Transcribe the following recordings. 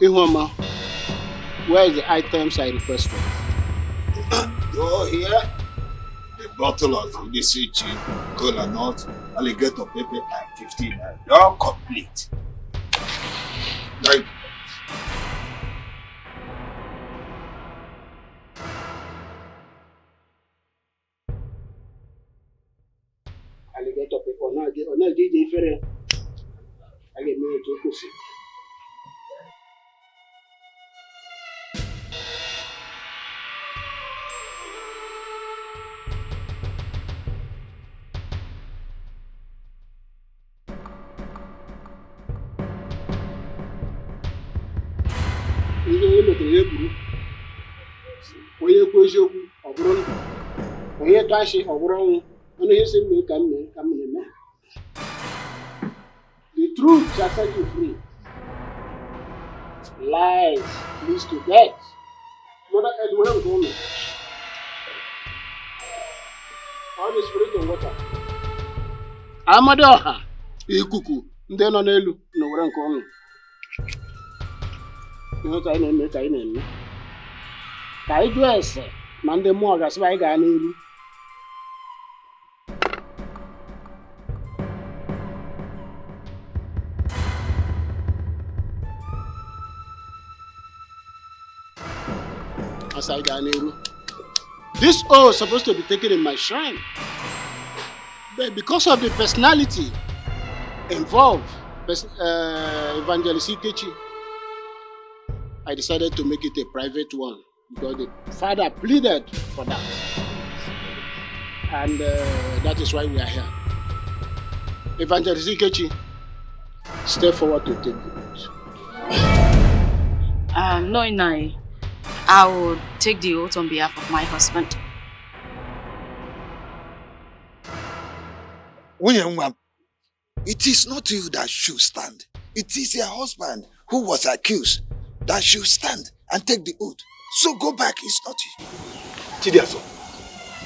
Ihoma, where is the items I requested? Go here. A bottle of illicit cola nut, alligator pepper, and 15 naira. You're complete. Like, Alligator paper, no, DJ Ferre. I get me to pussy. Ihe metere ya buru onye kwu eziokwu ọ bụrụ ndụ onye tụ ashị ọ bụrụ ọnwụ ọnụ ihe si mee ka m na-eme the truth shall set you free lies leads to death mother earth were nke ụlọ all the spirit of water amadi ọha ikuku ndị nọ n'elu na were nke ụlọ ihe ka anyị na-eme ka anyị jụọ ese na ndị mmụọ gasịba anyị gaa n'iru as I gaa n'iru this oath is supposed to be taken in my shrine but because of the personality involved Evangelist Ikechi, I decided to make it a private one because the father pleaded for that. And that is why we are here. Evangelist Ikechi, step forward to take the oath. No, Inai. I will take the oath on behalf of my husband. it is not you that should stand. It is your husband who was accused that should stand and take the oath. So go back, it's not you. Chidiaso,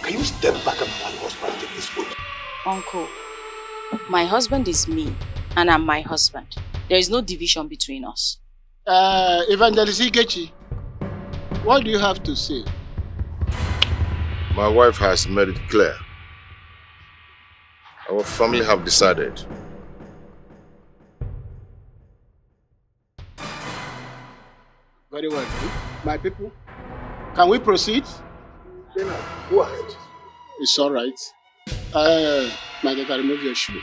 can you step back and my husband take this oath? Uncle, my husband is me and I'm my husband. There is no division between us. Evangelist Ikechi, what do you have to say? My wife has made it clear. Our family have decided. Very well. My people, can we proceed? Go ahead. It's all right. My daughter, remove your shoe.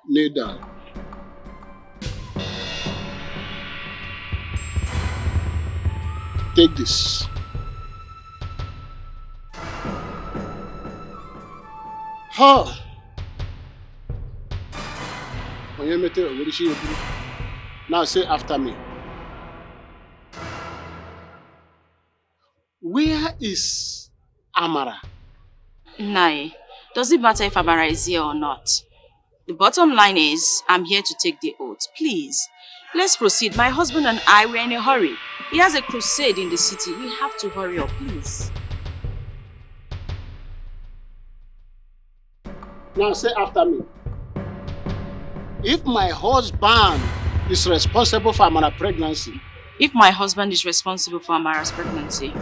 Kneel down. Take this. Ha! Now say after me. Where is Amara? Nai, does it matter if Amara is here or not? The bottom line is, I'm here to take the oath. Please, let's proceed. My husband and I were in a hurry. He has a crusade in the city. We have to hurry up, please. Now say after me. If my husband is responsible for Amara's pregnancy. If my husband is responsible for Amara's pregnancy.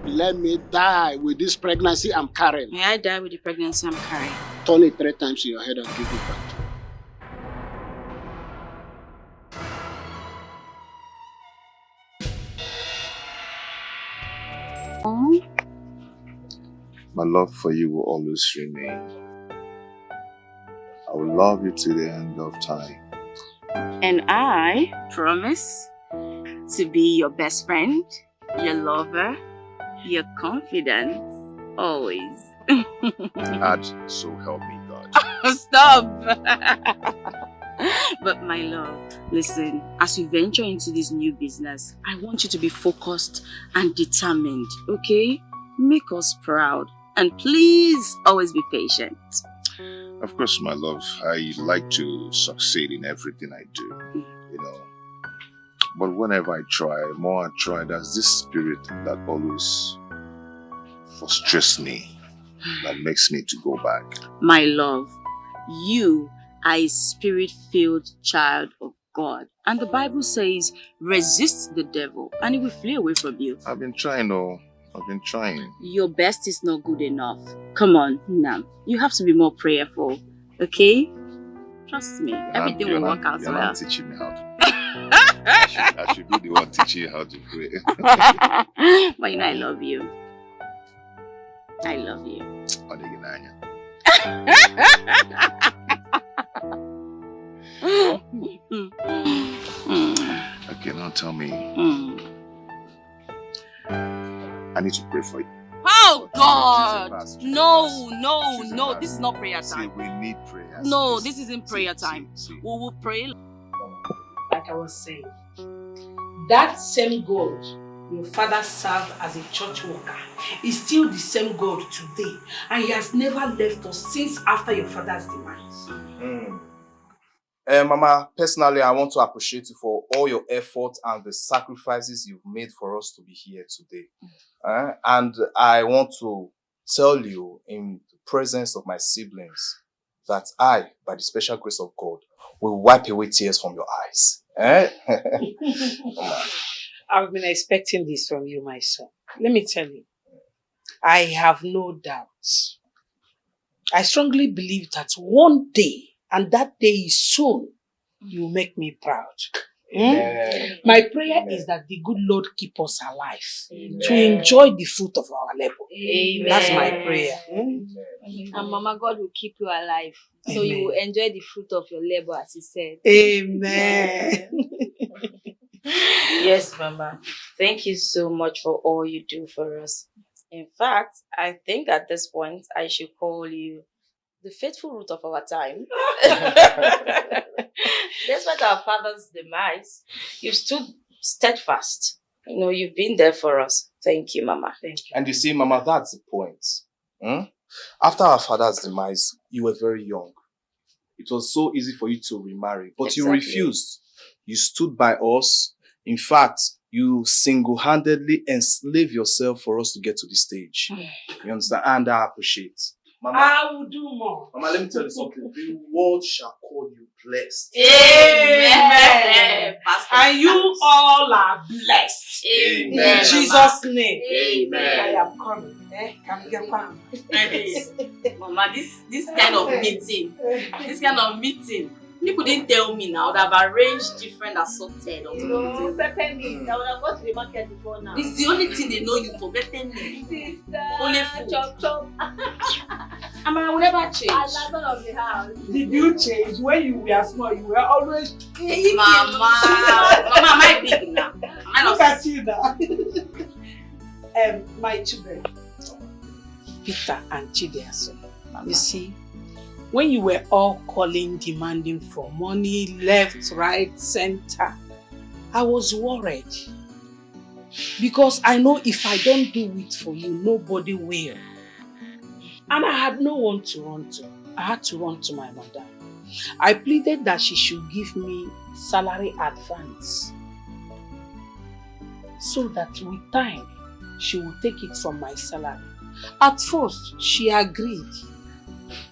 Let me die with this pregnancy I'm carrying. May I die with the pregnancy I'm carrying? Turn it 3 times in your head and give it back. My love for you will always remain. I will love you to the end of time. And I promise to be your best friend, your lover, your confidant, always. And so help me God. Stop! But my love, listen, as we venture into this new business, I want you to be focused and determined, okay? Make us proud. And please, always be patient. Of course, my love, I like to succeed in everything I do, you know. But whenever I try, more I try, there's this spirit that always frustrates me, that makes me to go back. My love, you are a spirit-filled child of God. And the Bible says, resist the devil and he will flee away from you. I've been trying, I've been trying. Your best is not good enough. Come on, Nam. You have to be more prayerful, okay? Trust me, everything will work out You're well. not teaching me how to pray. I should be the one teaching you how to pray. But you know I love you. I love you. Okay, now tell me. I need to pray for you. Oh God! No. This is not prayer See, time. we need prayer. No, this isn't prayer time. See. We will pray. Like I was saying, that same God your father served as a church worker is still the same God today, and he has never left us since after your father's demise. Mama, personally, I want to appreciate you for all your effort and the sacrifices you've made for us to be here today. And I want to tell you in the presence of my siblings that I, by the special grace of God, will wipe away tears from your eyes. I've been expecting this from you, my son. Let me tell you, I have no doubts. I strongly believe that one day, and that day is soon, you will make me proud. My prayer is that the good Lord keep us alive to enjoy the fruit of our labor. Amen. That's my prayer. And Mama, God will keep you alive. So you will enjoy the fruit of your labor, as he said. Amen. Yes, Mama. Thank you so much for all you do for us. In fact, I think at this point, I should call you the faithful root of our time. Despite our father's demise, you've stood steadfast. You know, you've been there for us. Thank you, Mama. Thank you. And you see, Mama, that's the point. After our father's demise, you were very young. It was so easy for you to remarry, but you refused. You stood by us. In fact, you single-handedly enslaved yourself for us to get to this stage. You understand? And I appreciate. Mama, I will do more. Mama, let me tell you something. The world shall call you blessed. Amen. And you all are blessed. Amen. In Jesus' name. Amen. I am coming. Mama, this kind of meeting, people didn't tell me now that I've arranged different assorted. No, pepper me. I would have gone to the market before now. It's the only thing they know you for, pepper me. Sister, Only food. chop. I will never change. I love all of the house. Did you change? When you were small, you were always... Mama, am I big now? Look at you now. My children, Peter and Chidiaso, you see, when you were all calling, demanding for money, left, right, center, I was worried. Because I know if I don't do it for you, nobody will. And I had no one to run to. I had to run to my mother. I pleaded that she should give me salary advance, so that with time, she would take it from my salary. At first, she agreed.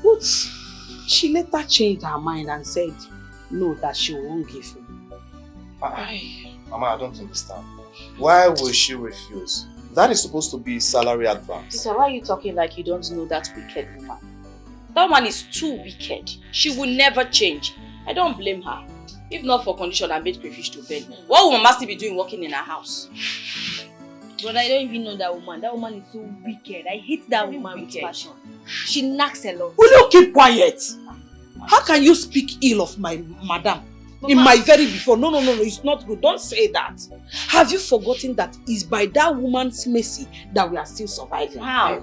But she later changed her mind and said, no, that she won't give me. Mama, I don't understand. Why will she refuse? That is supposed to be salary advance. Peter, why are you talking like you don't know that wicked woman? That woman is too wicked. She will never change. I don't blame her. If not for condition, I made crayfish to bed. What woman must be doing working in her house? But I don't even know that woman. That woman is so wicked. I hate that woman with passion. She knacks a lot. Will you keep quiet? How can you speak ill of my madam? Mama. In my very before? No, it's not good. Don't say that. Have you forgotten that it's by that woman's mercy that we are still surviving? How?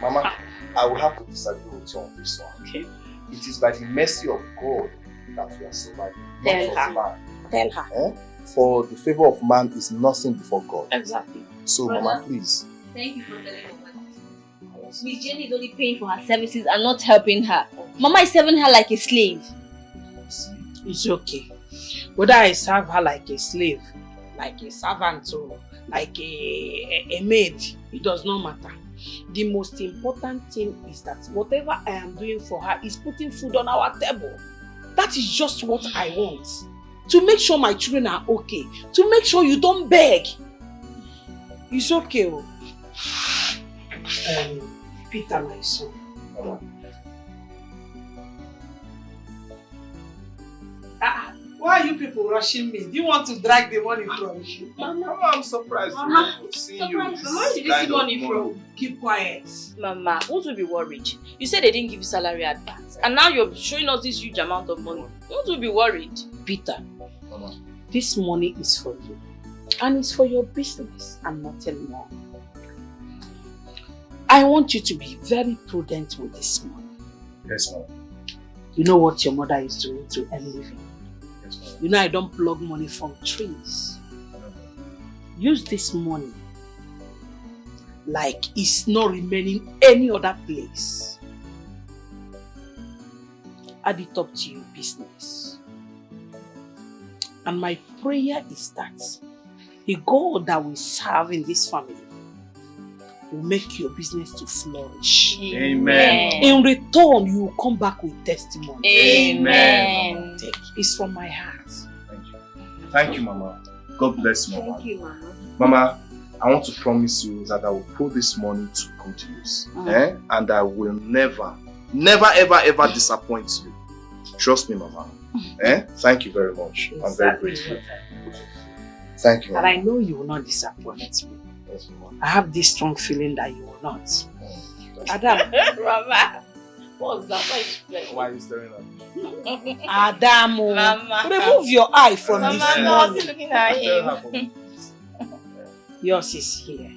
Mama, I will have to disagree with you on this one. Okay. It is by the mercy of God that we are surviving. Tell not her. of man. Tell her. For the favor of man is nothing before God. Exactly. So, Mama, please. Thank you for telling me. Miss Jenny is only paying for her services and not helping her. Mama is serving her like a slave. It's okay. Whether I serve her like a slave, like a servant, or like a maid, it does not matter. The most important thing is that whatever I am doing for her is putting food on our table. That is just what I want. To make sure my children are okay. To make sure you don't beg. It's okay. Peter, my son. Why are you people rushing me? Do you want to drag the money from you? Mama, I'm surprised to see you. Mama, where did you see money from? Keep quiet. Mama, won't we be worried? You said they didn't give you salary advance, and now you're showing us this huge amount of money. Won't we be worried? Peter, Mama. This money is for you. And it's for your business and nothing more. I want you to be very prudent with this money. Yes, ma'am. You know what your mother is doing to earn living. Yes, ma'am. You know I don't plug money from trees. Use this money like it's not remaining any other place. Add it up to your business. And my prayer is that the God that we serve in this family will make your business to flourish. Amen. In return, you will come back with testimony. Amen. Take it. It's from my heart. Thank you. Thank you, Mama. God bless you, Mama. Thank you, Mama. Mama, I want to promise you that I will put this money to good use. And I will never, ever disappoint you. Trust me, Mama. Thank you very much. I'm very grateful. Thank you, Mama. And I know you will not disappoint me. Yes, Mama. I have this strong feeling that you will not. Adam. Mama, what's that? Why are you staring at me? Adam, Mama. remove your eye from Mama, this no, I was money. looking at him. Yours is here.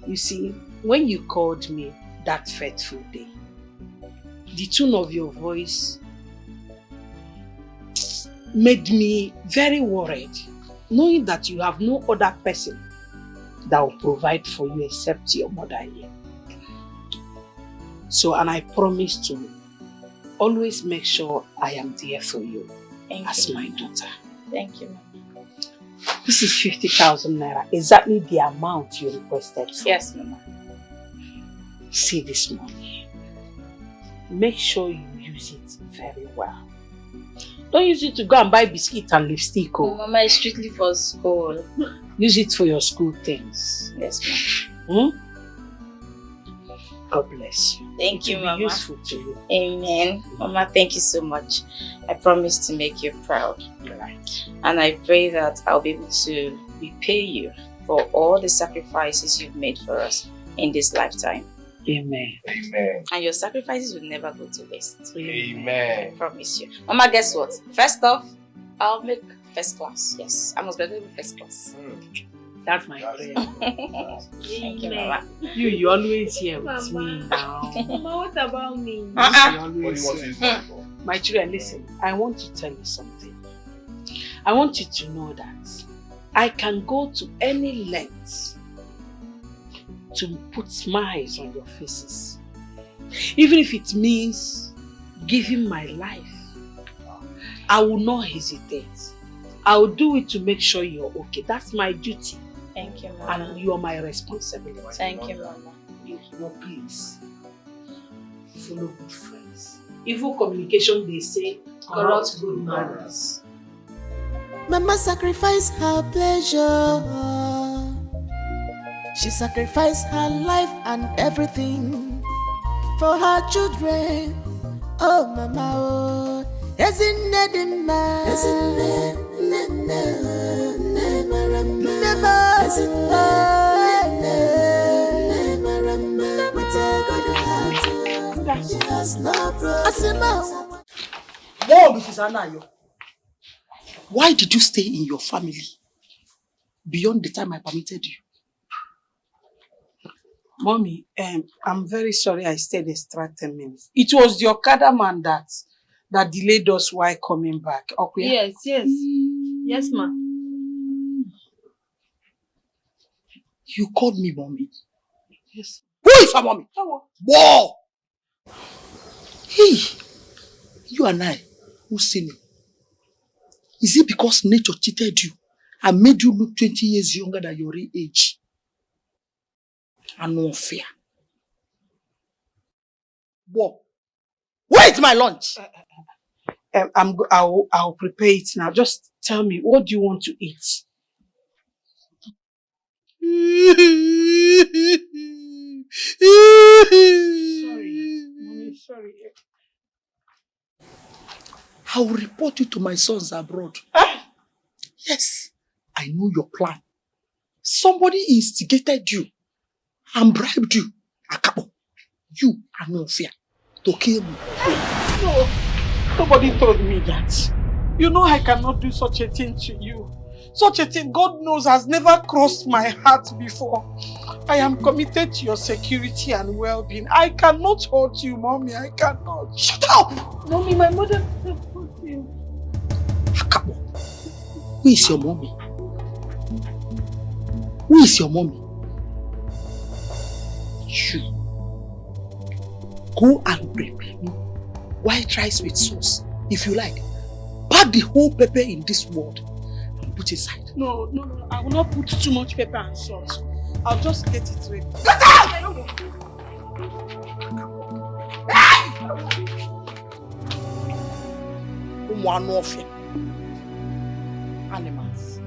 You see, when you called me that fateful day, the tone of your voice made me very worried, knowing that you have no other person that will provide for you except your mother here. So, and I promise to always make sure I am there for you as my daughter. Thank you, Mama. This is 50,000 naira, exactly the amount you requested for. Yes, Mama. See this money. Make sure you use it very well. Don't use it to go and buy biscuit and lipstick. Oh, Mama, it's strictly for school. Use it for your school things. Yes, Mama. God bless you. Thank you, It will Mama. be useful to you. Amen. Mama, thank you so much. I promise to make you proud. Right. And I pray that I'll be able to repay you for all the sacrifices you've made for us in this lifetime. Amen. Amen. And your sacrifices will never go to waste. I Amen. promise you. Mama, guess what? First off, I'll make first class. Yes, I must be able to first class. That's my prayer. Thank you, Mama. You always here with me now. Mama, what about me? You What do you always want to here. use money for? My children, listen, I want to tell you something. I want you to know that I can go to any length to put smiles on your faces. Even if it means giving my life, I will not hesitate. I will do it to make sure you're okay. That's my duty. Thank you, Mama. And you are my responsibility. Thank you, Mama. But please, follow good friends. Evil communication, they say, corrupt good manners. Mama sacrificed her pleasure. She sacrificed her life and everything for her children. Oh, Mama, oh. Isn't it in Whoa, Mrs. Anayo. Why did you stay in your family beyond the time I permitted you? Mommy, I'm very sorry I stayed extra 10 minutes. It was the Okada man that delayed us while coming back. Okay? Yes. Yes, ma. You called me mommy. Yes. Who is her mommy? Whoa! Hey, you and I, who seen you? Is it because nature cheated you and made you look 20 years younger than your real age? and no fear. Whoa. Where is my lunch? I'll prepare it now. Just tell me, what do you want to eat? Sorry, mommy, sorry. I will report you to my sons abroad. Yes, I know your plan. Somebody instigated you and bribed you, Akabo, you and no fear, to kill me. No, nobody told me that. You know I cannot do such a thing to you. Such a thing, God knows, has never crossed my heart before. I am committed to your security and well-being. I cannot hurt you, Mommy. I cannot. Shut up! Mommy, my mother hurt you. Akabo, who is your mommy? Who is your mommy? You. Go and prepare me white rice with sauce. If you like, pack the whole pepper in this world and put inside. No. I will not put too much pepper and salt. I'll just get it ready. Get out! One of you. Animals.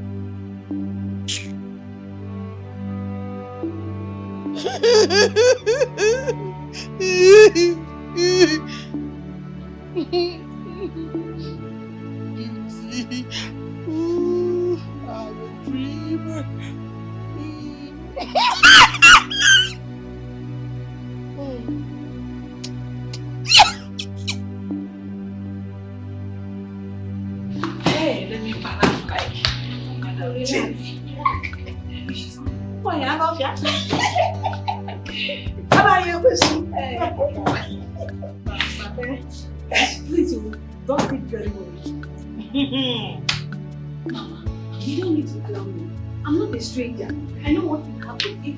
Beauty. Ooh, I'm a dreamer. Hey, let me balance like. Why, I love you. How are you, please, don't speak very well. Mama, you don't need to tell me. I'm not a stranger. I know what will happen if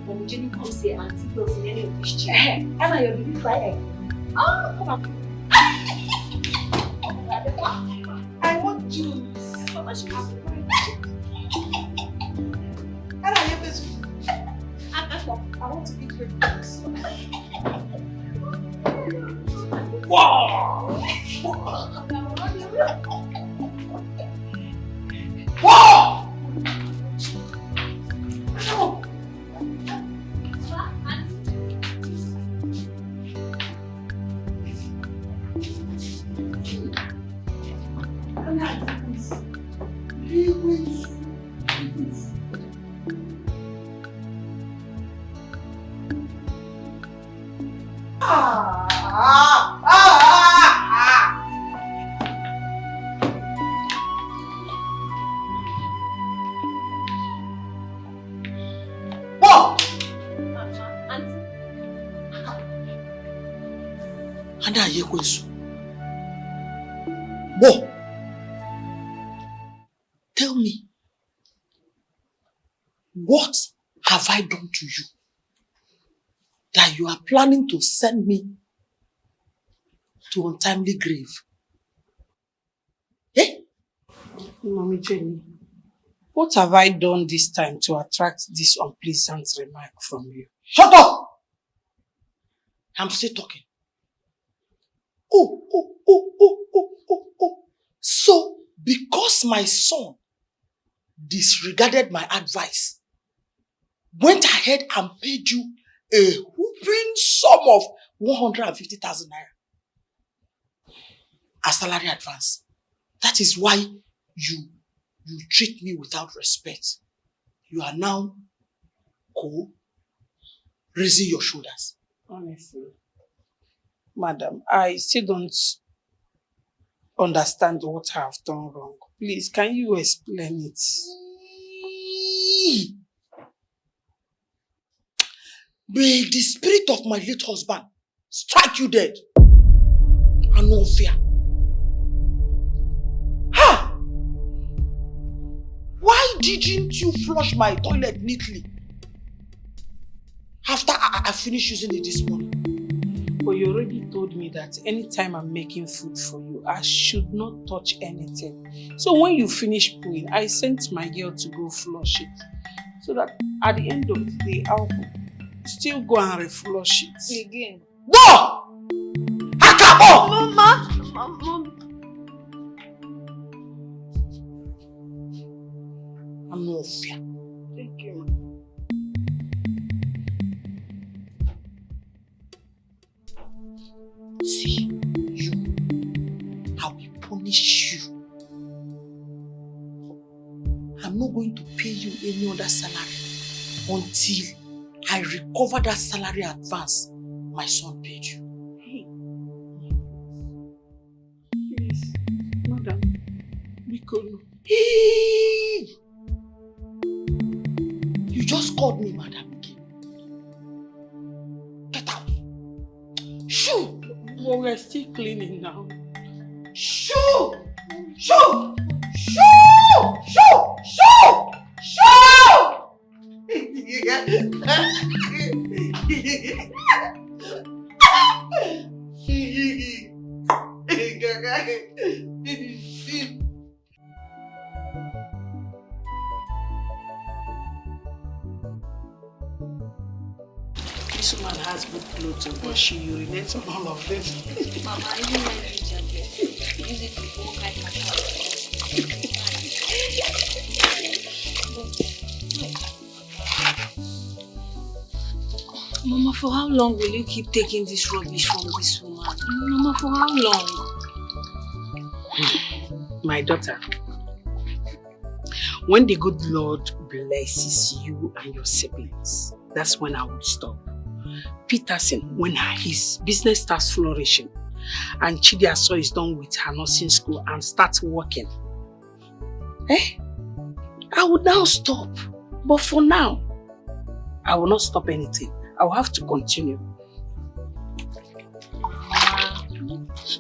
Mom Jenny comes here and sees us in any of these chairs. Emma, you'll be quiet. Oh, come on. I want juice. Mama, she has to I want to eat with books. Wow! Wow! Bo, tell me, what have I done to you that you are planning to send me to untimely grave? Eh? Mommy Jenny, what have I done this time to attract this unpleasant remark from you? Shut up! I'm still talking. Oh. So, because my son disregarded my advice, went ahead and paid you a whooping sum of 150,000 naira as salary advance. That is why you treat me without respect. You are now raising your shoulders. Honestly, madam, I still don't understand what I have done wrong. Please, can you explain it? May the spirit of my late husband strike you dead and no fear. Ha! Why didn't you flush my toilet neatly after I finished using it this morning? But you already told me that anytime I'm making food for you, I should not touch anything. So when you finish pooing, I sent my girl to go flush it. So that at the end of the day, I'll cook. Still go and reflush it. Again. Go! Akabo! Mama! Mama! I'm no fear. Thank you. See, you, I will punish you. I'm not going to pay you any other salary until I recover that salary advance my son paid you. Hey. Please, madam. Because hey! You just called me madam again. Get out. Shoo! But we're still cleaning now. Shoo! Shoo! Shoo! Shoo! Shoo! Shoo! This woman has good clothes, but she urinates on all of them. Mama, I didn't like this jacket. Use it to go hide my Mama, for how long will you keep taking this rubbish from this woman? Mama, for how long? My daughter, when the good Lord blesses you and your siblings, that's when I would stop. Peterson, when his business starts flourishing and Chidiaso is done with her nursing school and starts working, I would now stop. But for now, I will not stop anything. I will have to continue.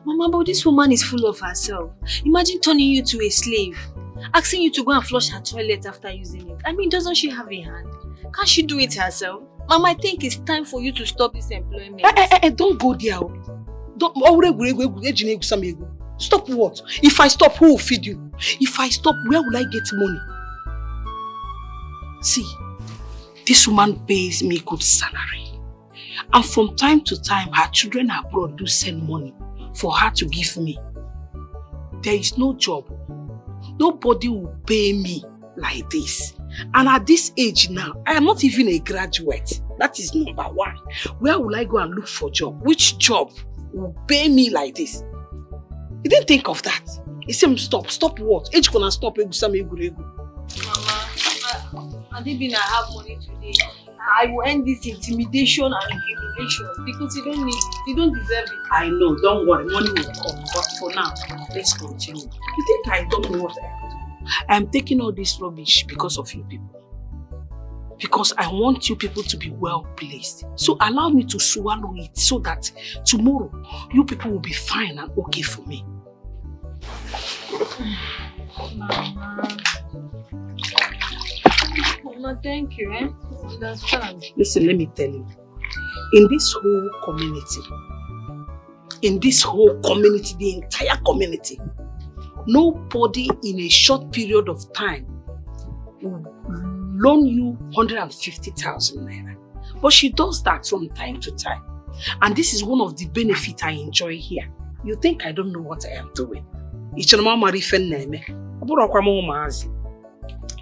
Mama, but this woman is full of herself. Imagine turning you to a slave, asking you to go and flush her toilet after using it. I mean, doesn't she have a hand? Can't she do it herself? Mama, I think it's time for you to stop this employment. Don't go there. Stop what? If I stop, who will feed you? If I stop, where will I get money? See, this woman pays me good salary. And from time to time, her children abroad do send money for her to give me. There is no job. Nobody will pay me like this. And at this age now, I am not even a graduate. That is number one. Where will I go and look for a job? Which job will pay me like this? You didn't think of that. He said, stop. Stop what? Age gonna stop. Mama, Adibina, I have money today. I will end this intimidation and humiliation because you don't need it. You don't deserve it. I know, don't worry, money will come. But for now, let's continue. You think I don't know what I am doing? I am taking all this rubbish because of you people. Because I want you people to be well placed. So allow me to swallow it so that tomorrow you people will be fine and okay for me. Mama, thank you, Understand. Listen, let me tell you. In this whole community, the entire community, nobody in a short period of time will loan you 150,000 naira. But she does that from time to time. And this is one of the benefits I enjoy here. You think I don't know what I am doing?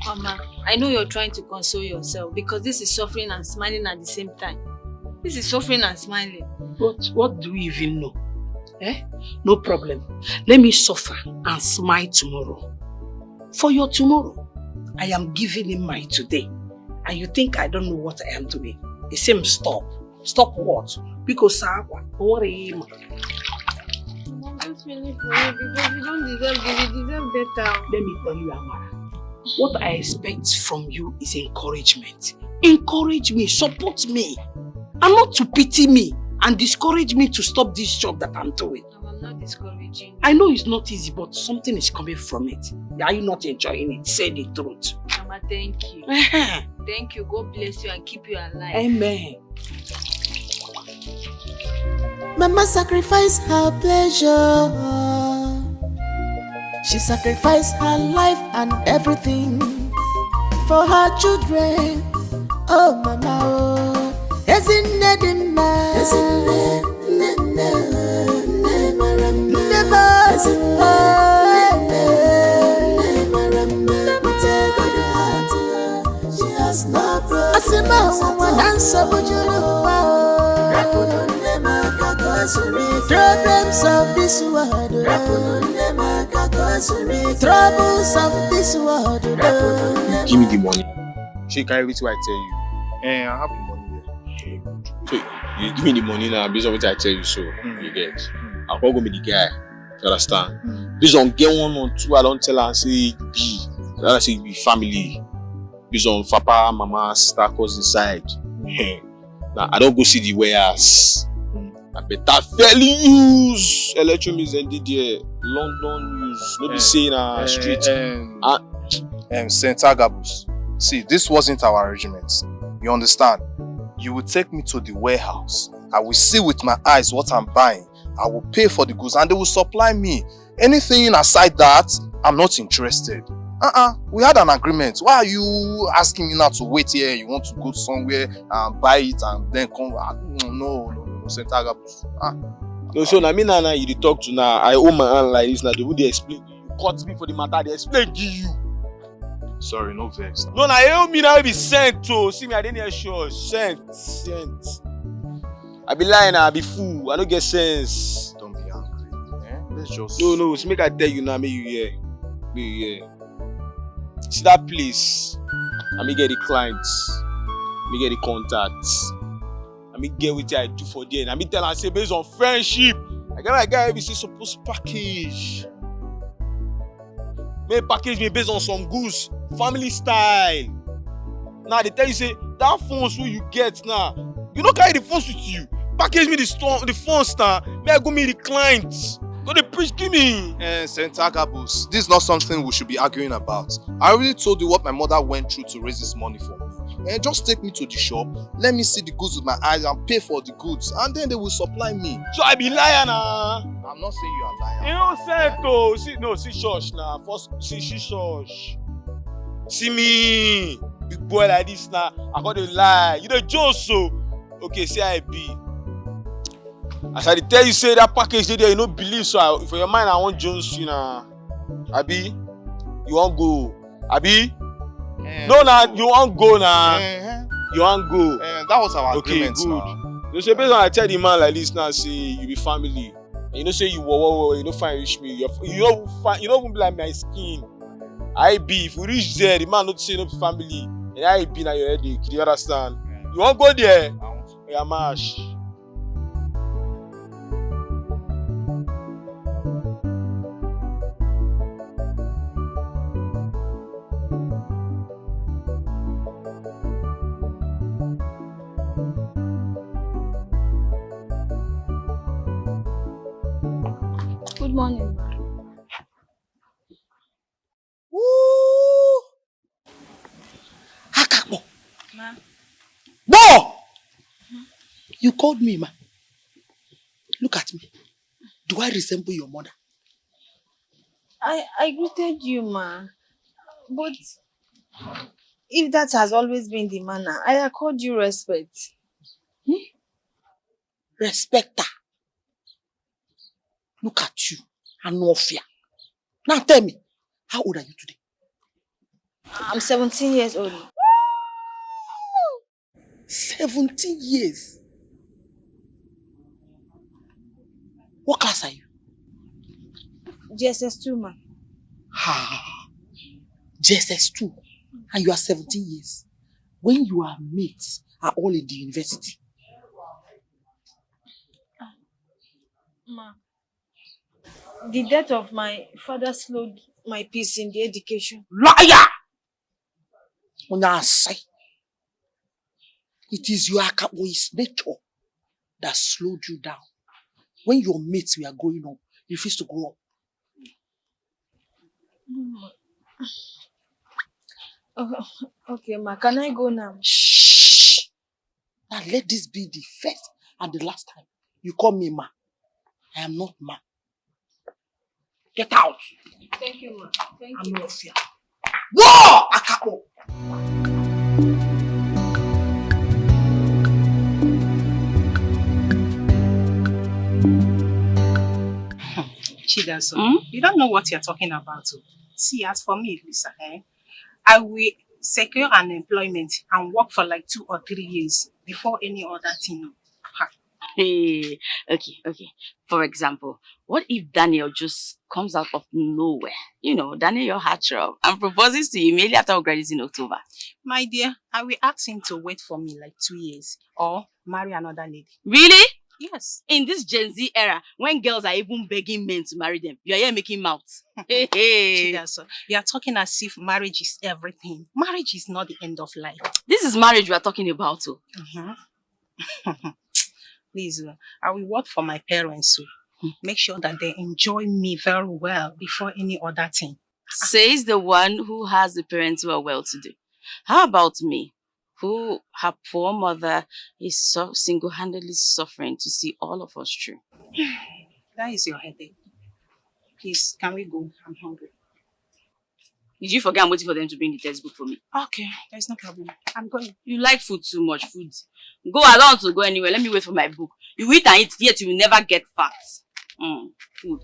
Mama, I know you're trying to console yourself because this is suffering and smiling at the same time. This is suffering and smiling. But what do we even know? No problem. Let me suffer and smile tomorrow. For your tomorrow, I am giving him my today. And you think I don't know what I am doing? He said, stop. Stop what? Because don't worry. Mama, just finish for you because you don't deserve this. You deserve better. Let me tell you, Amara. What I expect from you is encouragement. Encourage me, support me, and not to pity me and discourage me to stop this job that I'm doing. I'm not discouraging. I know it's not easy, but something is coming from it. Are you not enjoying it? Say the truth. Mama, thank you. Thank you. God bless you and keep you alive. Amen. Mama sacrificed her pleasure. She sacrificed her life and everything for her children. Oh, Mama, oh. Ezinne dimma, ezinne, ne maramba, she has no problem. Asima wa dansa bujuru problems of this world, troubles of this world. Give me the money. She carry everything I tell you. I have the money here. So you give me the money now based on what I tell you, so you get. I'm not gonna be the guy. You understand? Based on get 1 or 2, I don't tell her say be. I say be family. Based on papa, mama, sister, cousin side. Now I don't go see the wares. I better fairly use electromix and DDA. London use. No be saying street. St. Agabus. See, this wasn't our arrangement. You understand? You will take me to the warehouse. I will see with my eyes what I'm buying. I will pay for the goods and they will supply me. Anything aside that, I'm not interested. We had an agreement. Why are you asking me now to wait here? You want to go somewhere and buy it and then come? No, St. Agabus. No, so now me now you talk to now. I owe my hand like this now. They would explain. You cut me for the matter. They explain to you. Sorry, no vex. No, now you me now be sent to. See me, I didn't hear sure. Sent. I be lying, I be fool. I don't get sense. Don't be angry. Let's just. No. So make I tell you now. Make you hear. See that place. I me get the clients. Me get the contacts. I me get what I do for them. I me tell her say based on friendship. I get my guy be say supposed package. May package me based on some goods, family style. Now they tell you say that phones who you get now, you don't carry the phones with you. Package me the phones now. May I go me the clients. Go the preach give me. St. Agabus, this is not something we should be arguing about. I already told you what my mother went through to raise this money for me. Just take me to the shop, let me see the goods with my eyes and pay for the goods, and then they will supply me. So I be liar now. I'm not saying you are lying. You know say see church now. First see church. See me, big boy like this now. I got to lie. You the joke so. Okay, say I be. As I tell you say that package there, you don't believe so. For your mind, I want Jones, you know. Abi, you want go? Abi. No, you want go now. You want go. That was our agreement. Good. Now. You say based on I tell the man like this now, say you be family. And you know say you you don't find reach me. You don't even be like my skin. I be if we reach there, the man not say no be family. And I be na your headache. Do you understand? You want go there? Yeah, mash. Good morning. Woo! Hakakbo. Ma. No! You called me, ma. Look at me. Do I resemble your mother? I greeted you, ma. But if that has always been the manner, I accord you respect. Respect her. Look at you. And no fear. Now tell me, how old are you today? I'm 17 years old. 17 years? What class are you? JSS2, ma. JSS2. And you are 17 years. When your mates are all in the university. Ma. The death of my father slowed my peace in the education. Liar! On our side, it is your Akabo's nature that slowed you down. When your mates were growing up, you refused to grow up. Okay, ma. Can I go now? Shh! Now let this be the first and the last time you call me ma. I am not ma. Get out! Thank you, ma. Thank I'm you. not fear. No! Akabo! Chidaso, you don't know what you're talking about. Oh. See, as for me, Lisa, I will secure an employment and work for like 2 or 3 years before any other thing. Ha. Hey, okay. For example, what if Daniel just comes out of nowhere? You know, Daniel, your heart throb, and proposes to you immediately after we graduate in October. My dear, I will ask him to wait for me like 2 years or marry another lady. Really? Yes. In this Gen Z era, when girls are even begging men to marry them, you are here making mouth. Hey. Chidaso, you are talking as if marriage is everything. Marriage is not the end of life. This is marriage we are talking about. Oh. Please, I will work for my parents to make sure that they enjoy me very well before any other thing. Says the one who has the parents who are well-to-do. How about me, who her poor mother is so single-handedly suffering to see all of us through? That is your headache. Please, can we go? I'm hungry. Did you forget I'm waiting for them to bring the textbook for me? Okay, there's no problem. I'm going. You like food too much, food. Go, I don't want to go anywhere. Let me wait for my book. You eat and eat, yet you will never get fat. Food.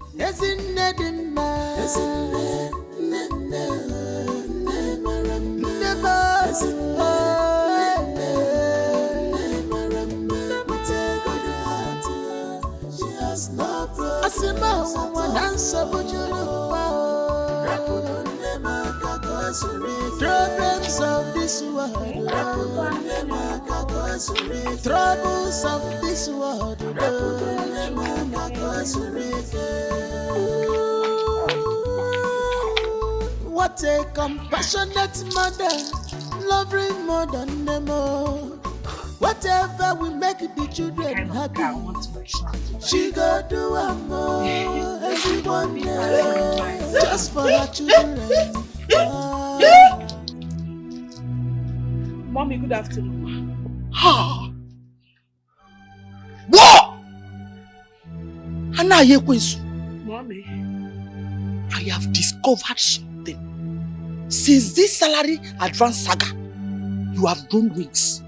Problems of this world, troubles of this world. What a compassionate mother, loving mother, Nemo. Whatever we make the children happy, she go do a more. Everyone just for her children. Mommy, good afternoon. What? Mommy, I have discovered something. Since this salary advance saga, you have grown wings.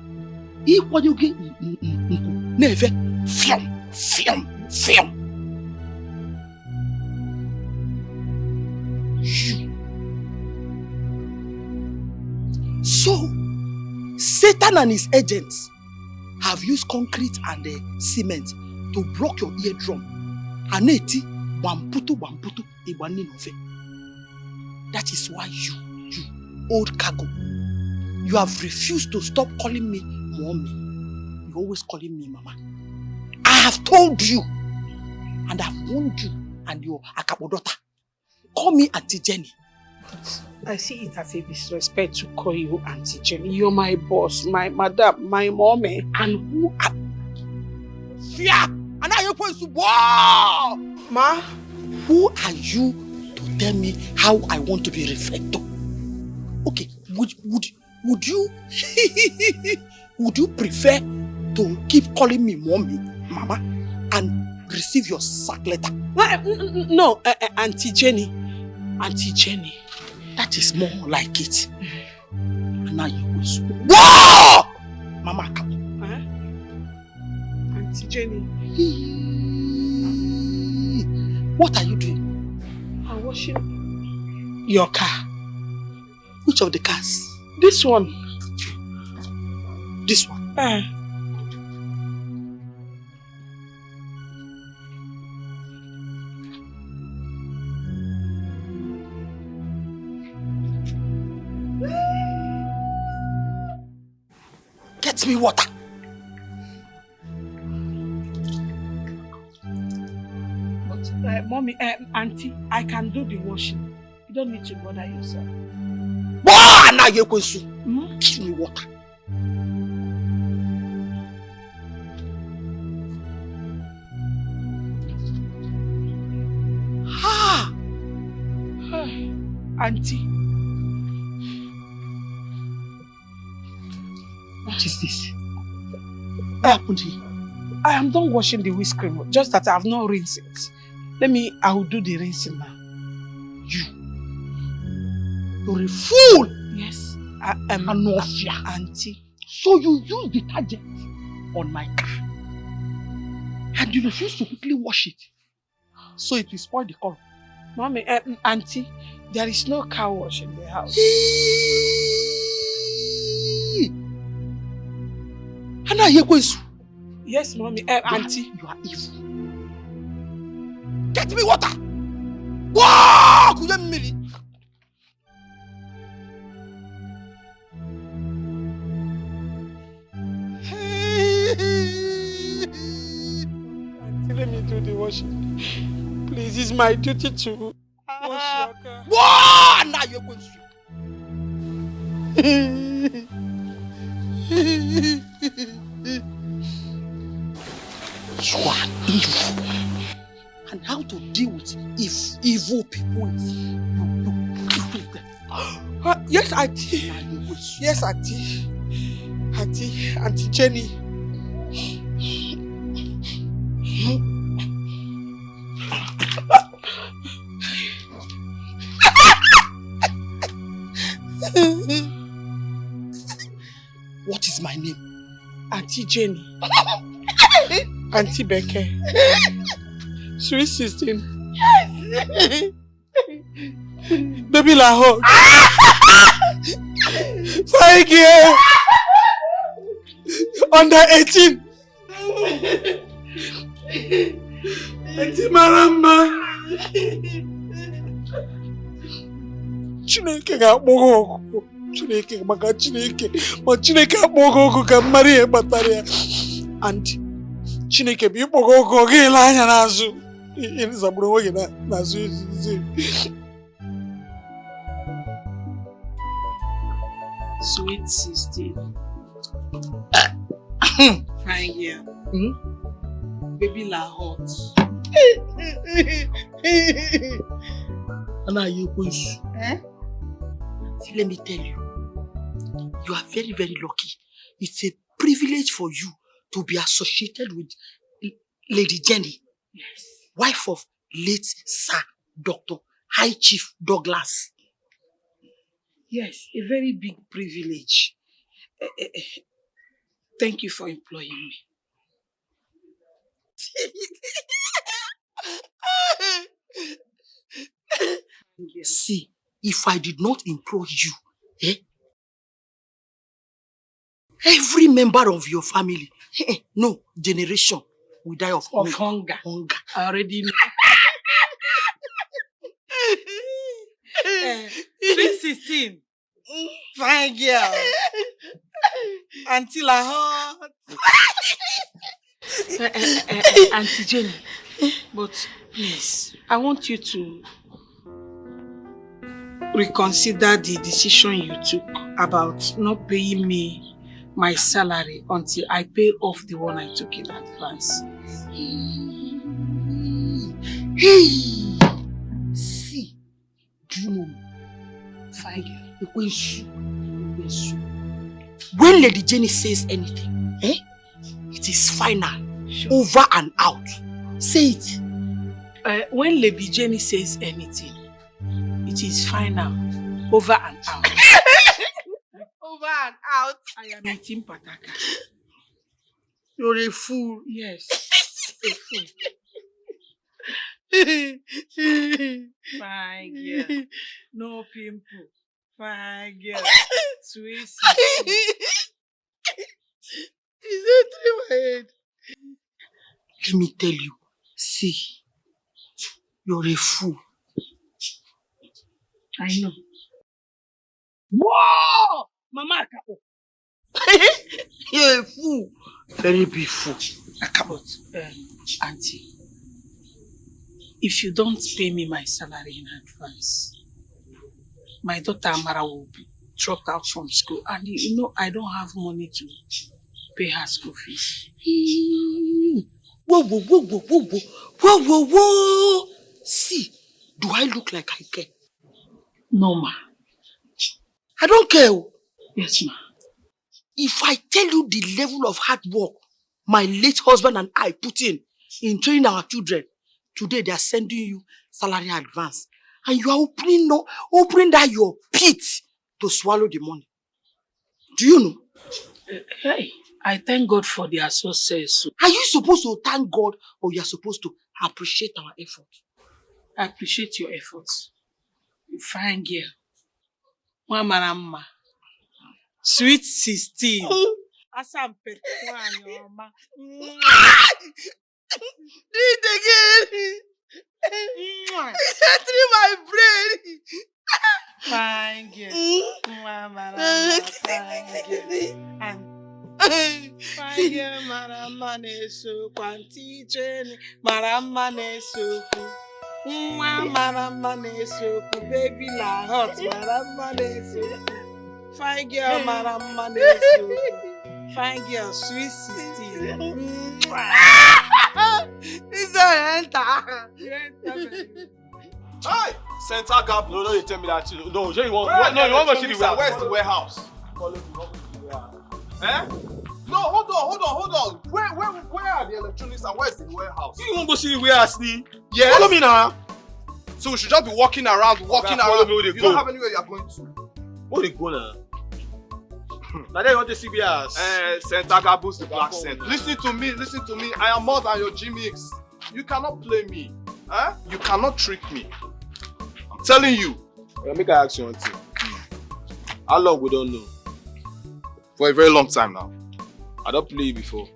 Never film. So, Satan and his agents have used concrete and cement to block your eardrum. Aneti, wamputu, iwaninove. That is why you old cargo, you have refused to stop calling me mommy. You're always calling me mama. I have told you, and I've warned you and your akabodota. Call me Auntie Jenny. I see it as a disrespect to call you Auntie Jenny. You're my boss, my madam, my mommy. And who are... Fear! And now you're going to... Wow! Ma? Who are you to tell me how I want to be referred to? Okay, would you... would you prefer to keep calling me mommy, mama, and receive your sack letter? No, Auntie Jenny. Auntie Jenny. That is more like it. And now you will speak. Whoa! Mama, come on. Auntie Jenny. What are you doing? I'm washing your car. Which of the cars? This one. This one? Get me water. But, mommy, auntie, I can do the washing. You don't need to bother yourself. Now you're going to give me water. Auntie. What is this? What happened here? I am done washing the windscreen, just that I have not rinsed it. I will do the rinsing now. You're a fool! Yes. Auntie. So you use detergent on my car and you refuse to quickly wash it. so it will spoil the color. Mommy, auntie, there is no car wash in the house. Hana Yekwesu. Yes, mommy, auntie. You are evil. Get me water! Whoa! Kuyemili! Auntie, let me do the washing. Please, it's my duty to wash your car. Whoa! Now you're going to. You are evil. And how to deal with evil people is you give them. Yes, auntie. Yes, auntie. Auntie Jenny. What is my name? Auntie Jenny. Auntie Becky. Sweet 16. Yes. Baby Lahore. Thank you. Under 18. Auntie Maramba. Chineke ga-akpọrọ ọkụ. Chineke maka Chineke. Ma Chineke akpọrọ ọkụ ka mmadụ ihe kpatara ya. And Chineke bụ ịkpọrọ ọkụ ọ ga-ele anya n'azụ. Ịzagburu onwe gị n'azụ izizi. Sweet 16. Fine girl. Baby Lahore. Ana Yekwesu. See, let me tell you, you are very, very lucky. It's a privilege for you to be associated with Lady Jenny, yes, wife of late Sir Dr. High Chief Douglas. Yes, a very big privilege. Thank you for employing me. See, if I did not employ you, every member of your family, no generation, will die of hunger. I already know. 316. Fine girl. Auntie Lahore. Auntie Jenny, but please, I want you to reconsider the decision you took about not paying me my salary until I pay off the one I took in advance. Hey! See, do you know me? Fine girl. When Lady Jenny says anything, it is final, sure, over and out. Say it. When Lady Jenny says anything, it is final, over and out. Over and out. I am eating pataka. You're a fool. Yes, a fool. Fine girl. No pimple. Fine girl. Sweet 16. Is that through my head? Let me tell you, see, you're a fool. I know. Whoa! Mama, you're a fool. Very big fool. But, auntie, if you don't pay me my salary in advance, my daughter Amara will be dropped out from school, and you know I don't have money to pay her school fees. Whoa, whoa, whoa, whoa, whoa, whoa, whoa, whoa, whoa. See, do I look like I care? No, ma. I don't care. Yes, ma. If I tell you the level of hard work my late husband and I put in training our children, today they are sending you salary advance, and you are opening that your pit to swallow the money. Do you know? Hey, I thank God for their success. Are you supposed to thank God, or you are supposed to appreciate our effort? I appreciate your efforts. You fine girl. Mama. Sweet 16. Asampe. Do it again. Through my brain. Fine girl. Mama. Fine girl. Marama neso. Kwanti training. Marama neso. Marama neso. Baby la hot. Marama neso. Fine girl. Marama neso. Fine girl. Sweet 16. This don't enter. Hey! Center gap. No, you tell me that. No, you want to see the warehouse. warehouse. Where's the warehouse? Eh? No, hold on. Where are the electronics and where's the warehouse? You want to go see the warehouse, ni? Yes. Follow me now. So we should just be walking around. Follow me where they You go. don't have anywhere you are going to. Where they go now? Now they want to see warehouse. Center gap boost the black scent. Listen to me. I am more than your G-Mix. You cannot play me. Eh? You cannot trick me. I'm telling you. Make I ask you one thing. How long we don't know? For a very long time now. I don't play you before.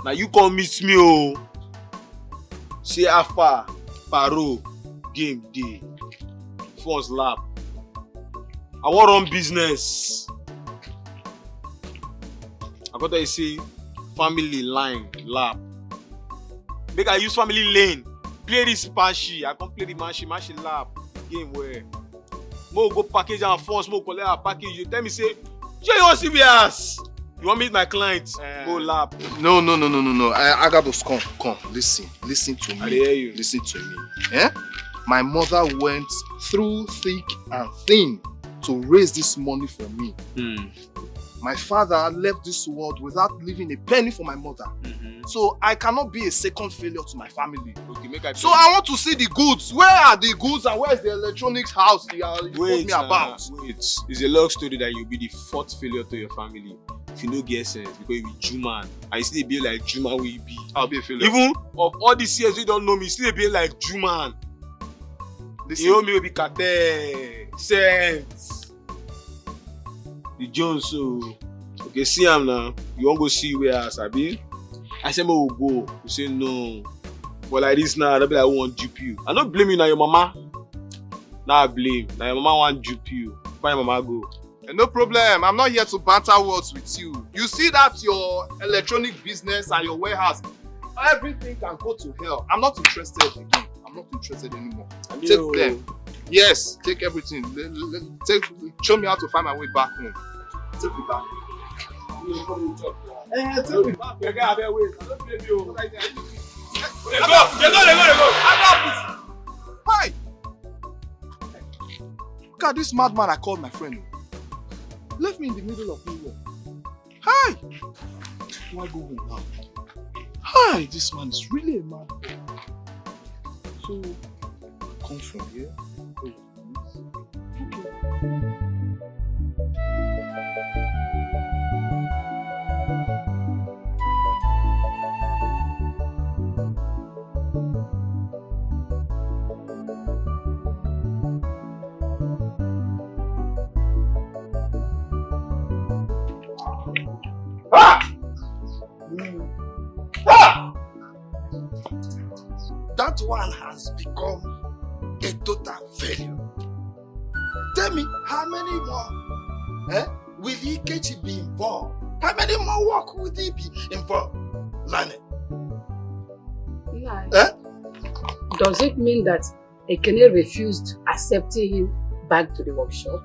Now you come meet me, oh. Say how far, paro, game day, phones lap. I want run business. I got to say family line lap. Make I use family lane. Play this panshi. I can play the manshi lap. Game where. Mo go package and phones, mo collect a package. You tell me say, you want to see ass? You want to meet my clients? Go lap. No. Agabus, come. Listen to me. I hear you. Listen to me. Eh? My mother went through thick and thin to raise this money for me. My father left this world without leaving a penny for my mother. So I cannot be a second failure to my family. Okay, so I want to see the goods. Where are the goods and where is the electronics house you told me about? Wait. It's a long story that you'll be the fourth failure to your family. If you don't get sense, because you be Juman. And you still be like Juman will be. I'll be a failure. Even of all these years you don't know me, still be like Juman. You know me will be Kate, Sense. The Jones, so okay, see him now. You won't go see where else, Abi? I said, we'll go. You say no. But like this now, I'll be like, I won't dupe you. I don't blame you now, your mama. Now I blame. Now your mama won't dupe you. Why your mama go? No problem. I'm not here to banter words with you. You see that your electronic business and your warehouse, everything can go to hell. I'm not interested again. I'm not interested anymore. Take them. Yes, take everything. Show me how to find my way back home. Take me back. Take me back. They go. Hi. Look at this madman I called my friend. Left me in the middle of nowhere. Hi. Do I go home now? Hi, this man is really a mad boy. So, come from here. That one has become a total failure. Tell me, how many more will Ikechi be involved? How many more work will he be involved? Lane. Does it mean that Ekene refused accepting him back to the workshop?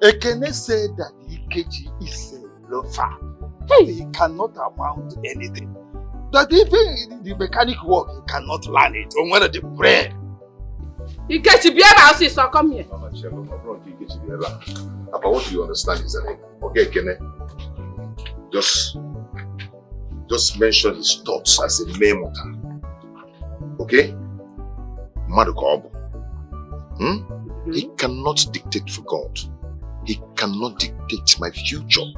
Ekene said that Ikechi is a loafer. He cannot amount to anything. That even the mechanic work, he cannot learn it. On one of the brain. Ikechi, be able to so come here. Mama, but what do you understand is that, okay, Ekene, just mention his thoughts as a memo. Okay? Madukobo. He cannot dictate for God. He cannot dictate my future.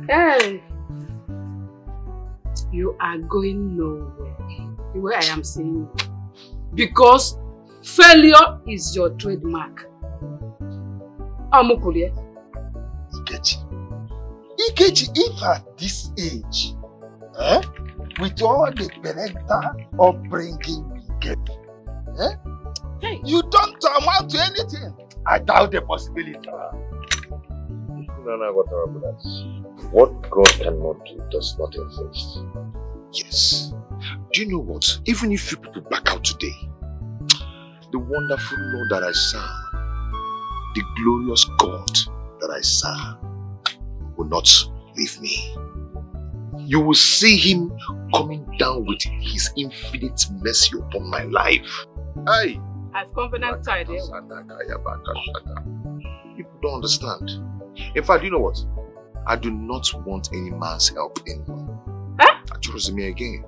Hey, you are going nowhere. The way I am saying it. Because failure is your trademark. Amukulie. Ikechi, if at this age, with all the parental upbringing we get, Hey. you don't amount to anything. I doubt the possibility. What God cannot do does not exist. Yes. Do you know what? Even if you people back out today, the wonderful Lord that I serve, the glorious God that I serve, will not leave me. You will see him coming down with his infinite mercy upon my life. Hey! I've confidence side. People don't understand. In fact, you know what? I do not want any man's help anymore. Huh? I chose me again.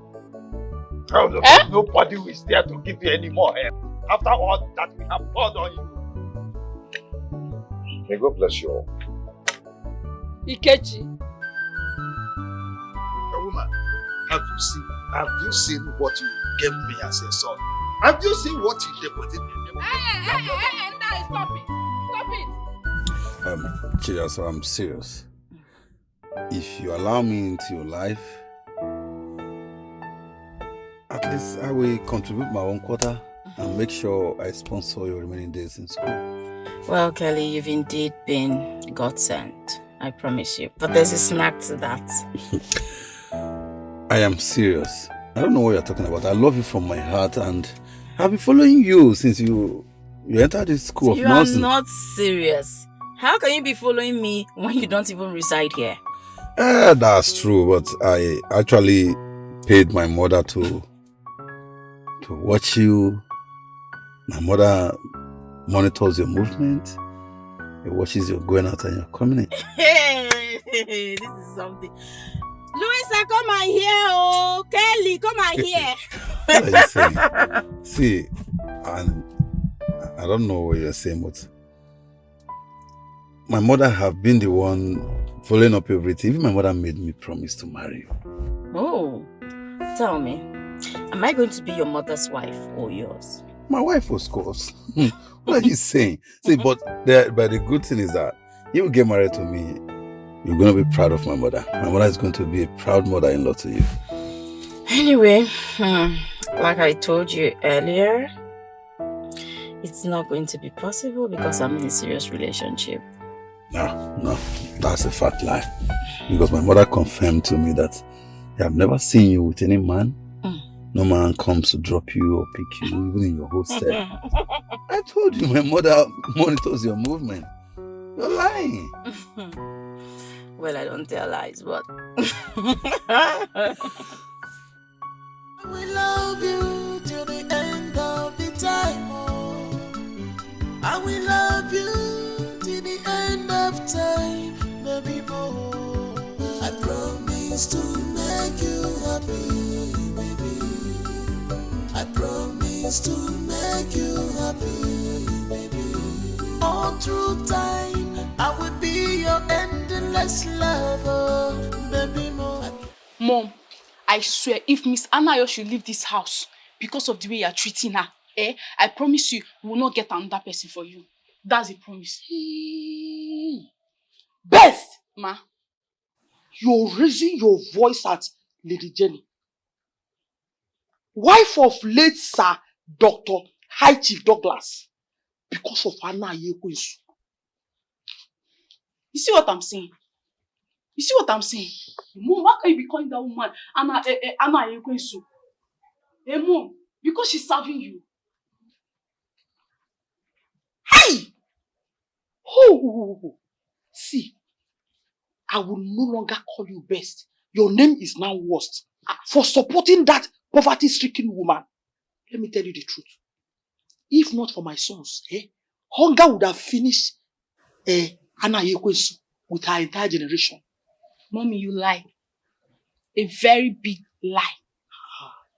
Nobody is there to give you any more help. After all that we have poured on you. May God bless you all. Ikechi. Woman, have you seen what you gave me as a son? Have you seen what you deposited in me? Hey, stop it. Stop it. Chidaso, I'm serious. If you allow me into your life, at least I will contribute my own quota and make sure I sponsor your remaining days in school. Well, Kelly, you've indeed been God sent. I promise you. But there's a snack to that. I am serious. I don't know what you're talking about. I love you from my heart and I've been following you since you entered this school of nursing. You are not serious. How can you be following me when you don't even reside here? That's true, but I actually paid my mother to watch you. My mother monitors your movement. It watches you going out and you're coming in. Hey, this is something. Louisa, come and hear. Oh, Kelly, come and hear. What are you saying? See, and I don't know what you're saying, but my mother have been the one following up everything. Even my mother made me promise to marry you. Oh, tell me, am I going to be your mother's wife or yours? My wife, of course. What are you saying? See, but the good thing is that you will get married to me. You're going to be proud of my mother. My mother is going to be a proud mother-in-law to you. Anyway, like I told you earlier, it's not going to be possible because I'm in a serious relationship. No, that's a fat lie. Because my mother confirmed to me that they have never seen you with any man. No man comes to drop you or pick you, even in your hostel. I told you my mother monitors your movement. You're lying. Well, I don't tell lies, but... We love you till the end of the time, oh. I will love you till the end of time, baby boy. I promise to make you happy, baby. I promise to make you happy, baby. All through time, I will be your endless lover, baby boy. Mom, I swear, if Miss Anayo should leave this house because of the way you're treating her, I promise you, we will not get another person for you. That's a promise. Best! Ma. You're raising your voice at Lady Jenny. Wife of late Sir Dr. High Chief Douglas. Because of Anna Yekwensu. You see what I'm saying? Mom, why can't you be calling that woman Anna Yekwensu? Hey, Mom, because she's serving you. Hey! Oh! See, I will no longer call you best. Your name is now worst. For supporting that poverty-stricken woman. Let me tell you the truth. If not for my sons, hunger would have finished Anna Yekwensu with her entire generation. Mommy, you lie. A very big lie.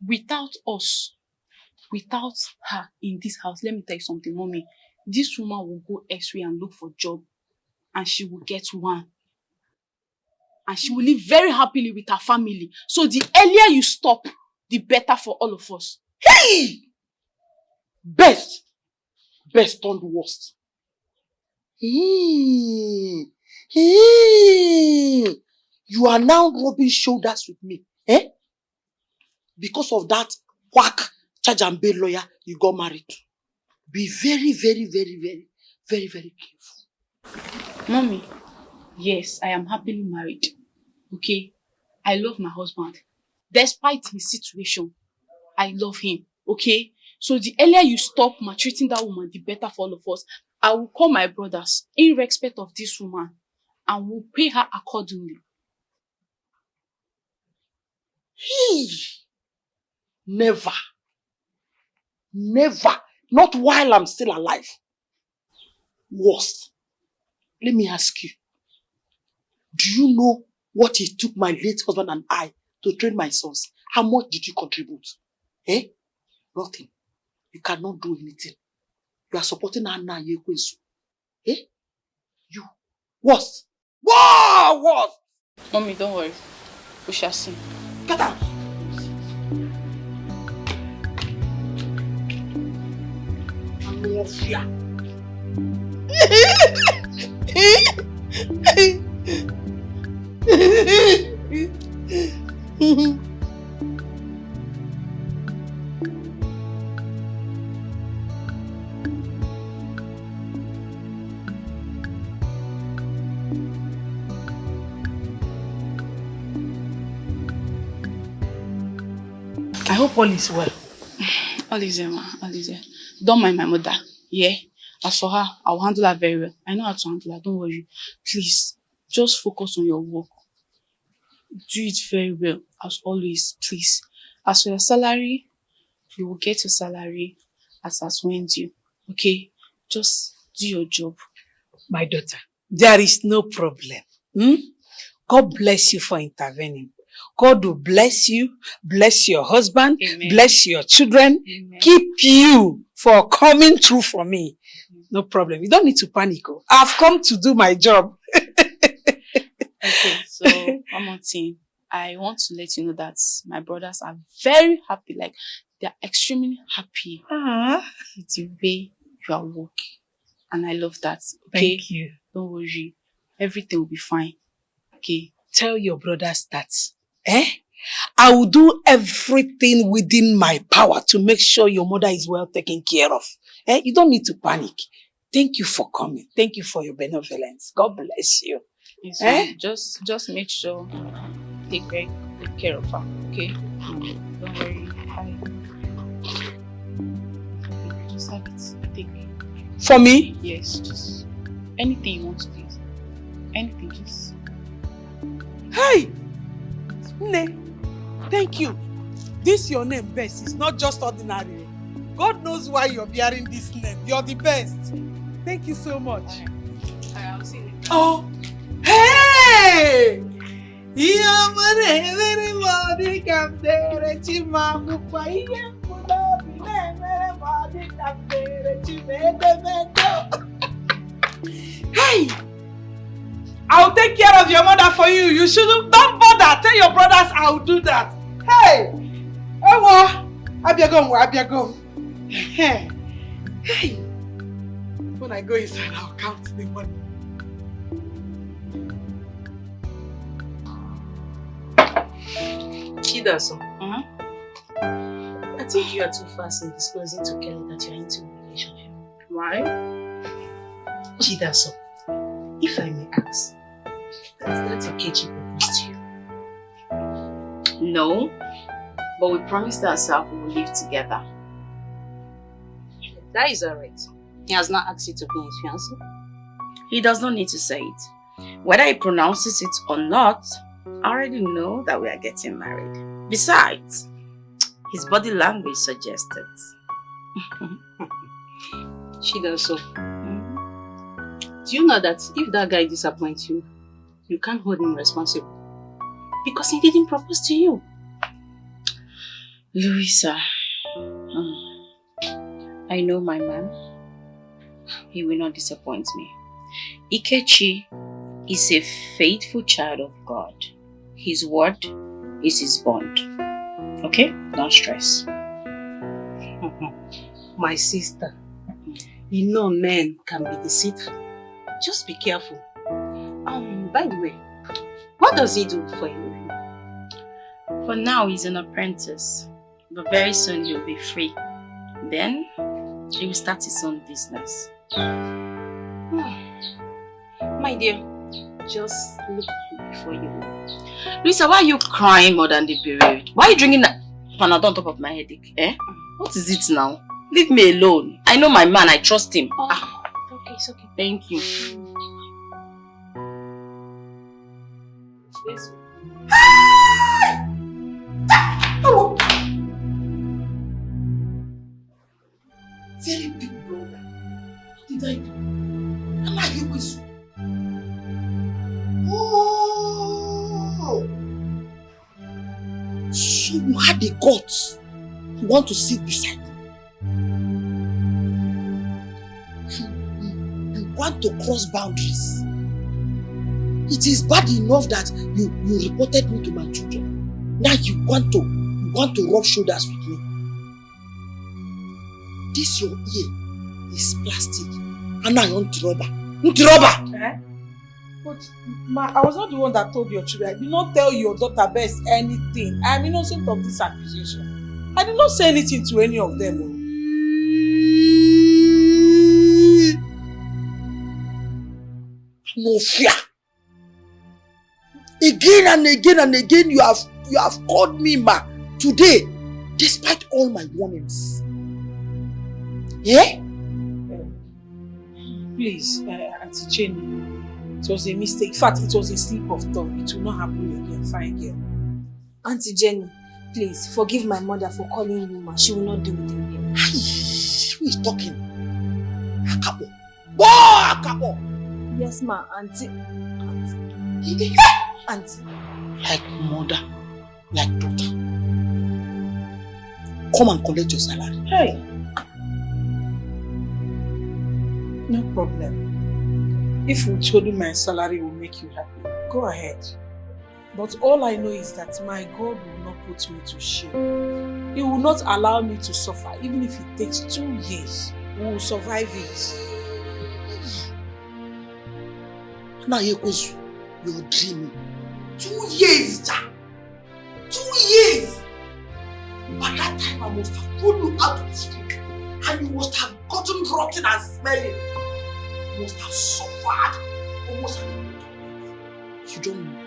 Without us, without her in this house, let me tell you something, Mommy. This woman will go elsewhere and look for a job. And she will get one. and she will live very happily with her family. So the earlier you stop, the better for all of us. Hey! Best turned worst. You are now rubbing shoulders with me, eh? Because of that quack charge and bail lawyer you got married to. Be very, very, very, very, very, very careful. Mommy, yes, I am happily married. Okay? I love my husband. Despite his situation, I love him. Okay? So the earlier you stop maltreating that woman, the better for all of us. I will call my brothers in respect of this woman and will pay her accordingly. Never. Never. Not while I'm still alive. Worst. Let me ask you. Do you know what it took my late husband and I to train my sons? How much did you contribute? Eh? Nothing. You cannot do anything. You are supporting Anna Yekwesu. Eh? You. Worst. Wow! Worst! Mommy, don't worry. We shall see. Get out! I hope all is well. All is well, ma. All is well. Don't mind my mother. Yeah? As for her, I'll handle her very well. I know how to handle her. Don't worry. Please, just focus on your work. Do it very well, as always, please. As for your salary, you will get your salary as when due. Okay? Just do your job. My daughter, there is no problem. God bless you for intervening. God will bless you, bless your husband, Amen. Bless your children, Amen. Keep you for coming through for me. No problem. You don't need to panic. I've come to do my job. Okay, so one more thing. I want to let you know that my brothers are very happy. Like, they're extremely happy with the way you are working. And I love that. Okay? Thank you. Don't worry. Everything will be fine. Okay? Tell your brothers that, I will do everything within my power to make sure your mother is well taken care of. You don't need to panic. Thank you for coming. Thank you for your benevolence. God bless you. It's fine. Just make sure take very good care of her. Okay? Don't worry. Just have it. Take it. For me? Yes, just anything you want to please. Anything, just. Hey! Ne, thank you. This your name, Best, is not just ordinary. God knows why you're bearing this name. You're the best. Thank you so much. I'll see you. Oh! Hey! Everybody come there, Chimamupa. Hey! I'll take care of your mother for you. You shouldn't. Don't bother. Tell your brothers I'll do that. Hey! Oh, Abiagom. Hey! Hey! When I go inside, I'll count the money. Chidaso. I think you are too fast in disclosing to Kelly that you are into a relationship. Why? Chidaso, if I may ask, has that Akechi proposed to you? No, but we promised ourselves we will live together. That is alright. He has not asked you to be his fiancé. He does not need to say it. Whether he pronounces it or not, I already know that we are getting married. Besides, his body language suggested. Chidaso, do you know that if that guy disappoints you, you can't hold him responsible? Because he didn't propose to you. Louisa, I know my man. He will not disappoint me. Ikechi is a faithful child of God. His word is his bond. Okay? Don't stress. My sister, you know men can be deceitful. Just be careful. By the way, what does he do for you? For now, he's an apprentice. But very soon he'll be free. Then, he will start his own business. My dear, just look before you. Luisa, why are you crying more than the period? Why are you drinking that Panadol on top of my headache? Eh? What is it now? Leave me alone. I know my man. I trust him. Okay, it's okay. Thank you. Hello. Very big brother. What did I do? Am I here with you? Oh! So you had the guts to want to sit beside me. You want to cross boundaries. It is bad enough that you reported me to my children. Now you want to rub shoulders with me. This your ear is plastic. And I want rubber. Eh? But ma, I was not the one that told your children. I did not tell your daughter Bess anything. I am innocent of this accusation. I did not say anything to any of them. No fear. Again and again and again you have called me ma today, despite all my warnings. Yeah? Please, Auntie Jenny, it was a mistake. In fact, it was a slip of tongue. It will not happen again, fine girl. Auntie Jenny, please forgive my mother for calling you ma. She will not do it again. Who is talking? Akabo. Boy, Akabo! Yes, ma, Auntie. Auntie. Like mother, like daughter. Come and collect your salary. Hey. No problem. If we told you my salary will make you happy, go ahead. But all I know is that my God will not put me to shame. He will not allow me to suffer, even if it takes 2 years. We will survive it. Now you're dreaming. 2 years, ja. 2 years! By that time I must have pulled you out of the street and you must have gotten rotten and smelling. You must have suffered almost an You don't know.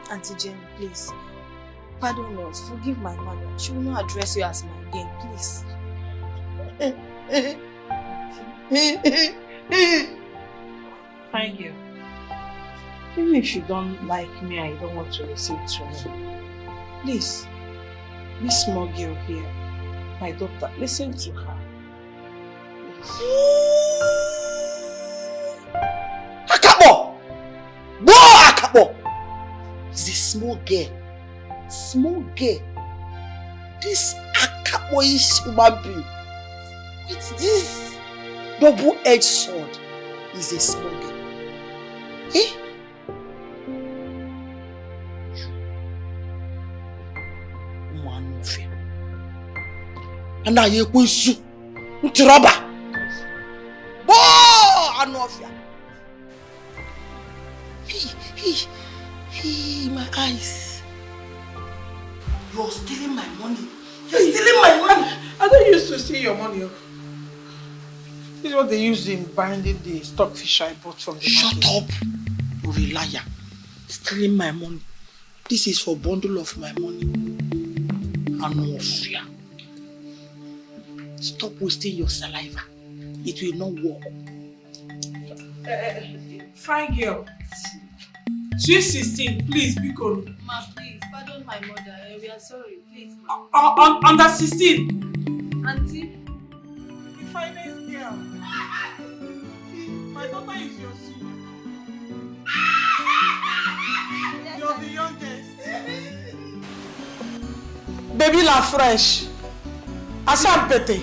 Auntie Jenny, please. Pardon us. Forgive my mother. She will not address you as my again, please. Thank you. Even if you don't like me and you don't want to listen to me, please, this small girl here, my daughter, listen to her. Akabo! Boy, Akabo! It's a small girl. Small girl. This Akabo-ish human being with this double-edged sword is a small girl. Eh? And now you go to Ntiroba. Boy, Anofia. Hey, my eyes. You're stealing my money. You're stealing my money. I don't used to steal your money. This is what they use in binding the stockfish I bought from the market. Shut up. You're a liar. Stealing my money. This is for bundle of my money. Anofia. Stop wasting your saliva. It will not work. Fine girl. Sweet 16, please, be good. Ma, please, pardon my mother. We are sorry, please. Under 16. Auntie. The finest girl. My daughter is your senior. Yes, you're the youngest. Baby la fresh. Asam pete.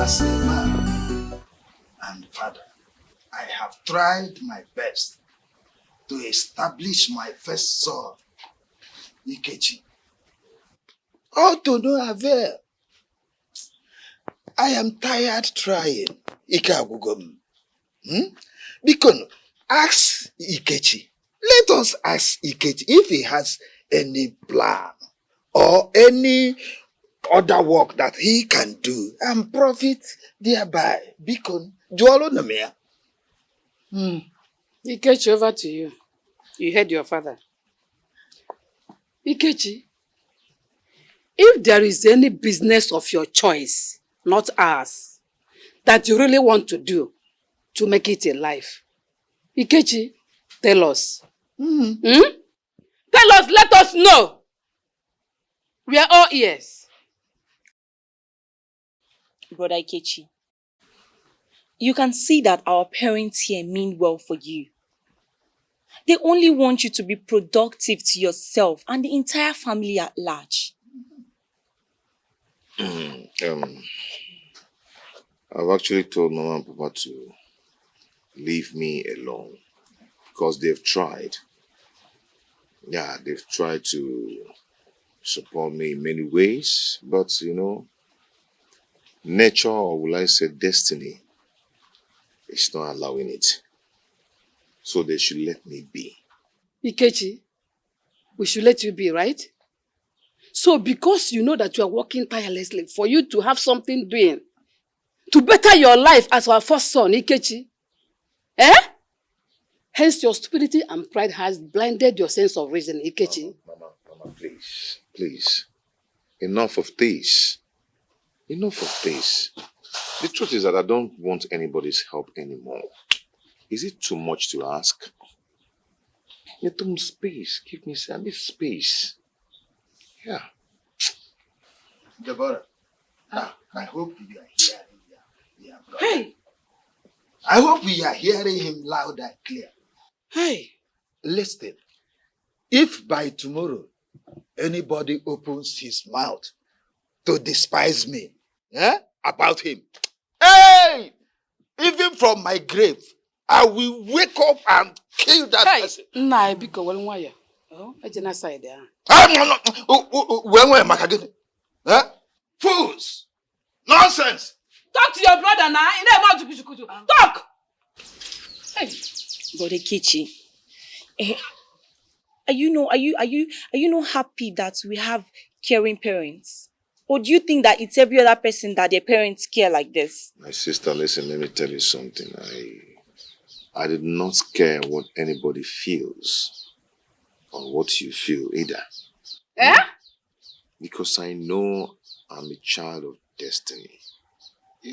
as a man and father, I have tried my best to establish my first son, Ikechi. All to no avail. I am tired trying, Ike Agugom. Because ask Ikechi. Let us ask Ikechi if he has any plan or any other work that he can do and profit thereby. Because Joalo Namia. Ikechi, over to you. You heard your father. Ikechi, if there is any business of your choice, not ours, that you really want to do to make it a life, Ikechi, tell us. Tell us, let us know. We are all ears. Brother Ikechi, you can see that our parents here mean well for you. They only want you to be productive to yourself and the entire family at large. I've actually told Mama and Papa to leave me alone because they've tried. Yeah, they've tried to support me in many ways, but nature, or will I say destiny, is not allowing it. So they should let me be. Ikechi, we should let you be, right? So because you know that you are working tirelessly for you to have something doing, to better your life as our first son, Ikechi, hence your stupidity and pride has blinded your sense of reason, Ikechi. Mama, please. Enough of this. The truth is that I don't want anybody's help anymore. Is it too much to ask? Give me space. I need space. Yeah. Deborah, I hope you are hearing your brother. Hey! I hope we are hearing him loud and clear. Hey! Listen, if by tomorrow anybody opens his mouth to despise me about him, hey! Even from my grave, I will wake up and kill that person. Nah, biko wale nwaya. Ejena side ya. Fools! Nonsense! Talk to your brother now. Talk! Hey, Brother Ikechi, are you not happy that we have caring parents? Or do you think that it's every other person that their parents care like this? My sister, listen, let me tell you something. I did not care what anybody feels or what you feel either. Because I know I'm a child of destiny. I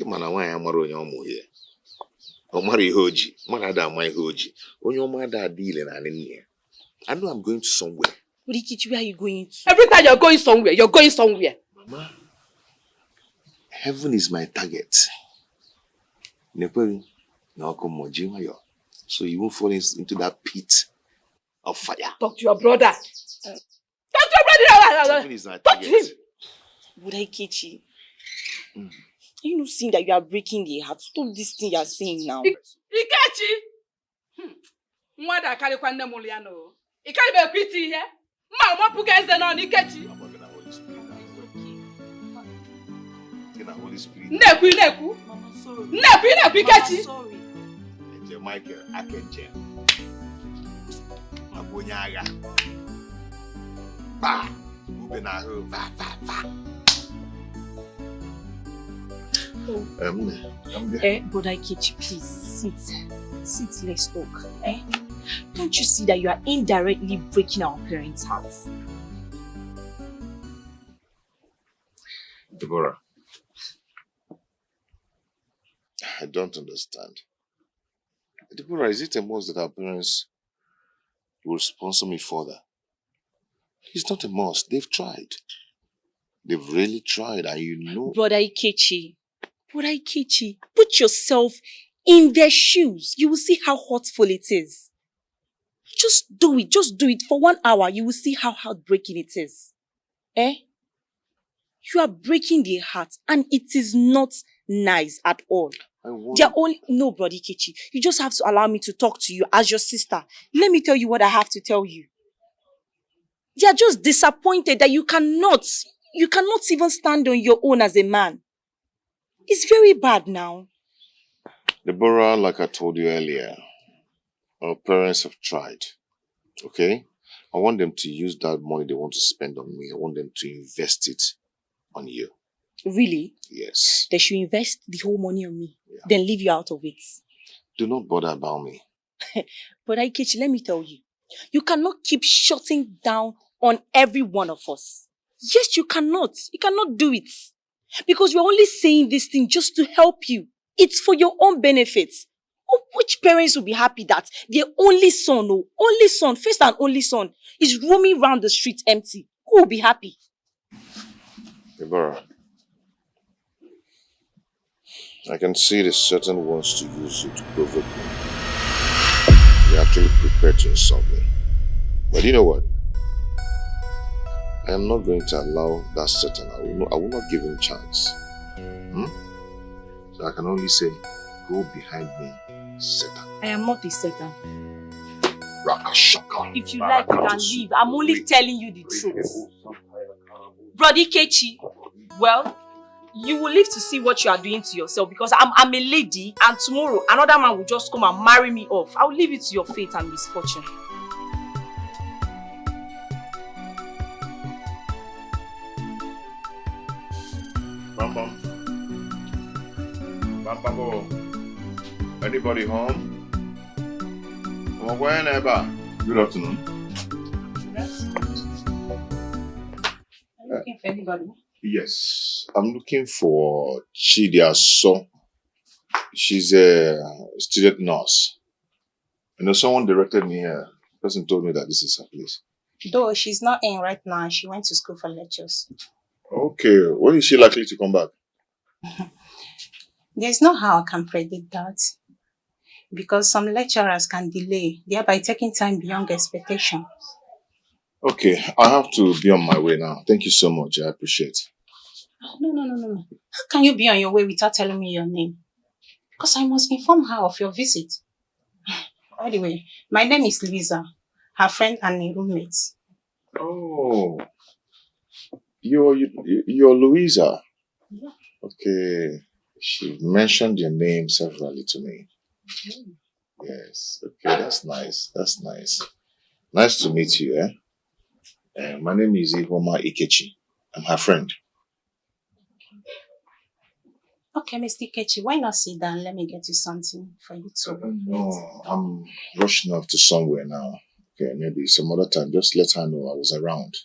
know I'm going to somewhere. Ikechi, where are you going to? Every time you're going somewhere. Mama, heaven is my target. So you won't fall into that pit of fire. Talk to your brother. Heaven is my target. Talk to him. Brother Ikechi, are you not seeing that you are breaking the heart? Stop this thing you are saying now. Ikechi! Mwada kari kwa nne muliano. Ikari be kwiti ihe. Mma puga eze no Ikechi. Neku. Ikechi. Michael Akenje. Abunyaga. Ba. Ube na ho. Va. Brother Ikechi, please sit, let's talk. Don't you see that you are indirectly breaking our parents' hearts? Deborah, I don't understand. Deborah, is it a must that our parents will sponsor me further? It's not a must. They've tried. They've really tried, and you know. Brother Ikechi, put yourself in their shoes. You will see how hurtful it is. Just do it for 1 hour. You will see how heartbreaking it is. You are breaking their heart, and it is not nice at all. They're only no, Brody Kichi. You just have to allow me to talk to you as your sister. Let me tell you what I have to tell you. They are just disappointed that you cannot even stand on your own as a man. It's very bad now. Deborah, like I told you earlier, our parents have tried. Okay? I want them to use that money they want to spend on me. I want them to invest it on you. Really? Yes. They should invest the whole money on me. Yeah. Then leave you out of it. Do not bother about me. But Ikechi, let me tell you. You cannot keep shutting down on every one of us. Yes, you cannot. You cannot do it. Because we're only saying this thing just to help you. It's for your own benefit. Which parents will be happy that their only son, first and only son, is roaming around the streets empty? Who will be happy? Deborah, I can see the certain wants to use you to provoke me. You're actually prepared to insult me. But you know what? I am not going to allow that Satan. I will not give him chance. So I can only say, go behind me, Satan. I am not a Satan. Rakashaka. If you like, you can leave. I'm only telling you the truth. Brody Kechi, well, you will live to see what you are doing to yourself because I'm a lady and tomorrow another man will just come and marry me off. I will leave it to your fate and misfortune. Bam bam. Bam bam. Anybody home? Good afternoon. Are you looking for anybody? Yes, I'm looking for Chidiaso. She's a student nurse. You know, someone directed me here. The person told me that this is her place. Though she's not in right now, she went to school for lectures. Okay, when is she likely to come back? There's no how I can predict that. Because some lecturers can delay, thereby taking time beyond expectation. Okay, I have to be on my way now. Thank you so much. I appreciate it. No. How can you be on your way without telling me your name? Because I must inform her of your visit. By the way, my name is Lisa, her friend and a roommate. Oh, you're Louisa. Yeah. Okay, she mentioned your name severally to me. Yes. Okay, that's nice. That's nice. Nice to meet you. My name is Ihoma Ikechi. I'm her friend. Okay, Mr. Ikechi, why not sit down? Let me get you something for you to No, I'm rushing off to somewhere now. Okay, maybe some other time. Just let her know I was around.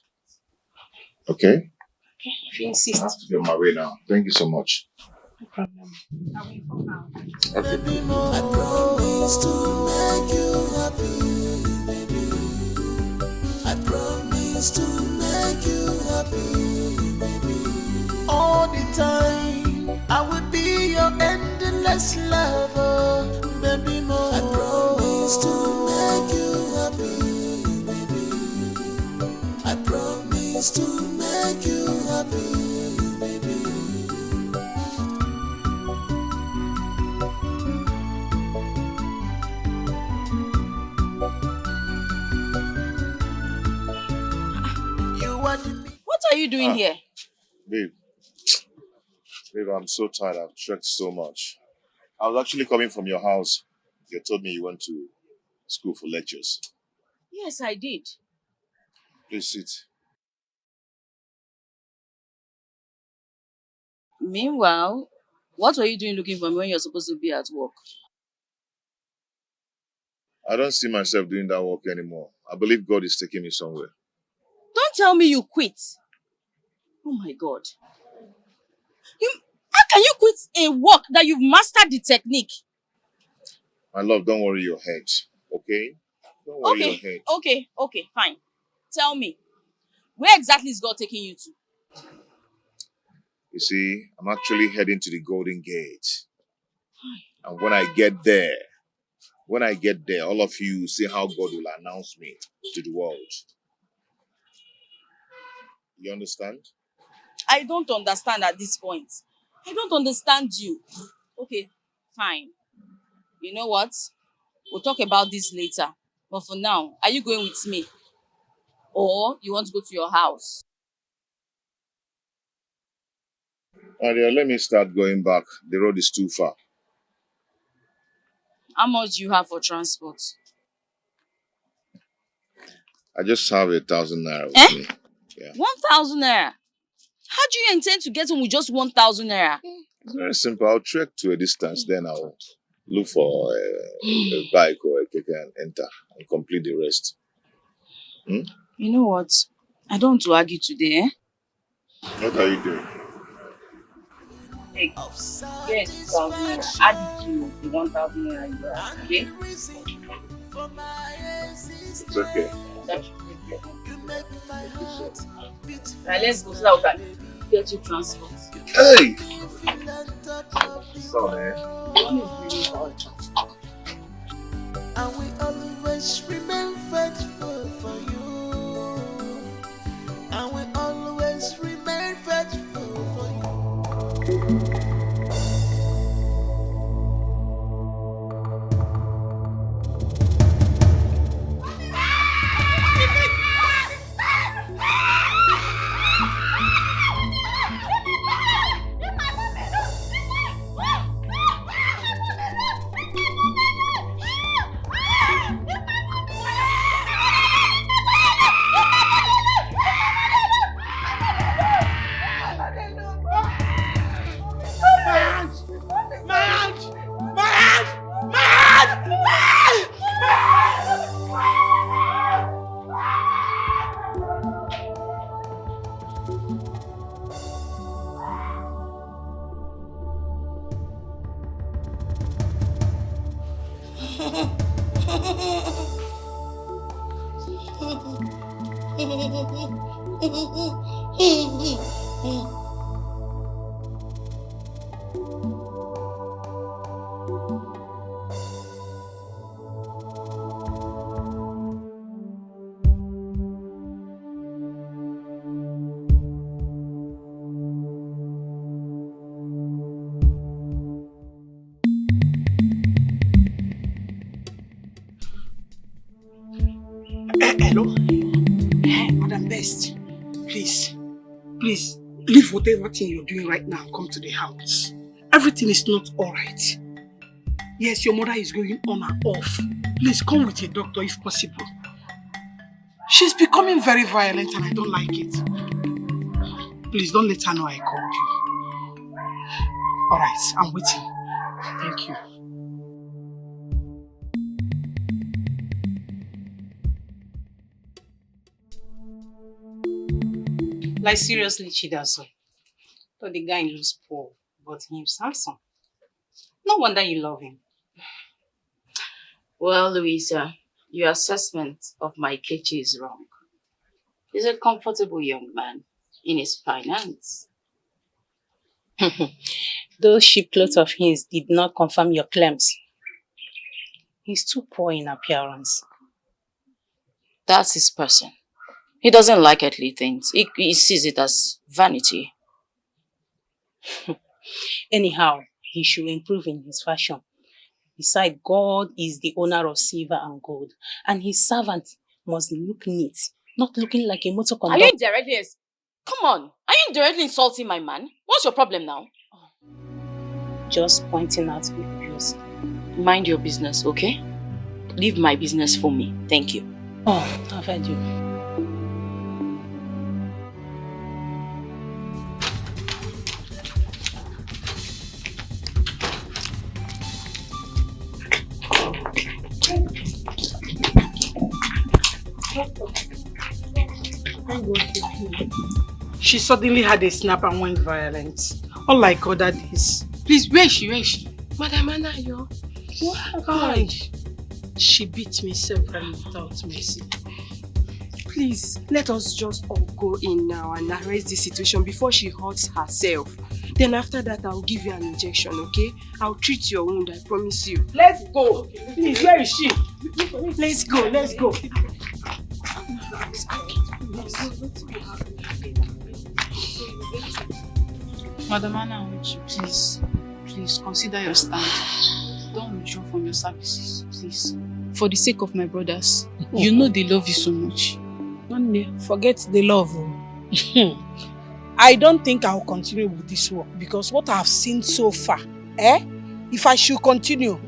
Okay? Okay, if you insist. I have to be on my way now. Thank you so much. No problem. I'll wait for now. Okay. I promise to make you happy, baby. I promise to make you happy, baby. All the time, I will be your endless lover, baby. More. I promise to make you happy, baby. I promise to make you happy, baby. What are you doing here? Babe, I'm so tired. I've trekked so much. I was actually coming from your house. You told me you went to school for lectures. Yes, I did. Please sit. Meanwhile, what were you doing looking for me when you're supposed to be at work? I don't see myself doing that work anymore. I believe God is taking me somewhere. Don't tell me you quit. Oh my God. How can you quit a work that you've mastered the technique? My love, don't worry your head. Okay? Don't worry your head. Okay, fine. Tell me, where exactly is God taking you to? You see, I'm actually heading to the Golden Gate. And when I get there, all of you will see how God will announce me to the world. You understand? I don't understand at this point. I don't understand you. Okay, fine. You know what? We'll talk about this later. But for now, are you going with me? Or you want to go to your house? Aria, let me start going back. The road is too far. How much do you have for transport? I just have 1,000 naira with Eh? me. Yeah. 1,000 naira? How do you intend to get home with just 1,000 naira? Very simple. I'll trek to a distance, then I'll look for a bike or a keke and enter and complete the rest. Hmm? You know what? I don't want to argue today, eh? What are you doing? Hey, get 2,000 naira. Add it to the 1,000 naira you have, okay? It's okay. That should be okay. Now let's go so that we can get you transport. Hey! So, man. One is really hard. And we always remain faithful for you. And we always remain faithful for you. Hello? Madam Best, please, leave whatever thing you're doing right now and come to the house. Everything is not alright. Yes, your mother is going on and off. Please come with a doctor if possible. She's becoming very violent and I don't like it. Please don't let her know I called you. Alright, I'm waiting. Thank you. Like seriously, Chidaso. Though the guy looks poor, but he's handsome. No wonder you love him. Well, Louisa, your assessment of my Kechi is wrong. He's a comfortable young man in his finance. Those cheap clothes of his did not confirm your claims. He's too poor in appearance. That's his person. He doesn't like earthly things. He sees it as vanity. Anyhow, he should improve in his fashion. Besides, God is the owner of silver and gold, and his servant must look neat, not looking like a motor conductor. Are you indirectly? Come on. Are you indirectly insulting my man? What's your problem now? Just pointing out the obvious. Mind your business, okay? Leave my business for me. Thank you. Oh, I've heard you. She suddenly had a snap and went violent. Unlike other days. Please, where is she? Where is she? Madam Anayo. What happened? She beat me severally without mercy. Please, let us just all go in now and arrest the situation before she hurts herself. Then after that, I'll give you an injection, okay? I'll treat your wound, I promise you. Let's go. Please, where is she? Let's go, let's go. Madam Anna, I want you, please. Please, consider your stand. Don't withdraw from your services, please. For the sake of my brothers. You know they love you so much. Forget the love. I don't think I'll continue with this work because what I've seen so far, if I should continue,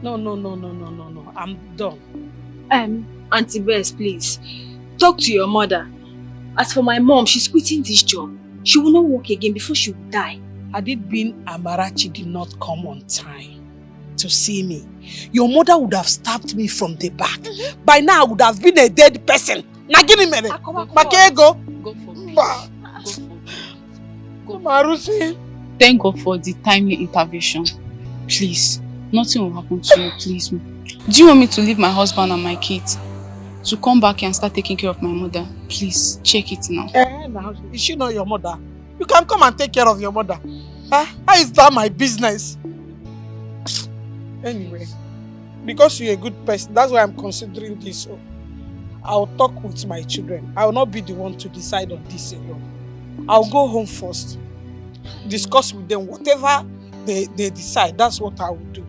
no, I'm done. Auntie Bess, please, talk to your mother. As for my mom, she's quitting this job. She will not work again before she will die. Had it been Amarachi did not come on time to see me, your mother would have stabbed me from the back. By now, I would have been a dead person. Nagini mere. Makego. Go for peace. Go for peace. Thank God for the timely intervention. Please, nothing will happen to you, please. Do you want me to leave my husband and my kids to come back and start taking care of my mother? Please, check it now. Is she not your mother? You can come and take care of your mother. How is that my business? Anyway, because you're a good person, that's why I'm considering this. So I'll talk with my children. I will not be the one to decide on this alone. I'll go home first, discuss with them whatever they decide. That's what I will do.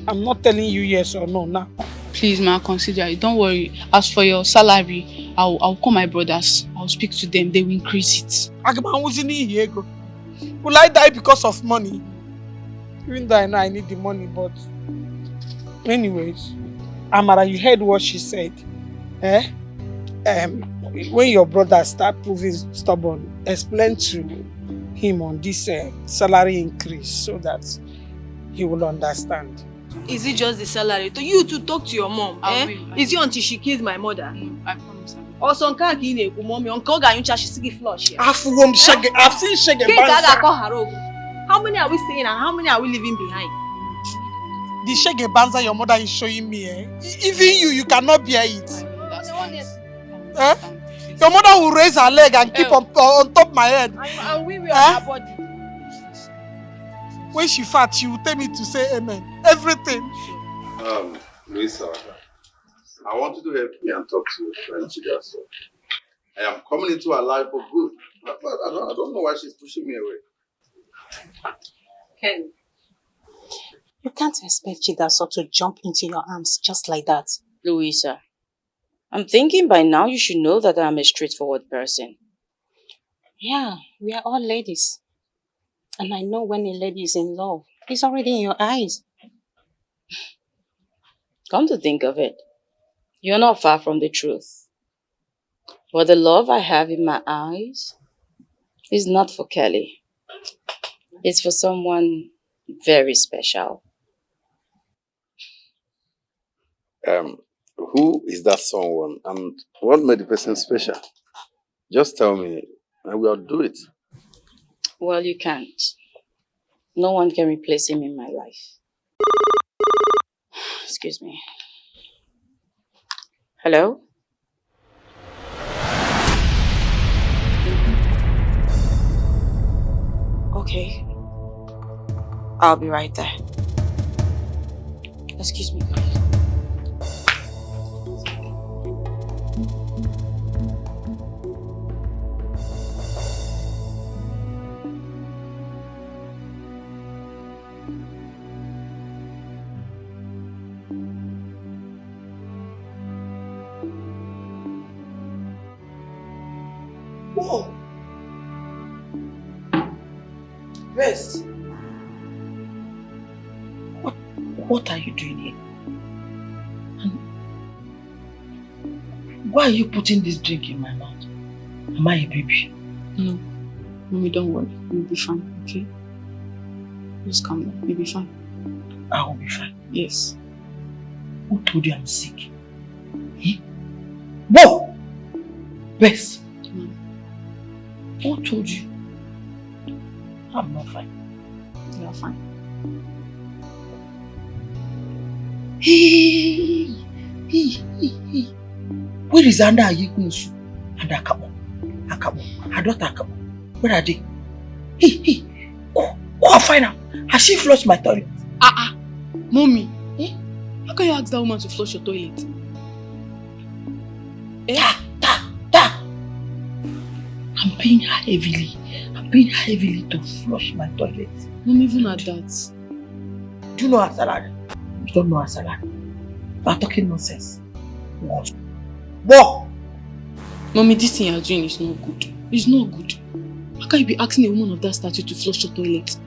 I'm not telling you yes or no now. Please, ma, consider it. Don't worry. As for your salary, I'll call my brothers. I'll speak to them. They will increase it. Will I die because of money? Even though I know I need the money, but anyways, Amara, you heard what she said. When your brother start proving stubborn, explain to him on this salary increase so that he will understand. Is it just the salary? To you to talk to your mom? Is it until she kills my mother? No, I promise. Also, mommy, uncle Ganyucha, she's still flush here. I've seen Shege Banza. How many are we seeing and how many are we leaving behind? The Shege Banza your mother is showing me, even you cannot bear it. Your mother will raise her leg and keep on top my head. And we will on her body. When she fat, she will tell me to say amen. Everything. Luisa, I want you to help me and talk to your friend Chigaso. I am coming into her life for good. But I don't know why she's pushing me away. Ken, you can't expect Chigaso to jump into your arms just like that. Louisa, I'm thinking by now you should know that I'm a straightforward person. Yeah, we are all ladies. And I know when a lady is in love, it's already in your eyes. Come to think of it, you're not far from the truth. But the love I have in my eyes is not for Kelly. It's for someone very special. Who is that someone and what made the person special? Just tell me and we'll do it. Well, you can't. No one can replace him in my life. Excuse me. Hello? Okay. I'll be right there. Excuse me, please. Whoa! Rest. What are you doing here? And why are you putting this drink in my mouth? Am I a baby? No. Mommy, don't worry. We'll be fine, okay? Just calm down. We'll be fine. I will be fine. Yes. Who told you I'm sick? Whoa! Bess. Who told you? I'm not fine. You are fine. Hey. Where is Anda Ayikunsu and Akabo? Her daughter Akabo. Where are they? Hey. Go and find her. Has she flushed my toilet? Mommy. How can you ask that woman to flush your toilet? I'm paying her heavily. I'm paying her heavily to flush my toilet. Not even at that. Do you know her salary? You don't know her salary. You are talking nonsense. What? What? Mommy, this thing you're doing is not good. It's not good. How can you be asking a woman of that stature to flush your toilet?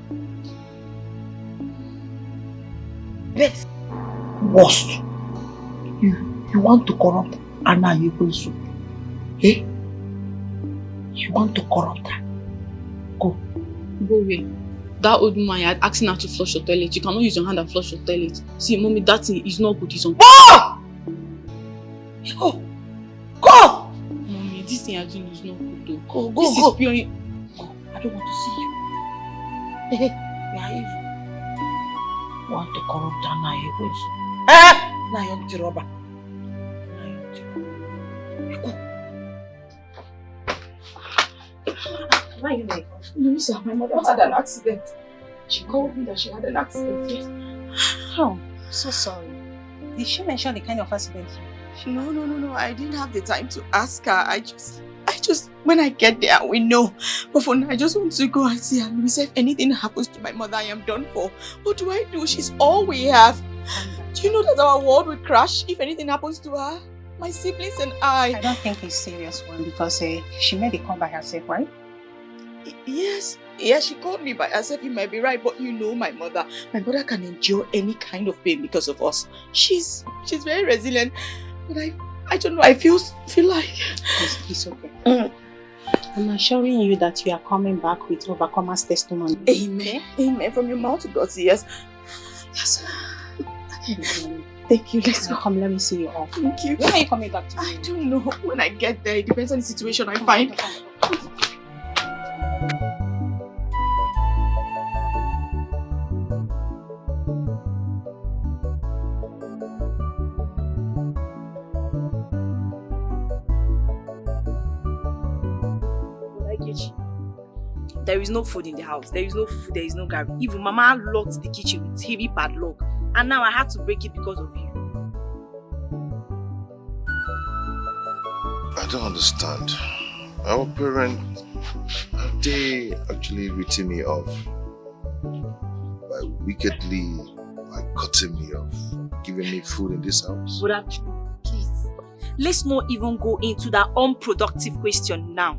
Best. Worst. You want to corrupt Anna Yekunsu. Eh? You want to corrupt her. Go. Go where? That old woman you're asking her to flush your toilet. You cannot use your hand and flush your toilet. See, Mommy, that thing is not good. It's on. Go! Go! Go! Mommy, this thing you're doing is not good though. Go, go, This go. is pure. Go. I don't want to see you. Hey, you are evil. You want to corrupt Anna Yekunsu. Eh? Now you're the robber. Why are you like? No, sir, my mother had an accident. She called me that she had an accident. Yes. How? So sorry. Did she mention the kind of accident? No. I didn't have the time to ask her. I just, when I get there, we know. But for now, I just want to go and see her. Maybe if anything happens to my mother, I am done for. What do I do? She's all we have. Do you know that our world will crash if anything happens to her? My siblings and I don't think it's serious one because she made the call by herself, right? Yes, she called me by herself. You might be right, but you know my mother. My mother can endure any kind of pain because of us. She's very resilient. But I don't know. I feel like it's okay. I'm assuring you that you are coming back with overcomer's testimony. Amen. Amen. From your mouth to God's ears. Yes. Thank you. Let's go. Come, let me see you off. Thank you. When are you coming back to me? I don't know. When I get there, it depends on the situation I find. There is no food in the house. There is no food. There is no garbage. Even Mama locked the kitchen with heavy padlock, and now I had to break it because of you. I don't understand. Our parents, have they actually written me off by cutting me off, giving me food in this house? But please, let's not even go into that unproductive question now.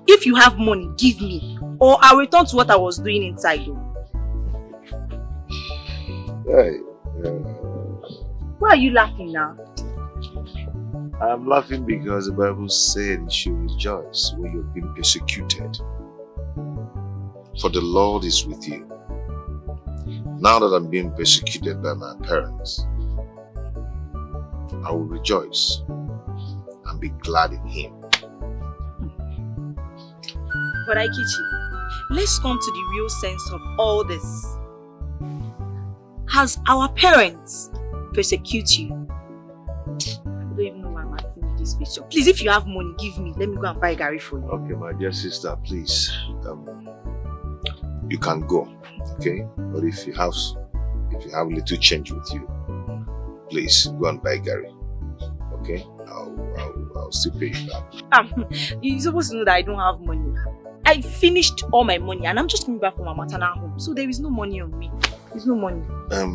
If you have money, give me, or I'll return to what I was doing inside. Hey, Why are you laughing now? I'm laughing because the Bible said you should rejoice when you're being persecuted. For the Lord is with you. Now that I'm being persecuted by my parents, I will rejoice and be glad in Him. But Aikichi, let's come to the real sense of all this. Has our parents persecuted you? I don't even know why I'm asking you this question. Please, if you have money, give me. Let me go and buy Gary for you. Okay, my dear sister, please. You can go, okay? But if you have a little change with you, please go and buy Gary. Okay? I'll still pay you back. You're supposed to know that I don't have money. I finished all my money and I'm just coming back from my maternal home. So there is no money on me. There's no money. I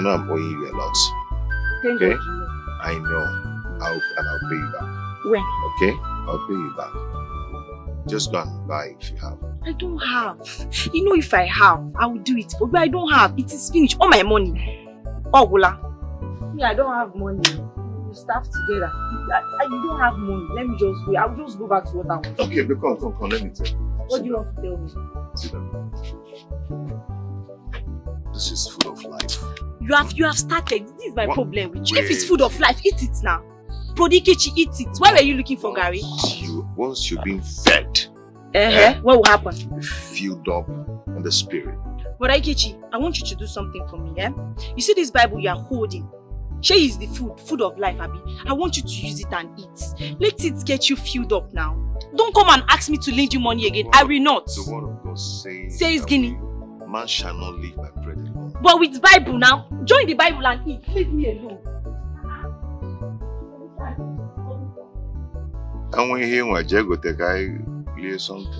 know I'm owing you a lot. Thank okay? God you know. I know. I'll pay you back. When? Okay? I'll pay you back. Just go and buy if you have. I don't have. You know, if I have, I will do it. But I don't have. It is finished. All my money. Oh, Gula. Me, I don't have money. We staff together. You don't have money. Let me just go. I'll just go back to what I want. Okay, but come. Let me tell you. What do you want to tell me? Sit down. This is food of life. You have started. This is my problem with you. Wait. If it's food of life, eat it now. Brody Kichi, eat it. Why were you looking for Gary? Once you're being fed, what will happen? You'll be filled up in the spirit. But Aikichi, I want you to do something for me, You see this Bible you are holding? Shay is the food of life, Abi. I want you to use it and eat. Let it get you filled up now. Don't come and ask me to lend you money again. I will not. The word of God says, Guinea. Man shall not live by bread alone. But with Bible now, join the Bible and eat. Leave me alone. And when he went, Jago take I clear something.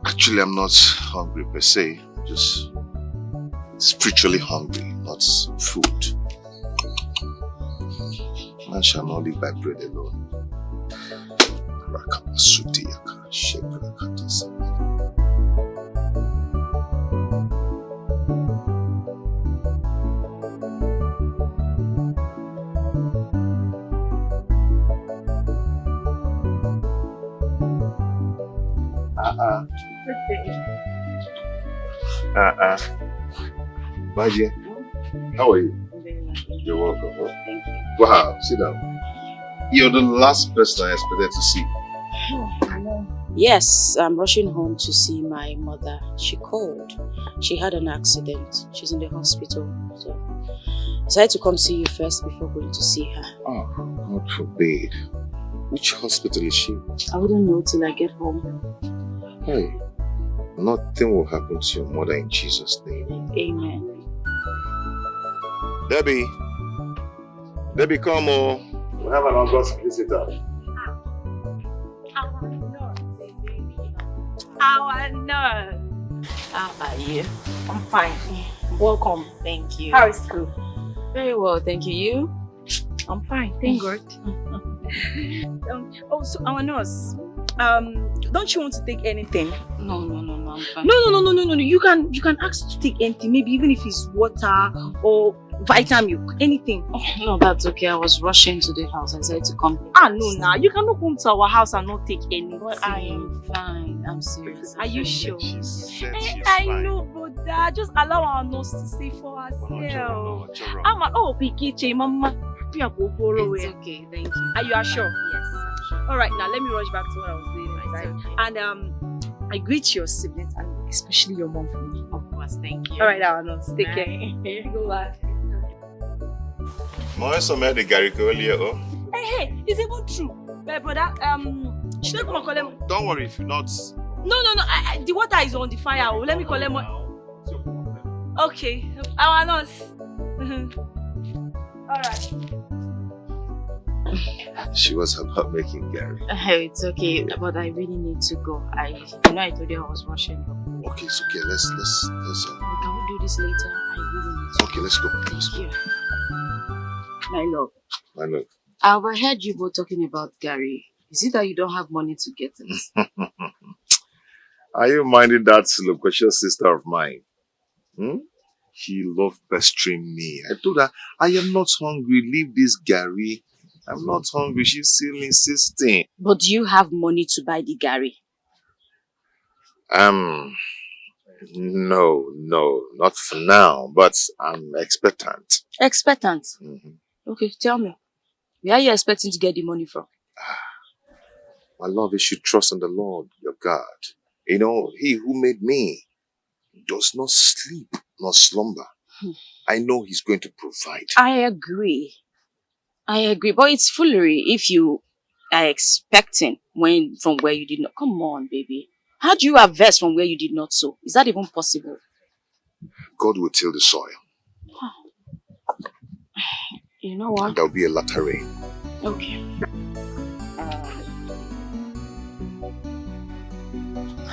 Actually, I'm not hungry per se, just spiritually hungry, not food. Man shall not live by bread alone. Maji, how are you? You're welcome. Huh? Thank you. Wow, sit down. You're the last person I expected to see. Yes, I'm rushing home to see my mother. She called. She had an accident. She's in the hospital. So I decided to come see you first before going to see her. Oh, God forbid. Which hospital is she? I wouldn't know till I get home. Hey, nothing will happen to your mother in Jesus' name. Amen. Debbie, come on. We have an August visitor. Our nurse. How are you? I'm fine. Welcome. Thank you. How is school? Very well, thank you. You? I'm fine, thank God. So our nurse, don't you want to take anything? No, I'm fine. No. You can ask to take anything, maybe even if it's water or vitamin milk, anything. Oh, no, that's okay. I was rushing to the house. I decided to come. No, you cannot come to our house and not take anything. Well, I am fine. I'm serious. Are you sure? I know, but just allow our nurse to say for herself. Mama. It's okay, thank you. Are you sure? Yes, I'm sure. All right, now let me rush back to what I was doing. Right? Okay. And I greet your siblings and especially your mom for me. Of course, thank you. All right, our nurse, take care. Go back. Moise made the Gary earlier. Hey, it's even true. My brother, should I come and call him? Don't worry if you're not. No. The water is on the fire. Let me call him. Okay, our nurse. All right. She was about making Gary. It's okay, but I really need to go. I told you I was rushing. Okay, it's okay. Let's. Can we do this later? I really need to. Okay, let's go. Thank you. My love. I know. I overheard you both talking about Gary. Is it that you don't have money to get it? Are you minding that loquacious sister of mine? She loved pestering me. I told her, I am not hungry. Leave this Gary. I'm not hungry. She's still insisting. But do you have money to buy the Gary? No, not for now. But I'm expectant. Expectant? Okay, tell me. Where are you expecting to get the money from? My love, you should trust in the Lord, your God. You know, He who made me does not sleep nor slumber. I know He's going to provide. I agree, but it's foolery if you are expecting from where you did not. Come on, baby. How do you harvest from where you did not sow? Is that even possible? God will till the soil. You know what? And there'll be a latter rain. Okay.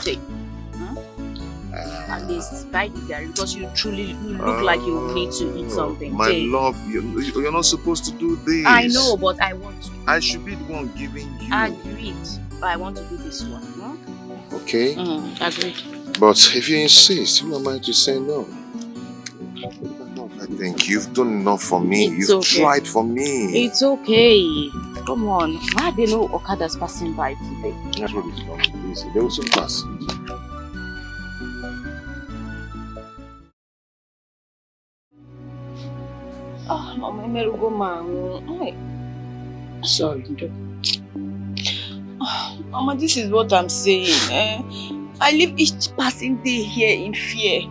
Take. At least buy the Gary because you look like you need to eat something. My love, you're not supposed to do this. I know, but I want to. I should be the one giving you. Agreed. But I want to do this one. Okay. Agreed. But if you insist, who am I to say no? I think you've done enough for me. You've tried for me. It's okay. Come on. Why are there no Okadas passing by today? That's what it's going to be. They will soon pass. Mama, sorry. Mama, this is what I'm saying. I live each passing day here in fear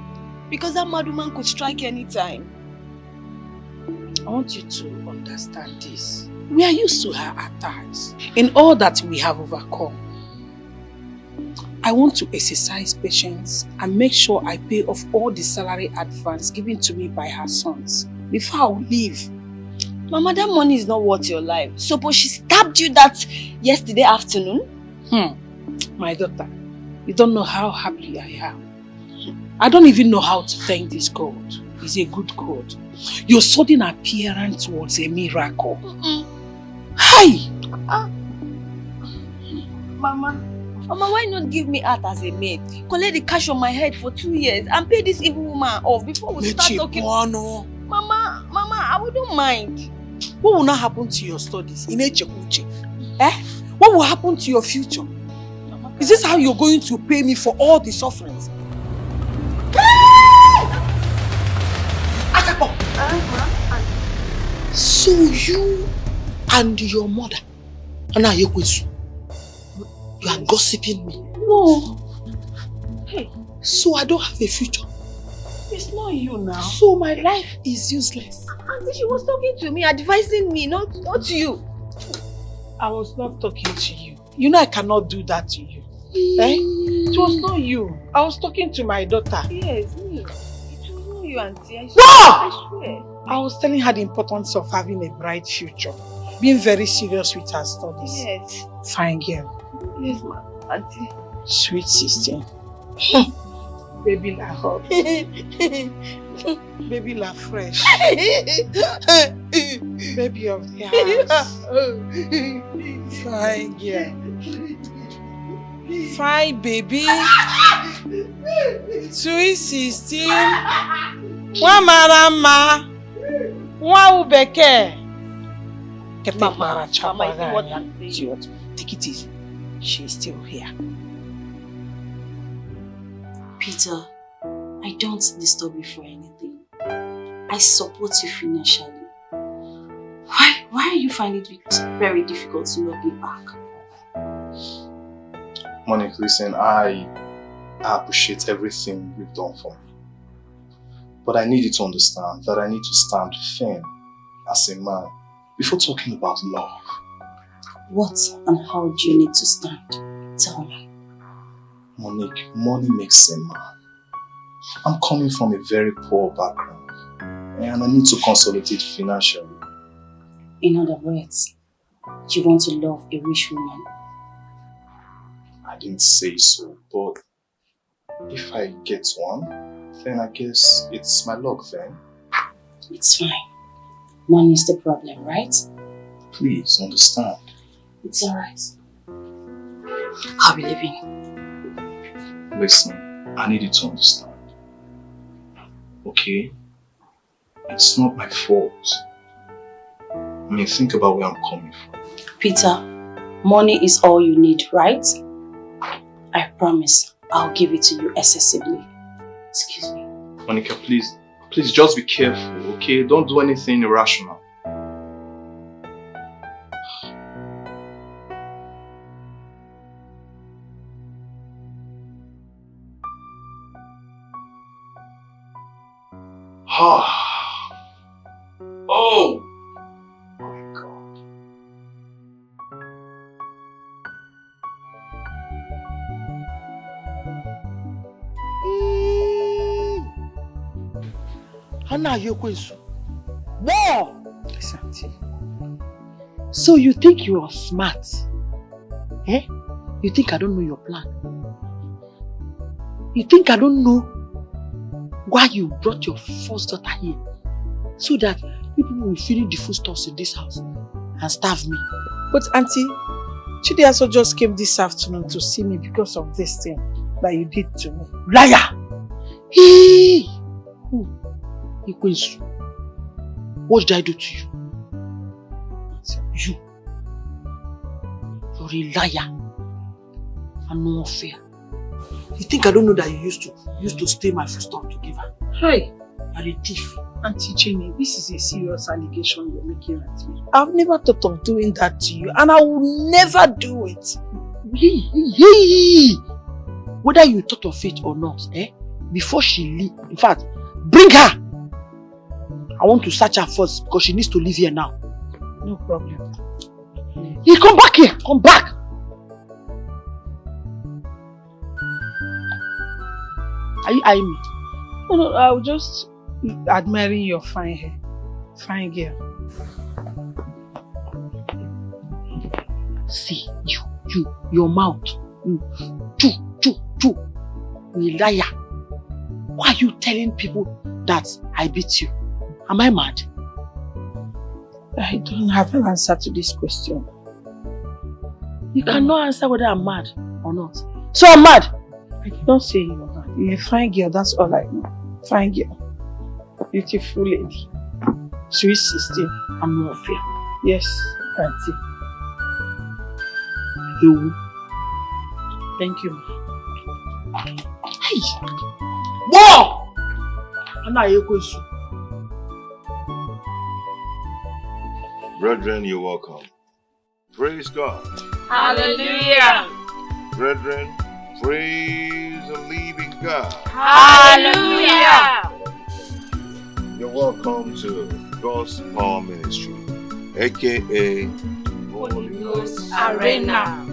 because that mad woman could strike anytime. I want you to understand this. We are used to her attacks. In all that we have overcome, I want to exercise patience and make sure I pay off all the salary advance given to me by her sons before I leave. Mama, that money is not worth your life. Suppose she stabbed you that yesterday afternoon? My daughter, you don't know how happy I am. I don't even know how to thank this God. He's a good God. Your sudden appearance was a miracle. Hi! Mama, why not give me out as a maid? Collect the cash on my head for 2 years and pay this evil woman off before we start talking. Mama, I wouldn't mind. What will not happen to your studies? What will happen to your future? Is this how you're going to pay me for all the sufferings? So you and your mother, Anna Yekwesu, you are gossiping me? No. Hey, so I don't have a future? It's not you now. So my life is useless? Auntie, she was talking to me, advising me, not you. I was not talking to you. You know I cannot do that to you. It was not you. I was talking to my daughter. Yes, me. It was not you, Auntie. I swear. I was telling her the importance of having a bright future. Being very serious with her studies. Yes. Fine girl. Yes, ma. Auntie. Sweet sister. Baby la hot. Baby la fresh. Baby of the house. Fine girl. Fine baby. Sweet sister. Wamarama. Waubeke. Mama, you see what I'm saying? Take it easy. She's still here. Peter, I don't disturb you for anything. I support you financially. Why are you finding it very difficult to love me back? Monique, listen, I appreciate everything you've done for me. But I need you to understand that I need to stand firm as a man before talking about love. What and how do you need to stand? Tell me. Monique, money makes a man. I'm coming from a very poor background and I need to consolidate financially. In other words, you want to love a rich woman? I didn't say so, but if I get one, then I guess it's my luck then. It's fine. Money is the problem, right? Please understand. It's alright. I'll be leaving. Listen, I need you to understand. Okay? It's not my fault. I mean, think about where I'm coming from. Peter, money is all you need, right? I promise I'll give it to you excessively. Excuse me. Monica, please just be careful, okay? Don't do anything irrational. Oh! My God. Anna Yekwesu. Whoa! Santi. So you think you are smart? Eh? You think I don't know your plan? You think I don't know why you brought your first daughter here? So that people will finish the foodstuffs in this house and starve me. But Auntie, Chidiaso just came this afternoon to see me because of this thing that you did to me. Liar! Hey! Who? Yekwesu. What did I do to you? You. You're a liar. And no fair. You think I don't know that you used to steal my foodstuff to give her? Hey! You're a thief. Auntie Jenny, this is a serious allegation you're making at me. I've never thought of doing that to you and I will never do it. Hey. Whether you thought of it or not, before she leave, in fact, bring her! I want to search her first because she needs to live here now. No problem. Hey, come back here! Come back! Are you eyeing me? No, I'll just admiring your fine hair. Fine girl. See, your mouth. You liar. Why are you telling people that I beat you? Am I mad? I don't have an answer to this question. You cannot answer whether I'm mad or not. So I'm mad. Don't say you're mad. You're a fine girl, that's all I know. Fine girl. Beautiful lady. Sweet 16. I'm not fair. Yes, auntie. You. Thank you. Hey! Whoa! I'm not your question. Brethren, you're welcome. Praise God. Hallelujah. Brethren, praise the living God. Hallelujah. You're welcome to God's Power Ministry, aka Holy Ghost Arena.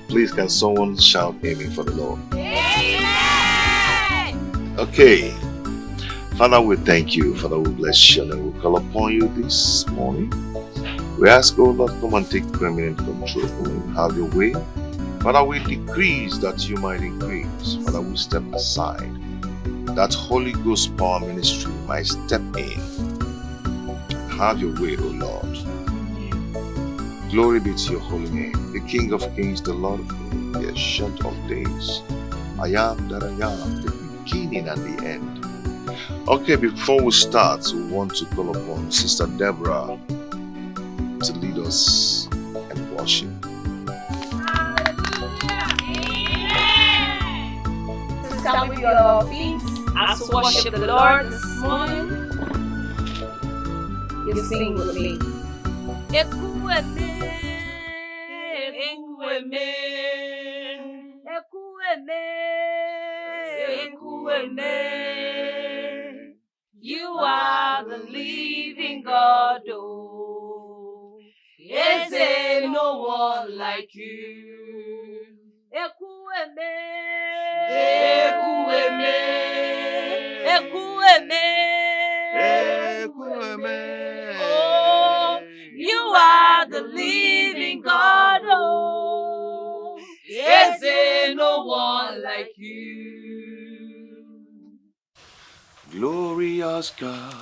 Please, can someone shout amen for the Lord? Amen. Okay. Father, we thank you. Father, we bless you and we call upon you this morning. We ask, oh Lord, come and take preeminent control. Come and have your way. Father, we decrease that you might increase. Father, we step aside that Holy Ghost Power Ministry might step in. Have your way, O Lord. Glory be to your holy name, the King of Kings, the Lord of Lords, the Ancient of Days. I am that I am, the beginning and the end. Okay, before we start, we want to call upon Sister Deborah to lead us in worship. Stand with your feet as we worship the Lord this morning. You sing with me. Ekueme, ekueme, ekueme, ekueme. You are the living God, oh. Is there no one like you? Ekueme, ekueme, ekueme, ekueme. Oh, you are the living God, oh. Is there no one like you? Glorious God,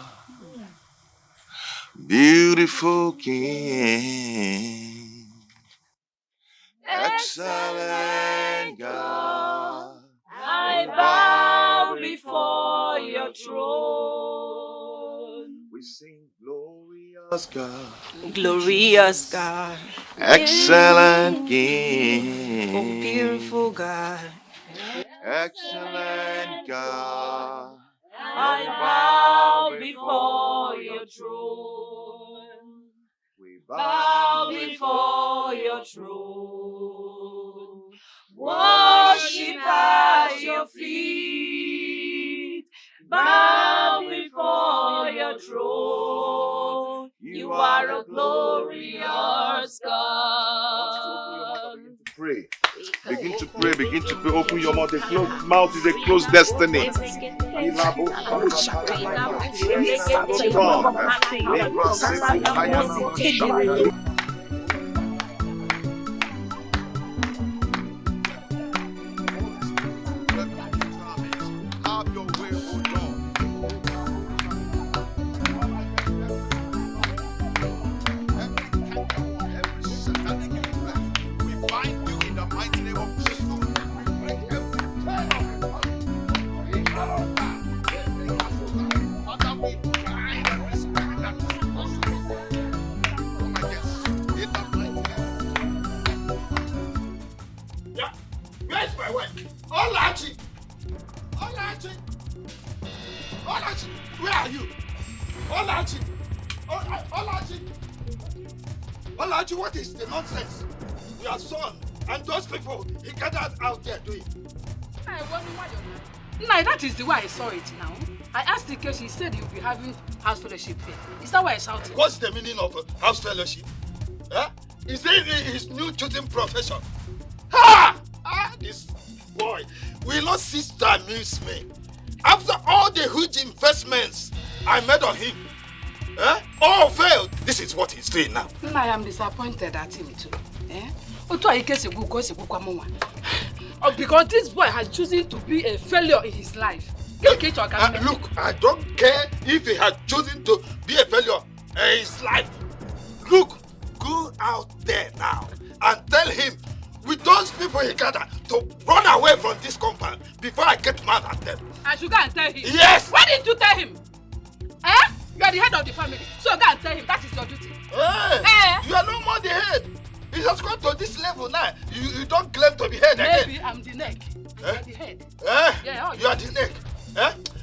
beautiful King, excellent God, I bow before your throne. we sing glorious God, Glorious God, excellent King, oh beautiful God, excellent God, I bow before your throne. we Bow before your throne. Worship at your feet. Bow before your throne. You are a glorious God. Pray. Begin to pray, begin to pray. Open your mouth. A closed mouth is a closed destiny. Have your way, O Lord. Every satanic influence, we bind you in the mighty name of Jesus. Break every Father, we bind every spirit that is possible. Come against in the mighty name. Yeah. Where's my wife? Olachi! Olachi! Olachi! Where are you? Olachi! Olachi! Olachi, what is the nonsense? Your son and those people he gathered out there doing. Nah, that is the way I saw it now. I asked the case, he said you'll be having house fellowship here. Is that why I shouted? What's the meaning of house fellowship? Huh? Is it his new choosing profession? Ha! This boy will not cease to amuse me. After all the huge investments I made on him, All failed. This is what he's doing now. I am disappointed at him too. Because this boy has chosen to be a failure in his life. Look, I don't care if he had chosen to be a failure in his life. Look, go out there now and tell him with those people he gathered to run away from this compound before I get mad at them. I should go and tell him? Yes! Why didn't you tell him? You are the head of the family, so go and tell him that is your duty. You are no more the head. It has gone to this level now. You don't claim to be head again. Maybe I'm the neck. You are the head. You are the neck.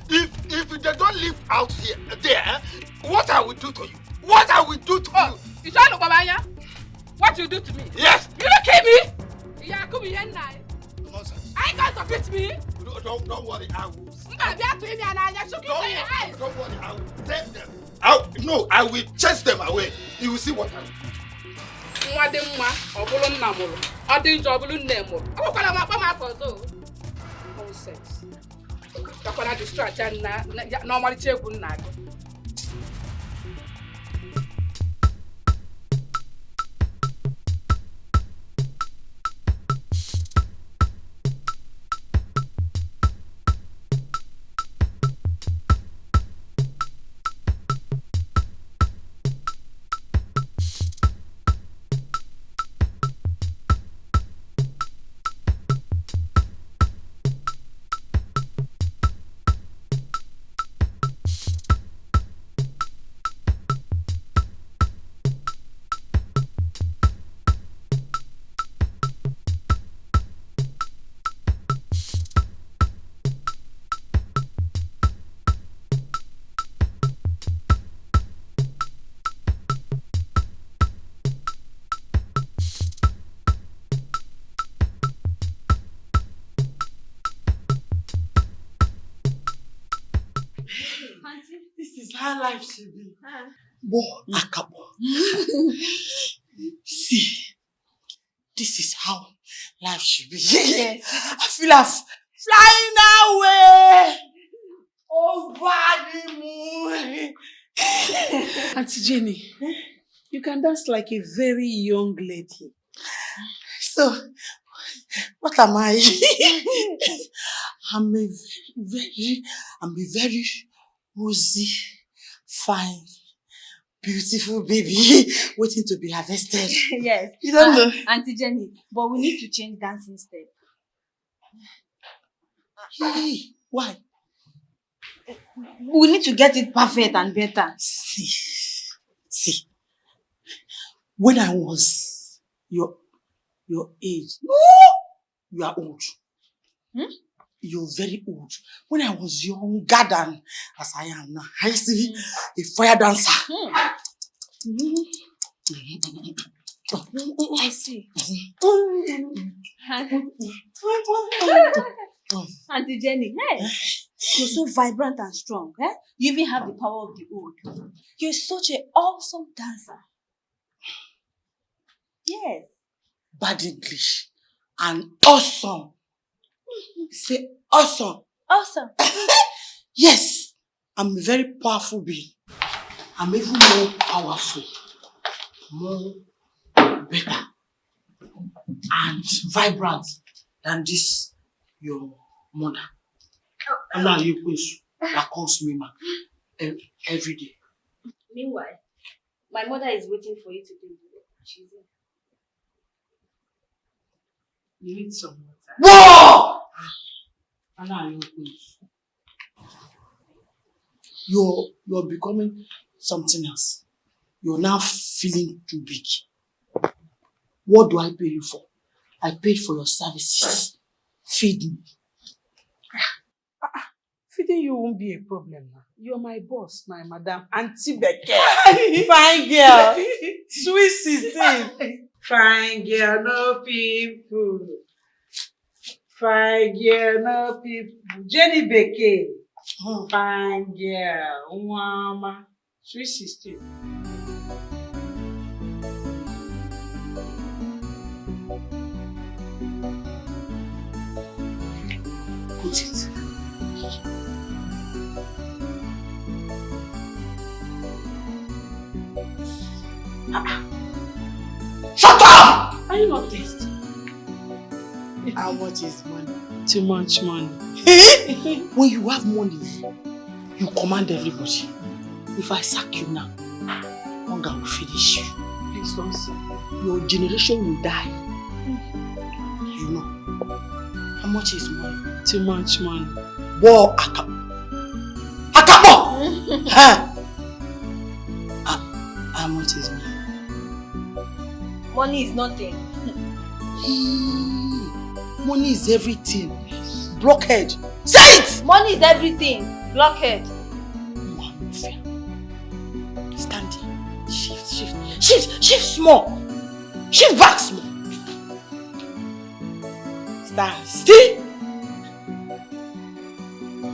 If they don't live out here, what I will do to you? What I will do to you? You trying to Babanya? What you do to me? Yes. You don't kill me? Yeah, come here now. Nonsense. I can't beat me. Don't worry, I will. Don't worry, I will take them. I will chase them away. You will see what I will do. Nonsense. You're gonna distract and normally take good night. This is how life should be. Bo Akabo. See, this is how life should be. Yes. I feel I'm flying away over the moon. Auntie Jenny, you can dance like a very young lady. So, what am I? I'm a very rosy, fine, beautiful baby waiting to be harvested. Yes. You don't know. Auntie Jenny, but we need to change dancing step. Hey, why? We need to get it perfect and better. See. When I was your age, you are old. You're very old. When I was younger than as I am now, I used to be a fire dancer. I see. Auntie Jenny, hey, you're so vibrant and strong. Eh? You even have the power of the old. You're such an awesome dancer. Yes. Bad English. And awesome. Say awesome. Awesome. Yes. I'm a very powerful being. I'm even more powerful. More better. And vibrant than this your mother. And now you that calls me man every day. Meanwhile, my mother is waiting for you to do it. She's in. You need some water. Whoa! And now you're becoming something else. You're now feeling too big. What do I pay you for? I paid for your services. Feed me. Feeding you won't be a problem now. You're my boss, my madam, Auntie Becky. Fine girl. Sweet 16. Fine girl, no people. Fine girl, no people. Jenny Becky. Fine girl. Mama. Sweet 16. Put it. Are you not thirsty? How much is money? Too much money. When you have money, you command everybody. If I sack you now, hunger will finish you. Please don't say. Your generation will die. You know. How much is money? Too much money. Whoa, Akapo! How much is money? Money is nothing. Money is everything. Blockhead. Say it! Money is everything. Blockhead. Stand here. Shift small. Shift back small. Stand still.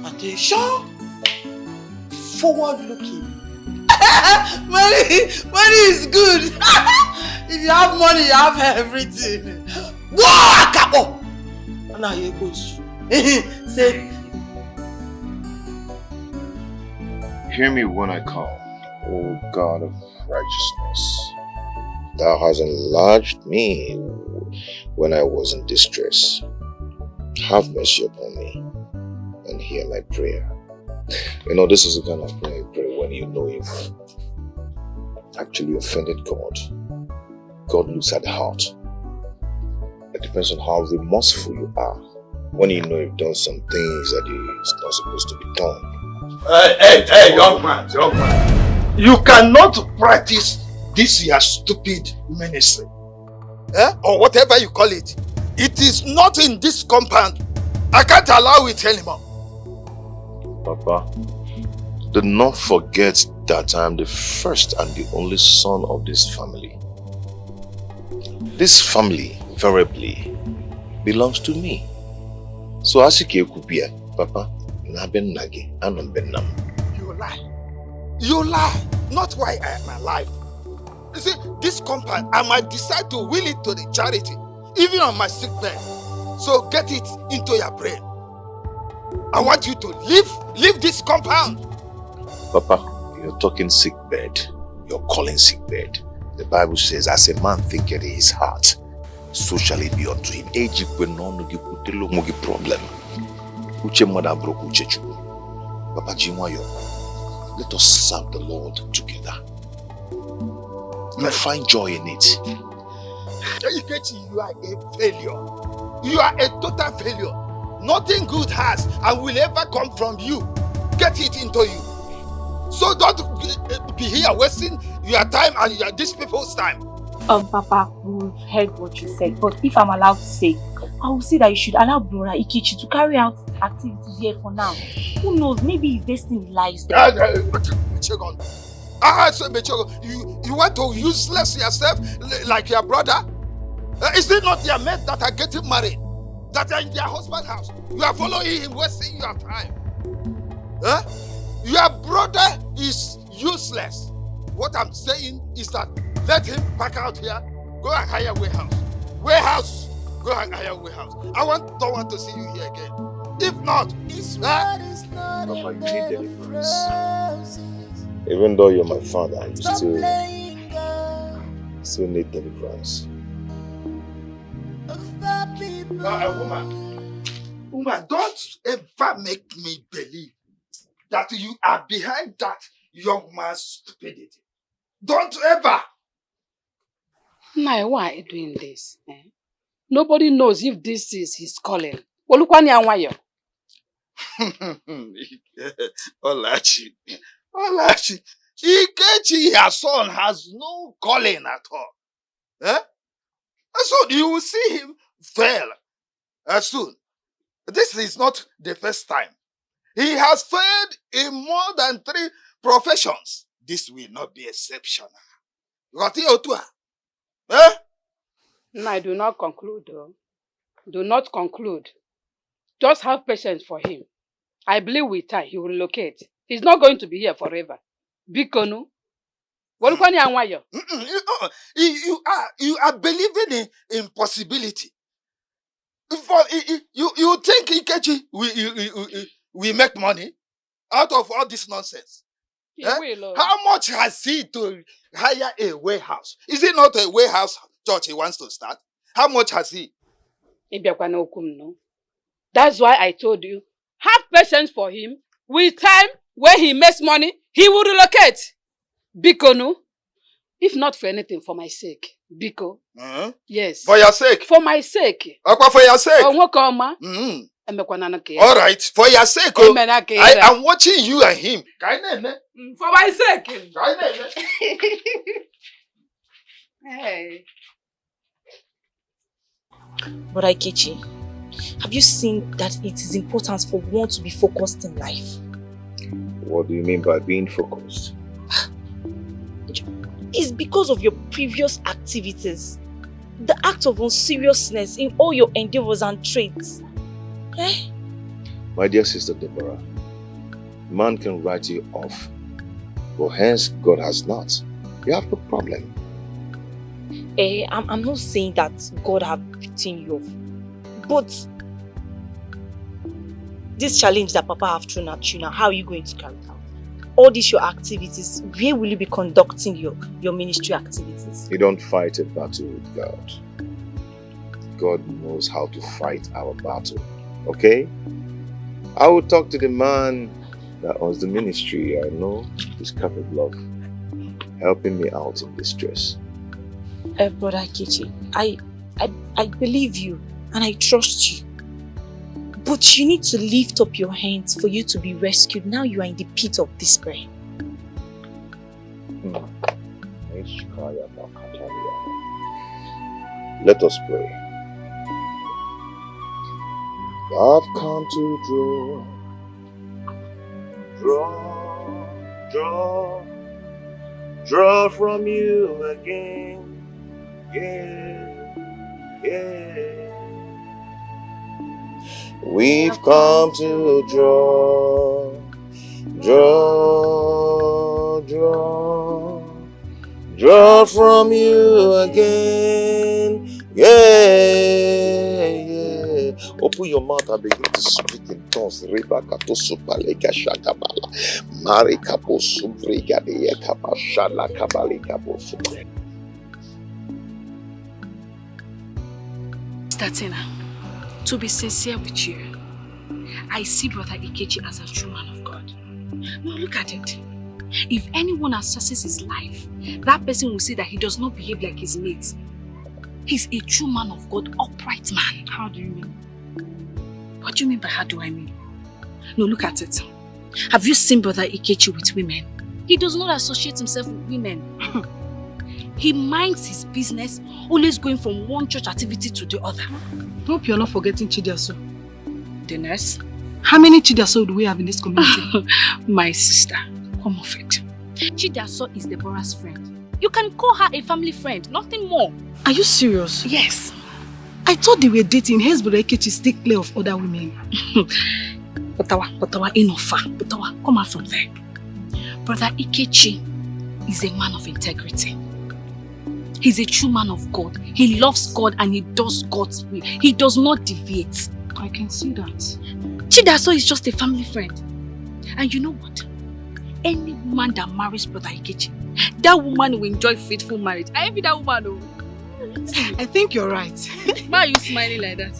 Attention. Forward looking. Money is good. If you have money, you have everything. Whoa, Akapo! Now here goes. Say. Hear me when I call, O God of righteousness. Thou hast enlarged me when I was in distress. Have mercy upon me and hear my prayer. You know, this is the kind of prayer you pray when you know you've actually offended God. God looks at the heart. It depends on how remorseful you are. When you know you've done some things that is not supposed to be done. Hey, young man. You cannot practice this your stupid ministry. Or whatever you call it. It is not in this compound. I can't allow it anymore. Papa, do not forget that I am the first and the only son of this family. This family, variably, belongs to me. So Asike Kupia, Papa, Naben Nagi, Anon Benam. You lie. You lie. Not why I am alive. You see, this compound, I might decide to will it to the charity, even on my sick bed. So get it into your brain. I want you to leave this compound. Papa, you're talking sick bed. You're calling sick bed. The Bible says, as a man thinketh in his heart, so shall it be unto him. Problem. Papa Jimayo, let us serve the Lord together. You'll find joy in it. You are a failure. You are a total failure. Nothing good has and will ever come from you. Get it into you. So don't be here wasting your time and these people's time. Papa, we've heard what you said, but if I'm allowed to say, I will say that you should allow Brother Ikichi to carry out his activities here for now. Who knows, maybe his destiny lies there. You want to useless yourself like your brother? Is it not your mate that are getting married? That are in their husband's house? You are following him, wasting your time. Your brother is useless. What I'm saying is that let him pack out here, go and hire warehouse. Go and hire warehouse. I don't want to see you here again. If not, Papa, you need deliverance. Even though you're my father, you still need deliverance. Woman, don't ever make me believe that you are behind that young man's stupidity. Don't ever. Nai, why are you doing this? Nobody knows if this is his calling. Olachi, Ikechi, her son, has no calling at all. So you will see him fail soon. This is not the first time. He has failed in more than 3 professions. This will not be exceptional. Nai, do not conclude, though. Do not conclude. Just have patience for him. I believe with time he will locate. He's not going to be here forever. Bikonu. You are believing in impossibility. You think Ikechi we make money out of all this nonsense? How much has he to hire a warehouse? Is it not a warehouse church he wants to start? How much has he? That's why I told you, have patience for him. With time, when he makes money, he will relocate. Biko, no? If not for anything, for my sake. Biko. Yes. For your sake? For my sake. Okwa, for your sake? All right, for your sake. I am watching you and him. For my sake. Hey. But Ikechi, have you seen that it is important for one to be focused in life? What do you mean by being focused? It's because of your previous activities. The act of unseriousness in all your endeavors and traits. Eh? My dear sister Deborah, man can write you off, but hence God has not. You have no problem. I'm not saying that God have written you off, but this challenge that Papa have thrown at you now, how are you going to carry it out? All these your activities, where will you be conducting your ministry activities? You don't fight a battle with God. God knows how to fight our battle. Okay? I will talk to the man that owns the ministry. I know he's capable of helping me out in distress. Brother Ikechi, I believe you and I trust you. But you need to lift up your hands for you to be rescued. Now you are in the pit of despair. Let us pray. I've come to draw from you again. Yeah. We've come to draw from you again. Yeah. Open your mouth and begin to speak in tongues. Rebecca to Supaleka Shakabala. Marika Posumbriga de Yakabashala Kabalika Bosu. Statina, to be sincere with you, I see Brother Ikechi as a true man of God. Now look at it. If anyone assesses his life, that person will say that he does not behave like his mates. He's a true man of God, upright man. How do you mean? What do you mean by how do I mean? No, look at it. Have you seen Brother Ikechi with women? He does not associate himself with women. He minds his business, always going from one church activity to the other. Hope you're not forgetting Chidiaso. The nurse? How many Chidiaso do we have in this community? My sister, come off it. Chidiaso is Deborah's friend. You can call her a family friend, nothing more. Are you serious? Yes. I thought they were dating. Hence, Brother Ikechi stay clear of other women. Botawa, enough. Botawa, come out from there. Brother Ikechi is a man of integrity. He's a true man of God. He loves God and he does God's will. He does not deviate. I can see that. Chidaso is just a family friend. And you know what? Any woman that marries Brother Ikechi, that woman will enjoy faithful marriage. I envy that woman. Oh. I think you're right. Why are you smiling like that?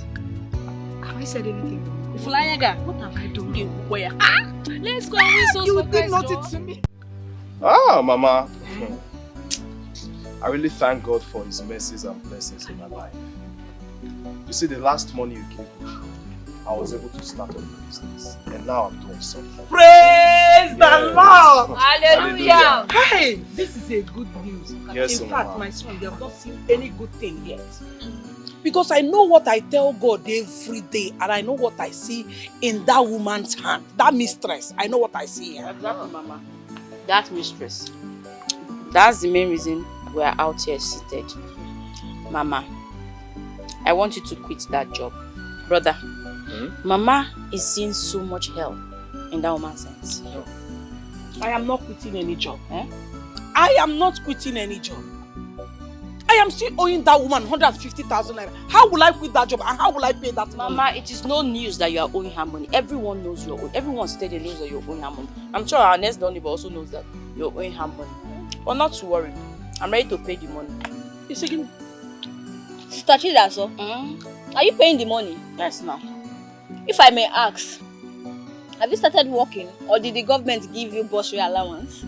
Have I said anything wrong? Fulayaga, what have I done? Let's go and win souls for Christ. You did nothing to me. Ah, Mama. I really thank God for His mercies and blessings in my life. You see, the last money you gave me, I was able to start up a business. And now I'm doing something. Praise the Lord! Hallelujah! Hey, this is a good news. Yes, in fact, Mama. my son, they have not seen any good thing yet. Because I know what I tell God every day, and I know what I see in that woman's hand, that mistress. I know what I see here. Exactly, Mama. That mistress. That's the main reason we're out here seated. Mama, I want you to quit that job. Brother, Mama is seeing so much hell in that woman's hands. I am not quitting any job. I am not quitting any job. I am still owing that woman 150,000 naira. How will I quit that job and how will I pay that money? Mama, it is no news that you are owing her money. Everyone knows you're owing. Everyone steady knows that you're owing her money. I'm sure our next door neighbor also knows that you're owing her money. But not to worry. I'm ready to pay the money. It's again. Sister Chidaso, are you paying the money? Yes, now. If I may ask, have you started working or did the government give you bursary allowance?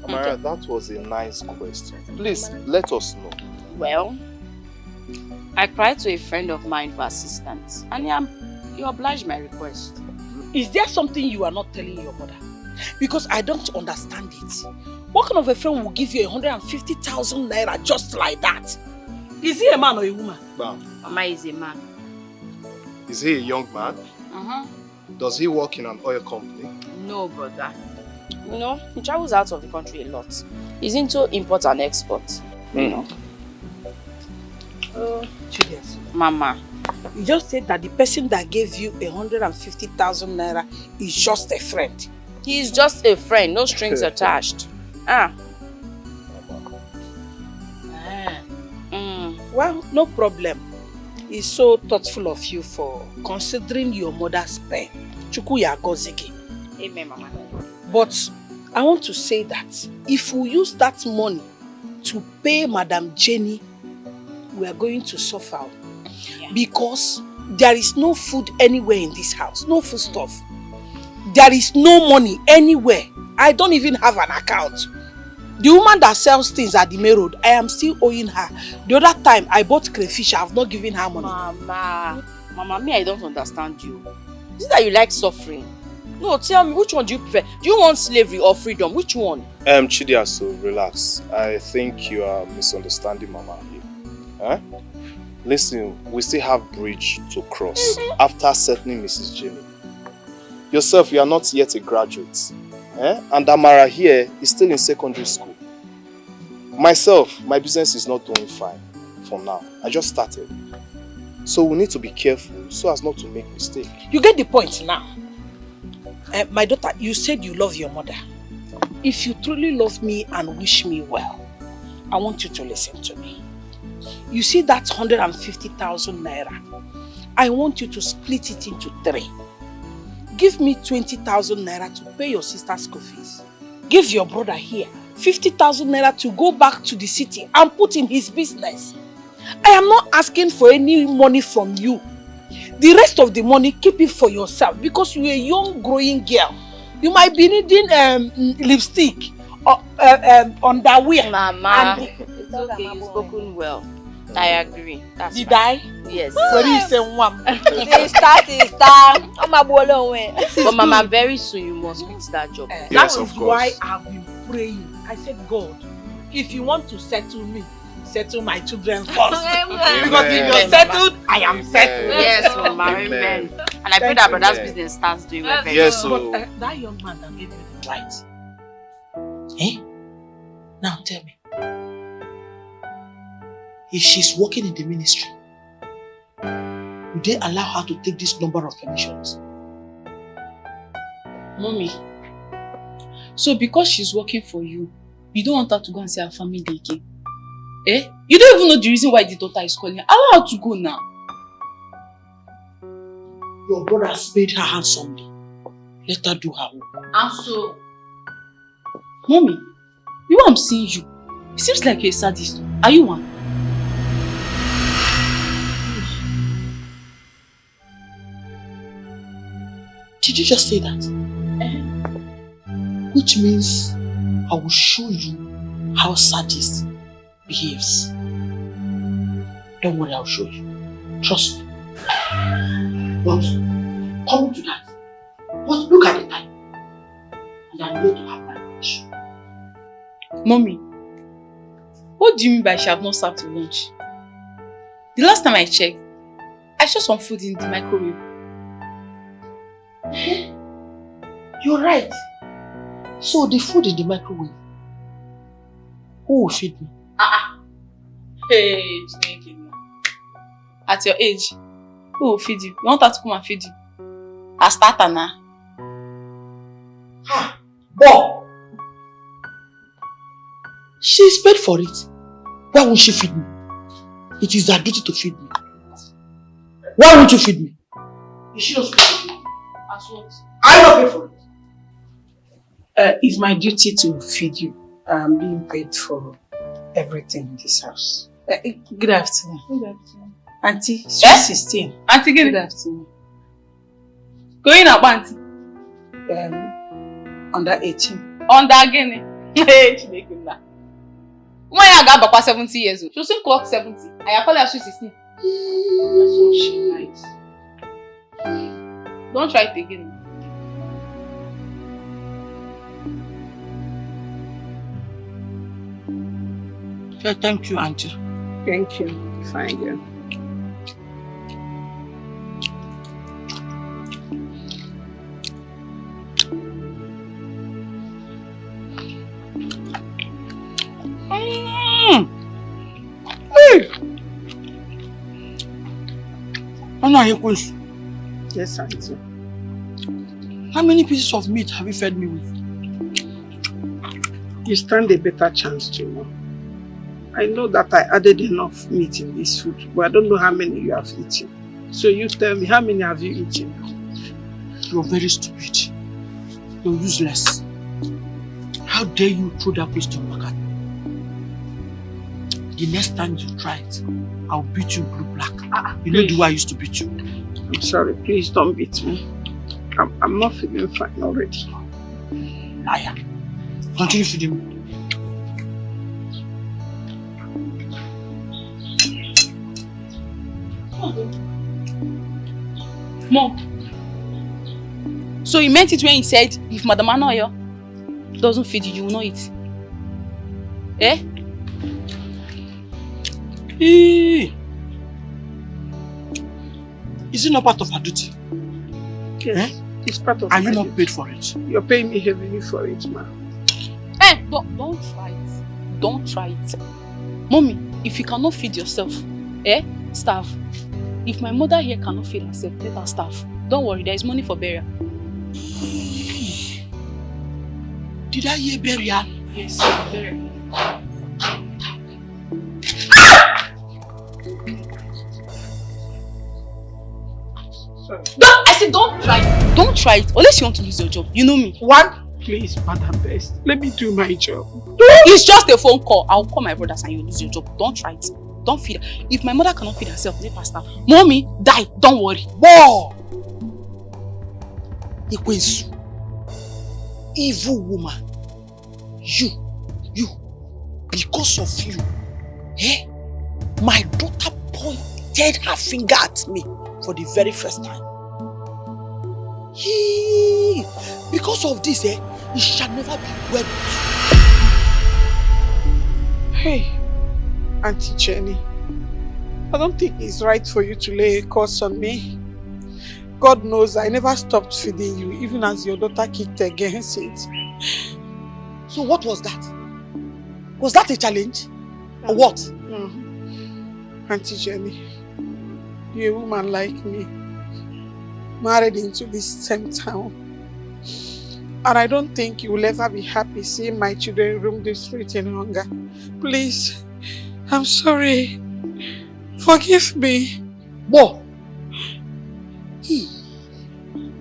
Amara, that was a nice question. Please, let us know. Well, I cried to a friend of mine for assistance and he obliged my request. Is there something you are not telling your mother? Because I don't understand it. What kind of a friend will give you 150,000 naira just like that? Is he a man or a woman? Mama is a man. Is he a young man? Does he work in an oil company? No, brother. You know, he travels out of the country a lot. He's into import and export. You know. Julius. Mama. You just said that the person that gave you 150,000 naira is just a friend. He is just a friend, no strings attached. Well, no problem. It's so thoughtful of you for considering your mother's pain. Chukwu ya gozigi. Amen, Mama. But I want to say that if we use that money to pay Madam Jenny, we are going to suffer. Because there is no food anywhere in this house. No food stuff. There is no money anywhere. I don't even have an account. The woman that sells things at the main road, I am still owing her. The other time I bought crayfish, I have not given her money. Mama, me, I don't understand you. Is it that you like suffering? No, tell me, which one do you prefer? Do you want slavery or freedom? Which one? Chidiaso, relax. I think you are misunderstanding Mama here. Huh? Listen, we still have bridge to cross after settling Mrs. Jenny. Yourself, you are not yet a graduate. And Amara here is still in secondary school. Myself, my business is not doing fine for now. I just started. So we need to be careful so as not to make mistakes. You get the point now. My daughter, you said you love your mother. If you truly love me and wish me well, I want you to listen to me. You see that 150,000 naira? I want you to split it into 3. Give me 20,000 naira to pay your sister's school fees. Give your brother here 50,000 naira to go back to the city and put in his business. I am not asking for any money from you. The rest of the money, keep it for yourself because you're a young growing girl. You might be needing lipstick or underwear. Mama, it's okay, you've spoken well. I agree. Did I? Yes. What you say, Mom? But Mama, very soon you must quit that job. Yes, that is why I've been praying. I said, God, if you want to settle me, settle my children first. Because if you're settled, I am settled. Yes, Mama. Amen. And I pray that brother's business starts doing well. Yes, but that young man that gave you the right. Now tell me. If she's working in the ministry, would they allow her to take this number of permissions? Mommy, so because she's working for you, you don't want her to go and see her family again? You don't even know the reason why the daughter is calling her. Allow her to go now. Your brother has paid her handsomely. Let her do her work. And so, Mommy, the way I'm seeing you, it seems like you're a sadist. Are you one? Did you just say that? Which means I will show you how sadist behaves. Don't worry, I'll show you. Trust me. But come to that. But look at the time. And I'm going to have my lunch. Mommy, what do you mean by she have not served your lunch? The last time I checked, I saw some food in the microwave. You're right. So the food in the microwave, who will feed me? Hey, at your age, who will feed you? You want her to come and feed you? I start her now. Bob! She's paid for it. Why won't she feed me? It is her duty to feed me. Why won't you feed me? Is she not supposed to feed me? As what? I not pay for it. It's my duty to feed you. I'm being paid for everything in this house. Good afternoon. Good afternoon. Auntie, sweet 16. Auntie, Good afternoon. Going up, Auntie. Under 18. Under again. Hey, she make him laugh. When I got Papa 70 years old, she soon clock 70. I call her sweet 16. That's what she likes. Don't try it again. Okay, thank you, Auntie. Thank you. Fine girl. Hey! Yes, Auntie. How many pieces of meat have you fed me with? You stand a better chance to know. I know that I added enough meat in this food, but I don't know how many you have eaten. So you tell me, how many have you eaten? You're very stupid. You're useless. How dare you throw that question back at me? The next time you try it, I'll beat you blue-black. You know the way I used to beat you. I'm sorry, please don't beat me. I'm not feeling fine already. Liar. Continue feeding me. Mom. So he meant it when he said, if Madam Anoyo doesn't feed you, you will not eat. Eh? Is it not part of her duty? Yes, it's part of Are my you not duty. paid for it? You're paying me heavily for it, ma. Don't try it. Don't try it. Mommy, if you cannot feed yourself, starve. If my mother here cannot feed herself, let her starve. Don't worry, there is money for burial. Did I hear burial? Yes, burial. I said don't try it. Don't try it. Unless you want to lose your job. You know me. Please, Madam Best, let me do my job. It's just a phone call. I'll call my brothers and you lose your job. Don't try it. Don't feed her. If my mother cannot feed herself, let her starve. Mommy, die. Don't worry. Whoa! Ikwensu. Evil woman. You. Because of you. My daughter pointed her finger at me for the very first time. Because of this, it shall never be well. Hey, Auntie Jenny, I don't think it's right for you to lay a curse on me. God knows I never stopped feeding you, even as your daughter kicked against it. So what was that? Was that a challenge? Or what? Auntie Jenny, you're a woman like me, married into this same town. And I don't think you will ever be happy seeing my children roam the street in hunger. Please, I'm sorry. Forgive me. Whoa!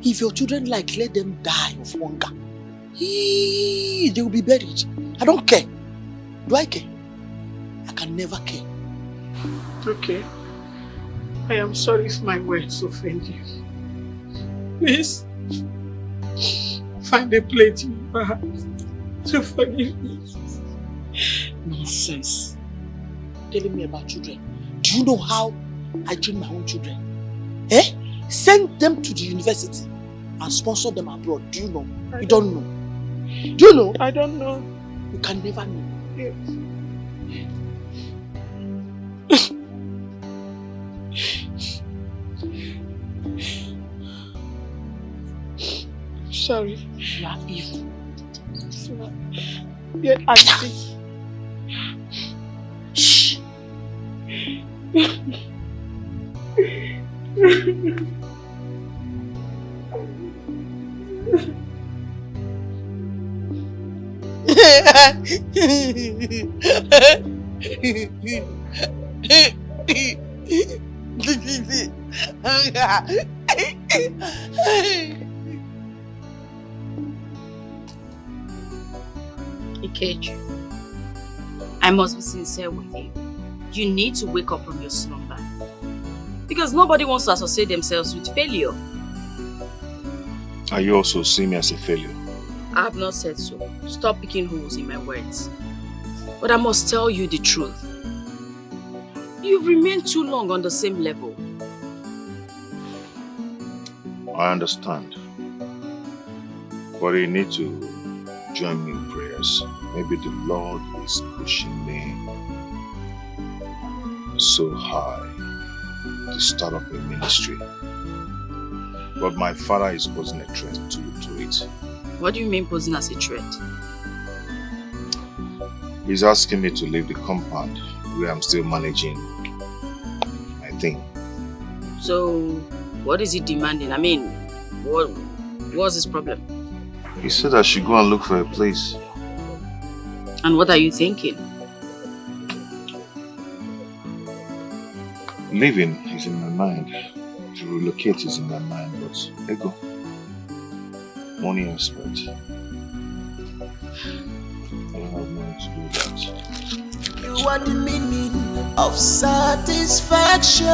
If your children let them die of hunger. They will be buried. I don't care. Do I care? I can never care. Okay. I am sorry if my words offend you. Please, find a place in your heart to forgive me. Nonsense. Telling me about children. Do you know how I train my own children? Send them to the university and sponsor them abroad. Do you know? You don't know. Do you know? I don't know. You can never know. Yes. Sorry. You are evil. Yeah, Auntie. Shh. Ikeju, I must be sincere with you. you need to wake up from your slumber. Because nobody wants to associate themselves with failure. Are you also seeing me as a failure? I have not said so. Stop picking holes in my words. But I must tell you the truth. You've remained too long on the same level. I understand. But you need to join me in prayers. Maybe the Lord is pushing me so high to start up a ministry. But my father is posing a threat to it. What do you mean posing as a threat? He's asking me to leave the compound where I'm still managing my thing. So, what is he demanding? I mean, what's his problem? He said I should go and look for a place. And what are you thinking? Living is in my mind. To relocate is in my mind, but ego. Money aspect. I don't have money to do that. You are the meaning of satisfaction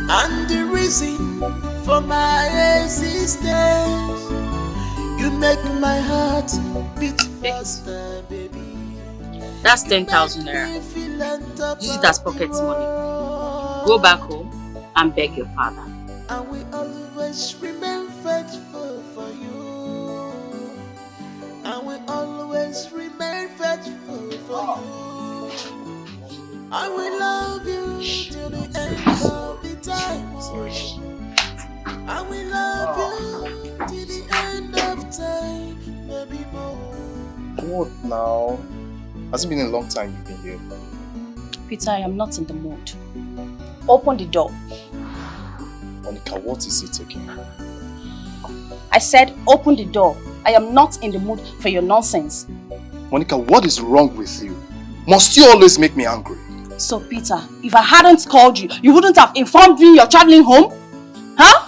and the reason for my existence. You make my heart beat faster, baby. That's 10,000 naira. Use it as pocket money. Go back home and beg your father. And we always remain faithful for you. And we always remain faithful for you. I will love you till the end of the time. I will love you till the end of time, maybe more. What now? Has it been a long time you've been here? Peter, I am not in the mood. Open the door. Monica, what is it again? I said open the door. I am not in the mood for your nonsense. Monica, what is wrong with you? Must you always make me angry? So Peter, if I hadn't called you, you wouldn't have informed me you're traveling home? Huh?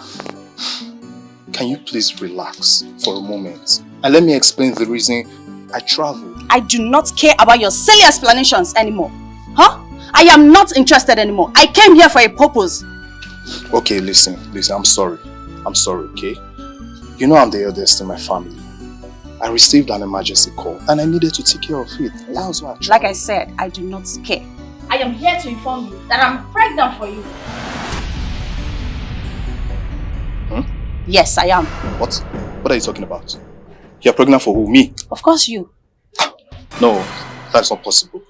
Can you please relax for a moment and let me explain the reason I traveled? I do not care about your silly explanations anymore. Huh? I am not interested anymore. I came here for a purpose. Okay, listen, I'm sorry, okay? You know I'm the eldest in my family. I received an emergency call and I needed to take care of it. That was why I traveled. Like I said, I do not care. I am here to inform you that I'm pregnant for you. Yes, I am. What? What are you talking about? You're pregnant for who? Me? Of course you. No, that's not possible.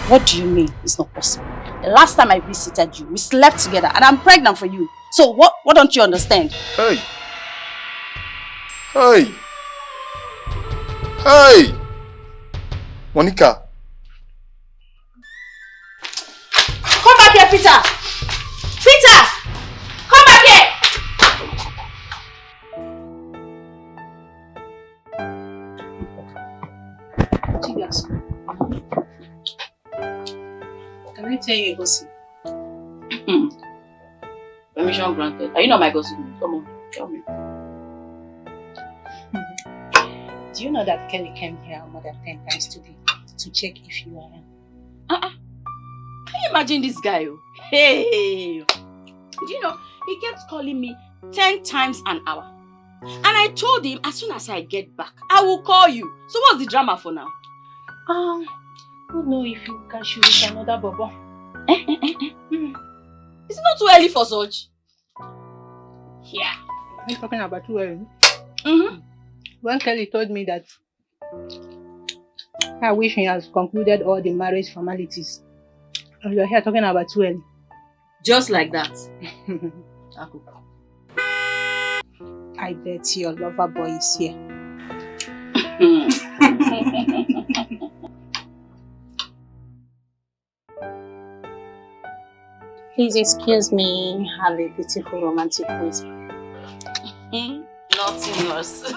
What do you mean it's not possible? The last time I visited you, we slept together and I'm pregnant for you. So what don't you understand? Hey! Hey! Hey! Monica! Come back here, Peter! Peter! Come back here! Can I tell you a gossip? Permission granted. Are you not my gossip? Come on, tell me. Do you know that Kelly came here more than 10 times today to check if you are in? Can you imagine this guy? Hey! Do you know, he kept calling me 10 times an hour. And I told him as soon as I get back, I will call you. So what's the drama for now? I don't know if you can shoot with another bobo. It's not too early for such. Yeah. Are you talking about too early? Mm-hmm. When Kelly told me that I wish he has concluded all the marriage formalities, and you're here talking about too early. Just like that. I bet your lover boy is here. Please excuse me, have a beautiful romantic ways. Nothing else.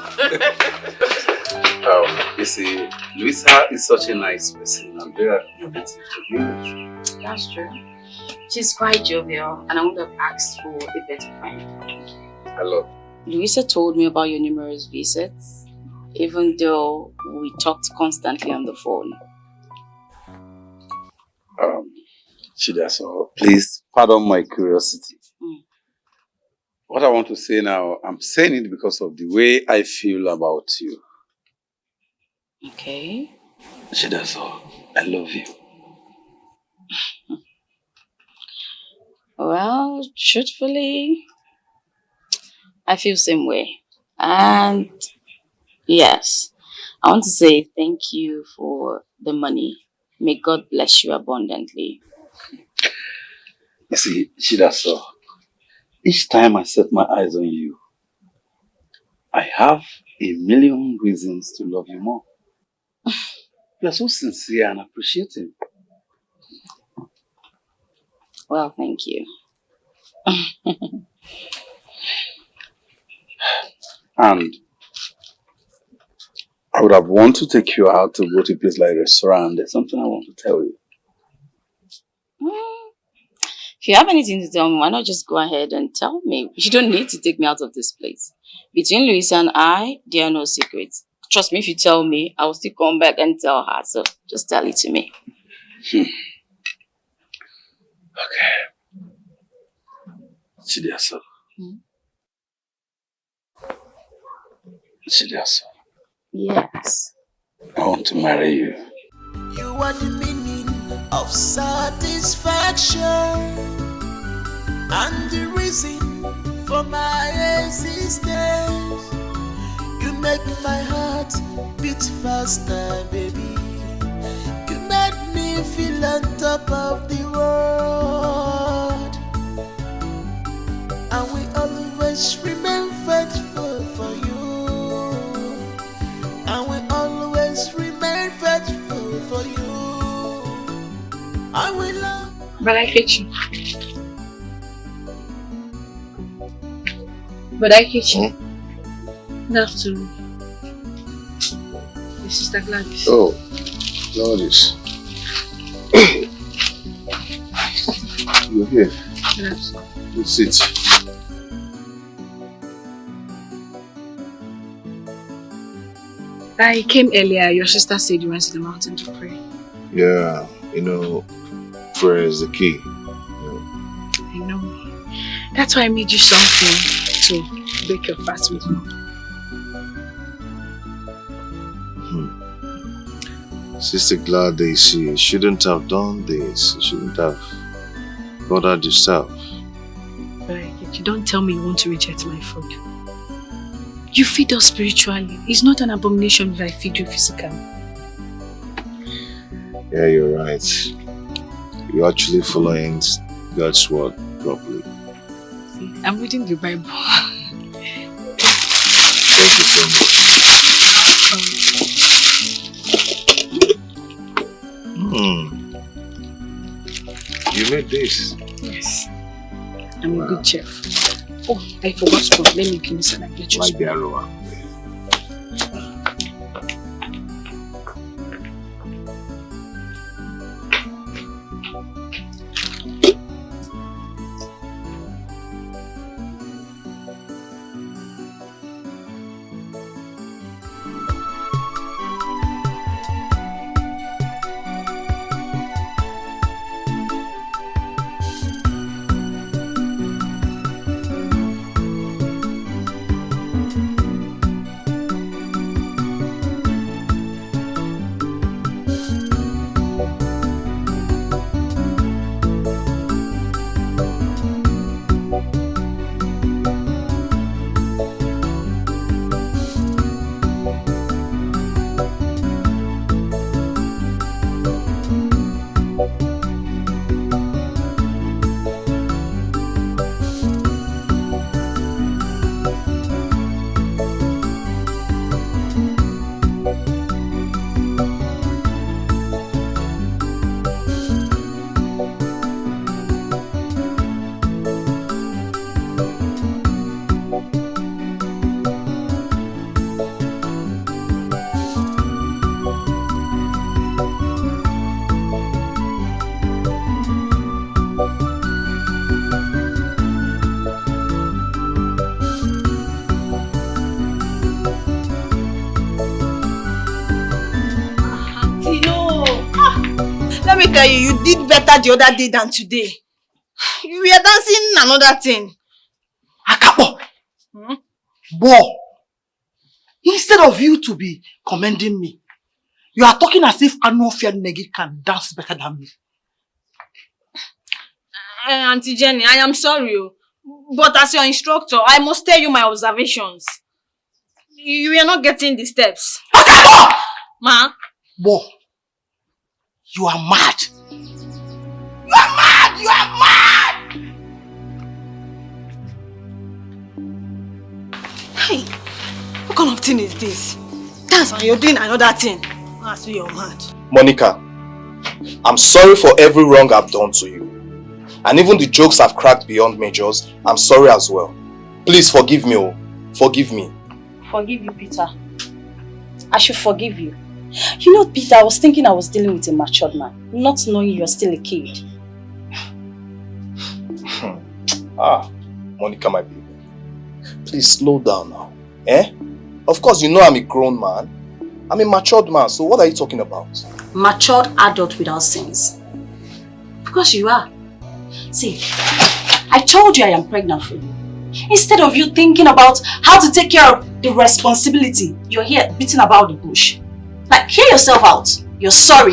You see, Luisa is such a nice person. I'm very happy to be. That's true. She's quite jovial and I would have asked for a better friend. Hello. Luisa told me about your numerous visits, even though we talked constantly on the phone. Chidaso, please pardon my curiosity. What I want to say now, I'm saying it because of the way I feel about you. Okay. Chidaso, I love you. Well, truthfully, I feel same way. And yes, I want to say thank you for the money. May God bless you abundantly. You see, Chidaso, each time I set my eyes on you, I have a million reasons to love you more. You are so sincere and appreciative. Well, thank you. And I would have wanted to take you out to go to a place like a restaurant. There's something I want to tell you. If you have anything to tell me, why not just go ahead and tell me? You don't need to take me out of this place. Between Louisa and I, there are no secrets. Trust me, if you tell me, I will still come back and tell her. So just tell it to me. Okay. Chidiaso. Chidiaso. Yes. I want to marry you. You are the meaning of satisfaction and the reason for my existence. You make my heart beat faster, baby. You made me feel on top of the world. And we always remain faithful for you. And we always remain faithful for you. I will love. But I hate you. But I hate you. Good afternoon. My sister Gladys. Oh, Gladys. You're here. Good afternoon. Let's sit. I came earlier. Your sister said you went to the mountain to pray. Yeah, prayer is the key. I know. That's why I made you something to break your fast with me. Sister Gladys, you shouldn't have done this. You shouldn't have bothered yourself. But you don't tell me you want to reject my food. You feed us spiritually. It's not an abomination if I feed you physically. Yeah, you're right. You're actually following God's word properly. See, I'm reading the Bible. Thank you so much. You made this? Yes. I'm a good chef. Oh, I forgot to. Let me give you some and get you like the aroma. tell you, you did better the other day than today. You were dancing another thing. Akapo! Bo! Instead of you to be commending me, you are talking as if Anofia Negi can dance better than me. Auntie Jenny, I am sorry. But as your instructor, I must tell you my observations. You are not getting the steps. Akapo! Ma? Bo! You are mad. You are mad! You are mad! Hey, what kind of thing is this? Dance and you're doing another thing. As you're mad. Monica, I'm sorry for every wrong I've done to you. And even the jokes I've cracked beyond measures, I'm sorry as well. Please forgive me, oh. Forgive me. Forgive you, Peter. I should forgive you. You know, Peter, I was thinking I was dealing with a matured man, not knowing you're still a kid. Monica, my baby. Please slow down now. Eh? Of course, you know I'm a grown man. I'm a matured man, so what are you talking about? Matured adult without sins. Because you are. See, I told you I am pregnant for you. Instead of you thinking about how to take care of the responsibility, you're here beating about the bush. Like, hear yourself out. You're sorry.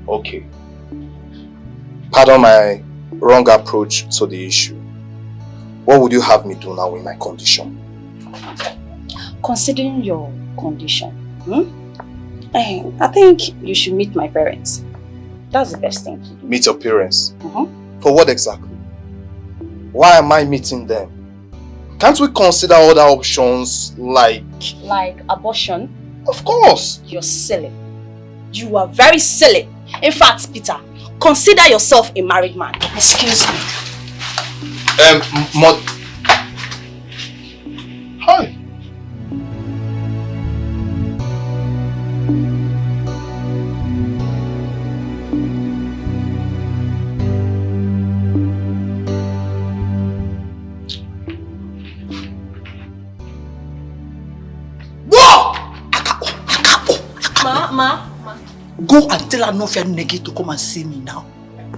Okay. Pardon my wrong approach to the issue. What would you have me do now in my condition? Considering your condition, I think you should meet my parents. That's the best thing to do. Meet your parents? For what exactly? Why am I meeting them? Can't we consider other options like... Like abortion? Of course! You're silly. You are very silly. In fact, Peter, consider yourself a married man. Excuse me. Hi. Ma. Go and tell Anofia Negi to come and see me now.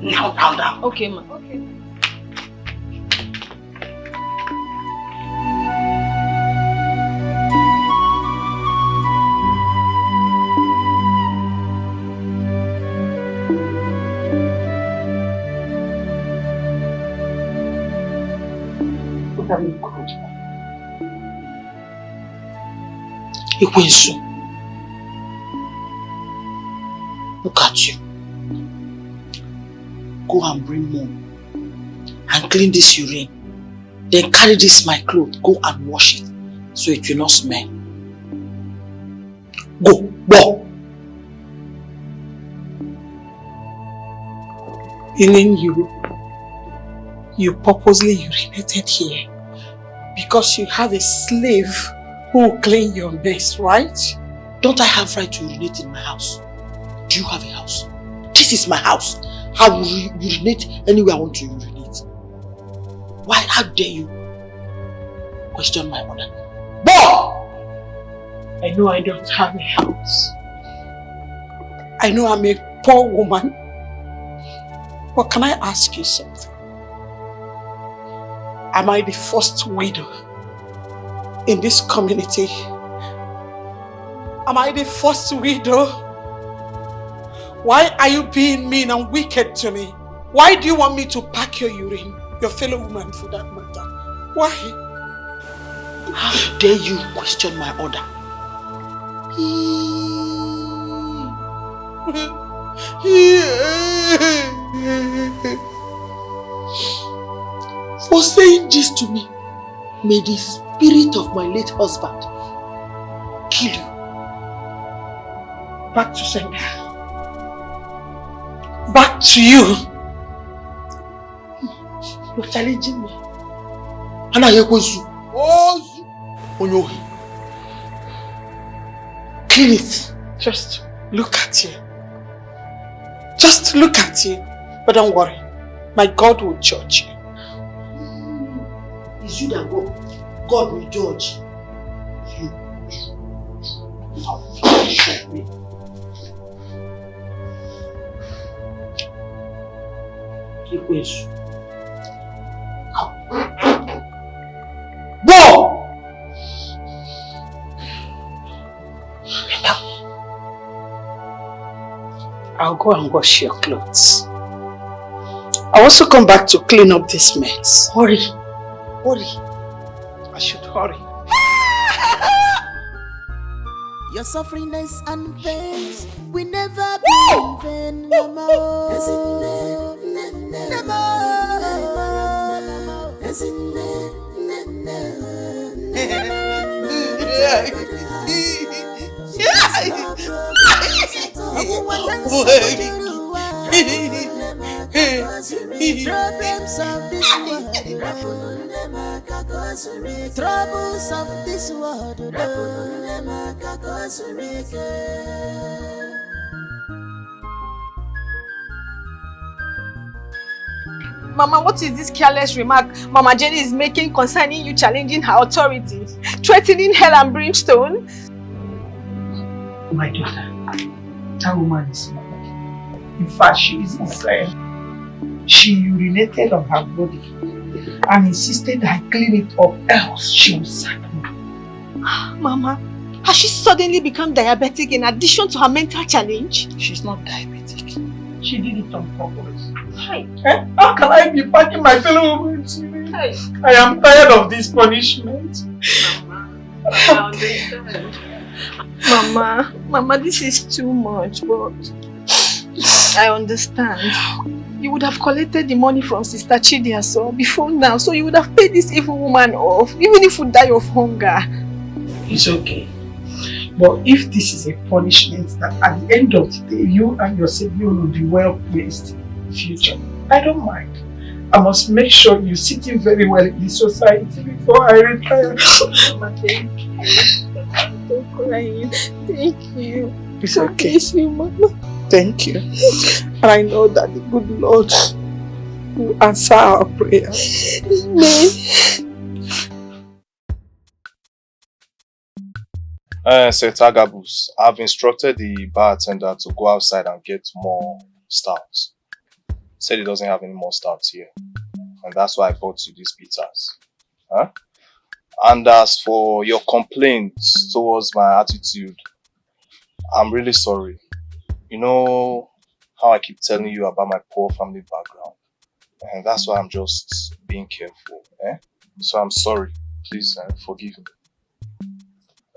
Now. Okay, ma. Okay. Ikwensu. Look at you. Go and bring mom and clean this urine. Then carry this my clothes. Go and wash it so it will not smell. Go. Healing you purposely urinated here because you have a slave who will clean your mess, right? Don't I have right to urinate in my house? Do you have a house? This is my house. I will urinate anywhere I want to urinate. Why? How dare you question my order? Boy! I know I don't have a house. I know I'm a poor woman. But can I ask you something? Am I the first widow in this community? Am I the first widow? Why are you being mean and wicked to me? Why do you want me to pack your urine? Your fellow woman for that matter. Why? How dare you question my order? For saying this to me, may the spirit of my late husband kill you. Back to sender. Back to you. You're challenging me. Clean it. Just look at you. Just look at you. But don't worry. My God will judge you. It's you that God will judge. You. Show me. Go! I'll go and wash your clothes. I'll also come back to clean up this mess. Hurry. Hurry. I should hurry. Your sufferingness and pains will never be in vain, Mama. Problems of this world, troubles of this world. Mama, what is this careless remark Mama Jenny is making concerning you challenging her authority, threatening hell and brimstone? My daughter, that woman is mad. In fact, she is insane. She urinated on her body and insisted I clean it up, else she will sack me. Mama, has she suddenly become diabetic in addition to her mental challenge? She's not diabetic. She did it on purpose. Hi. How can I be packing my fellow women to me? Hi. I am tired of this punishment. Mama, I understand. Mama, this is too much, but I understand. You would have collected the money from Sister Chidiaso before now, so you would have paid this evil woman off, even if you die of hunger. It's okay. But if this is a punishment that at the end of the day, you and your sibling will be well placed in the future, I don't mind. I must make sure you sit in very well in the society before I retire. Mama, thank you. Don't cry. Thank you. It's okay. Bless you, Mama. Thank you. And I know that the good Lord will answer our prayers. Amen. Sir Tagabus, I've instructed the bartender to go outside and get more stouts. Said he doesn't have any more stouts here. And that's why I bought you these pizzas. Huh? And as for your complaints towards my attitude, I'm really sorry. You know how I keep telling you about my poor family background. And that's why I'm just being careful. So I'm sorry. Please forgive me.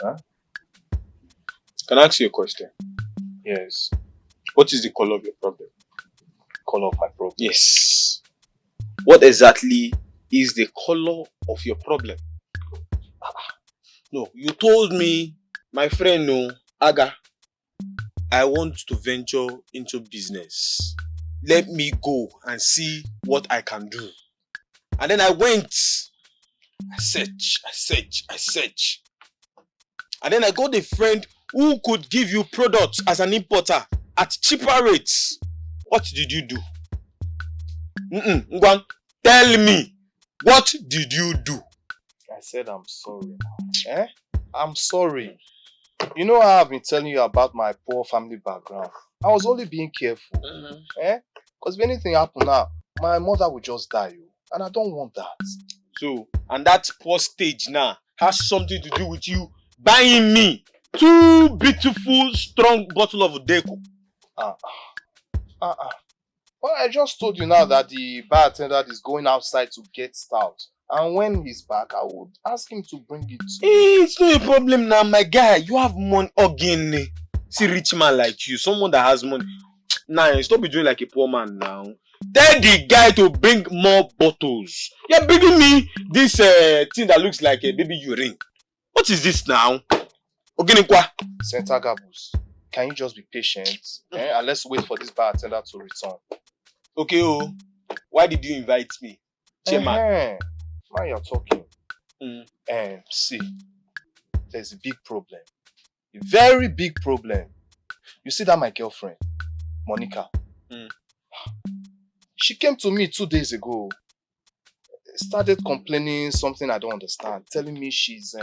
Huh? Can I ask you a question? Yes. What is the color of your problem? Color of my problem? Yes. What exactly is the color of your problem? No, you told me, my friend, no, Aga, I want to venture into business. Let me go and see what I can do. And then I went. I search. And then I got a friend who could give you products as an importer at cheaper rates. What did you do? Ngwan, tell me, what did you do? I said I'm sorry. I'm sorry. You know how I've been telling you about my poor family background. I was only being careful. Because if anything happened now, my mother would just die. And I don't want that. So, and that poor stage now has something to do with you buying me 2 beautiful, strong bottle of Deco. Well, I just told you now that the bartender is going outside to get stout. And when he's back, I would ask him to bring it to me. It's not a problem now, my guy. You have money again. See, rich man like you, someone that has money. Nah, stop be doing like a poor man now. Tell the guy to bring more bottles. You're bringing me this thing that looks like a baby urine. What is this now? Oginikwa. Senator Gabus, can you just be patient? And let's wait for this bartender to return. Okay, why did you invite me? Chairman. Now you're talking. See, there's a big problem. A very big problem. You see that my girlfriend, Monica, she came to me 2 days ago. Started complaining something I don't understand. Telling me she's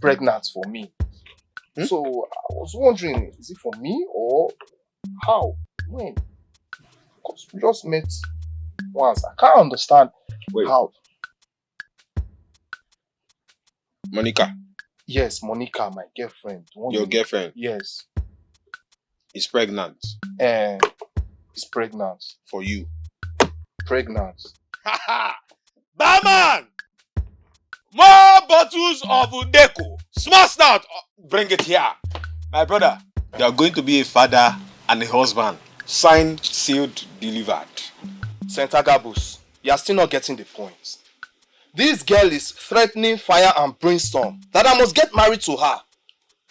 pregnant for me. So I was wondering, is it for me or how? When? Because we just met once. I can't understand how. Monica. Yes, Monica, my girlfriend. Your girlfriend? Yes. Is pregnant. Is pregnant. For you. Pregnant. Barman! More bottles of Udeco. Small stout. Bring it here. My brother, you are going to be a father and a husband. Signed, sealed, delivered. St. Agabus, you are still not getting the point. This girl is threatening fire and brimstone that I must get married to her.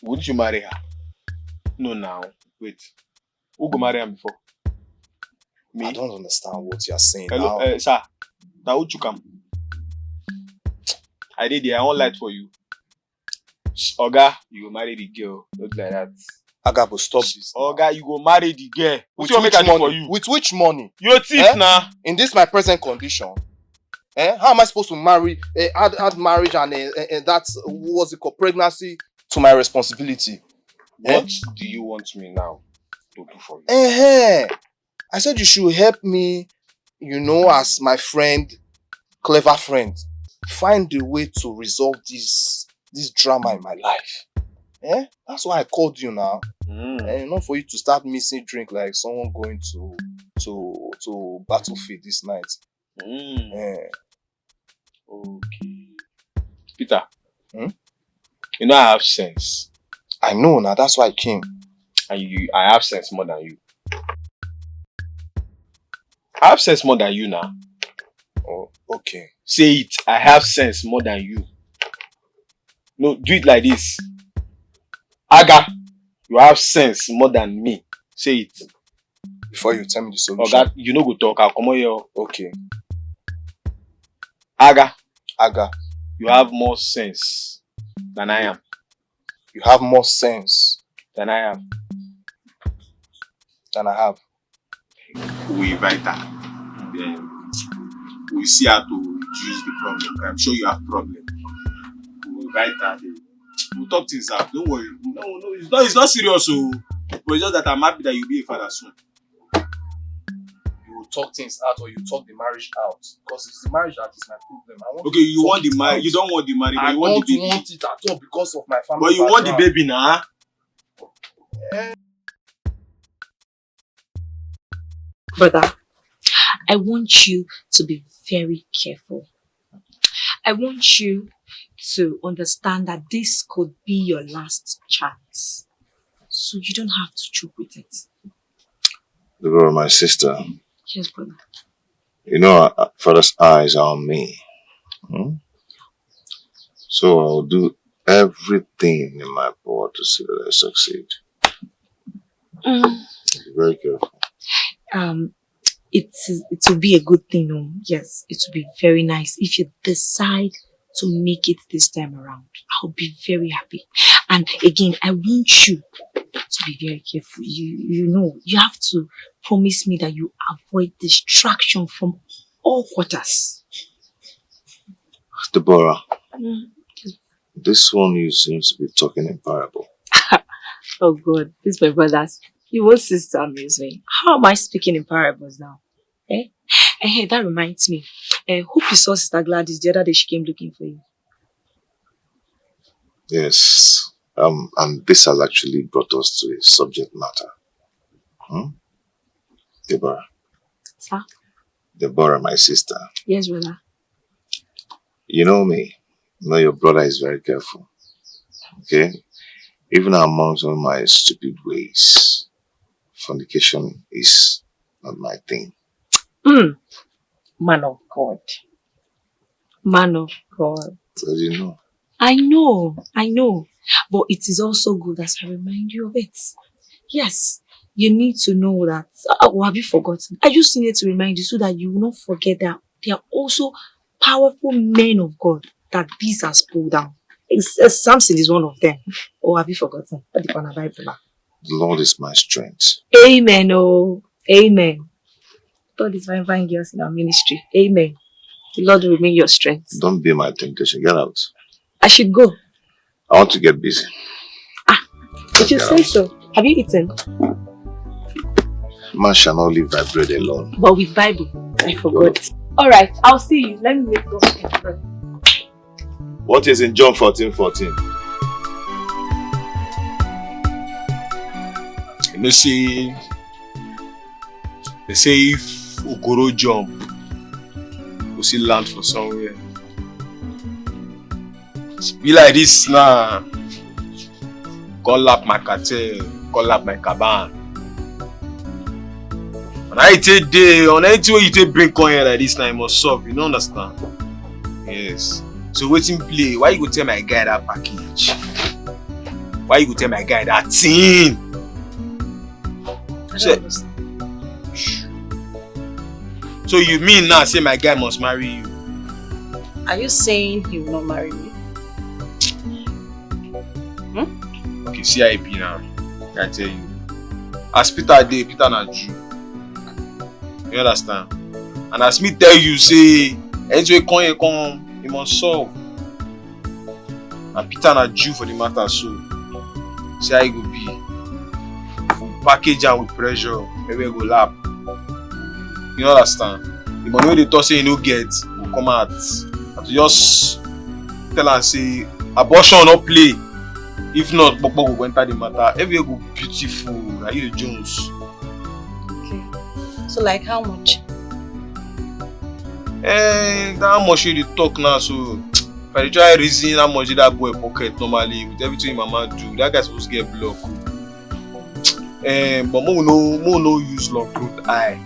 Wouldn't you marry her? No, now. Wait. Who go marry her before? Me? I don't understand what you are saying. Hello, now. Sir. Now who you come? I did I won't lie for you. Oga, you go marry the girl. Not like that. Agabo, stop this. Oga, you go marry the girl. With which money? For you? With which money? Your thief now. In this my present condition. How am I supposed to marry, add marriage and that's what's it called, pregnancy to my responsibility? What do you want me now to do for you? I said you should help me, as my friend, clever friend, find a way to resolve this drama in my life. That's why I called you now. Not for you to start missing drink like someone going to battlefield this night. Okay. Peter. You know I have sense. I know now, that's why I came. And I have sense more than you. I have sense more than you now. Oh, okay. Say it. I have sense more than you. No, do it like this. Aga, you have sense more than me. Say it. Before you tell me the solution. Oga, you know go talk. I'll come on here. Okay. Aga, you have more sense than I am. You have more sense than I am. Than I have. We invite her. Then we see how to reduce the problem. I'm sure you have problem. We invite her. We'll talk things out. Don't worry. No, it's not serious. But it's just that I'm happy that you'll be a father soon. You will talk things out or you talk the marriage out. Because it's the marriage that is my problem. Okay, you want the marriage. You don't want the marriage. I you want don't want it at all because of my family. But you want the baby now. Brother, I want you to be very careful. I want you to understand that this could be your last chance. So you don't have to joke with it. Deborah, my sister. Yes, brother. You know, Father's eyes are on me. So I'll do everything in my power to see that I succeed. Be very careful. It will be a good thing. No? Yes, it will be very nice if you decide to make it this time around. I'll be very happy. And again, I want you to be very careful. You have to promise me that you avoid distraction from all quarters. Deborah, this one you seems to be talking in parable. Oh God, this is my brothers. You won't cease to amuse me. How am I speaking in parables now? Hey, that reminds me. Hope you saw Sister Gladys the other day. She came looking for you. Yes. And this has actually brought us to a subject matter. Deborah. Sir? Deborah, my sister. Yes, brother. You know me. You know your brother is very careful. Okay? Even amongst all my stupid ways, fornication is not my thing. Man of God. Man of God. How do you know? I know. But it is also good as I remind you of it. Yes, you need to know that. Oh, have you forgotten? I just needed to remind you so that you will not forget that there are also powerful men of God that this has pulled down. Samson is one of them. Or have you forgotten? The Lord is my strength. Amen. Oh, amen. God is fine girls in our ministry. Amen. The Lord will remain your strength. Don't be my temptation. Get out. I should go. I want to get busy. Did you say so? Have you eaten? Man shall not live by bread alone. But with Bible, I forgot. Alright, I'll see you. Let me make something first. What is in John 14:14? You know, say, they say if Okoro jump, we see land for somewhere. Be like this now. Call up my cartel, call up my caban. And I take day on anything way you take bring coin here like this now, you must solve. You don't understand? Yes. So waiting play. Why you go tell my guy that package? Why you go tell my guy that thing? I don't understand. So you mean now say my guy must marry you? Are you saying he will not marry me? Okay, see how it be now. I tell you. As Peter dey, Peter na Jew. You understand? And as me tell you, say, anything come, you must solve. And Peter na Jew for the matter, so see how it go be. We package am with pressure, maybe we go lap. You understand? The money wey they talk say you no get will come out. And to just tell am say abortion no play. If not, Pokpo will enter the matter. Everywhere go beautiful. Like you the Jones. Okay. So like how much? How much you dey talk now? So if I dey try reason how much did that boy pocket normally with everything mama do, that guy supposed to get block. But mo no use long throat eye.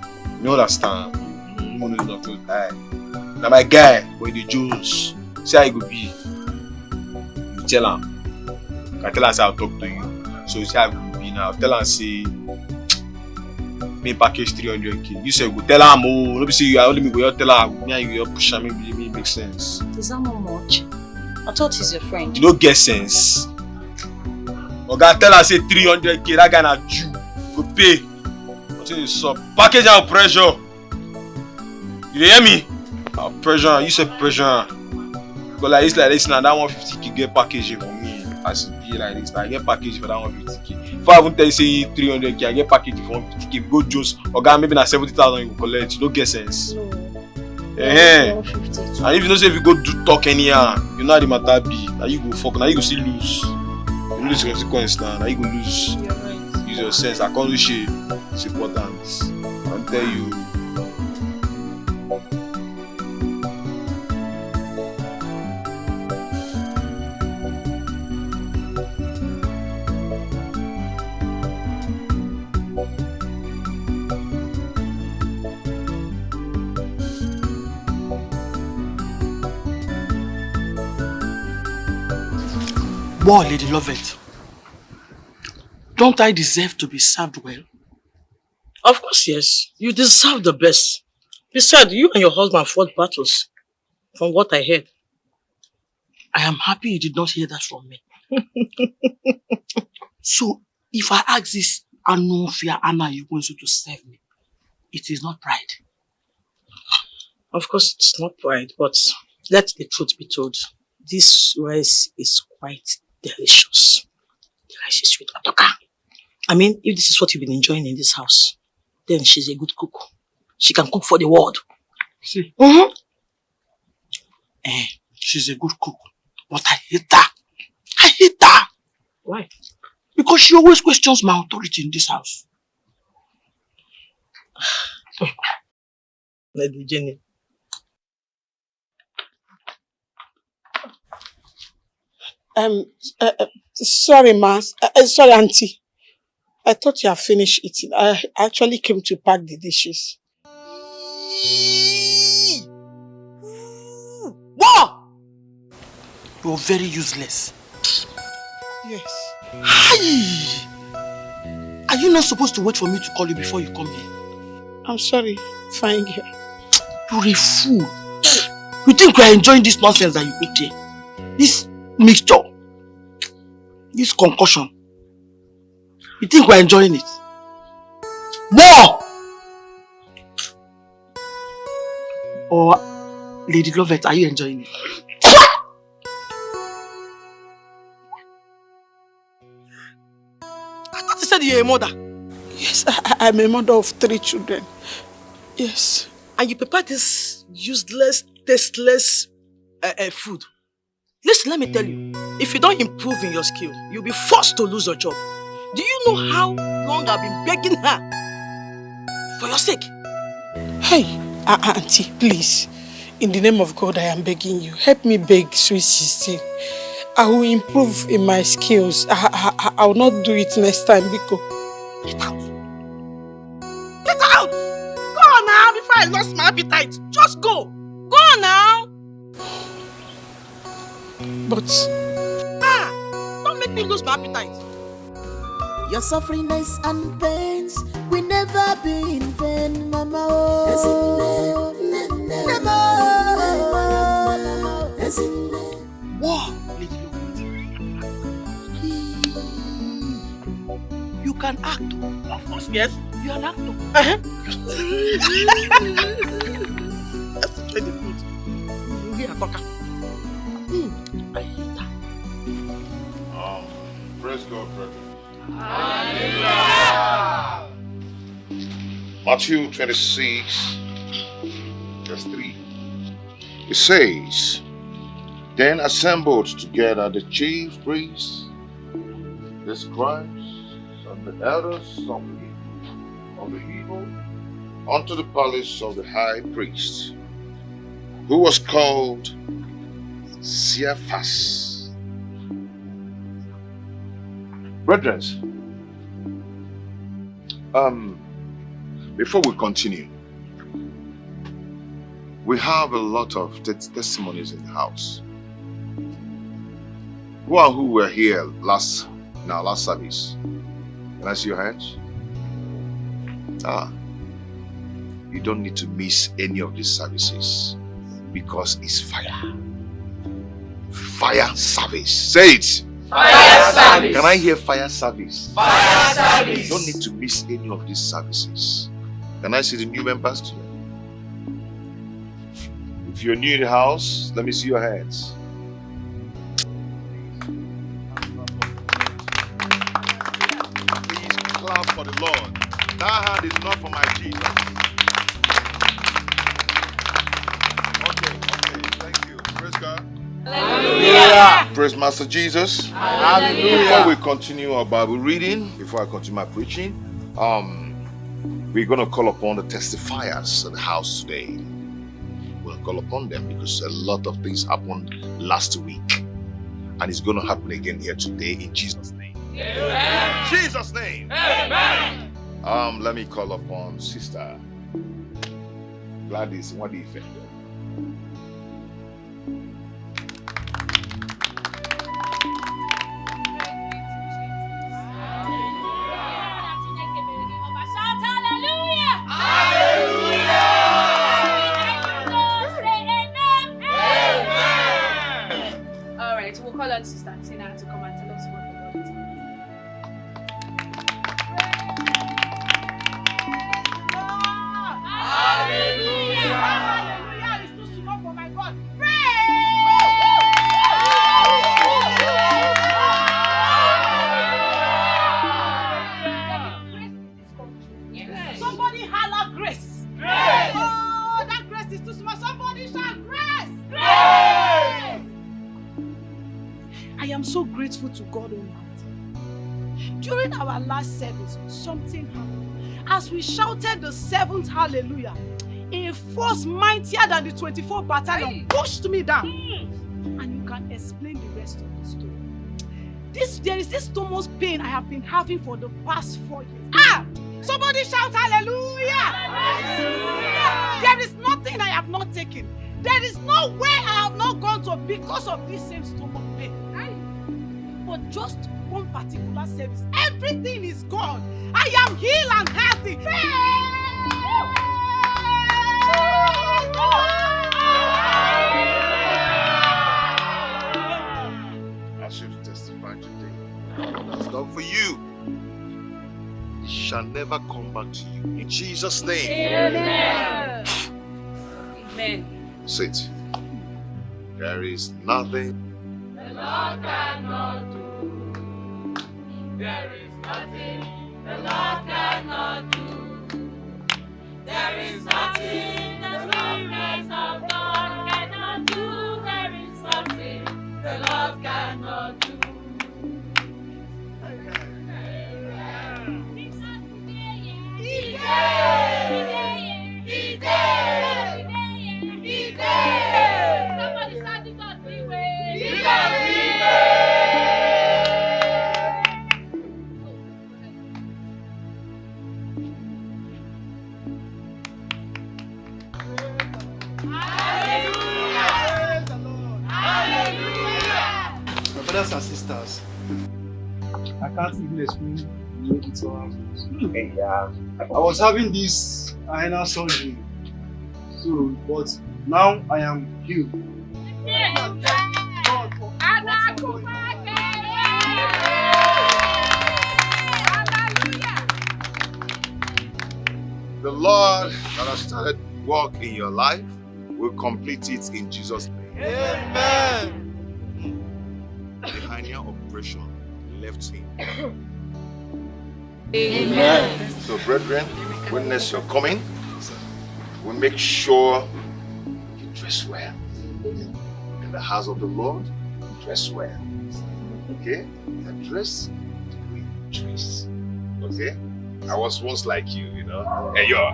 You understand? Mo no use long throat eye. Now my guy, boy the Jones, see how it go be. You tell him. I tell her say I'll talk to you. So see how it will be now. Tell her say me package 300k. You say go tell her more. No be say you are only me go tell her me and you push her, maybe it makes sense. Is that not much? I thought he's your friend. You don't get sense. Oga tell her say 300k, that guy na Jew. Go pay. Until you sub. Package and pressure. You hear me? Pressure, you say pressure. But like this now, that 150k get packaging for me. As it be like this, I get package for that 150k. If I even tell you say 300k, I get package for 150k. If you go Jones, Oga maybe na 70,000 you go collect. You don't get sense. No. And if you know say if you go do talk anyhow, you know how the matter be. Now you go fuck, now you go still lose. You lose consequence now, now you go lose. You're right. Use your sense. I can't do shit. It's important. I'll tell you. Boy, Lady Lovett, don't I deserve to be served well? Of course, yes. You deserve the best. Besides, you and your husband fought battles, from what I heard. I am happy you did not hear that from me. So, if I ask this Anufia Anna you going to serve me, it is not pride. Of course, it's not pride, but let the truth be told. This rice is quite delicious. The rice is sweet. I mean, if this is what you've been enjoying in this house, then she's a good cook. She can cook for the world. See? Mm-hmm. She's a good cook, but I hate her. I hate her. Why? Because she always questions my authority in this house. Lady Jenny. Sorry, ma. Sorry, auntie. I thought you had finished eating. I actually came to pack the dishes. What? You're very useless. Yes. Hi! Are you not supposed to wait for me to call you before you come here? I'm sorry, fine girl. You're a fool. You think we are enjoying this nonsense that you cooked here? This mixture. This concussion. You think we're enjoying it? More! Or, Lady Lovett, are you enjoying it? I thought you said you're a mother. Yes. Yes, I'm a mother of 3 children. Yes. And you prepare this useless, tasteless food. Listen, let me tell you. If you don't improve in your skill, you'll be forced to lose your job. Do you know how long I've been begging her for your sake? Hey, Auntie, please. In the name of God, I am begging you. Help me beg sweet sister. I will improve in my skills. I will not do it next time, Biko. Get out! Get out! Go on now before I lost my appetite. Just go. Go on now. But... don't make me lose my appetite. Your sufferings and pains will never be in vain, Mama. Oh. Wow, you can act. Of course, yes. You are an actor. That's to try the food. We are talking. I hate that. Praise God, brethren. Hallelujah. Matthew 26, verse 3. It says, Then assembled together the chief priests, the scribes, and the elders of the people, unto the palace of the high priest, who was called Caiaphas. Brethren, before we continue, we have a lot of testimonies in the house. Who were here last service? Can I see your hands? You don't need to miss any of these services because it's fire. Fire service. Say it. Fire service. Can I hear fire service? Fire service. You don't need to miss any of these services. Can I see the new members too? If you're new in the house, let me see your hands. Please clap for the Lord. That hand is not for my Jesus. Okay, thank you. Praise God. Hallelujah. Praise Master Jesus. Hallelujah. Before we continue our Bible reading, before I continue my preaching, we're going to call upon the testifiers of the house today. We'll call upon them because a lot of things happened last week. And it's going to happen again here today in Jesus' name. Amen. Jesus' name. Amen. Let me call upon Sister Gladys. What do you think? We'll call on Sister Tina to come and tell us what the Lord is doing. Hallelujah! Hallelujah! It's too small for my God. Yes. Somebody holler grace. Grace. Oh, that grace is too small. Somebody shout grace. Grace. I am so grateful to God Almighty. During our last service, something happened. As we shouted the 7th hallelujah, a force mightier than the 24 battalion pushed me down. And you can explain the rest of the story. There is this stomach pain I have been having for the past 4 years. Somebody shout hallelujah! Hallelujah! There is nothing I have not taken. There is no way I have not gone to because of this same stomach pain. But just one particular service, everything is gone. I am healed and healthy. As you've testified today, what has done for you, it shall never come back to you. In Jesus' name. Amen. Amen. Say it. There is nothing the Lord cannot do. There is nothing the Lord cannot do. There is nothing the Spirit of God cannot do. There is nothing the Lord cannot do. Somebody shout it out, My brothers and sisters, I can't even explain the way it all happened. I was having this anal surgery, so but now I am healed. The Lord that has started work in your life will complete it in Jesus' name. Amen. The hernia operation left him. Amen. So, brethren, witness your coming. We make sure you dress well. In the house of the Lord, dress well. Okay? And dress the way you dress. Okay? I was once like you, you know. Hey, yo.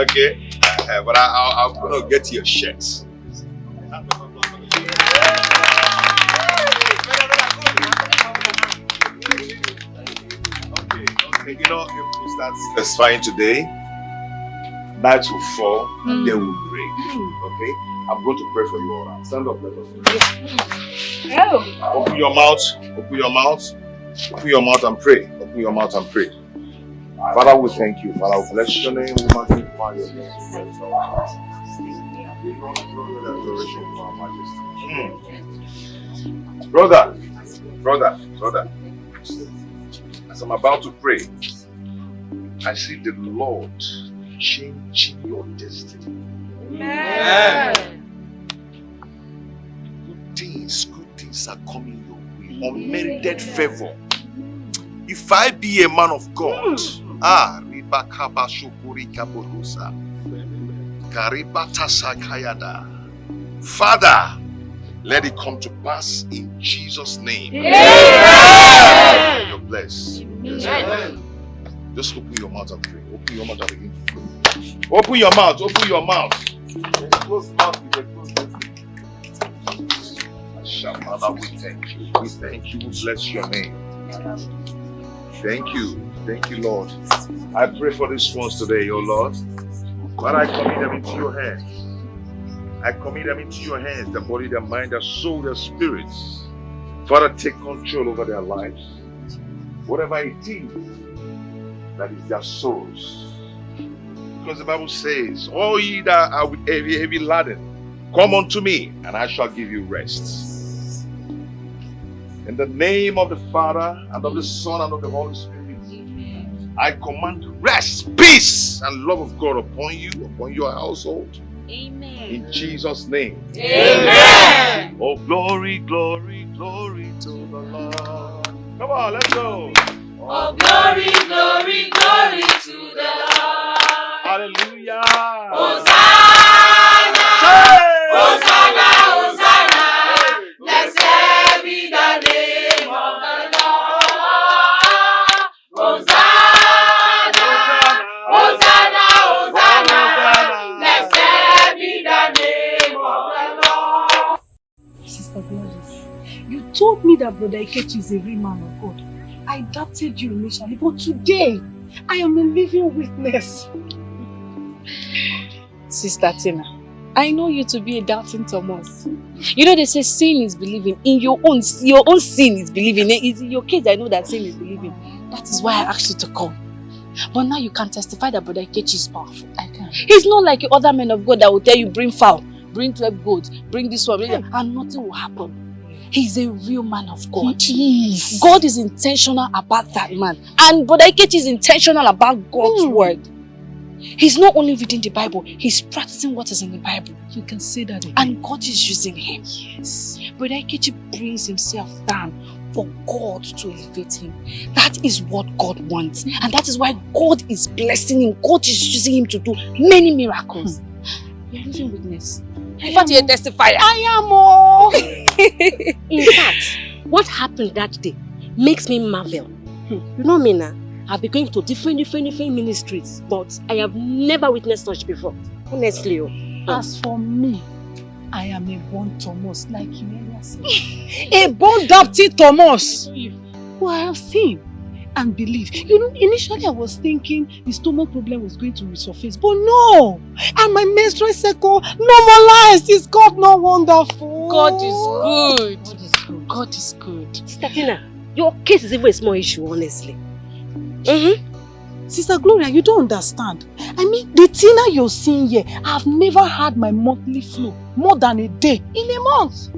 Okay? But I'm going to get your shirts. Okay, you know, if we start testifying today, night will fall and day will break. Okay? I'm going to pray for you all now. Stand up, let us pray. Open your mouth. Open your mouth. Open your mouth and pray. Open your mouth and pray. Father, we thank you. Father, we bless your name. We magnify your name. Brother. As I'm about to pray, I see the Lord changing your destiny. Amen. Good things are coming your way. Unmerited favor. If I be a man of God, Father, let it come to pass in Jesus' name. Amen. You're blessed. Yes. Just open your mouth and pray. Open your mouth and begin to pray. Open your mouth. Open your mouth. Close mouth with a closed mouth. Father, we thank you. We thank you. We bless your name. Thank you. Thank you, Lord. I pray for these ones today, oh Lord. But I commit them into your hands. I commit them into your hands, their body, their mind, their soul, their spirits. Father, take control over their lives. Whatever it is that is their souls. Because the Bible says, all ye that are with heavy laden, come unto me, and I shall give you rest. In the name of the Father, and of the Son, and of the Holy Spirit, I command rest, peace, and love of God upon you, upon your household. Amen. In Jesus' name. Amen. Oh, glory, glory, glory to the Lord. Come on, let's go. Oh, glory, glory, glory to the Lord. Hallelujah. Hosanna. Hey! Hosanna, Hosanna. Blessed be the name of the Lord. Hosanna. Hosanna, Hosanna. Blessed be the name of the Lord. Sister Gladys, you told me that Brother Ikechi is a real man of God. I doubted you initially, but today I am a living witness. Sister Tina, I know you to be a doubting Thomas. You know they say sin is believing. In your own sin is believing. It's in your case I know that sin is believing. That is why I asked you to come. But now you can testify that Brother Ikechi is powerful. I can. He's not like your other men of God that will tell you bring fowl, bring 12 goats, bring this one, and nothing will happen. He's a real man of God. He is. God is intentional about that man. And Brother Ikechi is intentional about God's word. He's not only reading the Bible, he's practicing what is in the Bible. You can say that again. And God is using him. Yes. Brother Ikechi brings himself down, for God to elevate him. That is what God wants. And that is why God is blessing him. God is using him to do many miracles. You're living witness. In fact, you're testifying. I am. In fact, what happened that day makes me marvel. You know me now. I've been going to different ministries, but I have never witnessed such before. Honestly. As for me, I am a born Thomas, like you earlier said. A born Dapty Thomas. Who I have seen and believed. You know, initially I was thinking the stomach problem was going to resurface, but no! And my menstrual cycle normalized. Is God not wonderful? God is good. God is good. God is good. Sister Tina, your case is even a small issue, honestly. Sister Gloria, you don't understand. I mean, the Tina you're seeing here, I've never had my monthly flow more than a day in a month.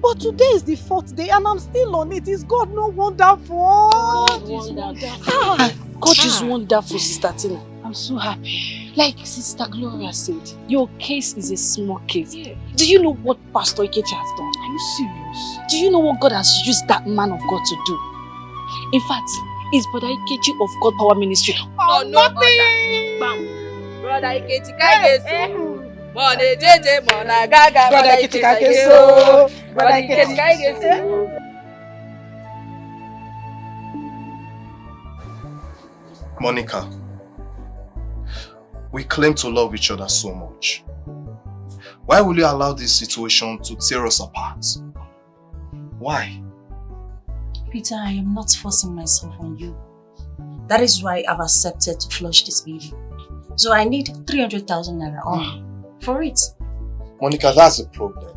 But today is the 4th day and I'm still on it. Is God not wonderful? God is wonderful. God is wonderful, Sister Tina. I'm so happy. Like Sister Gloria said, your case is a small case. Yeah. Do you know what Pastor Ikechi has done? Are you serious? Do you know what God has used that man of God to do? In fact, it's Brother Ikechi of God Power Ministry. Oh, nothing! Brother Ikechi, Kaigesu. Mone jeje, mona gaga. Brother Ikechi, Kaigesu. Brother Ikechi, Kaigesu. Monica, we claim to love each other so much. Why will you allow this situation to tear us apart? Why? Peter, I am not forcing myself on you. That is why I've accepted to flush this baby. So I need 300,000 naira only for it. Monica, that's the problem.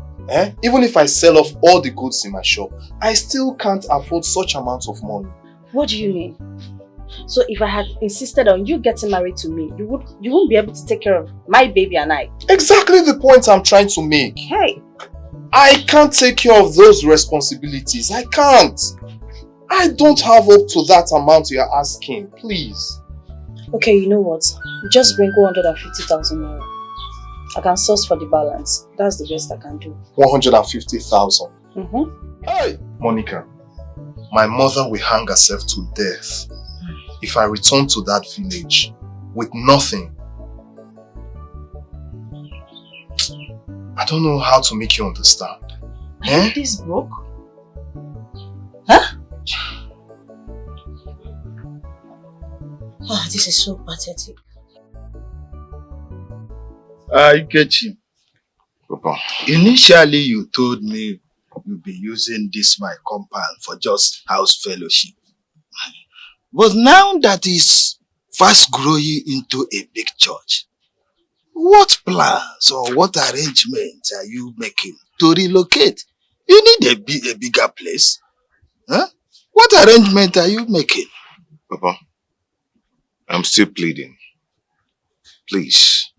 Even if I sell off all the goods in my shop, I still can't afford such amounts of money. What do you mean? So if I had insisted on you getting married to me, you won't be able to take care of my baby and I. Exactly the point I'm trying to make. Hey! I can't take care of those responsibilities. I can't. I don't have up to that amount you're asking. Please. Okay, you know what? Just bring 150,000 naira. I can source for the balance. That's the best I can do. 150,000? Hey! Monica, my mother will hang herself to death if I return to that village with nothing. I don't know how to make you understand. Are you this broke? Huh? Oh, this is so pathetic. Ikechi, Papa, initially you told me you'd be using this my compound for just house fellowship. But now that it's fast growing into a big church, what plans or what arrangements are you making to relocate? You need a bigger place. Huh? What arrangement are you making? Papa, I'm still pleading. Please,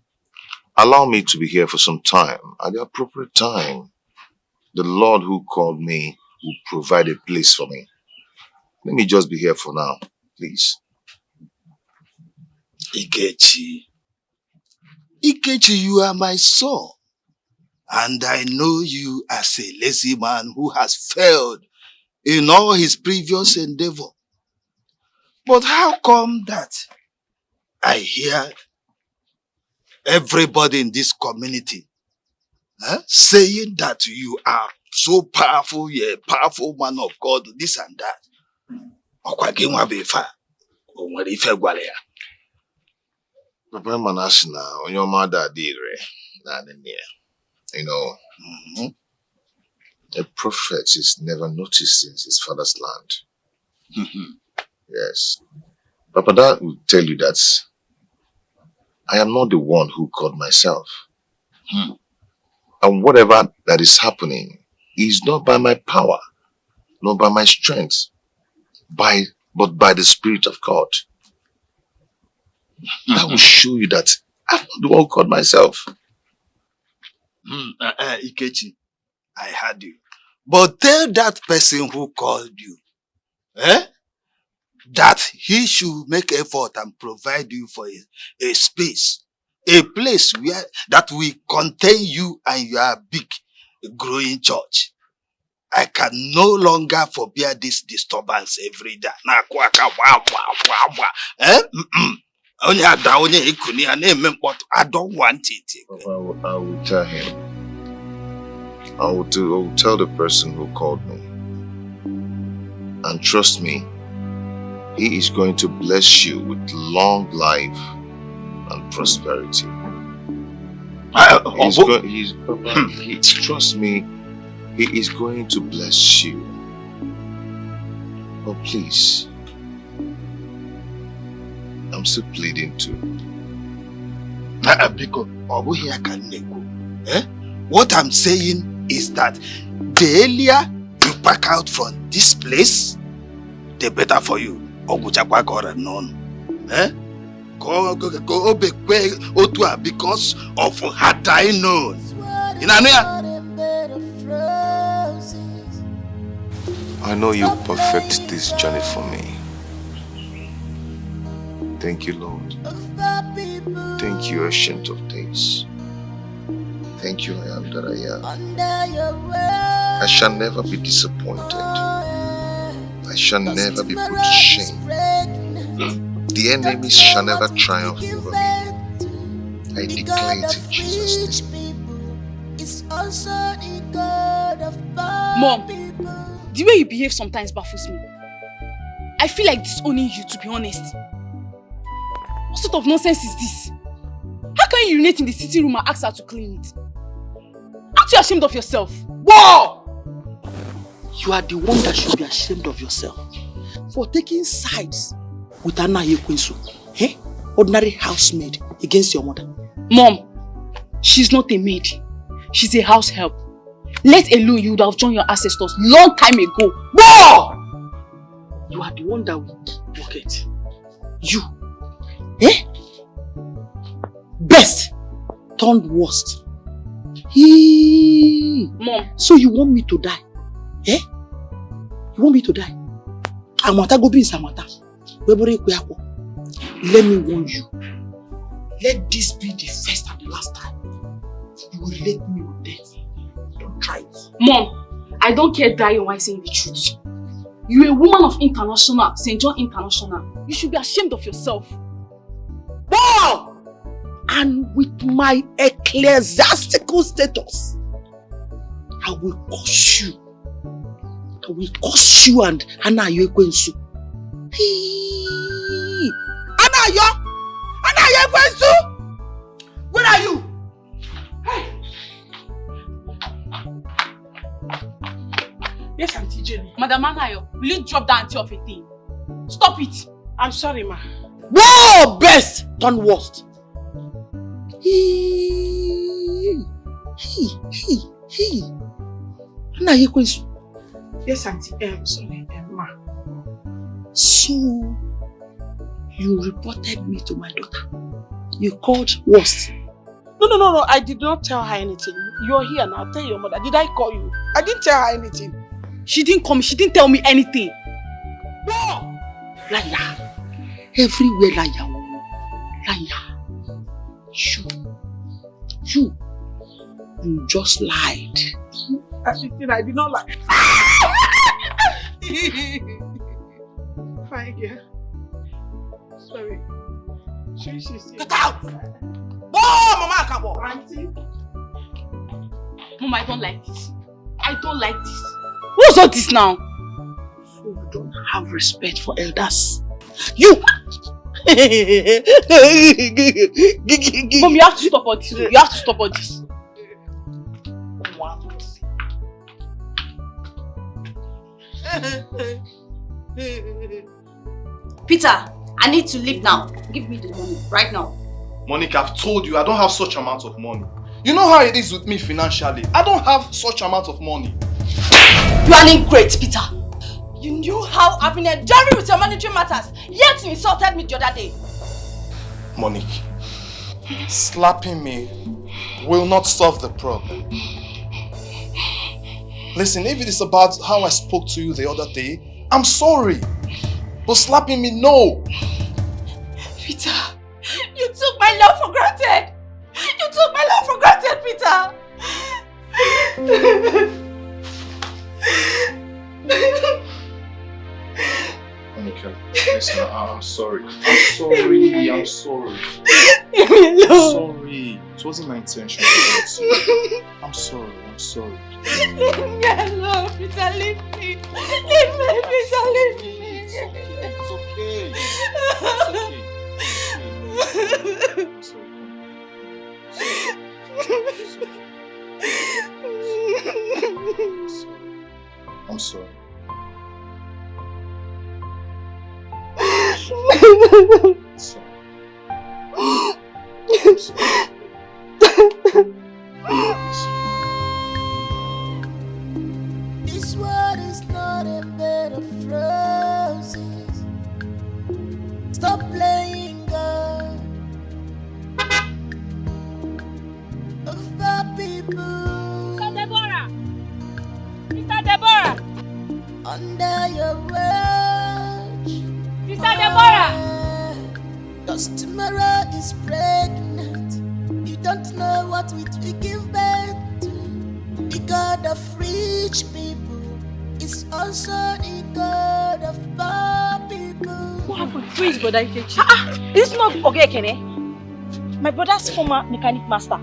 allow me to be here for some time. At the appropriate time, the Lord who called me will provide a place for me. Let me just be here for now, please. Ikechi, you are my son. And I know you as a lazy man who has failed in all his previous endeavor. But how come that I hear everybody in this community saying that you are so powerful, you're a powerful man of God, this and that? Papa Manashina, on your mother did, you know, a prophet is never noticed in his father's land. Yes. Papa, that will tell you that I am not the one who called myself. And whatever that is happening is not by my power, not by my strength, but by the Spirit of God. That will show you that I'm not the one who called myself. Ikechi, I heard you. But tell that person who called you, that he should make effort and provide you for a space, a place where that will contain you and your big growing church. I can no longer forbear this disturbance every day. Na kwaka wa. Eh? I don't want it. I will tell him. I will tell the person who called me. And trust me, he is going to bless you with long life and prosperity. Trust me, he is going to bless you. But please, I'm still pleading too. What I'm saying is that the earlier you back out from this place, the better for you. Because of had I known. I know you'll perfect this journey for me. Thank you, Lord. Thank you, Ancient of Days. Thank you, I am that I am. I shall never be disappointed. I shall never be put to shame. The enemies shall never triumph over me. I declare it in Jesus' name. Mom, the way you behave sometimes baffles me. I feel like disowning you, to be honest. What sort of nonsense is this? How can you urinate in the sitting room and ask her to clean it? Aren't you ashamed of yourself? Whoa! You are the one that should be ashamed of yourself for taking sides with Anna Yekwensu, ordinary housemaid, against your mother. Mom, she's not a maid. She's a house help. Let alone you would have joined your ancestors long time ago. Whoa! You are the one that will forget. You. Best turned worst. Mom. So you want me to die? You want me to die? Amata go be in Samata. Let me warn you. Let this be the first and the last time you will let me with death. Don't try it. Mom, I don't care dying while saying the truth. You're a woman of international, St. John International. You should be ashamed of yourself. Wow! And with my ecclesiastical status, I will curse you. I will curse you and Anna Yekwensu. Anna Yekwensu! Where are you? Hey. Yes, Auntie Jenny. Madam Anayo, will you drop that auntie of a thing? Stop it. I'm sorry, ma. Whoa! Best turn worst. Anna Yekwensu. Yes, Auntie. Sorry, ma. So, you reported me to my daughter. You called worst. No. I did not tell her anything. You're here now. Tell your mother. Did I call you? I didn't tell her anything. She didn't call me. She didn't tell me anything. No! Liar. Everywhere liar. Liar. You just lied. I did not lie. Fine, girl. Sorry. Get out! Oh, Mama, come on. Auntie. Mom, I don't like this. I don't like this. What's all this now? So you don't have respect for elders. You! Mom, you have to stop all this. You have to stop all this. Peter, I need to leave now. Give me the money right now. Monica, I've told you I don't have such amount of money. You know how it is with me financially. I don't have such amount of money. You are an ingrate, Peter. You knew how I've been enduring with your monetary matters, yet you insulted me the other day. Monique, slapping me will not solve the problem. Listen, if it is about how I spoke to you the other day, I'm sorry. But slapping me, no. Peter, you took my love for granted. You took my love for granted, Peter. sorry. I'm sorry. I'm sorry. Leave me I'm alone. sorry. It wasn't my intention to hurt you. I'm sorry. I'm sorry. Leave me alone, Peter. Leave me. Leave me, Peter. Leave me. It's okay. It's okay. I'm sorry. I'm sorry. This world is not a bed of roses. Stop playing God over people. Sister Deborah! Sister Deborah! Under your watch. Sister Deborah! Cause tomorrow is pregnant. You don't know what it will give birth to. The God of rich people is also the God of poor people. What happened? Who is Brother Ikechi? Is this not Ogekene? My brother's former mechanic master.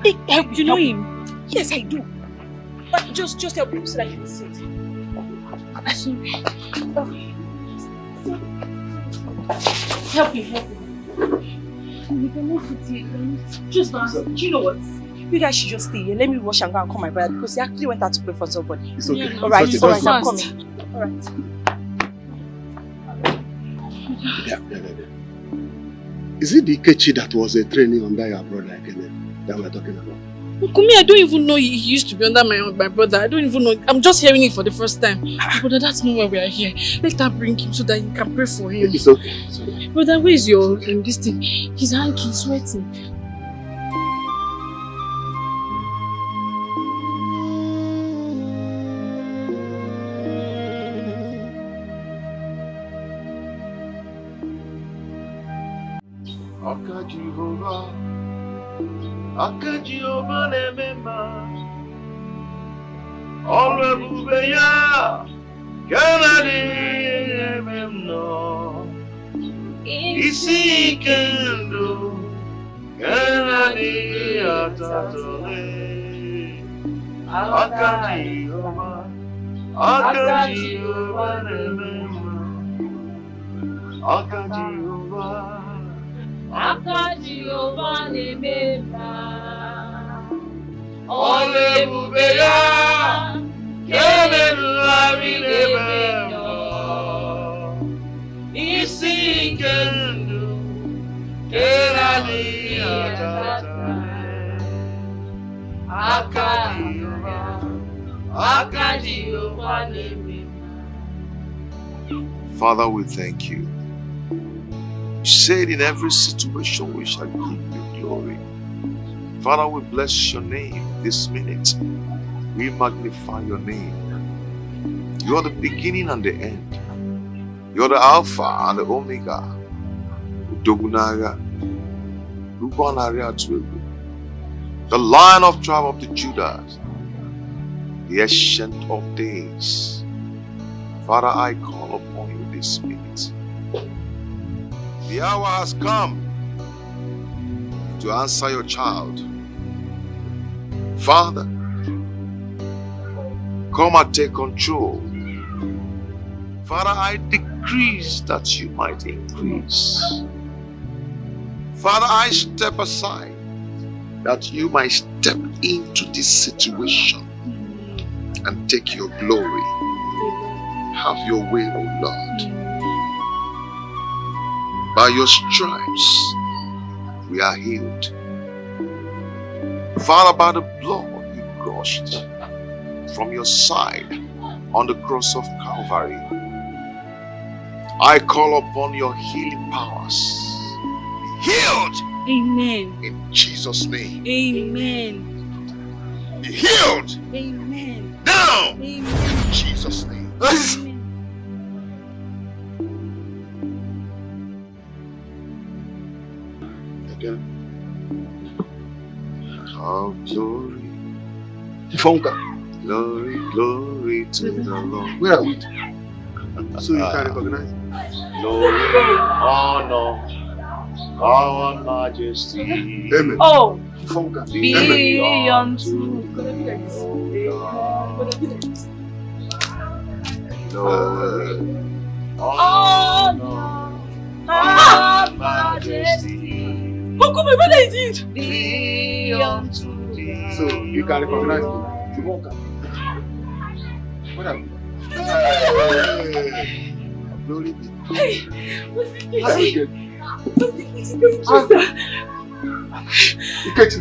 You know him? Yes, I do. But just help him so that he can sit. Sorry. Help him. We cannot sit here. Just dance. Do you know what? You guys should just stay here. Let me rush and go and call my brother because he actually went out to pray for somebody. It's okay. Alright, It's alright, I'm okay. coming. Alright. Is it the Ikechi that was a training under your brother Kenneth that we're talking about? Kumi, I don't even know he used to be under my brother. I don't even know. I'm just hearing it for the first time. Brother, that's not why we are here. Let her bring him so that you can pray for him. It's okay. It's okay. Brother, where is your this thing? His hand is sweating. Aka Jehovah na-emema ọrụ ebube ya ka na-adịghị eme m nọ isi ike ndụ ka na-adịghị atatọle aka Jehovah na-emema aka Jehovah Aka Jehovah na-emema ọrụ ebube ya ka na-erugharị n'ebe nọ isi ike ndụ ka na-adịghị atatọle aka Jehovah na-emema. Father, we thank you. You said in every situation we shall give you glory. Father, we bless your name this minute. We magnify your name. You are the beginning and the end. You are the Alpha and the Omega. Udogunaga, the Lion of tribe of the Judah, the Ancient of Days. Father, I call upon you this minute. The hour has come to answer your child. Father, come and take control. Father, I decrease that you might increase. Father, I step aside that you might step into this situation and take your glory. Have your way, O Lord. By your stripes, we are healed. Father, by the blood you gushed from your side on the cross of Calvary, I call upon your healing powers. Be healed. Amen. In Jesus' name. Amen. Be healed. Amen. Now. Amen. In Jesus' name. Of glory, glory, glory to the Lord. Where are we? So you can recognize. glory, honor, power, majesty. Amen. Oh, Be unto glory, honor, power, majesty. How come my brother is it? Be unto thee. So you can recognize me. Jumoka. What happened? Glory be. Hey, what's it? Ikechi.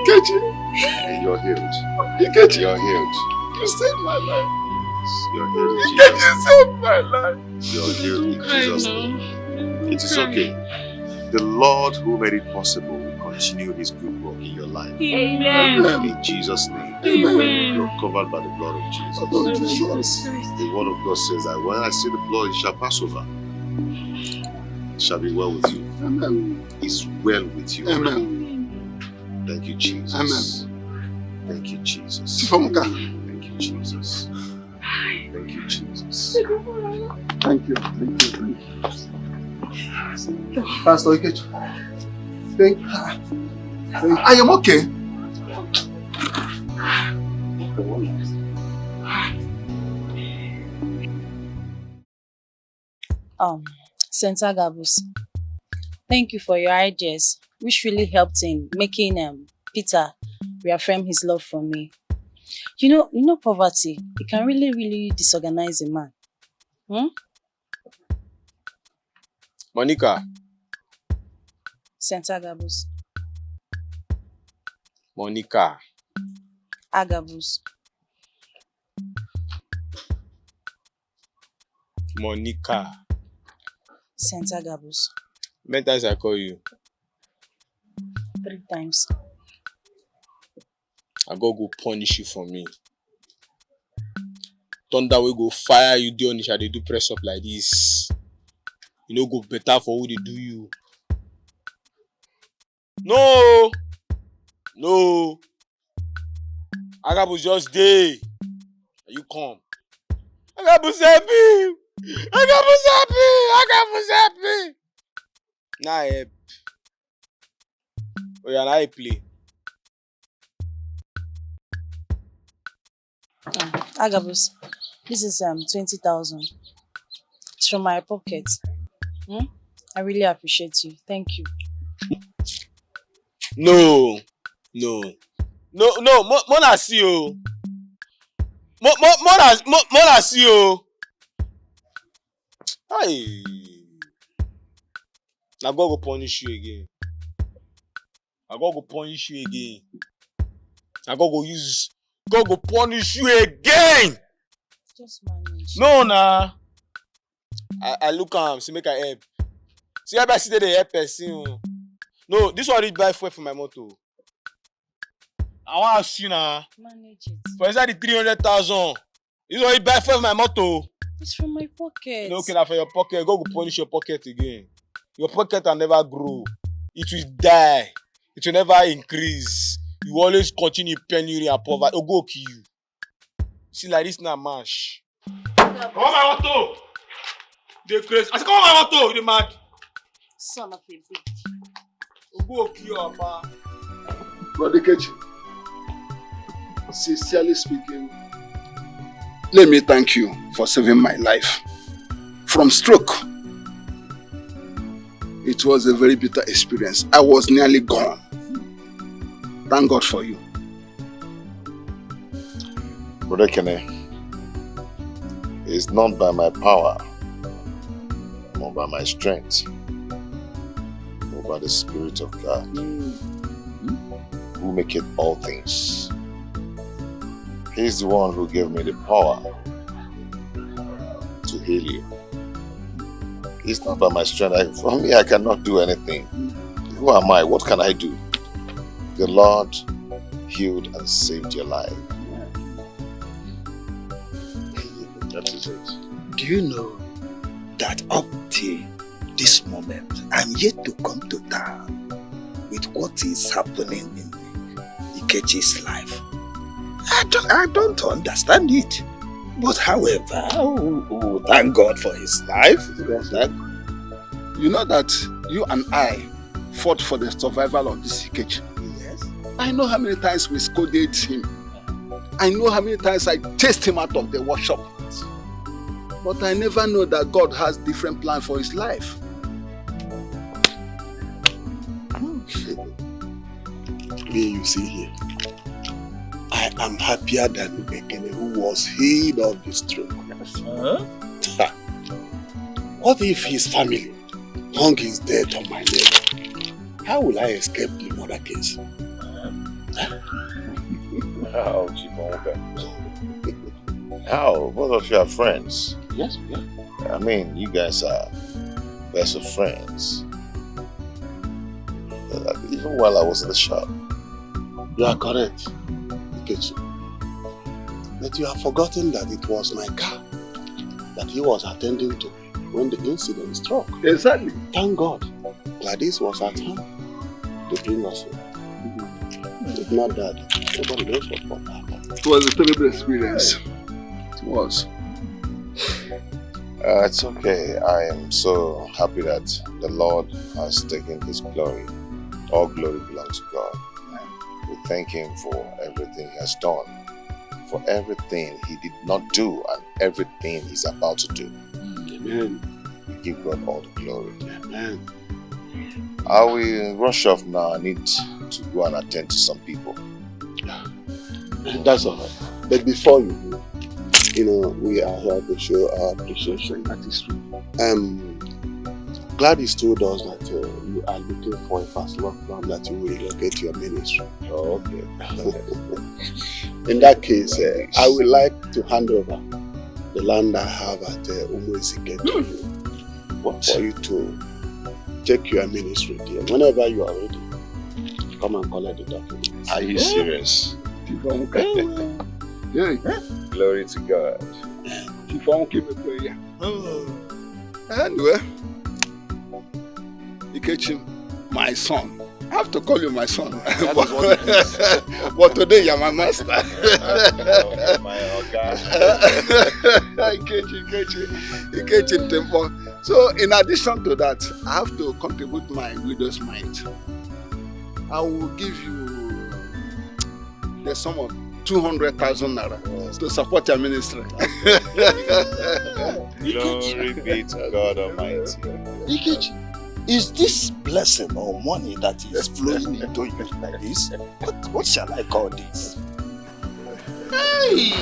Ikechi. You're healed. Ikechi. You're healed. You saved my life. You're healed in Ikechi Jesus' saved my life. name. You're healed in Jesus' name. It is okay. The Lord who made it possible will continue his good work in your life. Amen. In Jesus' name. Amen. You're covered by the blood of Jesus. The word of God says that when I see the blood, it shall pass over. It shall be well with you. Amen. It's well with you. Amen. Thank you, Jesus. Amen. Thank you, Jesus. Chifomuka. Thank you, Jesus. Thank you, Jesus. Thank you. Thank you. Thank you. Pastor Ikechi. Thank you. I am okay. St. Agabus, thank you for your ideas, which really helped in making Peter reaffirm his love for me. You know, poverty, it can really disorganize a man. Monica. St. Agabus. Monica. Agabus. Monica. St. Agabus. Many times I call you. 3 times. I go punish you for me. Thunder will go fire you down. They do press up like this. You know, go better for who they do you. No. Agabus just day. You come. Agabus happy. Nah, help. Oh yeah, now I play. Agabus, this is 20,000. It's from my pocket. I really appreciate you. Thank you. No. Mona see you. Mona see you. Hey. Now God go punish you again. God go punish you again. Just manage. No, nah. I look see make I help. See how I see they help person. No, this one reach buy fuel for my motor. I want to ask you now. Manage it. For inside the 300,000. This one reach buy fuel for my motor. It's from my pocket. Okay, now for your pocket, God will punish your pocket again. Your pocket will never grow. It will die. It will never increase. You will always continue penury and poverty. Oh, go kill you. See, like this now, mash. Come on, my motor. They crazy. I said, come on, my motor. They mad. Son of a bitch. Oh, go kill your papa. Brother Kechi, sincerely speaking, let me thank you for saving my life from stroke. It was a very bitter experience. I was nearly gone. Thank God for you. Brother Kene, it's not by my power, nor by my strength, but by the Spirit of God, who maketh all things. He's the one who gave me the power to heal you. It's not by my strength. For me, I cannot do anything. Who am I? What can I do? The Lord healed and saved your life. That is it. Do you know that up till this moment, I'm yet to come to terms with what is happening in Ikechi's life? I don't understand it. But however, thank God for his life. You know that you and I fought for the survival of this CKH. Yes. I know how many times we scolded him. I know how many times I chased him out of the workshop. But I never know that God has different plans for his life. Me, you see here, I am happier than Bekene, who was healed of the stroke. Huh? What if his family hung his death on my neck? How will I escape the murder case? How, Chibonga? How? Both of you are friends. Yes, we are. I mean, you guys are best of friends. Even while I was in the shop. You are correct, Ikechi. But you have forgotten that it was my car that he was attending to when the incident struck. Exactly. Thank God, Gladys was at home to bring us home. If not that, nobody knows what would happen. It was a terrible experience. It was. It's okay. I am so happy that the Lord has taken his glory. All glory belongs to God. We thank him for everything he has done, for everything he did not do, and everything he's about to do. Amen. We give God all the glory. Amen. I will rush off now. I need to go and attend to some people. That's all right. But before you do, we are here to show our appreciation. That is true. Gladys told us that you are looking for a fast work plan that you will relocate your ministry. Oh, okay. In that case, I would like to hand over the land I have at Wazico to you. What? For you to take your ministry there. Whenever you are ready, come and collect the documents. Are you serious? Glory to God. Anyway, Ikechi, my son. I have to call you my son. But today you're my master. My Oga. Ikechi Tempo. So in addition to that, I have to contribute my widow's mite. I will give you the sum of 200,000 naira to support your ministry. Glory be to God Almighty. Ikechi, is this blessing or money that is flowing into you like this? What shall I call this? Hey!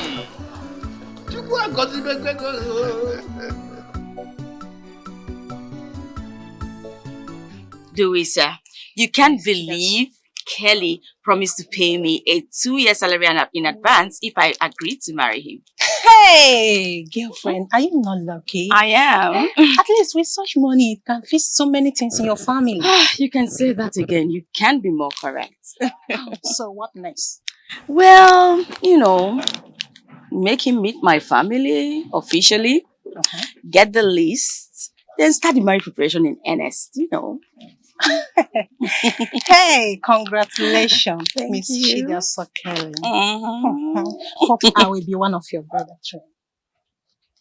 Louisa, you can't believe Kelly promised to pay me a 2-year salary in advance if I agreed to marry him. Hey, girlfriend, are you not lucky? I am. At least with such money, it can fix so many things in your family. You can say that again. You can't be more correct. So what next? Well, make him meet my family officially, get the list, then start the marriage preparation in earnest, Hey, congratulations, Thank Miss you. Chida Sokele. Hope I will be one of your brother tree.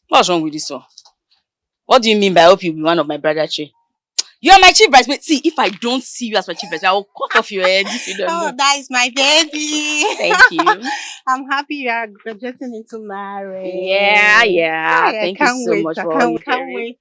What's wrong with this one? What do you mean by I hope you'll be one of my brother tree? You are my chief bridesmaid. See, if I don't see you as my chief bridesmaid, I will cut off your head if you don't know. That is my baby. Thank you. I'm happy you are graduating into marriage. Yeah. Thank you so much for all you can't wait.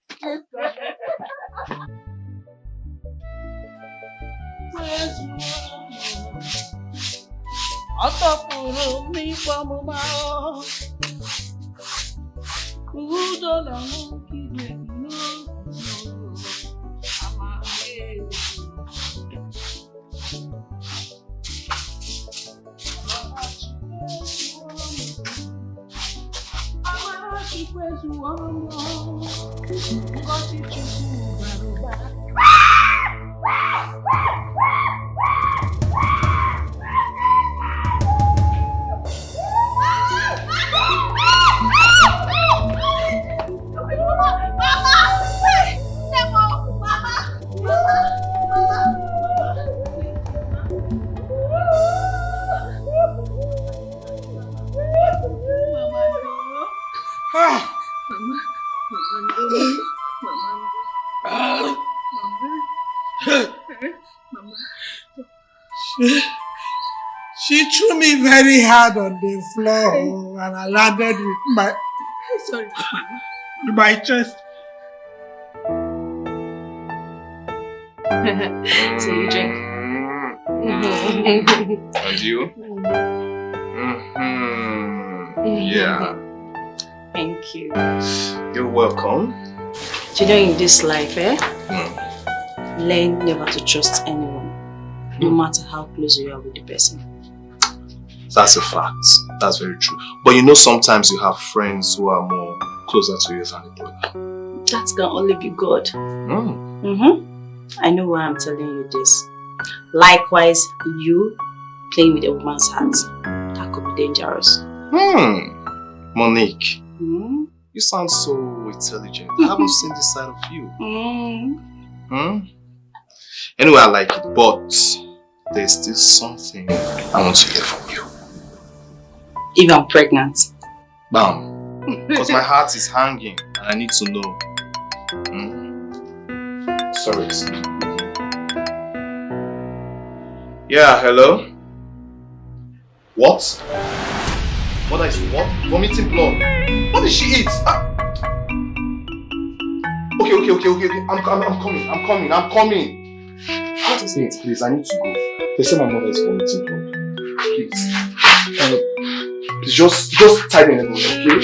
She threw me very hard on the floor and I landed with my chest. So you drink? And you? Yeah. Thank you. You're welcome. You know, in this life, learn never to trust anyone, no matter how close you are with the person. That's a fact. That's very true. But you know, sometimes you have friends who are more closer to you than a brother. That can only be God. I know why I'm telling you this. Likewise, you playing with a woman's heart, that could be dangerous. Monique, you sound so intelligent. I haven't seen this side of you. Anyway, I like it, but there's still something I want to hear from you. If I'm pregnant. Bam. Because my heart is hanging and I need to know. Sorry. Yeah, hello? What? Mother is what? Vomiting blood. What did she eat? Okay. I'm coming. What is it? Please, I need to go. They say my mother is vomiting blood. Please. Please just tie me in a boat, okay?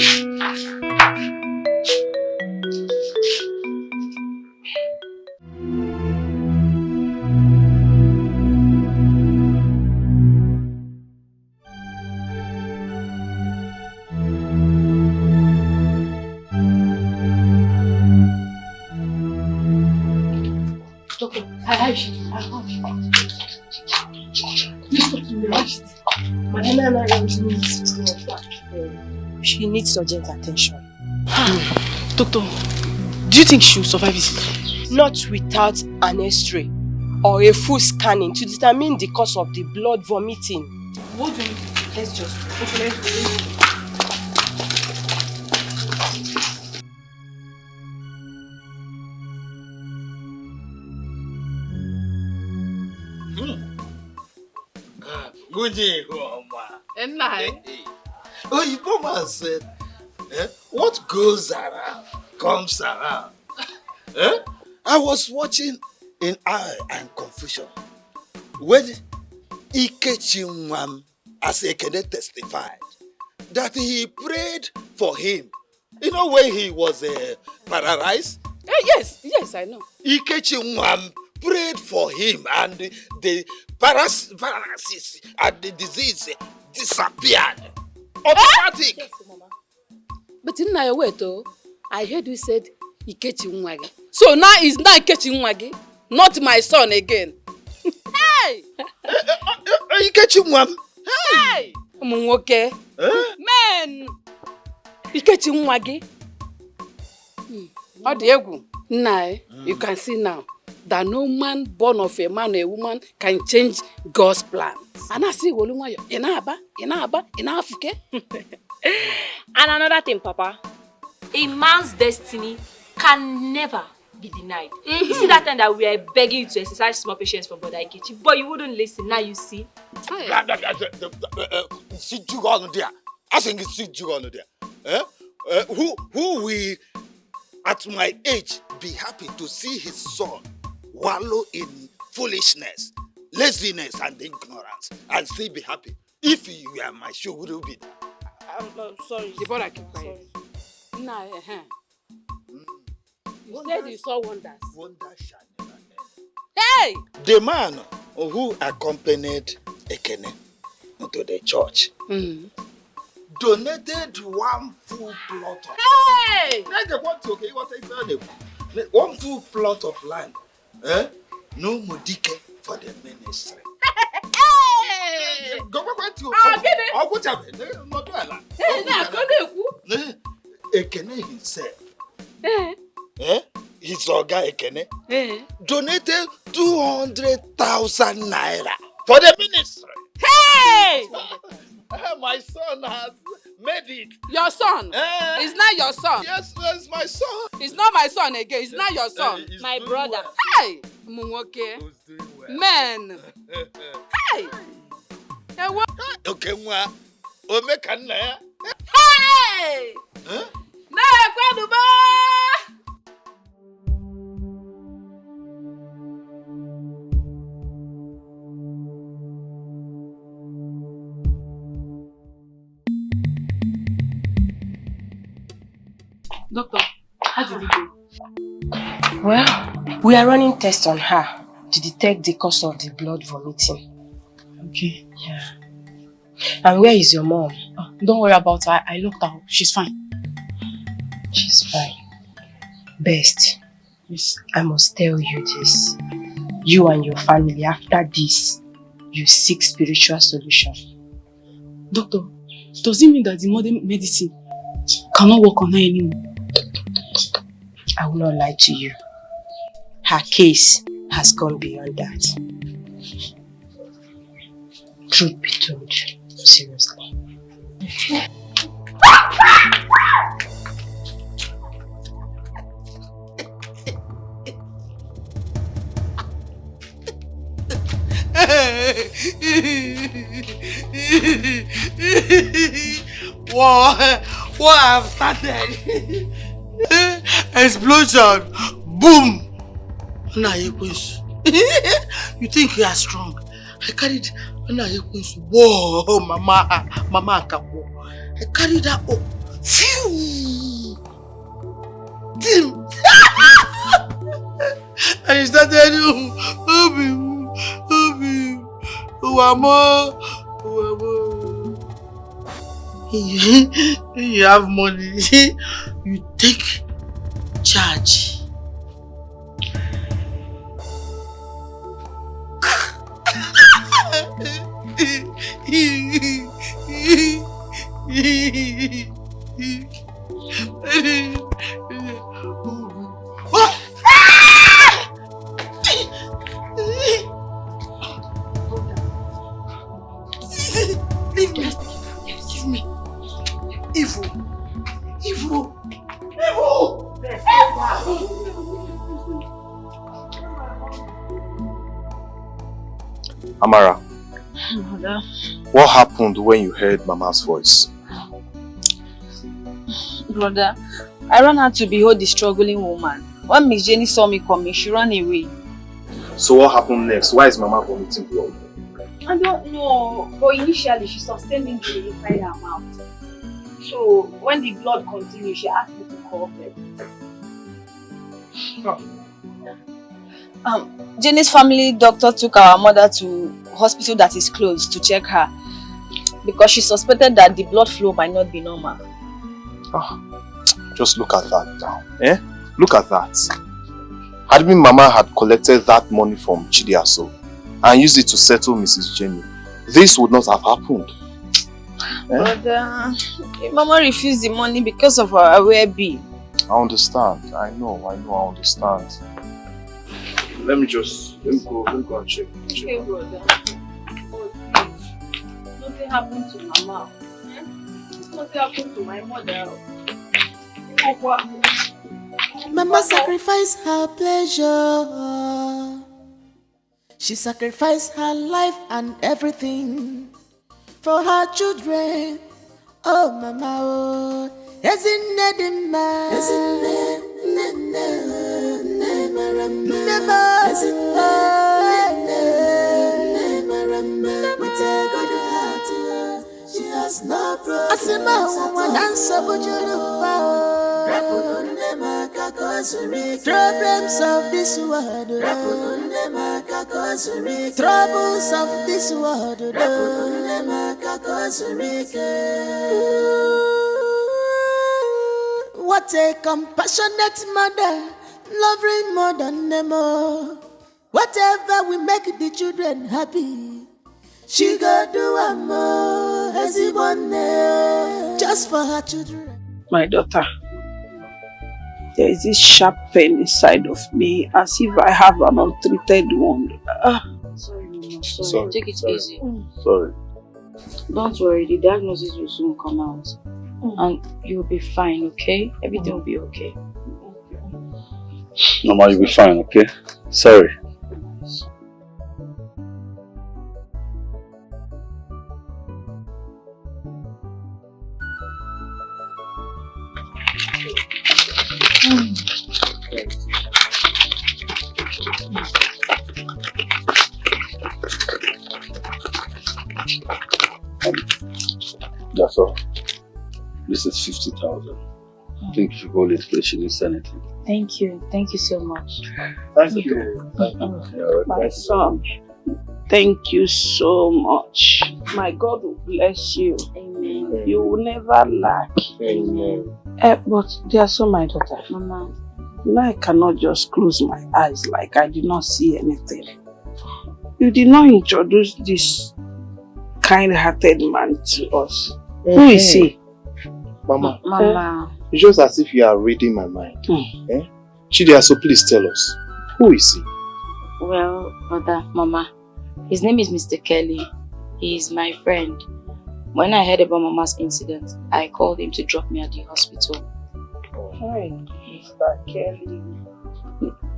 She needs urgent attention. Doctor, do you think she will survive it? Not without an X-ray or a full scanning to determine the cause of the blood vomiting. What do you mean? Let's just Good day, Oyibo man said, what goes around comes around. I was watching in awe and confusion when Ikechi Nwam as Ekene testified that he prayed for him. You know when he was paralyzed? Yes, I know. Ikechi Nwam prayed for him and the paralysis and the disease disappeared. Automatic. Yes, Mama. But in my way though, I heard you said Ikechi Nwagi. So now it's not Ikechi Nwagi, not my son again. Hey! Ikechi Nwam. Hey! Okay. Man! Ikechi Nwagi. Odiegu. Now, you can see now that no man born of a man or a woman can change God's plan. And I see Wolunwayo, Inaba, Inafuke. And another thing, Papa, a man's destiny can never be denied. You see that time that we are begging you to exercise small patience for Brother Ikechi, but you wouldn't listen. Now you see. I think it's who will, at my age, be happy to see his son wallow in foolishness, laziness, and ignorance, and still be happy. If you were my shoe, would you be? I'm sorry. The brother keep quiet. Nah, You said you saw wonders. Wonders shall never end. Hey! The man who accompanied Ekene to the church donated one full plot of one full plot of land. No modike for the ministry. Go back to Ekene himself. His Oga Ekene donated 200,000 naira for the ministry. Hey! My son has made it. Your son? It's not your son. Yes, it's my son. It's not my son again. It's not your son. My brother. Hey! Munwoke. Men. Hey. Okay, nwa. O me kan na ya. Hey! Huh? Na kwadu ba. Doctor, how did it go? Well, we are running tests on her to detect the cause of the blood vomiting. Okay. Yeah. And where is your mom? Oh, don't worry about her. I looked her up. She's fine. She's fine. Best. Yes. I must tell you this. You and your family, after this, you seek spiritual solution. Doctor, does it mean that the modern medicine cannot work on her anymore? I will not lie to you. Her case has gone beyond that. Truth be told, seriously. What have started? Explosion! Boom! Nah, you think you are strong? I carried. Whoa, mama, Kapo. I carried that up. Phew! Tim! And he started, you have money, you take charge. Give me. Evil. Amara, Mother. what happened when you heard Mama's voice? Brother, I ran out to behold the struggling woman. When Miss Jenny saw me coming, she ran away. So what happened next? Why is Mama vomiting blood? I don't know, but initially she sustained injury inside her mouth. So when the blood continued, she asked me to call vet. Jenny's family doctor took our mother to hospital that is close to check her because she suspected that the blood flow might not be normal. Just look at that now. Look at that. Had Mama had collected that money from Chidiaso and used it to settle Mrs. Jenny, this would not have happened. But Mama refused the money because of her aware bill. I understand. I know, I understand. Let me go and check. Okay, brother. Oh, please. Nothing happened to Mama. Nothing happened to my mother. Mama sacrificed her pleasure. She sacrificed her life and everything for her children. Oh, Mama, oh, isn't it she has no problems of this world, troubles of this world. What a compassionate mother, loving more than them all. Whatever we make the children happy, she go do a more as he want just for her children. My daughter, there is this sharp pain inside of me as if I have an untreated wound. Sorry, Mama. Sorry. Take it easy. Sorry. Don't worry, the diagnosis will soon come out. And you'll be fine, okay? Everything will be okay. Mama, you'll be fine, okay? Sorry. That's all. This is 50,000. I think if you hold it, please, she needs anything. Thank you. Thank you so much. Thank you. My son, thank you so much. My God will bless you. Amen. You will never lack. Amen. But dear son, my daughter, Mama. You know I cannot just close my eyes like I did not see anything. You did not introduce this kind-hearted man to us. Who is he? Mama. Mama. It's just as if you are reading my mind. Eh? Chidia, so please tell us. Who is he? Well, Mother, Mama, his name is Mr. Kelly. He is my friend. When I heard about Mama's incident, I called him to drop me at the hospital. Hi, Mr. Kelly.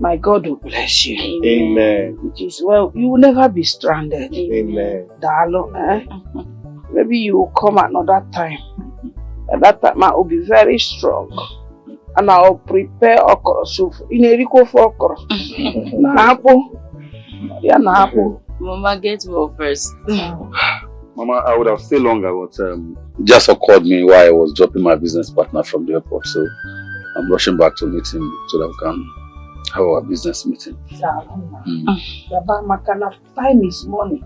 My God will bless you. Amen. It is well. You will never be stranded. Amen. Darling, Maybe you will come another time. At that time, I will be very strong. And I will prepare okra soup. In a rico for okra. Napo. Yeah, Napo. Mama, get well first. Mama, I would have stayed longer, but just called me while I was dropping my business partner from the airport. So I'm rushing back to meet him so that we can have our business meeting. Time is money.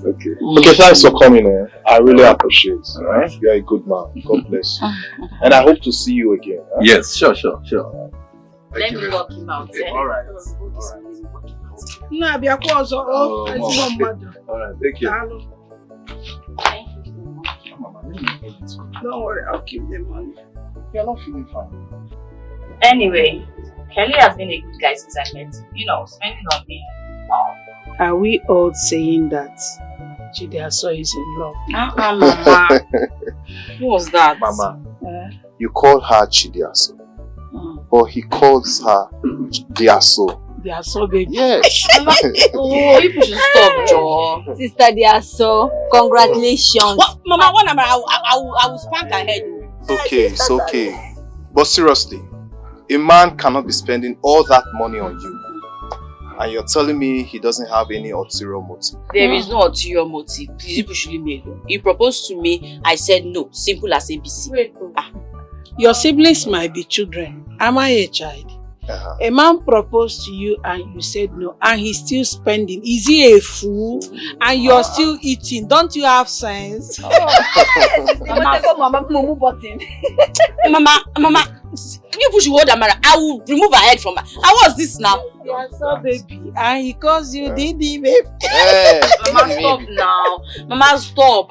Okay. Okay, thanks for coming. I really appreciate it. Right? You're a good man. God bless you. And I hope to see you again. Huh? Yes, sure. Let me walk him out. Alright. Alright, thank you. Don't worry, I'll keep the money. You're not feeling fine. Anyway, Kelly has been a good guy since I met him. You know, spending on me. Are we all saying that Chidiaso is in love? Mama. Who was that? Mama, you call her Chidiaso, but he calls her Diaso. Diaso, baby. Yes. Oh, you should stop, Joe. Sister Diaso, congratulations. What? Mama, I will spank her head. It's okay. But seriously, a man cannot be spending all that money on you. And you're telling me he doesn't have any ulterior motive? There is no ulterior motive. Please, you should leave me alone. He proposed to me. I said no. Simple as ABC. Wait. Your siblings might be children. Am I a child? A man proposed to you and you said no, and he's still spending. Is he a fool? And you're still eating. Don't you have sense? Mama, you push your Amara. I will remove her head from her. How was this now? So baby, and he calls you Didi, babe. Mama, stop now. Mama, stop.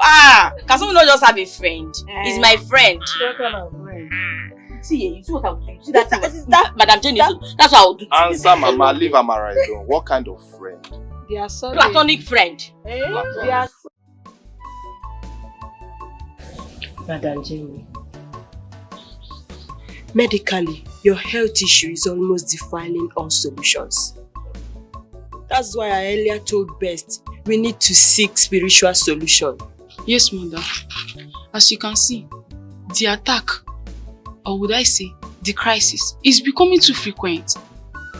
Can someone not just have a friend? He's my friend. What kind of friend? See, you see what I will do. See that Madam Jenny. That's what I will do. Answer, Mama. Leave Amara alone. What kind of friend? They are so platonic friend. They are so... Madam Jenny, medically, your health issue is almost defiling all solutions. That's why I earlier told Best we need to seek spiritual solution. Yes, Mother. As you can see, the attack, or would I say, the crisis, is becoming too frequent.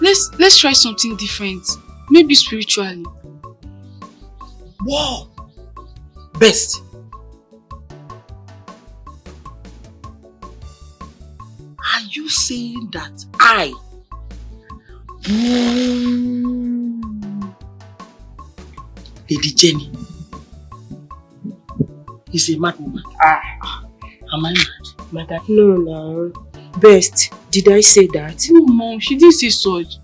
Let's try something different. Maybe spiritually. Wow! Best. Are you saying that Lady Jenny is a mad woman? Am I mad? Mother, no. Best, did I say that? No, Mom, she didn't say such.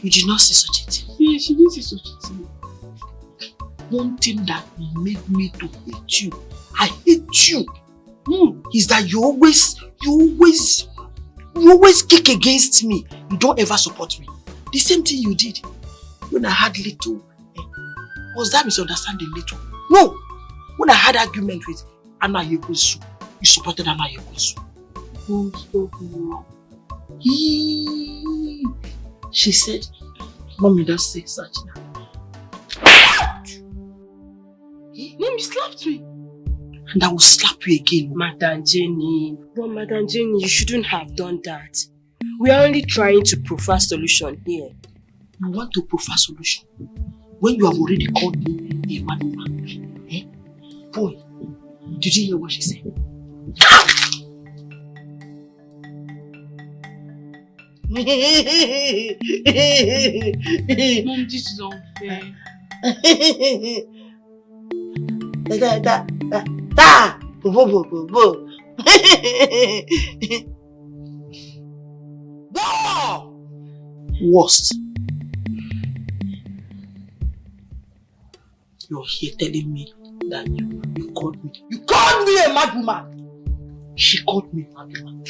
You did not say such a thing? Yeah, she didn't say such a thing. One thing that made me to hate you, I hate you, is that you always kick against me. You don't ever support me. The same thing you did when I had little. Was that misunderstanding little? No. When I had argument with Anna Yekosu, you supported Anna Yekosu. Oh, stop now. She said, Mommy, don't say such now. Mommy slapped me. And I will slap you again. Madam Jenny. But Madam Jenny, you shouldn't have done that. We are only trying to provide solution here. You want to provide solution when you have already called me a mad woman? Eh? Boy, did you hear what she said? Mom, this is unfair. Worst. You're here telling me that you called me. You called me a mad woman. She called me a mad woman.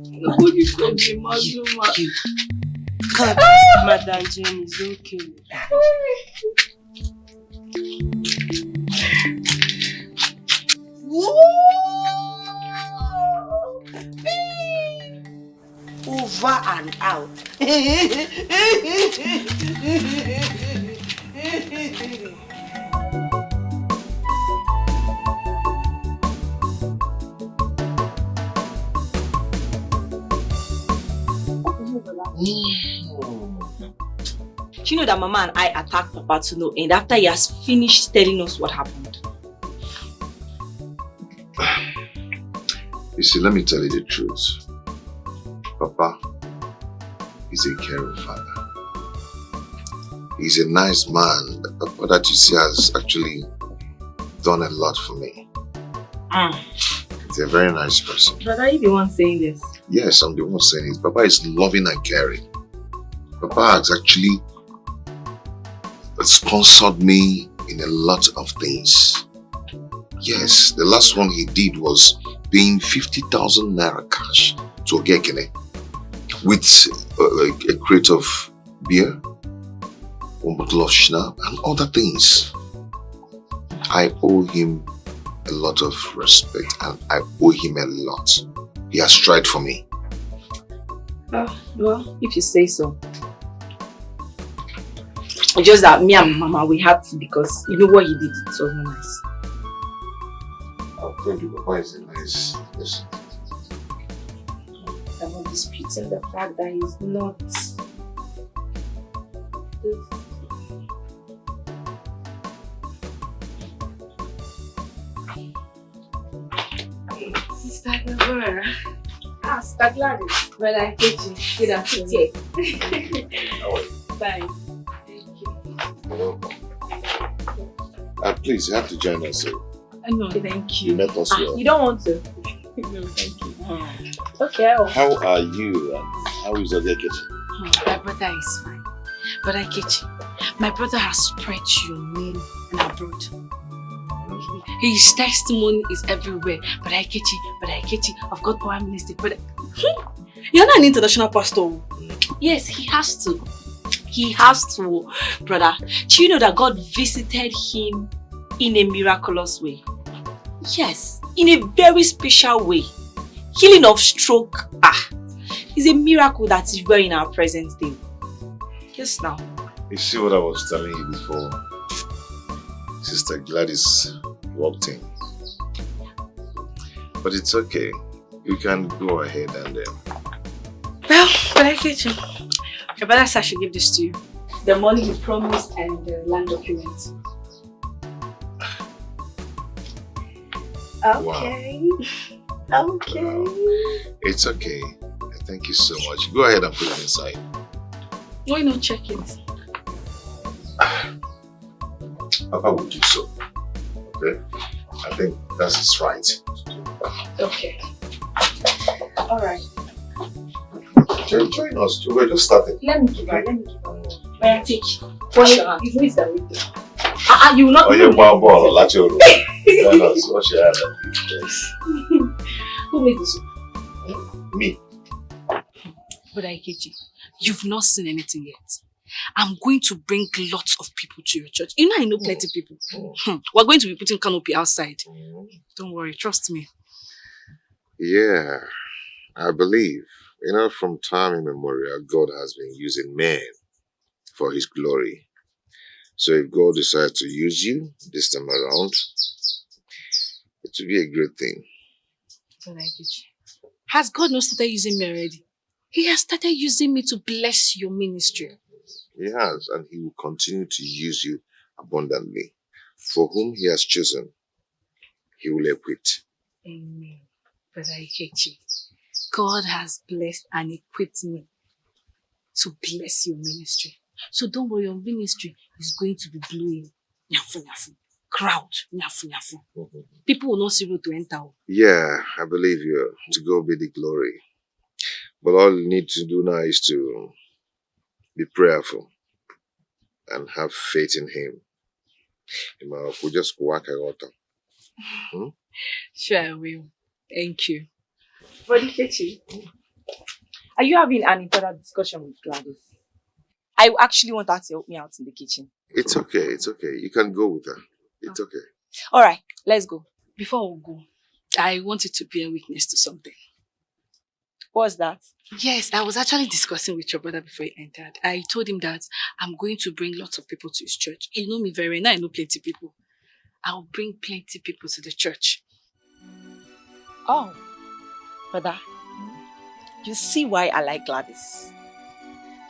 Nobody called me a mad woman. Madam Jane is okay. Over and out. Do you know that Mama and I attacked Papa to no end after he has finished telling us what happened? You see, let me tell you the truth. Papa is a caring father. He's a nice man. Papa that you see has actually done a lot for me. He's a very nice person. But are you the one saying this? Yes, I'm the one saying it. Papa is loving and caring. Papa has actually sponsored me in a lot of things. Yes, the last one he did was paying 50,000 naira cash to Ogekene with a crate of beer, one bottle of schnapps, and other things. I owe him a lot of respect and I owe him a lot. He has tried for me. Well, if you say so. It's just that me and Mama, we had to, because you know what he did, it was not nice. I'll tell you, Papa is a nice person. I'm not disputing the fact that he's not. Sister Deborah. Sister Gladys. Well, I get you. Good afternoon. How are you? Fine. You're welcome. Please, you have to join us. No, thank you. You met us well. You don't want to? No, thank you. Okay. How are you and how is Ogekene? My brother is fine. But Akechi, my brother has spread your name and abroad. His testimony is everywhere. But Akechi, I've got Prime Minister. But you're not an international pastor. Yes, he has to. He has to, brother. Do you know that God visited him in a miraculous way? Yes, in a very special way. Healing of stroke. It's a miracle that is rare in our present day. Yes, now. You see what I was telling you before? Sister Gladys walked in. But it's okay. You can go ahead and Well, but I get you. Your brother said I should give this to you. The money you promised and the land documents. Okay. Wow. Okay. It's okay. Thank you so much. Go ahead and put it inside. Why not check it? Papa will do so. Okay? I think that's his right. Okay. Alright. Join us. We're just starting. Let me give her. May I take? Wash your hand. It's that way. You will not. Oh, you're ball. Let your room. Join us. Wash your hand. Yes. Who made this? Me. But Aikechi, you've not seen anything yet. I'm going to bring lots of people to your church. You know I know plenty of people. We're going to be putting canopy outside. Don't worry, trust me. Yeah, I believe. You know, from time immemorial, God has been using men for his glory. So if God decides to use you this time around, it will be a great thing. But Aikechi, Has God not started using me already? He has started using me to bless your ministry. He has, and he will continue to use you abundantly. For whom he has chosen, he will equip. Amen. Brother Ikechi, God has blessed and equipped me to bless your ministry. So don't worry, your ministry is going to be blowing. Nyafu, nyafu. Crowd. Nyafu, nyafu. People will not see road to enter. Yeah, I believe you. To God be the glory. But all you need to do now is to be prayerful and have faith in him. We'll just work out. Sure, I will. Thank you. But Ikechi, are you having an internal discussion with Gladys? I actually want her to help me out in the kitchen. It's okay, it's okay. You can go with her. It's okay. Alright, let's go. Before we go, I wanted to bear witness to something. What's that? Yes, I was actually discussing with your brother before he entered. I told him that I'm going to bring lots of people to his church. You know me very well. I know plenty of people. I'll bring plenty of people to the church. Oh, brother, you see why I like Gladys.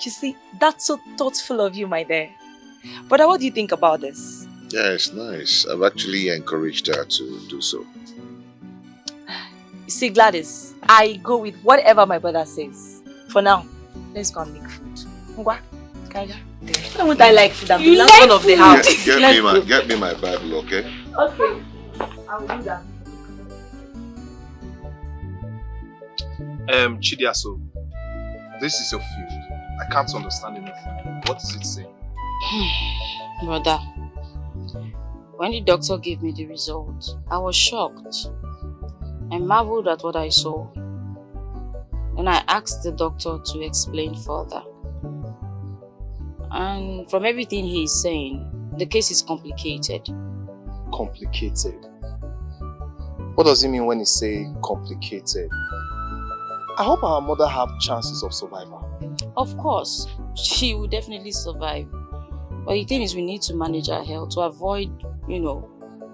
You see, that's so thoughtful of you, my dear. Brother, what do you think about this? Yeah, it's nice. I've actually encouraged her to do so. You see, Gladys, I go with whatever my brother says. For now, let's go and make food. Ngwa, Kaja. Why won't I like food? I'm the last one of the house. Get me my Bible, okay? Okay, I will do that. Chidiaso, this is your field. I can't understand anything. What is it saying? Brother, when the doctor gave me the result, I was shocked. I marveled at what I saw. Then I asked the doctor to explain further. And from everything he is saying, the case is complicated. Complicated? What does he mean when he say complicated? I hope our mother have chances of survival. Of course, she will definitely survive. But the thing is, we need to manage our health to avoid,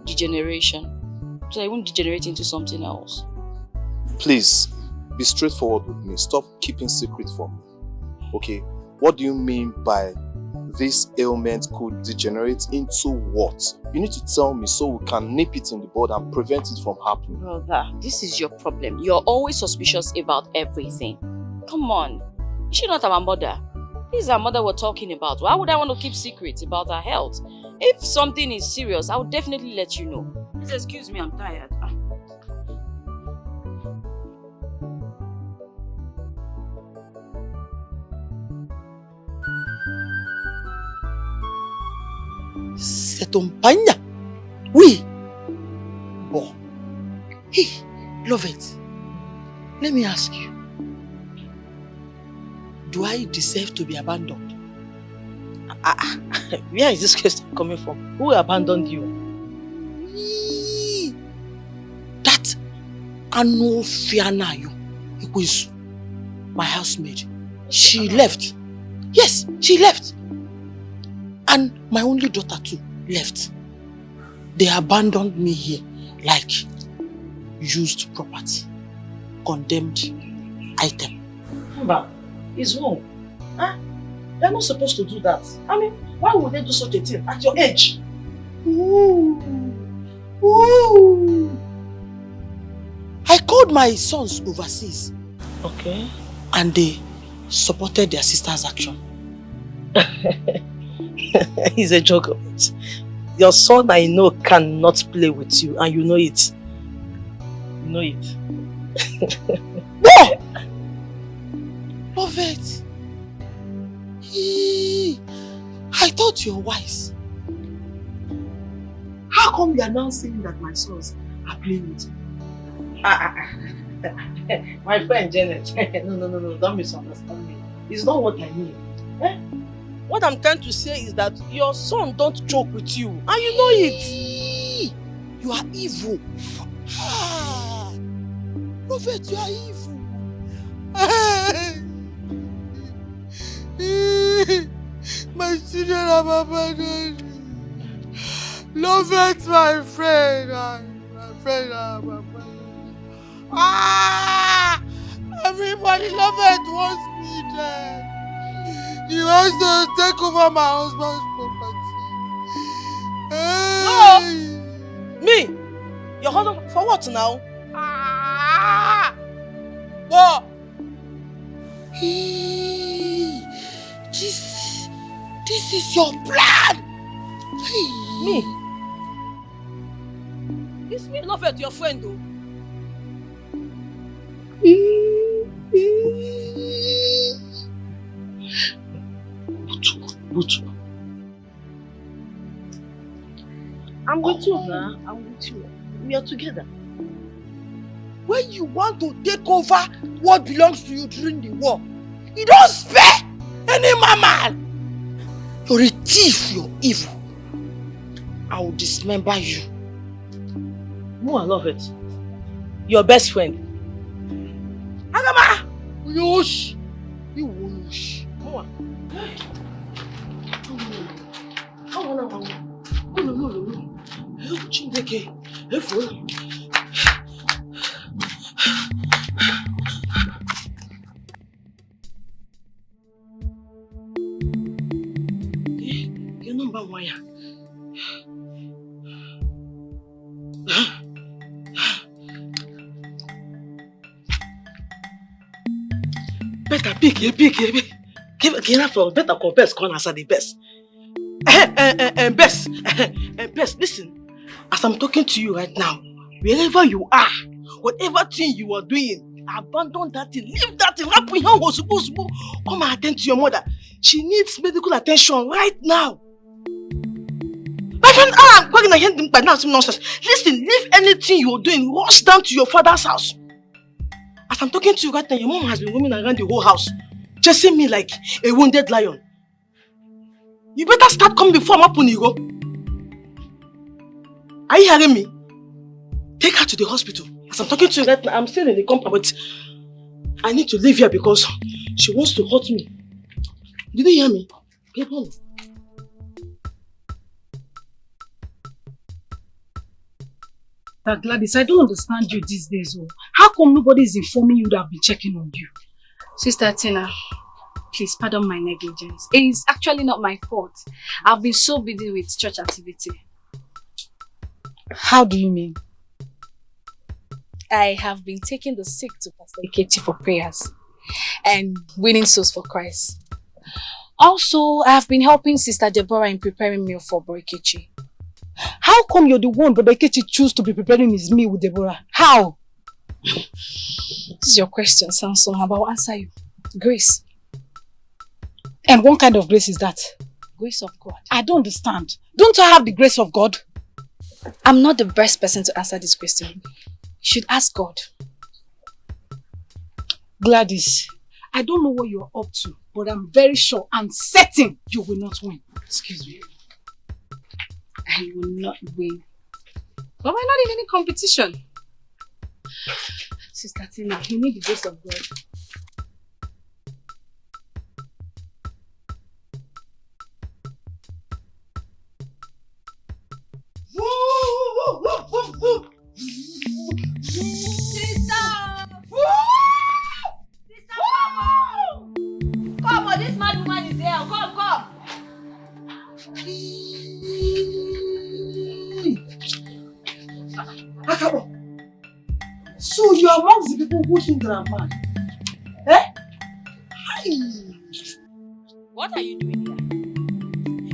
degeneration. So I won't degenerate into something else. Please, be straightforward with me. Stop keeping secret from me. Okay? What do you mean by this ailment could degenerate into what? You need to tell me so we can nip it in the bud and prevent it from happening. Brother, this is your problem. You're always suspicious about everything. Come on. Is she not our mother? This is our mother we're talking about. Why would I want to keep secrets about her health? If something is serious, I will definitely let you know. Please excuse me, I'm tired. C'est ton pagna. Oui. Bon. Hey, love it. Let me ask you. Do I deserve to be abandoned? Where is this question coming from? Who abandoned you? That Anofianayo, Ikwesu, my housemaid, she left. Yes, she left. And my only daughter too left. They abandoned me here like used property, condemned item. Mba, it's wrong. Huh? They're not supposed to do that. I mean, why would they do such a thing at your age? Ooh. Ooh. I called my sons overseas. Okay. And they supported their sister's action. He's a joke of it. Your son, I know, cannot play with you, and you know it. You know it. Whoa! Love it. I thought you were wise. How come you are now saying that my sons are playing with you? My friend Janet, no, don't misunderstand me. It's not what I mean. Eh? What I'm trying to say is that your son don't joke with you, and you know it. You are evil. Prophet, you are evil. My children have abandoned me. Love it, my friend. My friend have abandoned me. Everybody love it wants me dead. He wants to take over my husband's property. No! Me? Your husband for what now? What? This is your plan. Me? It's me love it your friend though. Butu. I'm with you now. I'm with you. We are together. When you want to take over what belongs to you during the war, you don't spare any man. You're a thief, you're evil. I will dismember you. No, I love it. Your best friend. Agama! Yosh! You yosh. Moa. Better pick. Kidnap for better compare corners are the best. Best, listen. As I'm talking to you right now, wherever you are, whatever thing you are doing, abandon that thing, leave that thing. Come and attend to your mother. She needs medical attention right now. My friend, nonsense. Listen, leave anything you're doing, rush down to your father's house. As I'm talking to you right now, your mom has been roaming around the whole house, chasing me like a wounded lion. You better start coming before I'm up on you go. Are you hearing me? Take her to the hospital. As I'm talking to you right now, I'm still in the compound, but I need to leave here because she wants to hurt me. Did you hear me? Get home. Gladys, I don't understand you these days. Oh. How come nobody is informing you that I've been checking on you? Sister Tina, please pardon my negligence. It's actually not my fault. I've been so busy with church activity. How do you mean? I have been taking the sick to Pastor Ikechi for prayers and winning souls for Christ. Also, I have been helping Sister Deborah in preparing meal for Bro Ikechi. How come you're the one Brother Ikechi choose to be preparing his meal with Deborah? How? This is your question, Samson, but I'll answer you. Grace. And what kind of grace is that? Grace of God. I don't understand. Don't I have the grace of God? I'm not the best person to answer this question. You should ask God. Gladys, I don't know what you're up to, but I'm very sure and certain you will not win. Excuse me. I will not win. But we're not in any competition. Sister Tina, you need the grace of God. Come on, this mad woman is here. Come. So you are amongst the people who think that I'm mad? Eh? What are you doing here?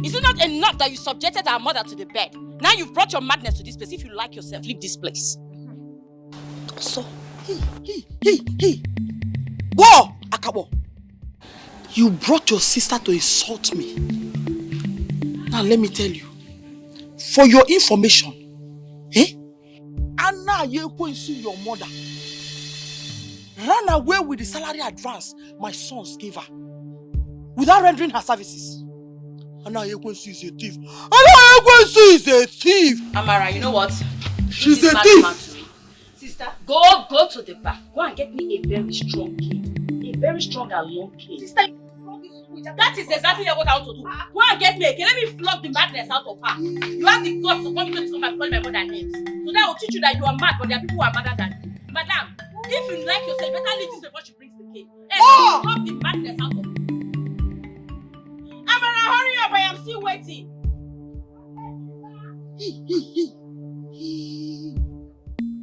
Is it not enough that you subjected our mother to the bed? Now you've brought your madness to this place. If you like yourself, leave this place. So, hey. Whoa, Akabo. You brought your sister to insult me. Now let me tell you. For your information, Anna Yekwensu, your mother, ran away with the salary advance my sons gave her without rendering her services. Anna Yekwensu is a thief. Anna Yekwensu is a thief. Amara, you know what? She's a thief. Sister, go to the back. Go and get me a very strong cane. A very strong and long cane. Sister, that is exactly what I want to do. Go and get me a cane. Let me flog the madness out of her. You have the guts to come and call my mother names. So that will teach you that you are mad, but there are people who are madder than you. Madam, if you like yourself, better leave this before she brings the okay? Oh! Stop the madness out of me. Amara, hurry up, I am still waiting. If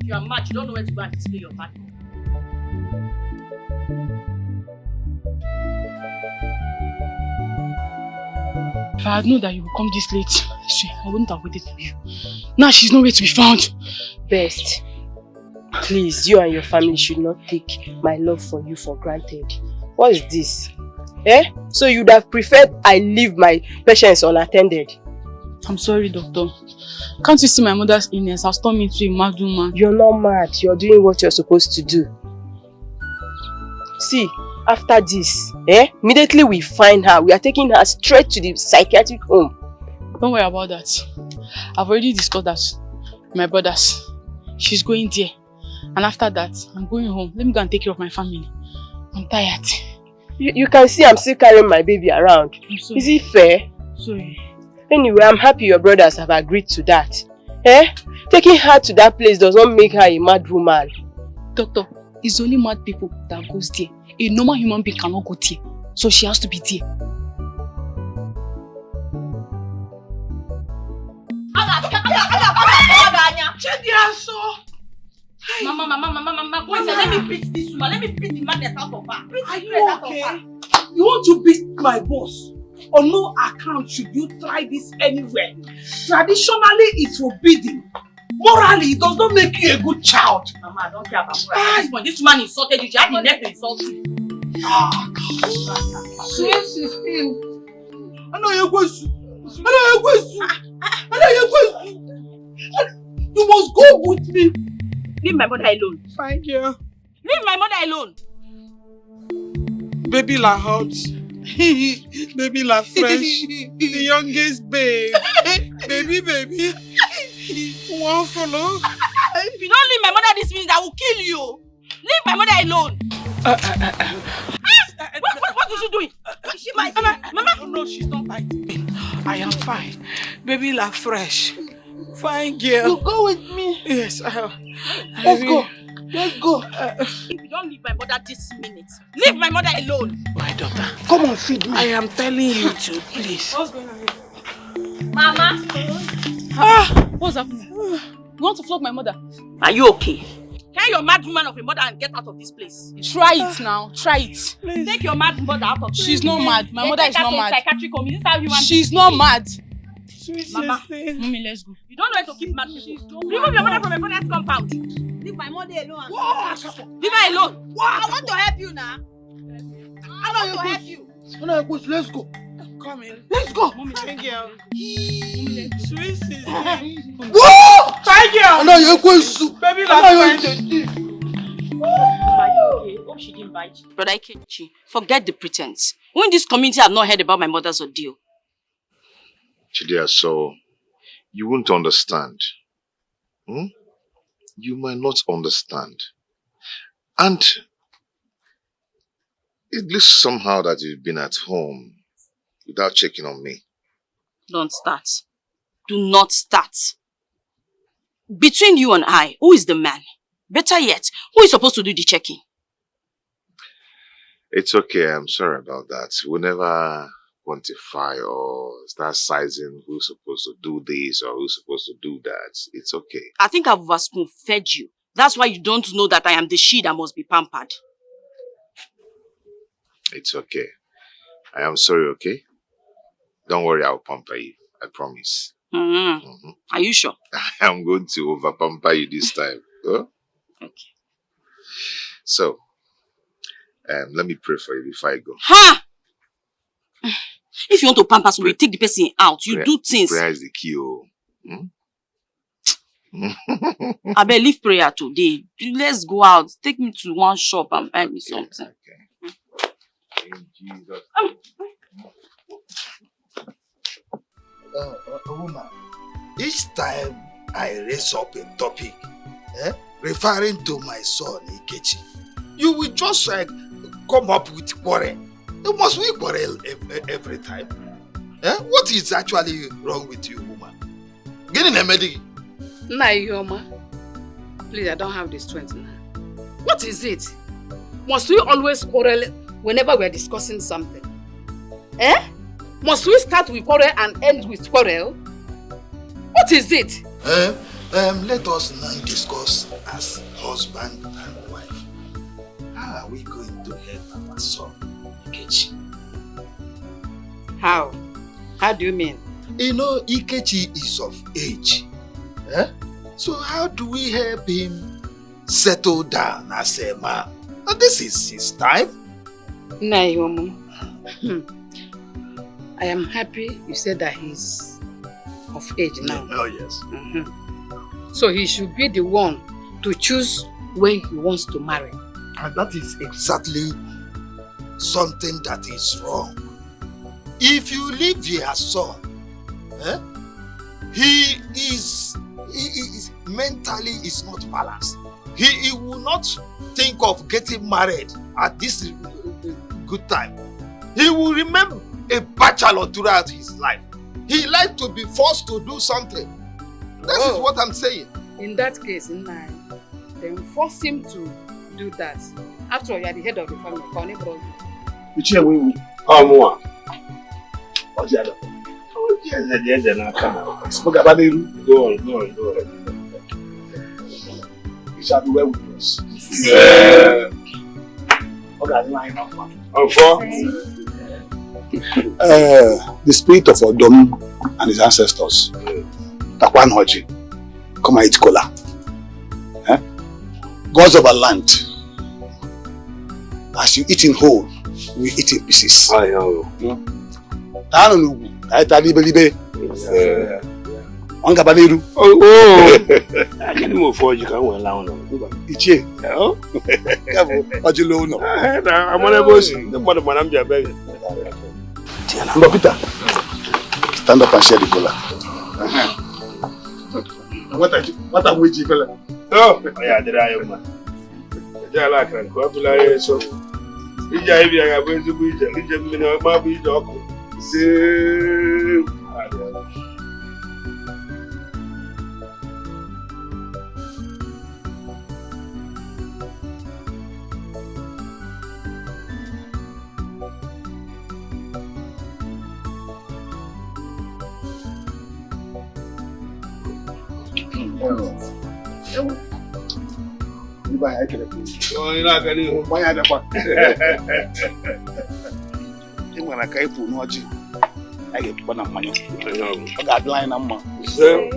you are mad, you don't know where to go and display your madness. If I had known that you would come this late, I wouldn't have waited for you. Now she's nowhere to be found. Best, please, you and your family should not take my love for you for granted. What is this? Eh? So you'd have preferred I leave my patients unattended? I'm sorry, doctor. Can't you see my mother's illness has turned me into a mad woman? You're not mad. You're doing what you're supposed to do. See, after this, immediately we find her. We are taking her straight to the psychiatric home. Don't worry about that. I've already discussed that with my brothers. She's going there. And after that, I'm going home. Let me go and take care of my family. I'm tired. You can see I'm still carrying my baby around. Is it fair? Sorry. Anyway, I'm happy your brothers have agreed to that. Taking her to that place does not make her a mad woman. Doctor, it's only mad people that goes there. A normal human being cannot go there. So she has to be there. Mama, boys, let me beat this woman. Let me beat the madness out of her. Are you okay? You want to beat my boss? On no account should you try this anywhere. Traditionally, it's forbidden. Morally, it does not make you a good child. Mama, I don't care about moral. This woman insulted you. She had the nerve to insult you. Yes, it's him. I know you're going to. You must go with me. Leave my mother alone. Fine, girl. Leave my mother alone. Baby la hot. Baby la fresh. The youngest babe. Baby. One follow. If you don't leave my mother this minute, I will kill you. Leave my mother alone. What is she doing? Is she biting? Mama? No, she's not biting me. I am fine. Baby la fresh. Fine girl. You go with me. Yes, Let's go. If you don't leave my mother this minute, leave my mother alone. My daughter. Come on, feed me. I am telling you to, please. What's going on? Mama. What's happening? You want to flog my mother? Are you okay? Carry your mad woman of a mother and get out of this place. Try it now. Try it. Please. Take your mad mother out of this place. She's not mad. My mother is not mad. Psychiatric home. Is this how you want? She's not mad. Mama, Mommy, let's go. You don't know how to keep mad people. Remove your mother from my mother's compound. Leave my mother alone. Leave her alone. I want to help you now. I want to help you. Let's go. Come in. Let's go. Mommy, thank you. Sweet sister. Whoa! Thank you. I know you're going to. Baby, let's Mama, you okay? Hope she didn't bite you. Brother Ikechi, forget the pretense. Who in this community have not heard about my mother's ordeal? Chidia, so you won't understand. You might not understand. And it looks somehow that you've been at home without checking on me. Don't start. Do not start. Between you and I, who is the man? Better yet, who is supposed to do the checking? It's okay, I'm sorry about that. We'll never quantify or start sizing who's supposed to do this or who's supposed to do that. It's okay. I think I've spoon-fed you. That's why you don't know that I am the she that must be pampered. It's okay. I am sorry, okay? Don't worry, I'll pamper you. I promise. Are you sure? I'm going to over-pamper you this time. Huh? Okay. So, let me pray for you before I go. Ha! If you want to pamper somebody, take the person out. You do things. Prayer is the key. I better leave prayer today. Let's go out. Take me to one shop and buy me something. Okay. In Jesus. Woman, each time I raise up a topic referring to my son Ikechi, you will just come up with quarrel. Must we quarrel every time? What is actually wrong with you, woman? Get in a medic. Nah, Yoma. Please, I don't have the strength now. What is it? Must we always quarrel whenever we are discussing something? Eh? Must we start with quarrel and end with quarrel? What is it? Let us now discuss as husband and wife. How are we going to help our son, Ikechi? How? How do you mean? You know, Ikechi is of age. So how do we help him settle down as a man? And this is his time. Naomi, I am happy you said that he's of age now. Oh, yes. So he should be the one to choose when he wants to marry. And that is exactly something that is wrong. If you leave your son, he is mentally is not balanced. He will not think of getting married at this good time. He will remain a bachelor throughout his life. He likes to be forced to do something. That is what I'm saying. In that case, then force him to do that. After all, you are the head of the family. Go on. You shall be well with us. The spirit of Odom and his ancestors, Takwan Hoji, come and eat kola. Gods of our land, as you eat in whole, we eat in pieces. Ongabaniru. I can't move forward. You can't well down. Ichie. Ojulo no. I'm on a bus. The mother man I'm begging. Peter, stand up and share the cola. What am we fella? Oh, yeah, the I am. Jala can copulate so. Ija ibi aga benzu buija. Ija mi na ma buija oko.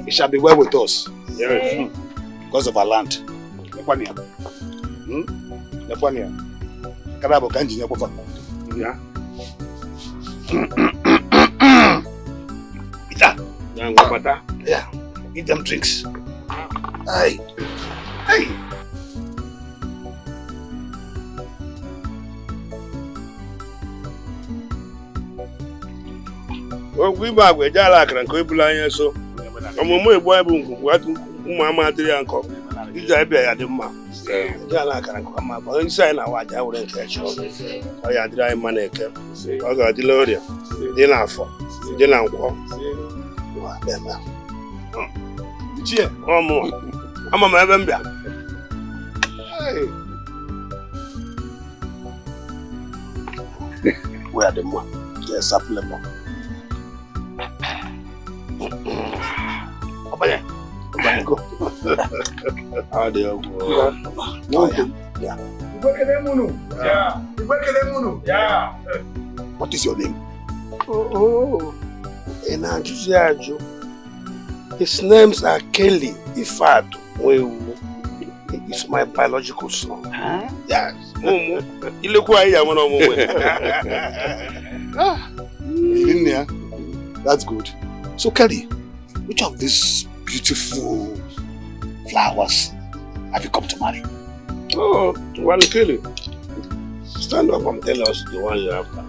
It shall be well with us. Yes. Because of our land. Yeah. Eat them drinks. Hey. Hey. We back with Jala can copulate so. I'm a more boy boom. What Mamma did uncle? Is I bear at the ma. Jala can come up inside now. I wouldn't catch you. I had dry money. I got the Loria. Dinner for dinner. Cheer. One more. I'm a member. Hey. Where are the man? Yes, supplement. Go. How do you go? Yeah. Yeah. What is your name? In Anjusiajo. His names are Kelly Ifad. It's my biological son. Huh? Yes. You look why I am on a moment. That's good. So Kelly, which of these beautiful flowers have you come to marry? Oh, well, Kelly. Stand up and tell us the one you're after.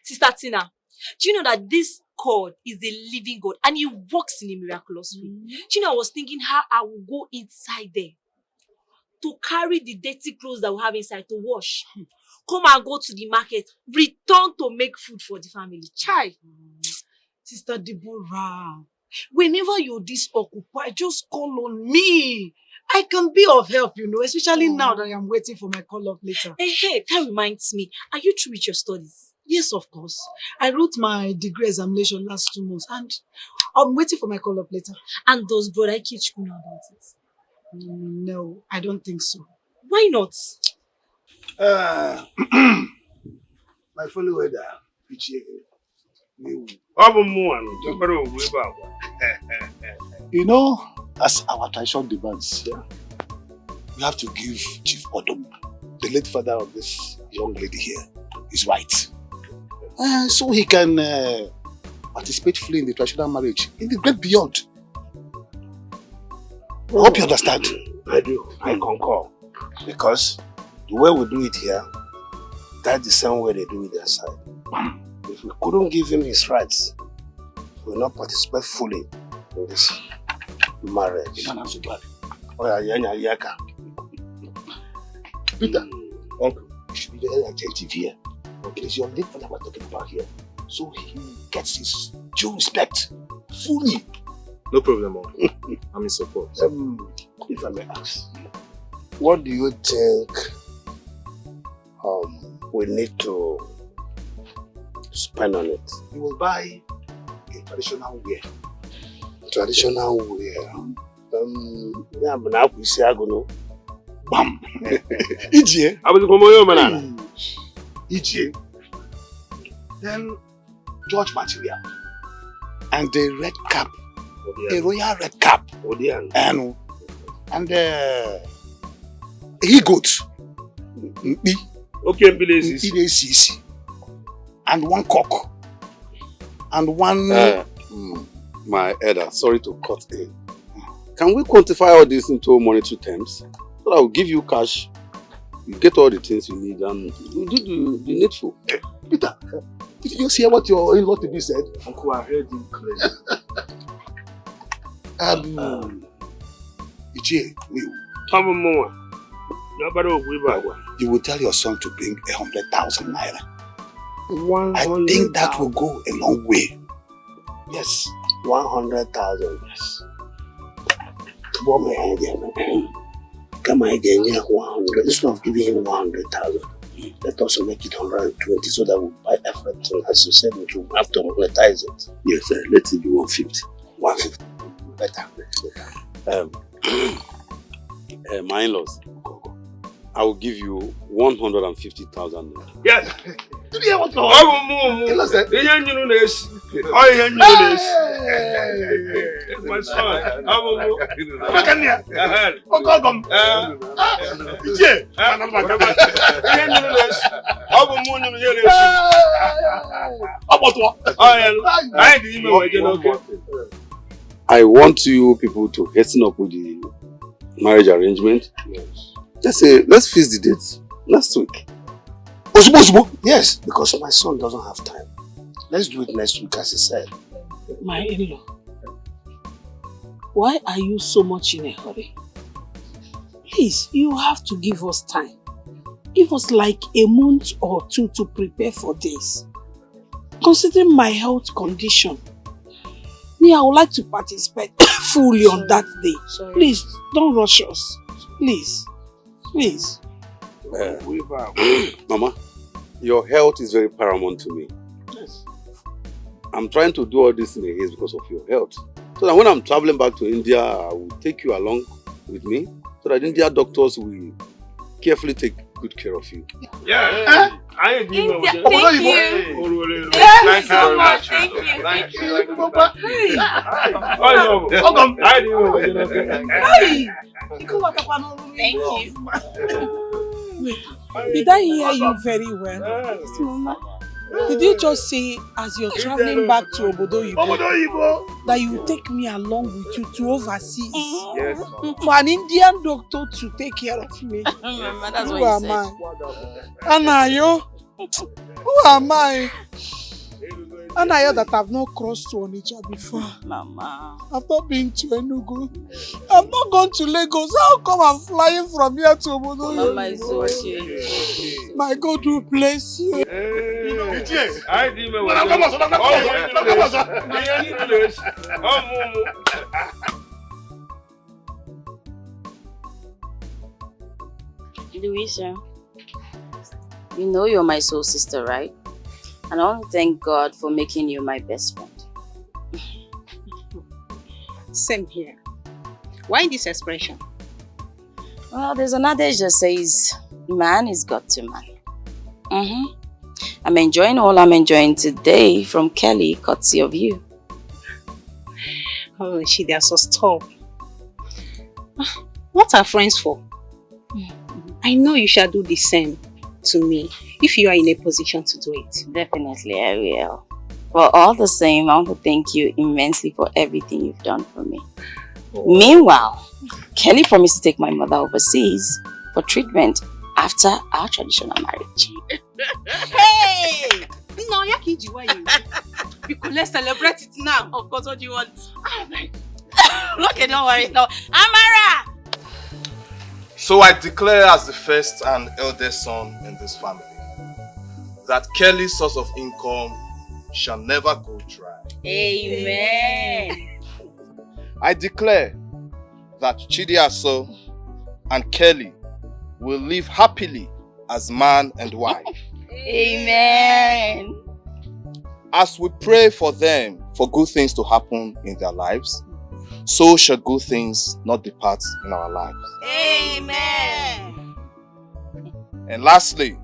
Sister Tina, do you know that this God is a living God and He works in a miraculous way. You know, I was thinking how I will go inside there to carry the dirty clothes that we have inside to wash. Come and go to the market, return to make food for the family. Child. Sister Deborah, whenever you're disoccupied, just call on me. I can be of help, you know, especially now that I am waiting for my call-up later. Hey, that reminds me. Are you through with your studies? Yes, of course. I wrote my degree examination last 2 months and I'm waiting for my call-up later. And does Brother Kichku know about it? No, I don't think so. Why not? My fellow weather, you know, as our tradition demands, we have to give Chief Odom, the late father of this young lady here, his rights. So he can participate fully in the traditional marriage in the great beyond. I hope you understand. I do. I concur. Because the way we do it here, that's the same way they do it their side. If we couldn't give him his rights, we will not participate fully in this marriage. Oh, yeah. Peter, uncle, you should be very attentive here. It is your late father we're talking about here. So he gets his due respect fully. No problem, uncle. I'm in support. If I may ask, what do you think we need to spend on it? You will buy a traditional wear. Traditional wear? Yeah, but now we see I go no. Bam! EJ? I was going to EJ. Then George material. And the red cap. A royal red cap. And he-goat. Okay, Billy. And one cock. And one... my elder, sorry to cut in. Can we quantify all this into monetary terms? So that I will give you cash, you get all the things you need, and you do the needful. Peter, did you just hear what your in-law to be said? Uncle, I heard him clearly. You will tell your son to bring 100,000 naira. I think that will go a long way. Yes, 100,000. Yes. Come on again, 100. Instead of giving him 100,000, let us make it 120 so that we buy everything. As you said, we will have to monetize it. Yes, let it be 150. 150. Better. My in-laws, I will give you 150,000. Yes. Did you hear what my son. I want you people to hasten up with the marriage arrangement. Yes. Let's fix the date next week. Yes, because my son doesn't have time. Let's do it next week, as he said. My in-law, why are you so much in a hurry? Please, you have to give us time. Give us like a month or two to prepare for this. Considering my health condition, I would like to participate fully on that day. Sorry. Please, don't rush us. Please. Please. Mama, your health is very paramount to me. Yes. I'm trying to do all this in a haste because of your health. So that when I'm traveling back to India, I will take you along with me so that India doctors will carefully take good care of you. Yeah. I agree. Thank you. Thank you so much. Thank you. Thank you. Wait, did I hear you very well? Yes, Mama. Did you just say, as you're traveling back to Obodo Yibo, that you take me along with you to overseas? Yes. For an Indian doctor to take care of me? Mama, that's Who what am you said. I? Anayo? Who am I? And I heard that I've not crossed to Onitsha before. Mama. I've not been to Enugu. I've not gone to Lagos. How come I'm flying from here to Obodo? Mama is okay. My God will bless you. I remember. Louisa, you know you're my soul sister, right? And I want to thank God for making you my best friend. Same here. Why this expression? Well, there's an adage that says, man is God to man. I'm enjoying all I'm enjoying today from Kelly, courtesy of you. Oh, Chidi, so stop. What are friends for? I know you shall do the same to me if you are in a position to do it. Definitely, I will. Well, all the same, I want to thank you immensely for everything you've done for me. Oh. Meanwhile, Kelly promised to take my mother overseas for treatment after our traditional marriage. Hey! No, because let's celebrate it now. Of course, what do you want? Okay, don't worry. No, Amara! So I declare as the first and eldest son in this family that Kelly's source of income shall never go dry. Amen. I declare that Chidiaso and Kelly will live happily as man and wife. Amen. As we pray for them for good things to happen in their lives, so shall good things not depart in our lives. Amen. And lastly,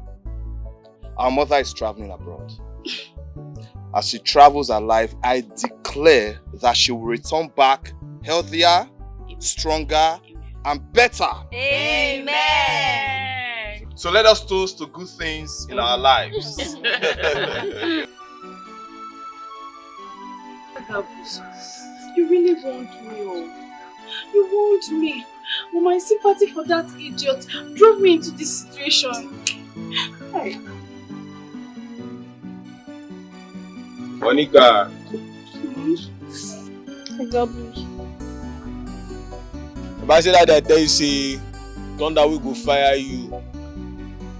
our mother is traveling abroad. As she travels her life, I declare that she will return back healthier, stronger, and better. Amen. So let us toast to good things in our lives. You really want me, oh. You want me. But my sympathy for that idiot drove me into this situation. Hey. Monica. If I say that I tell you, say, thunder will go fire you.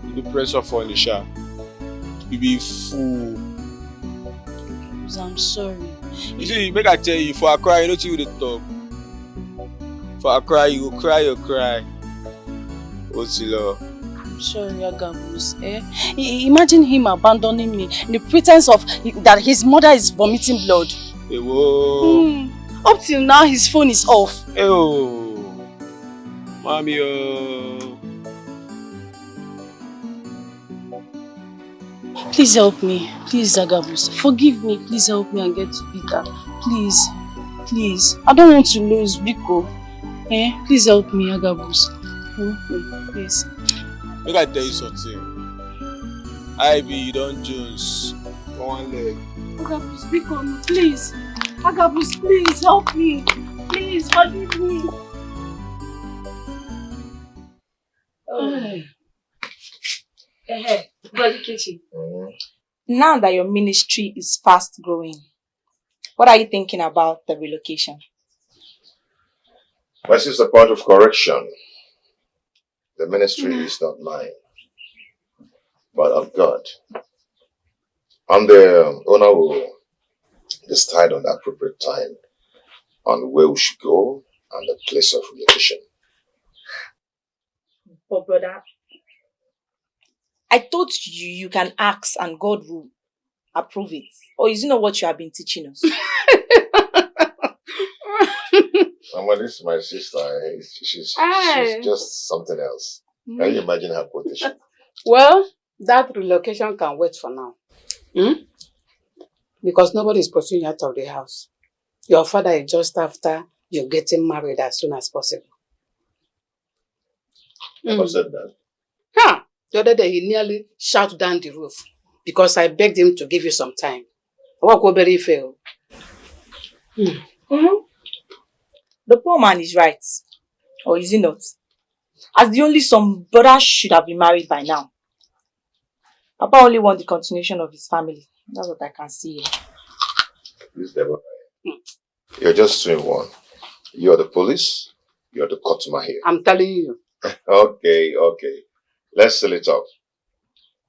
You do pressure for Nisha. You be fool. I'm sorry. You see, make I tell you, for a cry, you know what you will talk. For a cry, you will cry your cry. What's your love? I'm sorry, Agabus. Imagine him abandoning me in the pretense of that his mother is vomiting blood. Hey, whoa. Up till now, his phone is off. Hey, oh. Mommy, oh. Please help me. Please, Agabus. Forgive me. Please help me and get to Peter. Please. Please. I don't want to lose Biko. Please help me, Agabus. Help me, please. Make I tell you something. I be you don't Jones. For one leg. Agabus, Biko, please. Agabus, please help me. Please forgive me. Now that your ministry is fast growing, what are you thinking about the relocation? This is a point of correction. The ministry is not mine, but of God. And the owner will decide on the appropriate time on where we should go and the place of relocation. But brother, I thought you can ask and God will approve it. Or is it not what you have been teaching us? Somebody, this is my sister. She's just something else. Can you imagine her quotation? Well, that relocation can wait for now. Because nobody is pursuing you out of the house. Your father is just after you're getting married as soon as possible. Never said that. Huh. The other day he nearly shot down the roof because I begged him to give you some time. What will very fail? The poor man is right. Or is he not? As the only son, brother should have been married by now. Papa only wants the continuation of his family. That's what I can see here. This Deborah. You're just doing one. You're the police. You're the customer here. I'm telling you. Okay. Let's sell it up.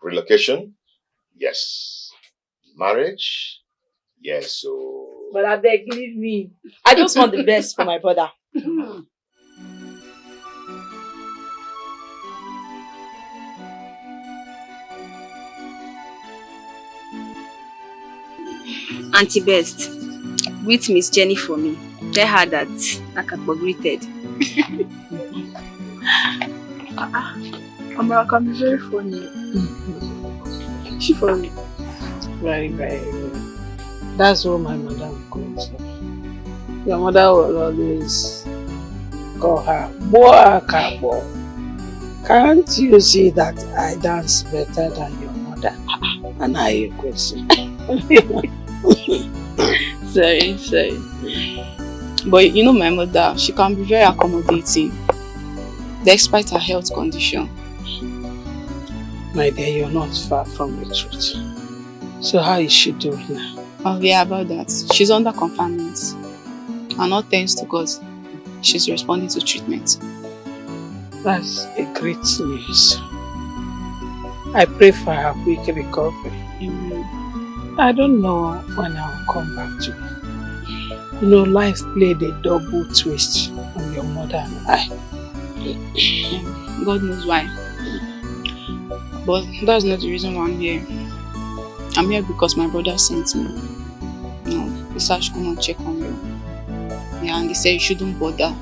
Relocation? Yes. Marriage? Yes. So. But I beg, leave me. I just want the best for my brother. Auntie Best, greet Miss Jenny for me. Tell her that Akakbo greeted. Amara can be very funny. She funny. Very, very good. That's what my mother would call her. Your mother will always call her Boa Kabo. Can't you see that I dance better than your mother? And I question. Sorry. But you know my mother, she can be very accommodating, despite her health condition. My dear, you're not far from the truth. So how is she doing now? Oh yeah, about that. She's under confinement. And all thanks to God, she's responding to treatment. That's a great news. I pray for her quick recovery. Amen. I don't know when I will come back to you. You know, life played a double twist on your mother and I. God knows why. But that's not the reason why I'm here. I'm here because my brother sent me. He said I should come and check on you. Yeah, and they said you shouldn't bother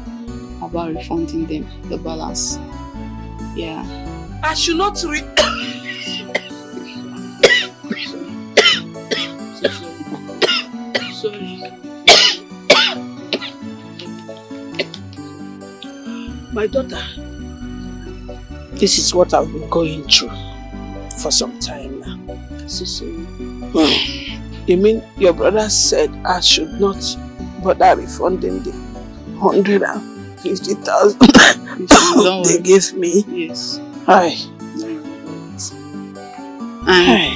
about refunding them the balance. Yeah. I should not Sorry. My daughter, this is what I've been going through for some time now. So sorry. You mean your brother said I should not bother refunding the 150,000 they gave me? Yes. Hi. And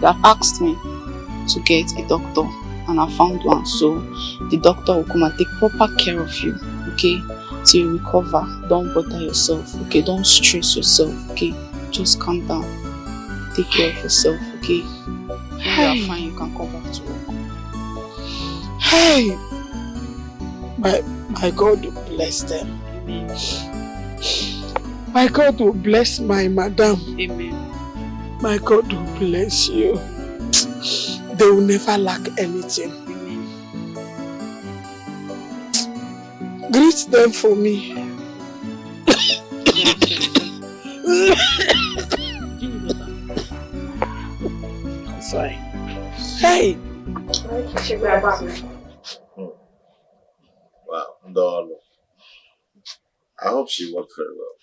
they have asked me to get a doctor, and I found one. So the doctor will come and take proper care of you, okay? Till you recover. Don't bother yourself, okay? Don't stress yourself, okay? Just calm down. Take care of yourself, okay? When you are fine, you can come back to work. Hey! My God will bless them. Amen. My God will bless my madam. Amen. My God will bless you. They will never lack anything. Amen. Greet them for me. Sorry. Hey! Wow, Ndolo. I hope she worked very well.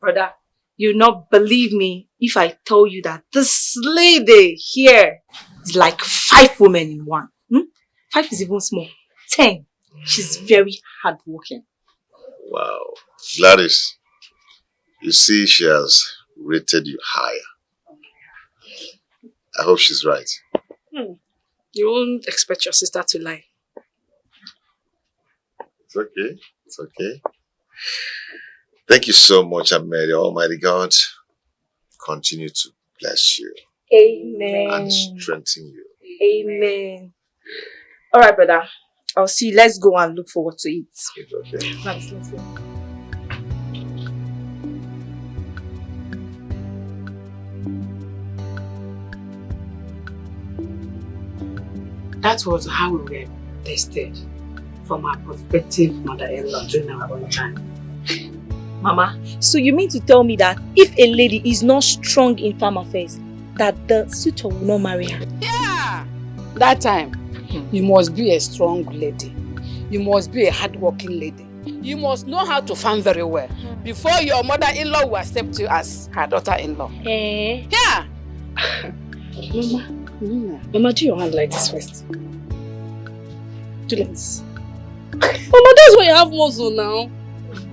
Brother, you'll not believe me if I tell you that this lady here is like 5 women in one. 5 is even small. 10. She's very hardworking. Wow. Gladys, you see she has rated you higher. I hope she's right. You won't expect your sister to lie. It's okay. It's okay. Thank you so much, and may the Almighty God continue to bless you. Amen. And strengthen you. Amen. Alright, brother. I'll see you. Let's go and look for what to eat. It's okay. Let's go. That was how we were tested from our prospective mother-in-law during our own time. Mama, so you mean to tell me that if a lady is not strong in farm affairs, that the suitor will not marry her? Yeah! That time, you must be a strong lady. You must be a hard-working lady. You must know how to farm very well before your mother-in-law will accept you as her daughter-in-law. Eh? Yeah! Mama, do your hand like this first. Do like this. Mama, that's why you have muscle now.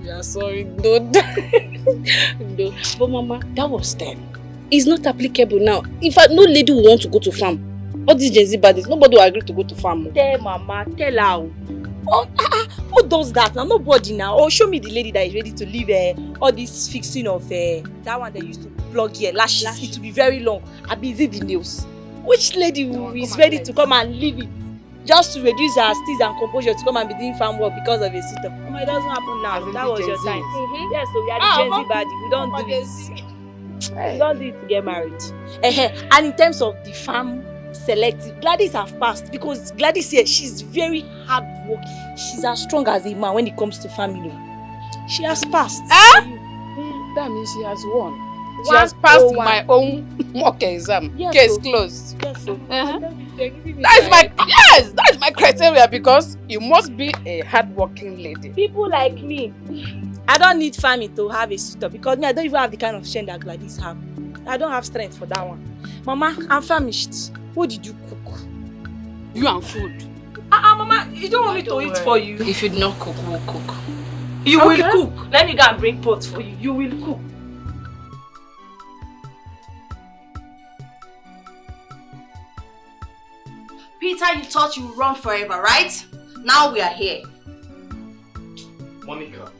Yeah, sorry, dude. But Mama, that was then. It's not applicable now. In fact, no lady will want to go to farm. All these Gen Z baddies, nobody will agree to go to farm. Tell Mama, tell her. Who does that now? Nobody now. Or show me the lady that is ready to leave all this fixing of that one they used to plug here, lashes. It will be very long. I be the nails. Which lady is ready to come and leave it just to reduce her steeze and composure to come and be doing farm work because of a sit-up? It doesn't happen now. That was your time. Yes, so we are the Gen Z body. We don't do it. We don't do it to get married. And in terms of the farm selective, Gladys have passed because Gladys here, she's very hard work. She's as strong as a man when it comes to family. She has passed. That means she has won. She has passed my own mock exam. Yes, Case so. closed. Yes, so. That's my criteria because you must be a hard-working lady. People like me, I don't need farming to have a suitor because me, I don't even have the kind of strength that Gladys have. I don't have strength for that one. Mama, I'm famished. What did you cook? You and food. Mama, you don't want me to eat for you? If you do not cook, we'll cook. You will cook. Let me go and bring pots for you. You will cook. Peter, you thought you would run forever, right? Now we are here. Monica,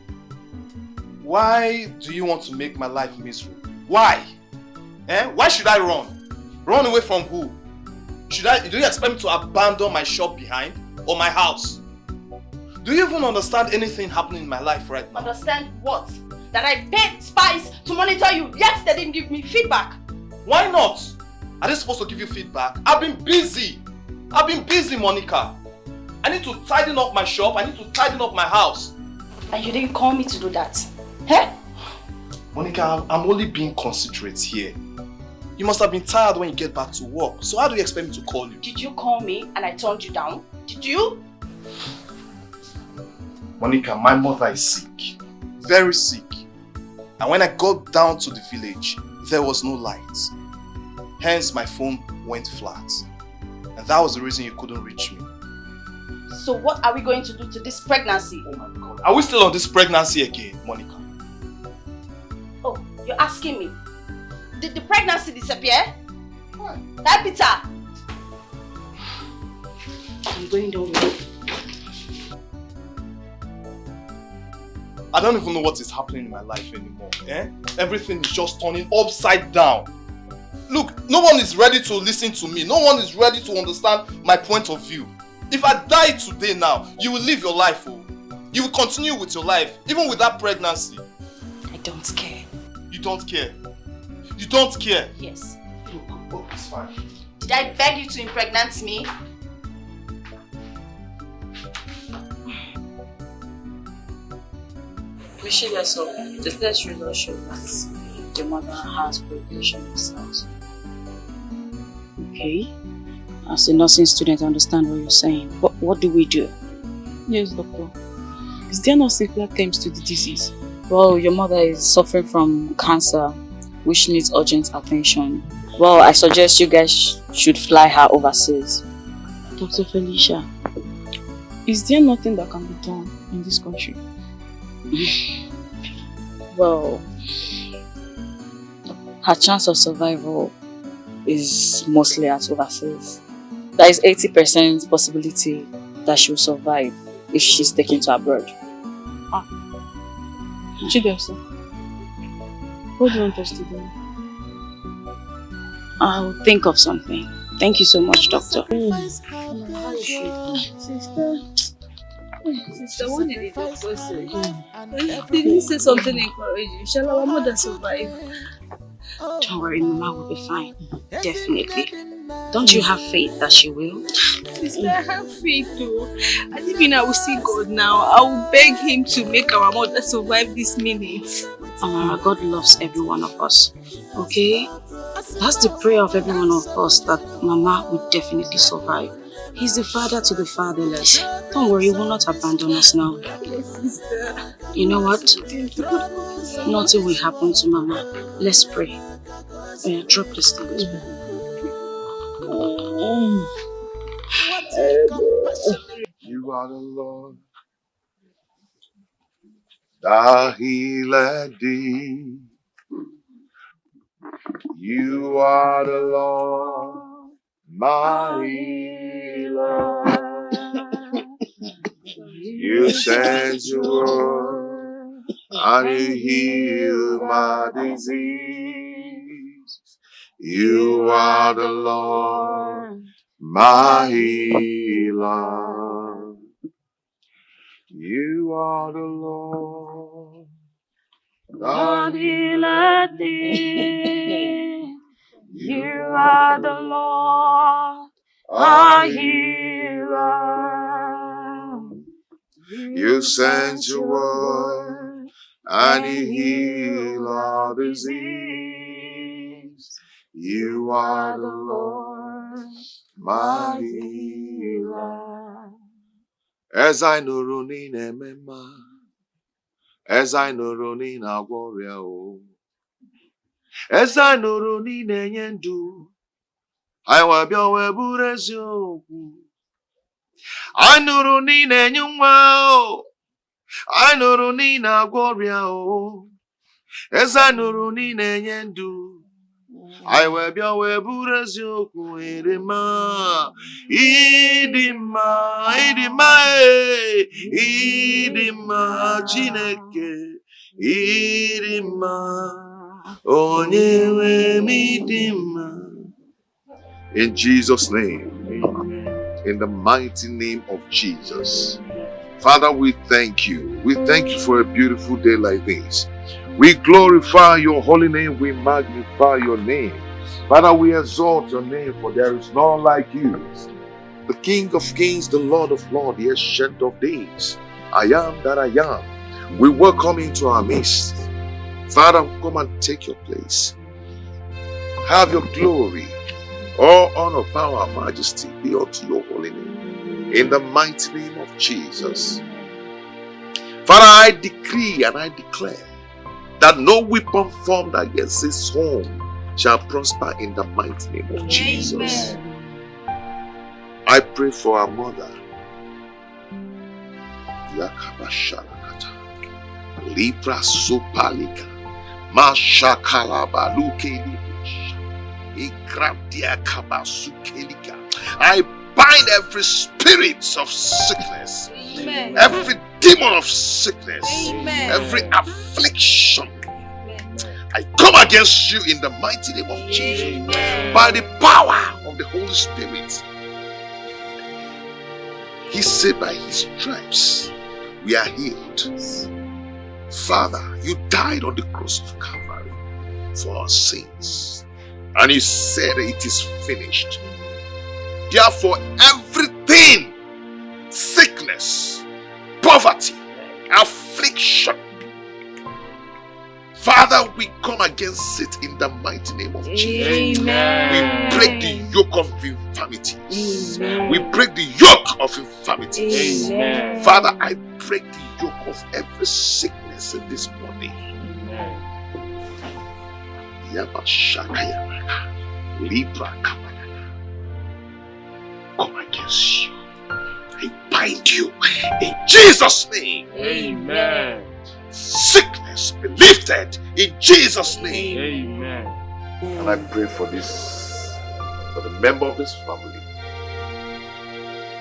why do you want to make my life miserable? Why? Why should I run? Run away from who? Do you expect me to abandon my shop behind or my house? Do you even understand anything happening in my life right now? Understand what? That I paid spies to monitor you, yet they didn't give me feedback. Why not? Are they supposed to give you feedback? I've been busy, Monica. I need to tidy up my shop. I need to tidy up my house. And you didn't call me to do that. Monica, I'm only being considerate here. You must have been tired when you get back to work. So how do you expect me to call you? Did you call me and I turned you down? Did you? Monica, my mother is sick. Very sick. And when I got down to the village, there was no light. Hence, my phone went flat. And that was the reason you couldn't reach me. So what are we going to do to this pregnancy? Oh my God. Are we still on this pregnancy again, Monica? Oh, you're asking me? Did the pregnancy disappear? Hey, Peter! I'm going down with you. I don't even know what is happening in my life anymore. Everything is just turning upside down. Look, no one is ready to listen to me. No one is ready to understand my point of view. If I die today now, you will live your life. Oh. You will continue with your life, even with that pregnancy. I don't care. You don't care? You don't care? Yes. Look, it's fine. Did I beg you to impregnate me? Michelle, yourself, the test results show that the mother has preparation cells. Okay. As a nursing student, I understand what you're saying. But what do we do? Yes, doctor. Is there no simpler terms to the disease? Well, your mother is suffering from cancer, which needs urgent attention. Well, I suggest you guys should fly her overseas. Dr. Felicia, is there nothing that can be done in this country? Well, her chance of survival is mostly at overseas. There is 80% possibility that she will survive if she's taken to abroad. Chidesa, what do you want us to do? I'll think of something. Thank you so much, doctor. Sister, what did the doctor say? Did he say something encouraging? Shall our mother survive? Don't worry, Mama will be fine. Definitely. Don't you have faith that she will? Sister, I have faith too. And even I will see God now. I will beg him to make our mother survive this minute. Amara, God loves every one of us. Okay? That's the prayer of every one of us, that Mama will definitely survive. He's the father to the fatherless. Don't worry, he will not abandon us now. Sister. You know what? Nothing will happen to Mama. Let's pray. Yeah, drop this thing. You are the Lord that healeth thee. You are the Lord my healer. You sent your word and you heal my disease. You are the Lord, my healer. You are the Lord, God healeth thee. You are the Lord, our healer. you sent your word and you heal our disease. You are the Lord, my healer. As I know running emema, as I know running a warrior, as I know running enyendu, I will be a burezio. I know running enyumwa, I know running a warrior. As I know running enyendu. I will be a burezio. Idima, idima, idima, chineke, idima, onyewe midima. In Jesus' name, in the mighty name of Jesus. Father, we thank you. We thank you for a beautiful day like this. We glorify your holy name. We magnify your name. Father, we exalt your name, for there is none like you. The King of kings, the Lord of lords, the ancient of days. I am that I am. We welcome into our midst. Father, come and take your place. Have your glory. All honor, power, majesty be unto your holy name. In the mighty name of Jesus. Father, I decree and I declare that no weapon formed against this home shall prosper in the mighty name of Jesus. I pray for our mother. Yakabashalakata. Libra Sopalika. Mashakalaba Lukelibush. Ikradia Kabasukelika. I bind every spirit of sickness. Amen. Every demon of sickness. Amen. Every affliction. I come against you in the mighty name of Jesus. Amen. By the power of the Holy Spirit. He said by his stripes we are healed. Father, you died on the cross of Calvary for our sins. And you said it is finished. Therefore, everything, sickness, poverty, affliction, Father, we come against it in the mighty name of Jesus. Amen. We break the yoke of infirmities. Amen. We break the yoke of infirmities. Amen. Father, I break the yoke of every sickness in this body. Amen. Come against you. I bind you in Jesus' name. Amen. Sickness be lifted in Jesus' name. Amen. And I pray for this, for the member of this family.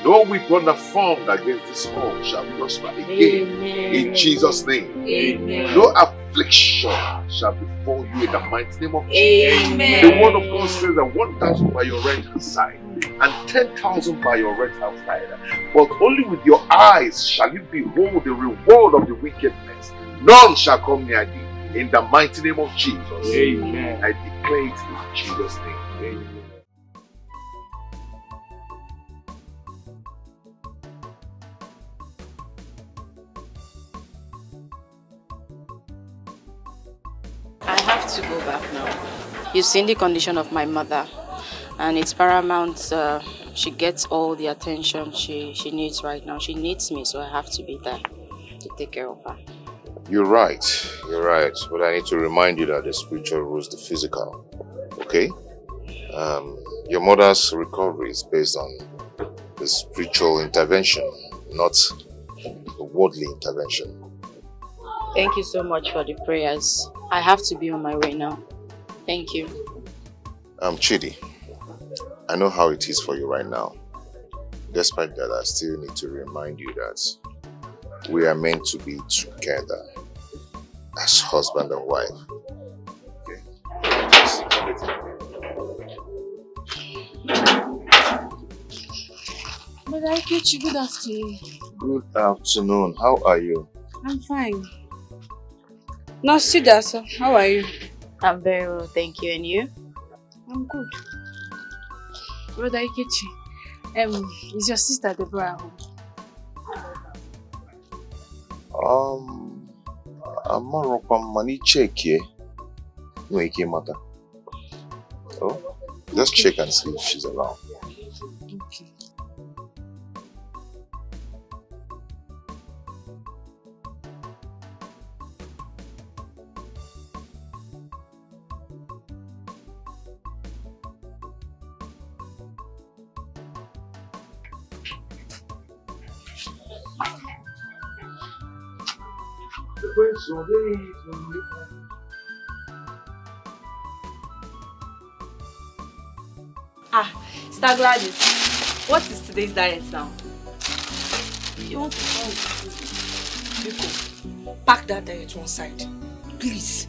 No weapon that formed against this home shall prosper again. Amen. In Jesus' name. Amen. No affliction shall befall you in the mighty name of Jesus. Amen. The word of God says that 1,000 by your right hand side and 10,000 by your right hand side, but only with your eyes shall you behold the reward of the wickedness. None shall come near thee. In the mighty name of Jesus. Amen. I declare it in Jesus' name. Amen. I have to go back now. You've seen the condition of my mother, and it's paramount she gets all the attention she needs right now. She needs me, so I have to be there to take care of her. You're right. But I need to remind you that the spiritual rules the physical. Okay? Your mother's recovery is based on the spiritual intervention, not the worldly intervention. Thank you so much for the prayers. I have to be on my way now. Thank you. Chidi, I know how it is for you right now. Despite that, I still need to remind you that we are meant to be together as husband and wife. Okay? Brother Ikechi, good afternoon. Good afternoon. How are you? I'm fine. No, Chidera, how are you? I'm very well, thank you. And you? I'm good. Brother Ikechi, is your sister Deborah home? I'm more of money check here. No, it came matter. Oh, just check and see if she's around. Okay. Sister Gladys, what is today's diet now? You want to come with Pack that diet to one side. Please.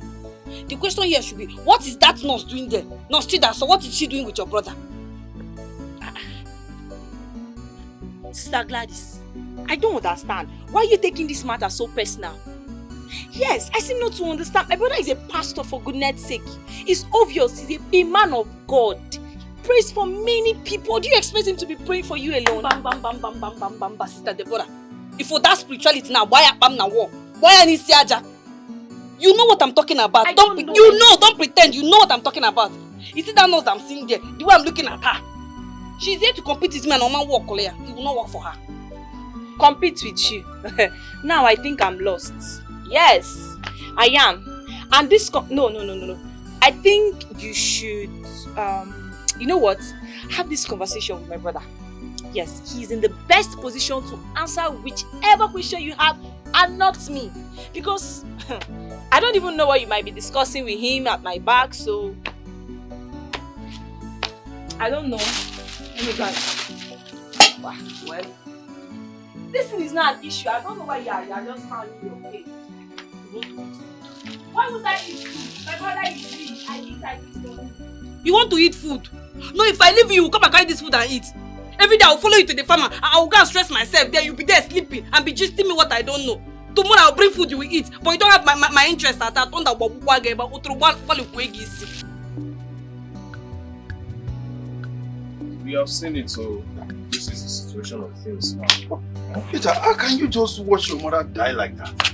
The question here should be, what is that nurse doing there? Nurse Chida, so what is she doing with your brother? Sister Gladys, I don't understand. Why are you taking this matter so personal? Yes, I seem not to understand. My brother is a pastor, for goodness sake. It's obvious he's a man of God. He prays for many people. Do you expect him to be praying for you alone? Bam, bam, bam, bam, bam, bam, bam, bam, Sister Deborah. If for that spirituality now, why am na war? Why am Siaja? You know what I'm talking about. Don't pretend. You know what I'm talking about. You see that nurse I'm seeing there? The way I'm looking at her. She's there to compete with me and Oma work, Kolea. It will not work for her. Compete with you? Now I think I'm lost. Yes, I am. And this no. I think you should you know what? Have this conversation with my brother. Yes, he's in the best position to answer whichever question you have and not me. Because I don't even know what you might be discussing with him at my back, so I don't know. Let me go. Well, this thing is not an issue. I don't know why you're just finding your way. Why would I eat food? My brother is rich. I eat for him. You want to eat food? No, if I leave you, will come and carry this food and eat. Every day I'll follow you to the farmer and I'll go and stress myself. There you'll be there sleeping and be gisting me what I don't know. Tomorrow I'll bring food you will eat, but you don't have my interest at that. We have seen it, so this is the situation of things now. Peter, how can you just watch your mother die like that?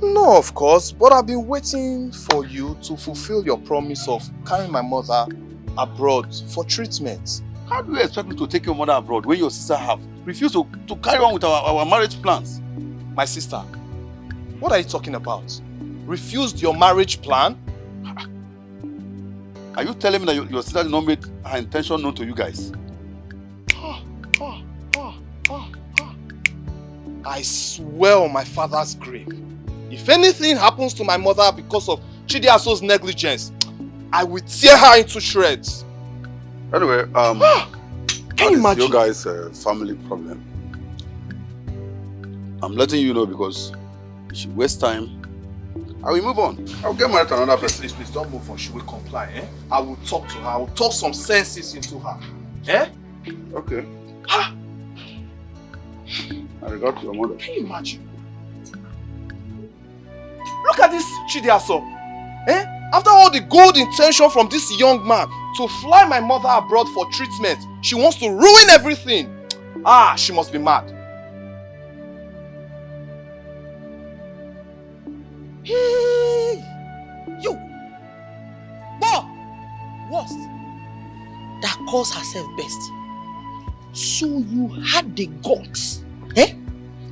No, of course, but I've been waiting for you to fulfill your promise of carrying my mother abroad for treatment. How do you expect me to take your mother abroad when your sister have refused to carry on with our marriage plans? My sister, what are you talking about? Refused your marriage plan? Are you telling me that your sister did not make her intention known to you guys? I swear on my father's grave, if anything happens to my mother because of Chidiaso's negligence, I will tear her into shreds. Anyway, can you imagine? Your guys' family problem. I'm letting you know because if you waste time, I will move on. I'll get married to another person. Please, don't move on. She will comply, eh? I will talk to her. I will talk some senses into her. Eh? Okay. I regard to your mother. Can you imagine? Look at this Chidiaso. Eh? After all the good intention from this young man to fly my mother abroad for treatment, she wants to ruin everything. She must be mad. Hey! You! Boy! Worst. That calls herself best. So you had the guts, eh?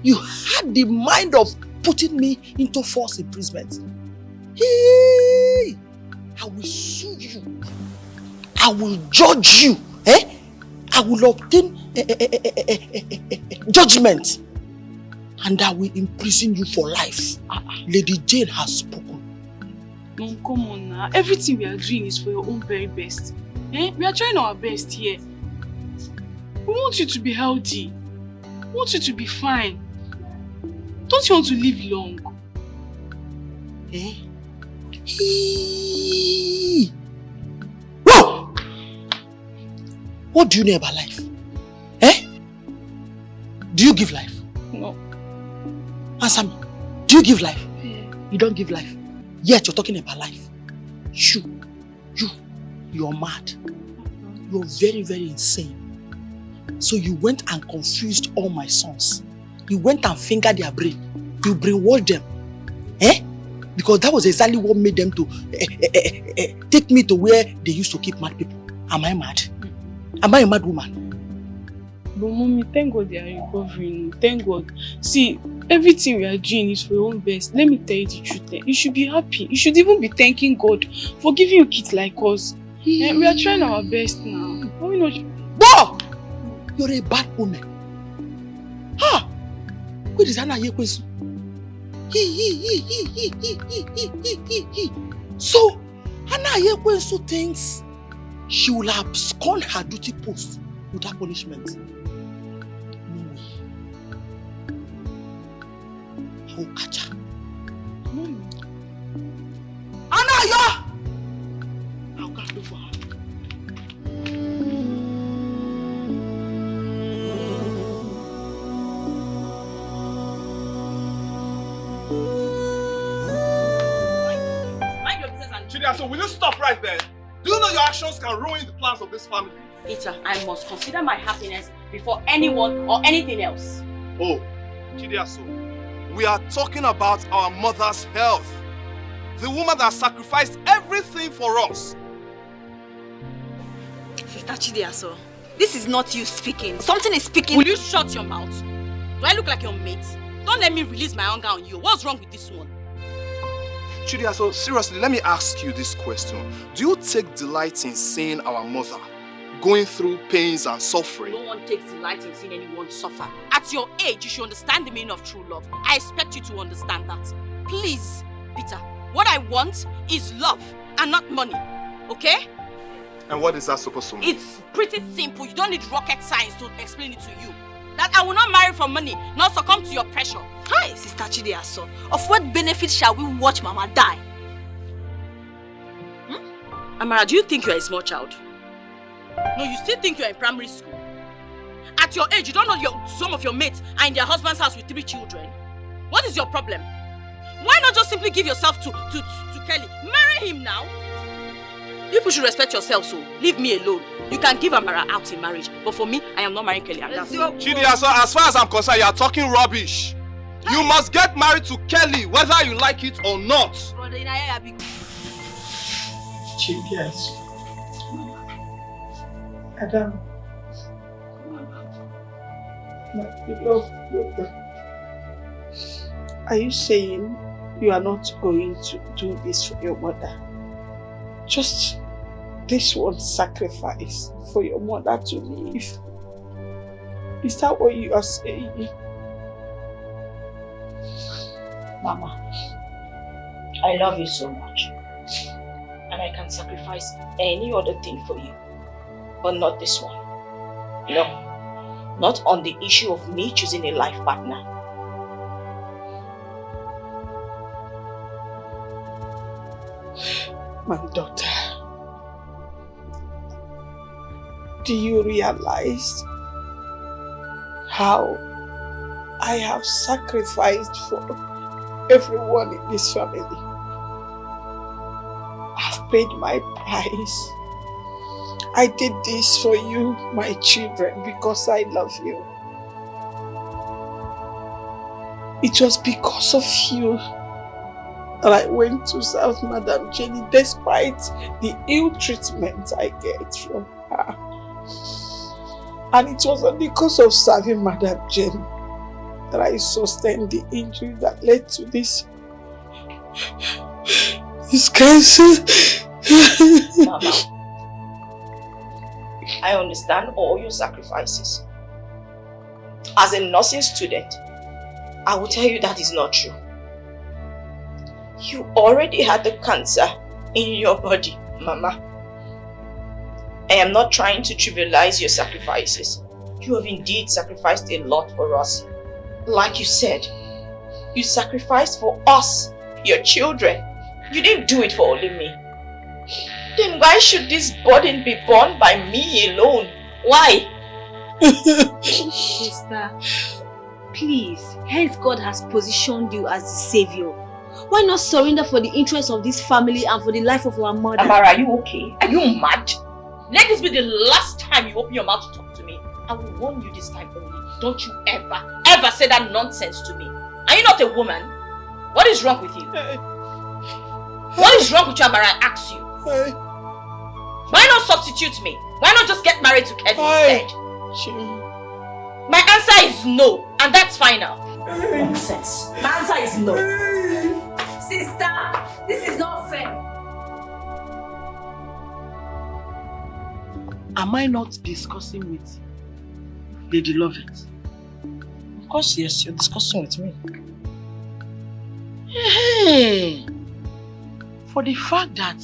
You had the mind of putting me into false imprisonment. Hey! I will sue you. I will judge you, eh? I will obtain judgment. And I will imprison you for life. Lady Jane has spoken. Mom, come on now. Everything we are doing is for your own very best. We are trying our best here. We want you to be healthy. We want you to be fine. Don't you want to live long? Whoa! What do you know about life? Do you give life? No. Answer me. Do you give life? Yeah. You don't give life. Yet you're talking about life. You're mad. You're very, very insane. So you went and confused all my sons. You went and fingered their brain. You brainwashed them. Because that was exactly what made them to take me to where they used to keep mad people. Am I mad? Am I a mad woman? But mommy, thank God they are recovering. Thank God. See, everything we are doing is for your own best. Let me tell you the truth. You should be happy. You should even be thanking God for giving you kids like us. We are trying our best now. Boh! You're a bad woman. Ha! Where is Anna Yekwesu? So, Anna Yekwesu thinks she will abscond her duty post without punishment. No way. I will catch her. Anaya! I'll go look for her. So will you stop right there? Do you know your actions can ruin the plans of this family? Peter, I must consider my happiness before anyone or anything else. Oh, Chidiaso, we are talking about our mother's health. The woman that sacrificed everything for us. Sister Chidiaso, this is not you speaking. Something is speaking. Will you shut your mouth? Do I look like your mate? Don't let me release my anger on you. What's wrong with this one? Chidiaso, seriously, let me ask you this question. Do you take delight in seeing our mother going through pains and suffering? No one takes delight in seeing anyone suffer. At your age, you should understand the meaning of true love. I expect you to understand that. Please, Peter, what I want is love and not money. Okay? And what is that supposed to mean? It's pretty simple. You don't need rocket science to explain it to you. That I will not marry for money, not succumb to your pressure. Hi, Sister Chidiaso. Of what benefit shall we watch Mama die? Amara, do you think you're a small child? No, you still think you're in primary school. At your age, you don't know some of your mates are in their husband's house with 3 children. What is your problem? Why not just simply give yourself to Kelly? Marry him now. People should respect yourself, so leave me alone. You can give Amara out in marriage, but for me, I am not marrying Kelly. Chidiaso, as far as I'm concerned, you are talking rubbish. You must get married to Kelly, whether you like it or not. Chidiaso. Adam. My beloved brother. Are you saying you are not going to do this for your mother? Just this one sacrifice for your mother to live. Is that what you are saying? Mama, I love you so much. And I can sacrifice any other thing for you. But not this one. No. Not on the issue of me choosing a life partner. My daughter, do you realize how I have sacrificed for everyone in this family? I've paid my price. I did this for you, my children, because I love you. It was because of you that I went to serve Madam Jenny despite the ill treatment I get from her. And it was because of serving Madam Jenny that I sustained the injury that led to this cancer. Mama, I understand all your sacrifices. As a nursing student, I will tell you that is not true. You already had the cancer in your body, Mama. I am not trying to trivialize your sacrifices. You have indeed sacrificed a lot for us. Like you said, you sacrificed for us, your children. You didn't do it for only me. Then why should this burden be borne by me alone? Why? Sister, please, hence God has positioned you as the savior. Why not surrender for the interest of this family and for the life of our mother? Amara, are you okay? Are you mad? Let this be the last time you open your mouth to talk to me. I will warn you this time only. Don't you ever say that nonsense to me. Are you not a woman? What is wrong with you? What is wrong with you, Amara? I ask you. Why not substitute me? Why not just get married to Kevin instead? My answer is no, and that's final. Nonsense. My answer is no. Sister, this is not fair. Am I not discussing with Lady Lovett? Of course, yes, you're discussing with me. Hey, for the fact that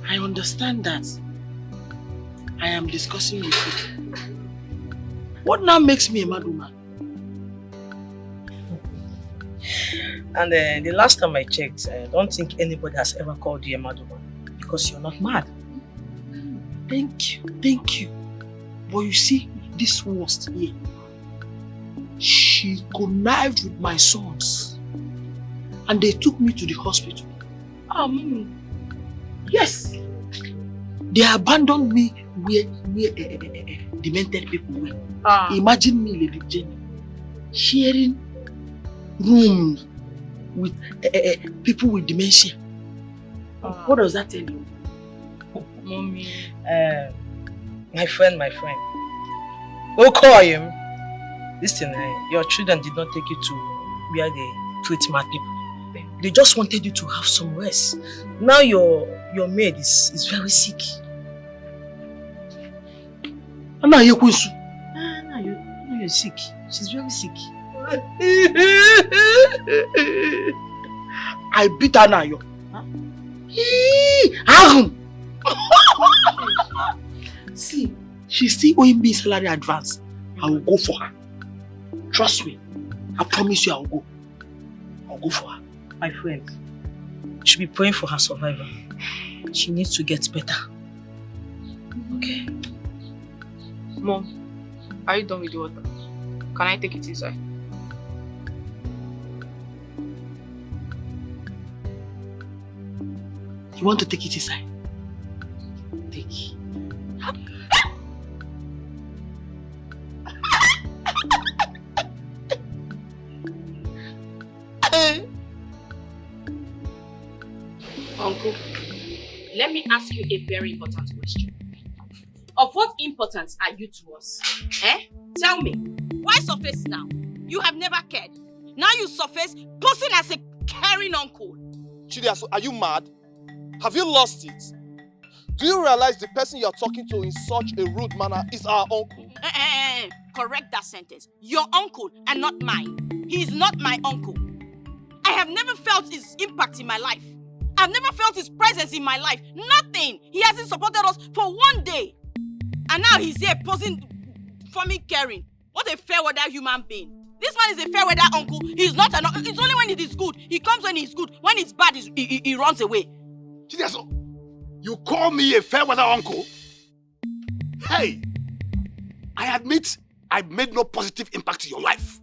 I understand that I am discussing with you, what now makes me a mad woman? And the last time I checked, I don't think anybody has ever called you a mad woman because you're not mad. Thank you. But you see, this worst here, she connived with my sons and they took me to the hospital. Yes. They abandoned me where demented people were. Imagine me, Lady Jenny, sharing rooms with people with dementia. What does that tell you? Mommy. My friend. We'll call him. Listen, your children did not take you to where they treat mad people. They just wanted you to have some rest. Now your maid is very sick. Now you're sick. She's very sick. I beat her now, yo. See, she's still owing me salary advance. I will go for her. Trust me. I promise you I will go. I'll go for her. My friend, you should be praying for her survival. She needs to get better. Okay? Mom, are you done with the water? Can I take it inside? You want to take it inside? Take it. Uncle, let me ask you a very important question. Of what importance are you to us? Tell me, why surface now? You have never cared. Now you surface posing as a caring uncle. Chidia, so are you mad? Have you lost it? Do you realize the person you're talking to in such a rude manner is our uncle? Correct that sentence. Your uncle and not mine. He is not my uncle. I have never felt his impact in my life. I've never felt his presence in my life. Nothing. He hasn't supported us for one day. And now he's here posing for me caring. What a fair weather human being. This man is a fair weather uncle. He's not an uncle. It's only when it is good. He comes when he's good. When it's bad, he runs away. Chidiaso, you call me a fair weather uncle? Hey, I admit I made no positive impact in your life.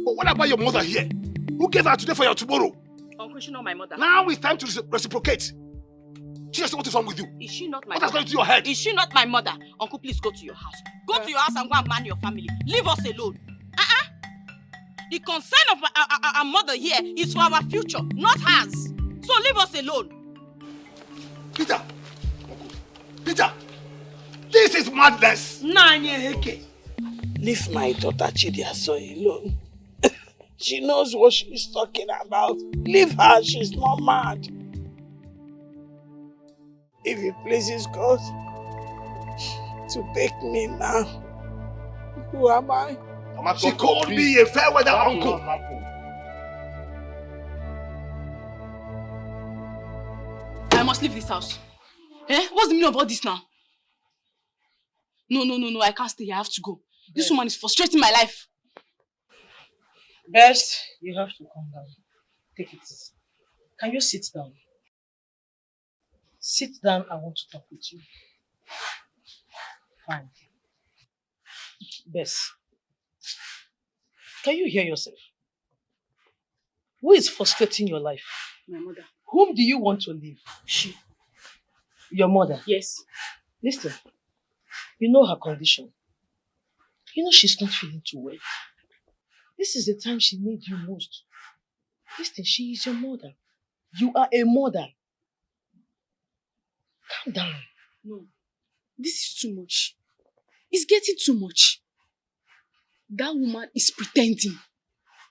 But what about your mother here? Who gave her today for your tomorrow? Uncle, she's not my mother. Now it's time to reciprocate. Chidiaso, what is wrong with you? Is she not my What mother? has gone into your head? Is she not my mother? Uncle, please go to your house. Go to your house and go and man your family. Leave us alone. The concern of our mother here is for our future, not hers. So leave us alone. Peter! This is madness! Leave my daughter Chidiaso alone. She knows what she's talking about. Leave her, she's not mad. If it pleases God to take me now, who am I? She called me a fair weather uncle. I must leave this house. What's the meaning of all this now? No, I can't stay here. I have to go. This woman is frustrating my life. Best, you have to calm down. Take it easy. Can you sit down? Sit down, I want to talk with you. Fine. Bess, can you hear yourself? Who is frustrating your life? My mother. Whom do you want to leave? She. Your mother? Yes. Listen, you know her condition. You know she's not feeling too well. This is the time she needs you most. Listen, she is your mother. You are a mother. Calm down. No. This is too much. It's getting too much. That woman is pretending.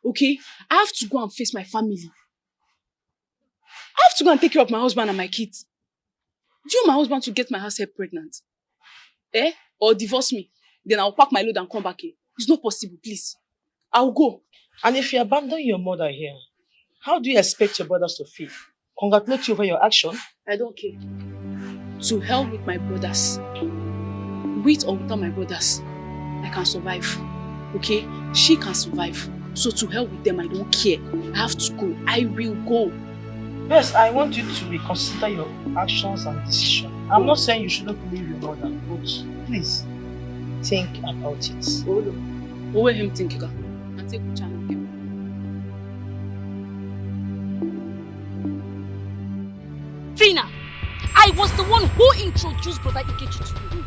Okay? I have to go and face my family. I have to go and take care of my husband and my kids. Do you want my husband to get my herself pregnant? Or divorce me? Then I'll pack my load and come back here. It's not possible, please. I'll go. And if you abandon your mother here, how do you expect your brothers to feel? Congratulate you over your action? I don't care. To hell with my brothers. With or without my brothers, I can survive. Okay? She can survive. So to hell with them, I don't care. I have to go. I will go. Yes, I want you to reconsider your actions and decisions. I'm not saying you shouldn't leave your mother, but please think about it. Over him thinking. And take which channel. Tina, I was the one who introduced Brother Ikechi to you.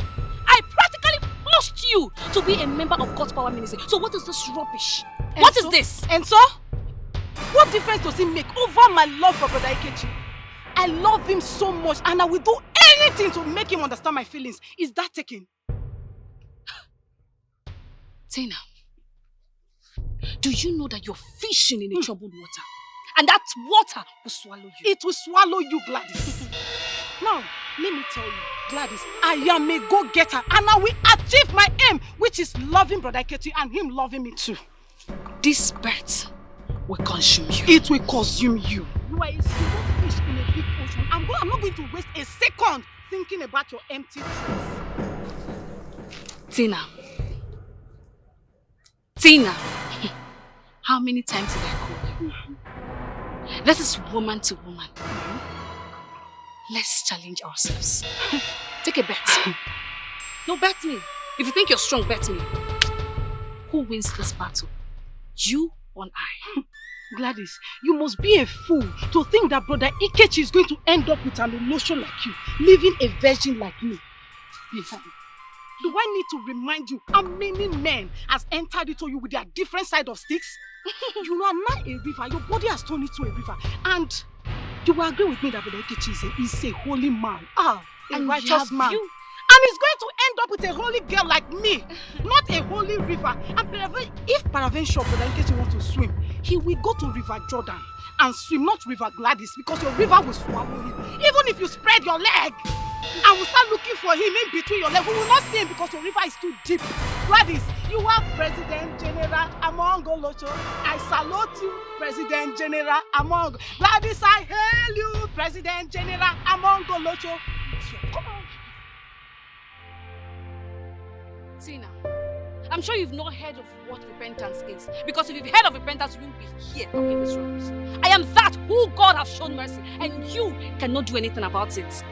I practically forced you to be a member of God's Power Ministry. So what is this rubbish? What is this? And so? What difference does it make over my love for Brother Ikechi? I love him so much and I will do anything to make him understand my feelings. Is that taken? Tina, do you know that you're fishing in a troubled water? And that water will swallow you. It will swallow you, Gladys. Now, let me tell you, Gladys, I am a go-getter and I will achieve my aim, which is loving Brother Ikechi and him loving me too. This bird will consume you. It will consume you. You are a small fish in a big ocean. I'm not going to waste a second thinking about your empty Tina. Tina. How many times did I call you? This is woman to woman. Let's challenge ourselves. Take a bet. No, bet me. If you think you're strong, bet me. Who wins this battle? You or I? Gladys, you must be a fool to think that Brother Ikechi is going to end up with an illusion like you, leaving a virgin like me. Do I need to remind you how many men has entered into you with their different side of sticks? You are now a river. Your body has turned into a river. And you will agree with me that Brother Ikechi is a holy man. A righteous man. And he's going to end up with a holy girl like me. Not a holy river. And if peradventure Brother Ikechi wants to swim, he will go to River Jordan and swim, not River Gladys, because your river will swallow him. Even if you spread your leg and we start looking for him in between your legs, we will not see him because your river is too deep. Gladys, you are President General among Olocho. I salute you, President General among. Gladys, I hail you, President General among Olocho. Come on. Tina, I'm sure you've not heard of what repentance is. Because if you've heard of repentance, you won't be here talking this rubbish. I am that who God have shown mercy, and you cannot do anything about it.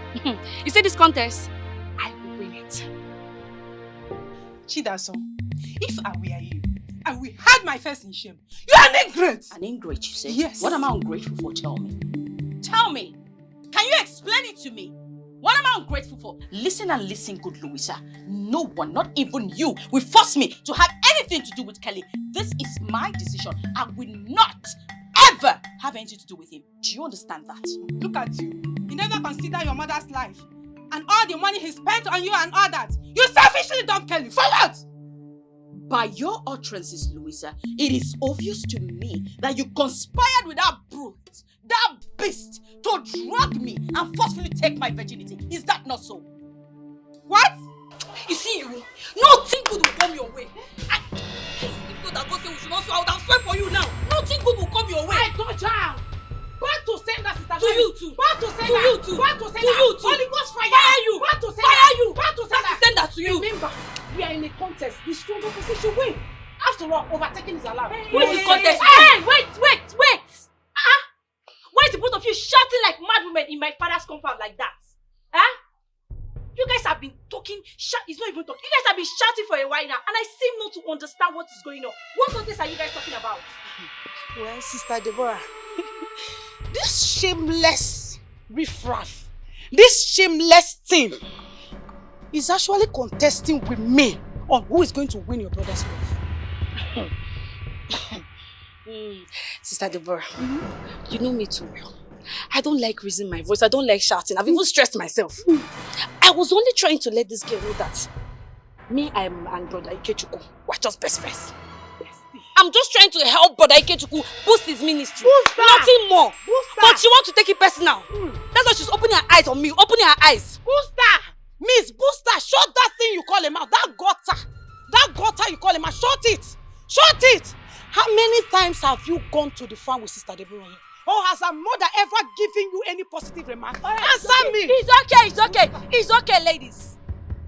You see this contest? I will win it. Chidaso, if I were you, I will hide my face in shame. You are an ingrate! An ingrate, you say? Yes. What am I ungrateful for? Tell me. Tell me. Can you explain it to me? What am I ungrateful for? Listen and listen, good Louisa. No one, not even you, will force me to have anything to do with Kelly. This is my decision. I will not ever have anything to do with him. Do you understand that? Look at you. You never consider your mother's life and all the money he spent on you and all that. You selfishly dumped Kelly. For what? By your utterances, Louisa, it is obvious to me that you conspired with that brute, that beast, to drug me and forcefully take my virginity. Is that not so? What? You see you, nothing good will come your way. If you that God say we should not swear, I would have swear for you now. Nothing good will come your way. I touch her. Back to sender, sister. To you too. Back to sender. To you too. Back to sender. To you too. Holy Ghost fire. Fire you. Back to sender. Fire you. Back to sender. Back to sender that to you. Remember, we are in a contest. The stronger person should win. After all, overtaking is allowed. Who is the contest? Hey, wait! Why is the both of you shouting like mad women in my father's compound like that? Huh? You guys have been talking, it's not even talking. You guys have been shouting for a while now, and I seem not to understand what is going on. What contest are you guys talking about? Well, Sister Deborah, this shameless riffraff, this shameless thing is actually contesting with me on who is going to win your brother's love. Sister Deborah, you know me too well. I don't like raising my voice. I don't like shouting. I've even stressed myself. I was only trying to let this girl know that me and brother Ikechukwu were just best friends. I'm just trying to help brother Ikechukwu boost his ministry. Nothing more. But she wants to take it personal. That's why she's opening her eyes on me. Opening her eyes. Booster! Miss Booster, shut that thing you call him out. That gutter you call him out. Shut it! Shut it! How many times have you gone to the farm with Sister Deborah? Or has her mother ever given you any positive remark? Answer me! It's okay, ladies.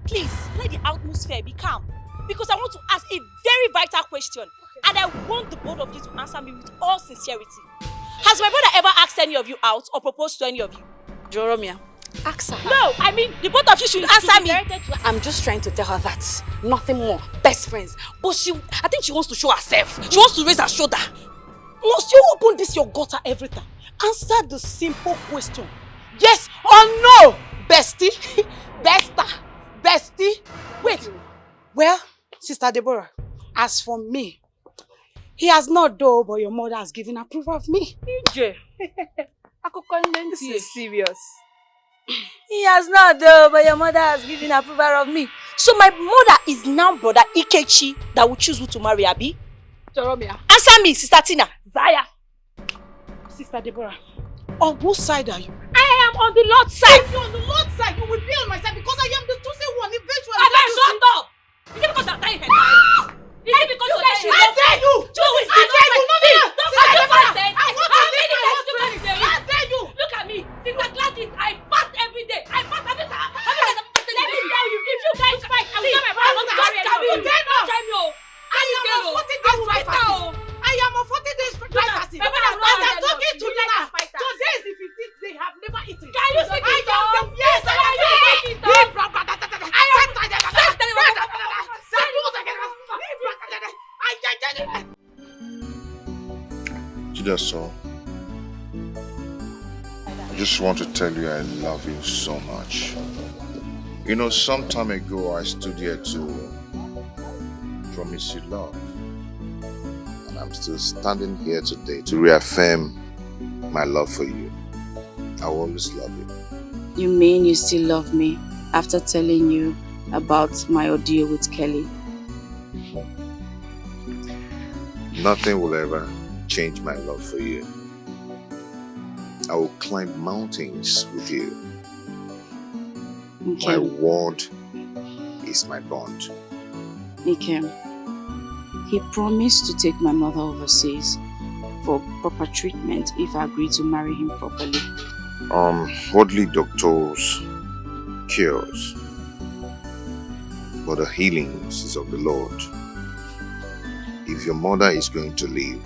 Please, let the atmosphere be calm. Because I want to ask a very vital question. And I want the both of you to answer me with all sincerity. Has my brother ever asked any of you out or proposed to any of you? Jeromia, ask her. No, I mean, the both of you should answer me. I'm just trying to tell her that. Nothing more. Best friends. But I think she wants to show herself. She wants to raise her shoulder. Must you open this your gutter every time? Answer the simple question. Yes or no, bestie? Bestie? Wait. Well, Sister Deborah, as for me, he has not though, but your mother has given approval of me. EJ. This is serious. He has not though, but your mother has given approval of me. So my mother is now brother Ikechi that will choose who to marry, Abi? Jeromia. Answer me, Sister Tina. Zaya. Sister Deborah, on whose side are you? I am on the Lord's side. If you're on the Lord's side, you will be on my side because I am the chosen one eventually. Shut up! Is it because I'm dying here? Is it because you're dying here? I dare you! I dare you! I dare you! Look at me. Sister Gladys, I fast every day. I fast every time. Let me tell you, if you guys fight, I will tell my brother not to marry anyone. I am on 40 days dry fasting. As I'm talking to you now, today is the 15th day. I have never eaten. Can you speak it up? Yes, I Chidaso, I just want to tell you I love you so much. You know, some time ago I stood here to promise you love. And I'm still standing here today to reaffirm my love for you. I will always love you. You mean you still love me after telling you about my ordeal with Kelly? Nothing will ever change my love for you. I will climb mountains with you. Okay. My word is my bond. Nikem, he promised to take my mother overseas for proper treatment if I agree to marry him properly. Worldly doctors cures, but the healings is of the Lord. If your mother is going to live,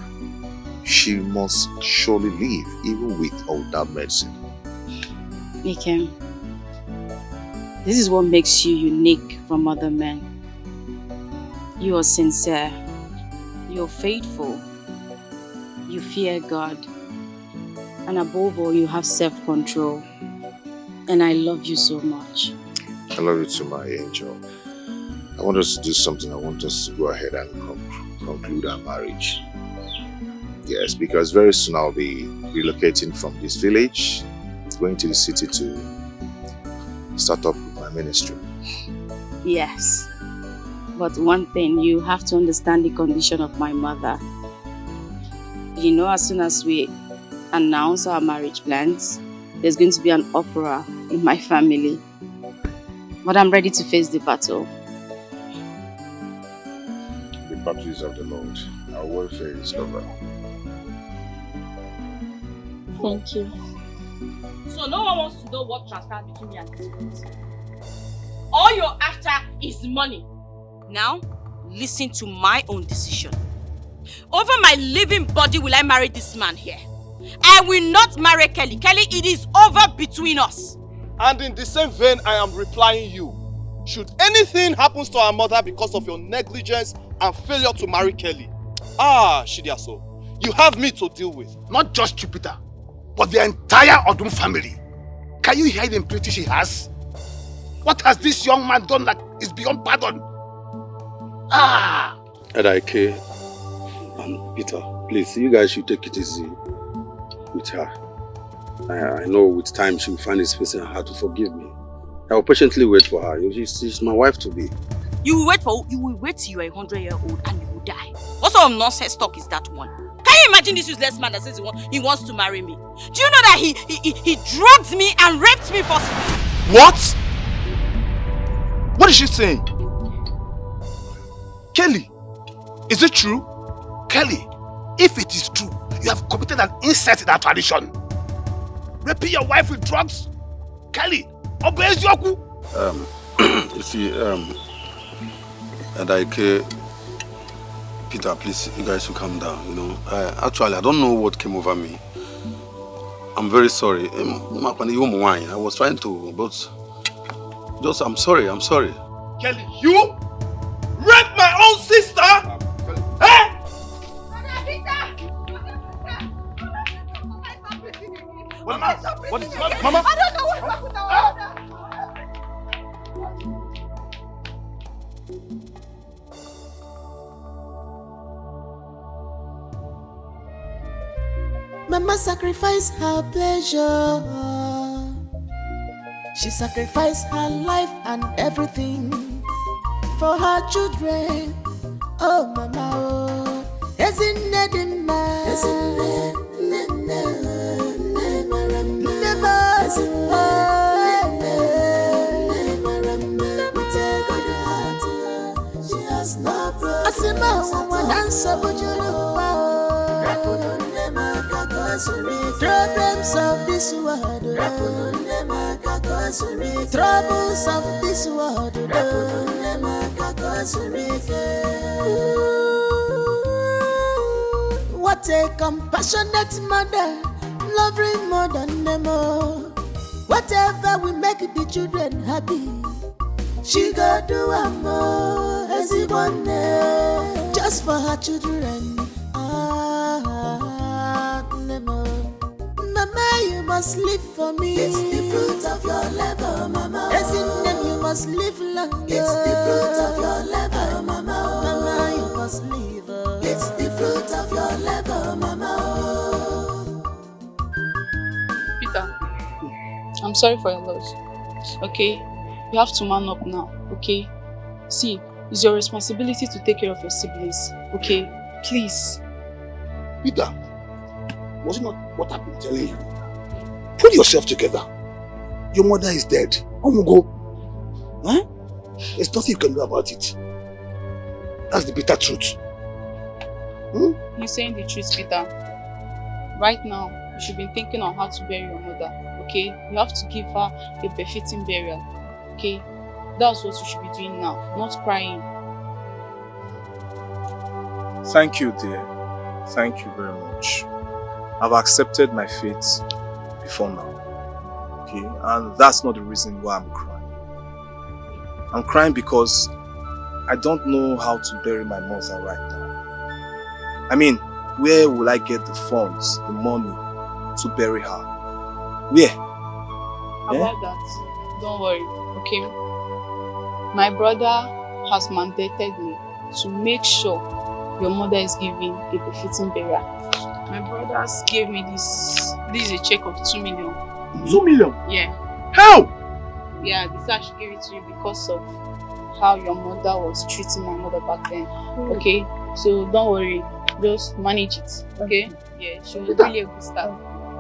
she must surely live, even with or without medicine. Nikem, this is what makes you unique from other men. You are sincere, you're faithful, you fear God, and above all, you have self-control. And I love you so much. I love you too, my angel. I want us to do something. I want us to go ahead and conclude our marriage. Yes, because very soon I'll be relocating from this village, going to the city to start up with my ministry. Yes. But one thing, you have to understand the condition of my mother. You know, as soon as we announce our marriage plans, there's going to be an uproar in my family. But I'm ready to face the battle. The battle is of the Lord. Our warfare is over. Thank you. So no one wants to know what transpired between me and this woman. all you're after is money. Now, listen to my own decision. Over my living body will I marry this man here. I will not marry Kelly. Kelly, it is over between us. And in the same vein, I am replying you. Should anything happen to our mother because of your negligence and failure to marry Kelly, Shidiaso, you have me to deal with. Not just Jupiter, but the entire Odum family. Can you hear the impurity she has? What has this young man done that is beyond pardon? Edaike and Peter, please, you guys should take it easy with her. I know with time she will find a space in her heart to forgive me. I will patiently wait for her. She's my wife to be. You will wait till you are 100-year-old and you will die. What sort of nonsense talk is that one? Can you imagine this useless man that says he wants to marry me? Do you know that he drugged me and raped me for... What? What is she saying? Kelly, is it true? Kelly, if it is true, you have committed an incest in our tradition. Raping your wife with drugs? Kelly, obey Yoku. You see, Edaike, Peter, please, you guys should calm down, you know. Actually, I don't know what came over me. I'm very sorry. I was trying to, but just, I'm sorry. Kelly, you raped my own sister? Eh? What is Mama? I don't know what's wrong with our mother. Mama sacrificed her pleasure. She sacrificed her life and everything for her children. Oh, Mama, oh, isn't it she has no problems of this world, troubles of this world. What a compassionate mother, loving more than them all. Whatever we make the children happy, she go do a more as he want just for her children. Mama, you must live for me. It's the fruit of your labor, Mama. As in them, you must live longer. It's the fruit of your labor, Mama. Mama, you must live. It's the fruit of your labor, Mama. Peter, I'm sorry for your loss. Okay? You have to man up now. Okay? See, it's your responsibility to take care of your siblings. Okay? Please. Peter, was it not what I've been telling you? Put yourself together. Your mother is dead. Go. Huh? There's nothing you can do about it. That's the bitter truth. You're saying the truth, Peter. Right now, you should be thinking on how to bury your mother. Okay? You have to give her a befitting burial. Okay? That's what you should be doing now, not crying. Thank you, dear. Thank you very much. I've accepted my fate before now. Okay? And that's not the reason why I'm crying. I'm crying because I don't know how to bury my mother right now. I mean, where will I get the funds, the money to bury her? Where? About that, don't worry, okay? My brother has mandated me to make sure your mother is given a befitting burial. My brothers gave me this is a check of 2 million. 2 million? Yeah. How? Yeah, this I should give it to you because of how your mother was treating my mother back then. Okay? So don't worry, just manage it. Okay? Yeah, she was really a good staff.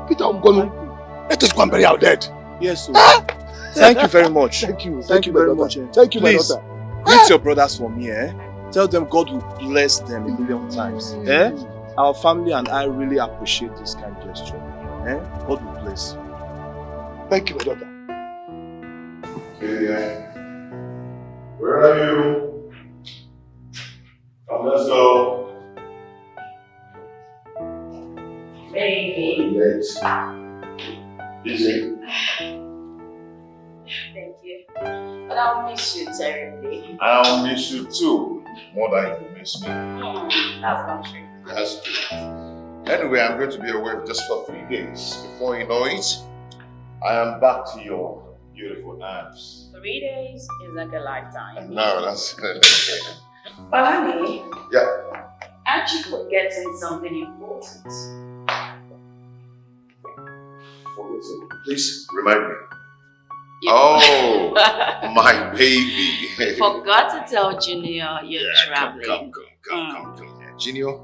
Peter, let us go and bury our dead. Yes, sir. Thank you very much. Thank you. Thank you very much. Thank you, Please, my daughter. greet your brothers for me, eh? Tell them God will bless them a million times. Eh? Our family and I really appreciate this kind gesture. Eh? God will bless you. Thank you, my daughter. Where are you? Come, let's go. Baby. Late. Busy? Thank you. But I'll miss you terribly. I'll miss you too. More than you miss me. That's not true. That's true. Anyway, I'm going to be away just for 3 days. Before you know it, I am back to your beautiful arms. 3 days is like a lifetime. No, that's But honey, yeah. aren't you forgetting something important? Please remind me. Oh, my baby. Forgot to tell Junior you're traveling. Come here. Junior?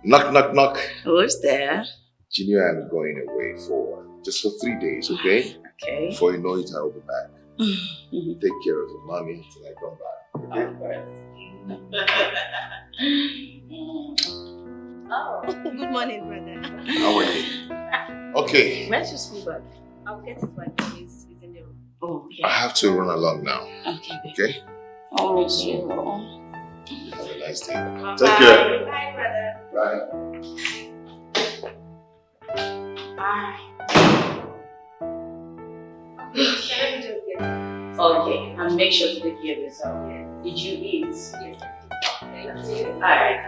Knock, knock, knock. Who's there? Junior, I'm going away for just for 3 days, okay? Okay. Before you know it, I'll be back. Take care of your mommy till I come back, okay? Oh, good morning, brother. How are you? Okay. Where's your school bag? I'll get it right now. It's in the room. Oh, I have to run along now. Okay. Okay? I'll miss you. Have a nice day. Bye. Take care. Bye, brother. Bye. Bye. Yes. Okay, and make sure to take care of yourself. Did you eat? Yes. Thank you. Alright.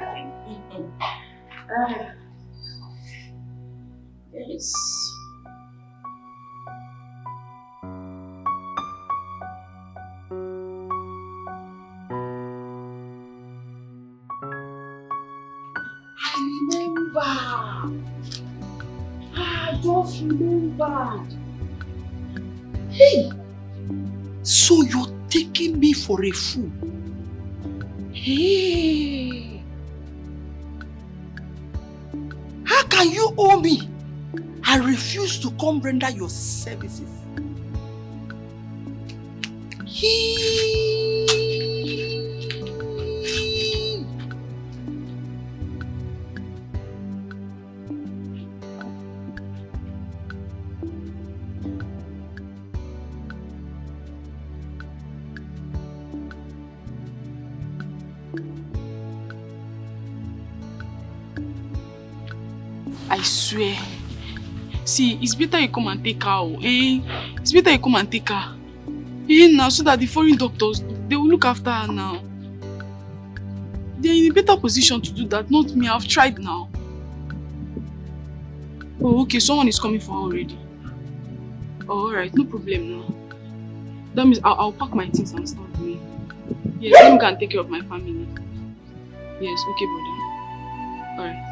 Yes. I just remembered. Hey! So you're taking me for a fool? Hey! How can you owe me? I refuse to come render your services. I swear. See, it's better you come and take her, eh? It's better you come and take her. Eh, now, so that the foreign doctors, they will look after her now. They're in a better position to do that, not me. I've tried now. Oh, okay, someone is coming for her already. Oh, alright, no problem now. That means I'll pack my things and start doing. Yes, let me go and take care of my family. Yes, okay, brother. Alright.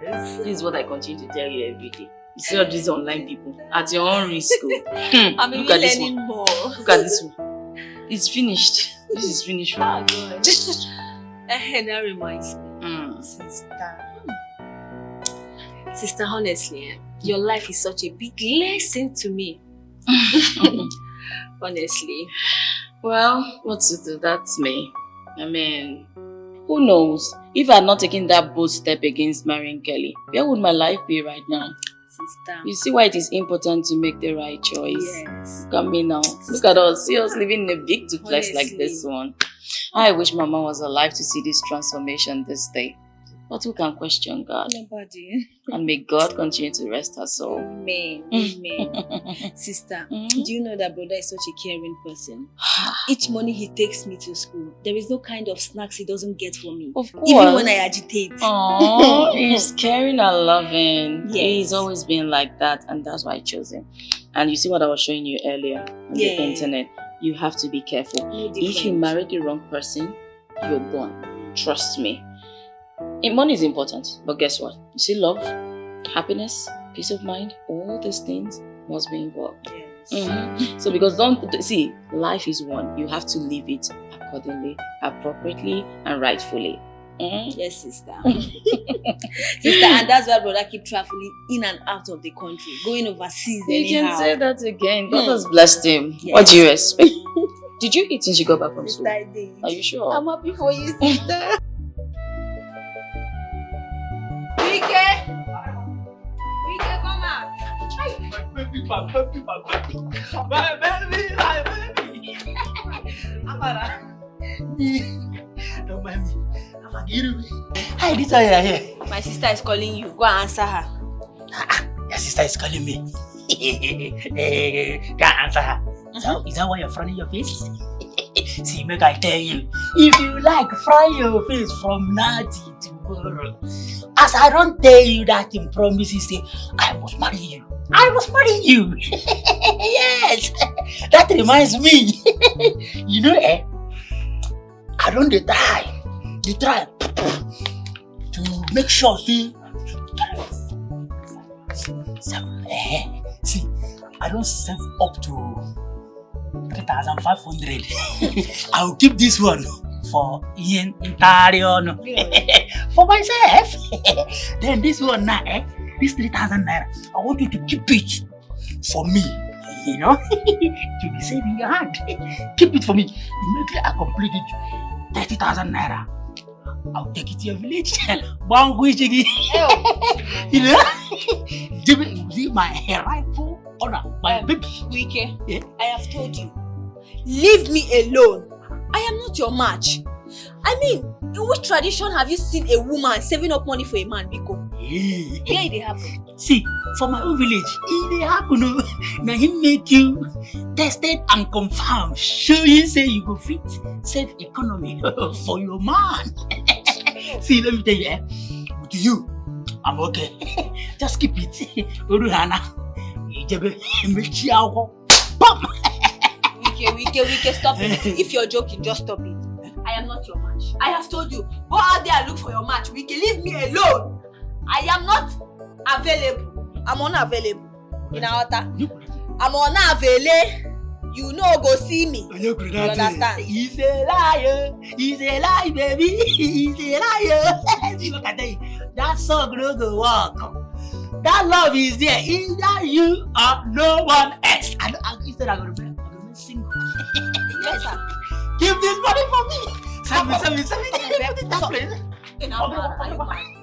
This is what I continue to tell you every day. You see all these online people at your own risk. I'm Look at this learning one. more. Look at this one. It's finished. This is finished. Oh, God. That reminds me. Sister, honestly, your life is such a big lesson to me. Honestly. Well, what to do? That's me. I mean, who knows? If I had not taken that bold step against marrying Kelly, where would my life be right now? Sister. You see why it is important to make the right choice. Yes. Look at me now. Sister. Look at us. See us living in a big duplex like this one. I wish Mama was alive to see this transformation this day. But who can question God? Nobody. And may God continue to rest her soul. Amen. Amen. Sister, do you know that brother is such a caring person? Each morning he takes me to school. There is no kind of snacks he doesn't get for me. Of course. Even when I agitate. Oh, he's caring and loving. Yes. He's always been like that, and that's why I chose him. And you see what I was showing you earlier on the internet? You have to be careful. No if you marry the wrong person, you're gone. Trust me. Money is important, but guess what? You see, love, happiness, peace of mind, all these things must be involved. Yes. So because life is one. You have to live it accordingly, appropriately, and rightfully. Yes, sister. Sister, and that's why brother keep traveling in and out of the country, going overseas You anyhow. can say that again. God has blessed him. Yes. What do you expect? Did you eat since you got back from school? Sister, I did. Are you sure? I'm happy for you, sister. Wike, come out. My baby. Amara. Don't mind me. I'm a girl. Hi, this are here. My sister is calling you. Go and answer her. Your sister is calling me. Can't answer her. Is that why you're frowning your face? See, make I tell you, if you like fry your face from now till tomorrow, as I don't tell you that in promises, say, I must marry you. I must marry you. Yes, that reminds me. You know, I don't try to make sure, see, I don't save up to 3,500. I'll keep this one for Ian Intarion. For myself. Then this one now, this 3,000 naira, I want you to keep it for me. You know, to be safe in your hand. Keep it for me. Immediately I complete it, 30,000 naira. I'll take it to your village. You know, give my rightful honor, my baby. Wike, yeah? I have told you, leave me alone. I am not your match. I mean, in which tradition have you seen a woman saving up money for a man, Biko? Yeah, it happen. See, for my own village, it happen. Now he make you tested and confirmed. Show you say you go fit save economy for your man. See, let me tell you, with you, I'm okay. Just keep it. Wike, stop it. If you're joking, just stop it. I am not your match. I have told you, go out there and look for your match. Wike, leave me alone. I am not available. I'm unavailable. In Aota. I'm unavailable. You know, go see me. You understand? He's a liar. He's a lie, baby. He's a liar. See what I tell you? That song no go work. That love is there. Either you or no one else. And instead I'm gonna be single. Yes, sir. Give this money for me. Send me. Put it that place.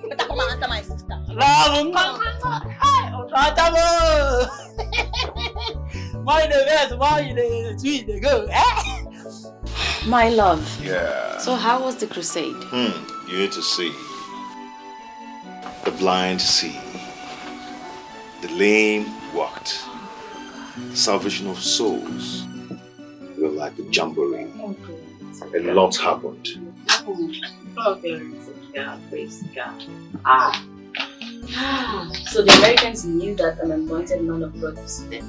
Better come and answer my sister. My love. Yeah. So how was the crusade? You need to see. The blind see. The lame walked. Salvation of souls. We were like a jamboree. A lot happened. Praise God. So the Americans knew that an anointed man of God was there.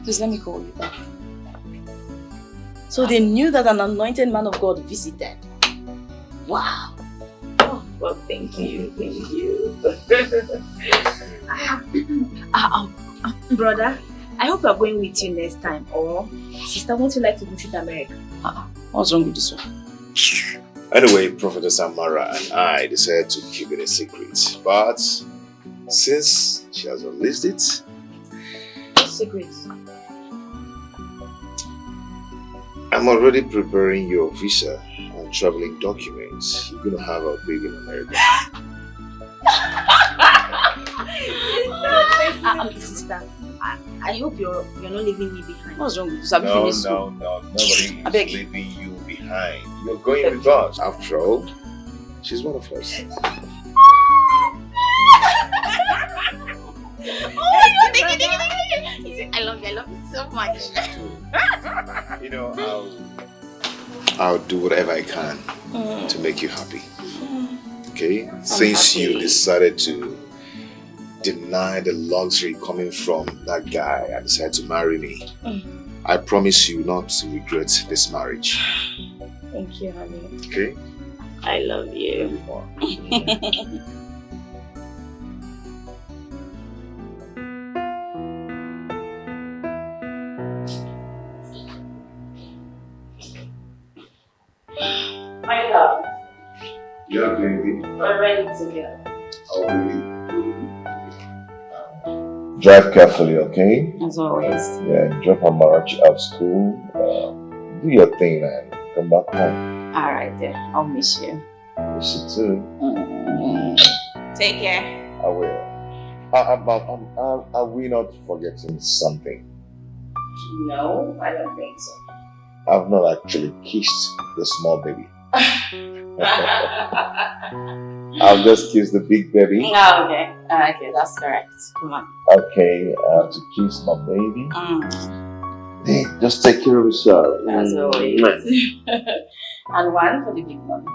Please let me call you back. So they knew that an anointed man of God visited. Wow. Oh, well, thank you. Brother, I hope we're going with you next time. Or, sister, won't you like to visit America? What's wrong with this one? Anyway, Prophetess Amara and I decided to keep it a secret. But since she has unleashed it, What secret? I'm already preparing your visa and traveling documents. You're gonna have a baby in America. Sister, I hope you're not leaving me behind. What's wrong with this? No, nobody is leaving you behind. You're going with us. After all, she's one of us. I love you so much. You know, I'll do whatever I can to make you happy. Okay? Since you decided to deny the luxury coming from that guy and decided to marry me, I promise you not to regret this marriage. Thank you, honey. Okay? I love you. My love. Yeah, baby. We're ready to go. I'll be. Drive carefully, okay? As always. Yeah, drop Amarachi out of school. Do your thing and come back home. Alright then, I'll miss you. Miss you too. Take care. I will. Are we not forgetting something? No, I don't think so. I've not actually kissed the small baby. I've just kissed the big baby. Oh, okay. Okay, that's correct. Come on. Okay, to kiss my baby. Hey, just take care of yourself. As always. And one for the big one.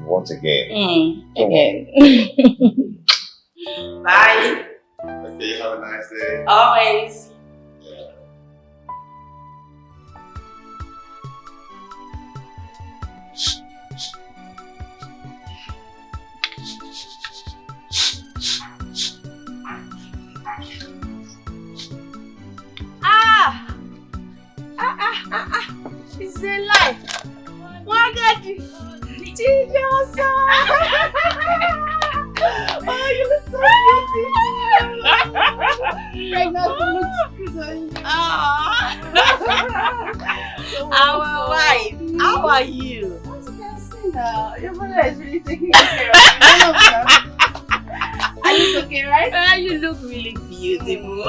You want again? Again. Bye. Okay, have a nice day. Always. It's a lie. Wagati. Jesus. Oh, you look so beautiful. Pregnancy looks good on you. Our wife, how are you? Your mother is really taking care of you. I look okay, right? You look really beautiful.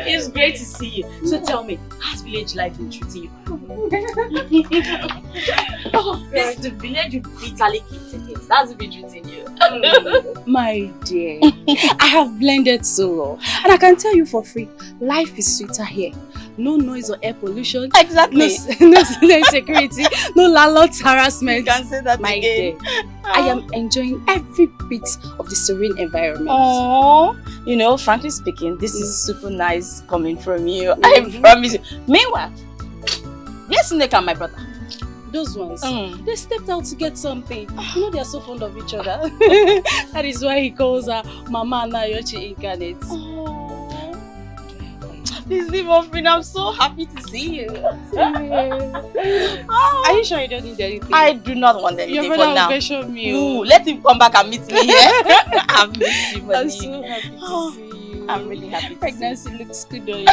It's great to see you. So tell me, how's village life been treating you? This is the village you bitterly kicked against. That's been treating you. My dear, I have blended so well. And I can tell you for free, life is sweeter here. No noise or air pollution. Exactly. No insecurity. No landlord's harassment. You can say that my again. Dear, I am enjoying every bit of the serene environment. Aww. You know, frankly speaking, this is super nice coming from you. I promise you. Meanwhile, yes, Nick and my brother. Those ones, they stepped out to get something. You know, they are so fond of each other. That is why he calls her Mama Nayochi Incarnate. This is Freedom. I'm so happy to see you. Are you sure you don't need anything? I do not want anything Your for now. brother will show me. Ooh, let him come back and meet me here. I'm missing you. I'm so happy to see you. I'm really happy. Pregnancy looks good on you.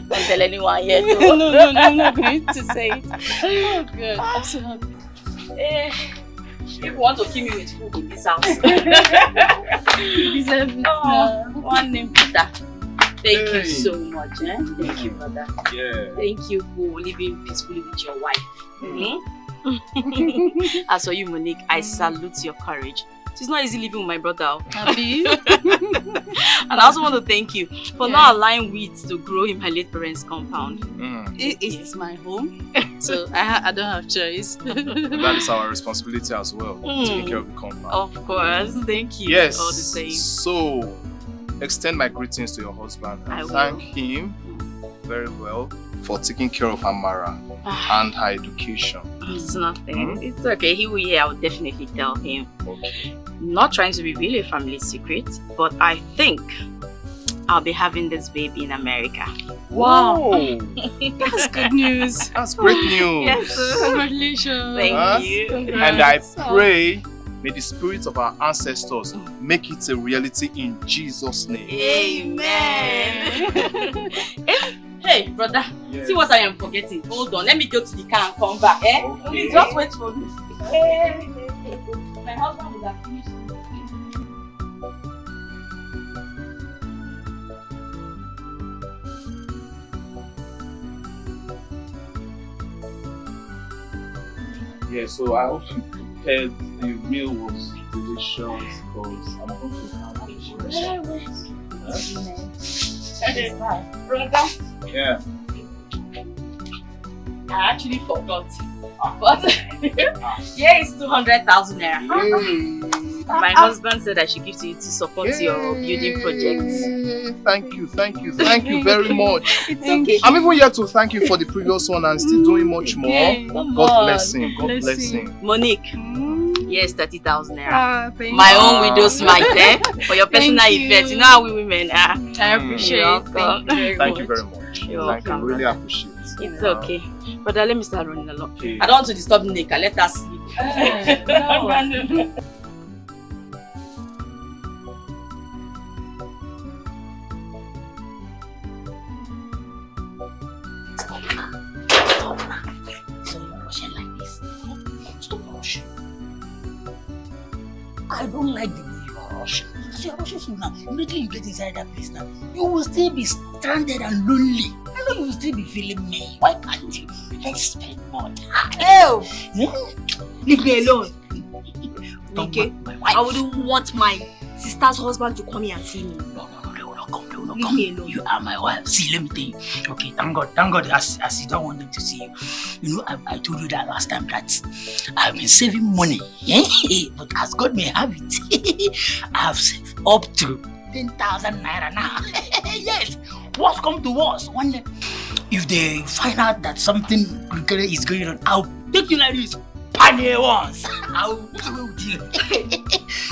Don't tell anyone yet. No, I'm not going to say it. Oh, good. I'm so happy. You want to kill me with food in this house. You deserve it now. One name Peter. Thank you so much. Thank you, brother. Yeah. Thank you for living peacefully with your wife. As for you, Monique, I salute your courage. It's not easy living with my brother. Happy? And I also want to thank you for not allowing weeds to grow in my late parents' compound. It's my home, so I don't have choice. That is our responsibility as well, taking care of the compound. Of course, thank you. Yes. All the same. So, extend my greetings to your husband and thank him very well for taking care of Amara and her education. It's nothing. It's okay. He will hear. I will definitely tell him. Okay. Not trying to reveal a family secret, but I think I'll be having this baby in America. Wow! That's good news. That's great news. Yes, sir. Congratulations. Thank you. And I pray, may the spirits of our ancestors make it a reality in Jesus' name. Amen. Hey, brother, see what I am forgetting. Hold on, let me go to the car and come back. Please just wait for me. My husband will have finished. Yeah, so I hope you prepared the meal was delicious because I'm going to have Brother. Yeah. I actually forgot. But here is 200,000 naira. My husband said I should give to you to support your building projects. Thank you very much. It's okay. I'm even here to thank you for the previous one and still doing much more. God bless him. God bless him. Monique. Yes, 30,000 naira. Thank My you. own widow's mite, for your personal effect. You know how we women are. I appreciate it. Thank you very much. You're Thank you. welcome. Really appreciate it. It's okay. Brother, let me start running along. I don't want to disturb Nika. Let us sleep. No. I don't like the way you are rushing. As you are rushing so now, immediately you get inside that place now, you will still be stranded and lonely. I know you will still be feeling me. Why can't you? Let's spend more time. Leave me alone. Okay? I wouldn't want my sister's husband to come here and see me. Leave me alone. You are my wife. See, let me tell you. Okay, thank God, as you don't want them to see you. You know, I told you that last time that I've been saving money. But as God may have it, I have saved up to 10,000 naira now. Yes. What's come to us? One day, if they find out that something is going on, I'll take you like this. Panye once. I'll do with you.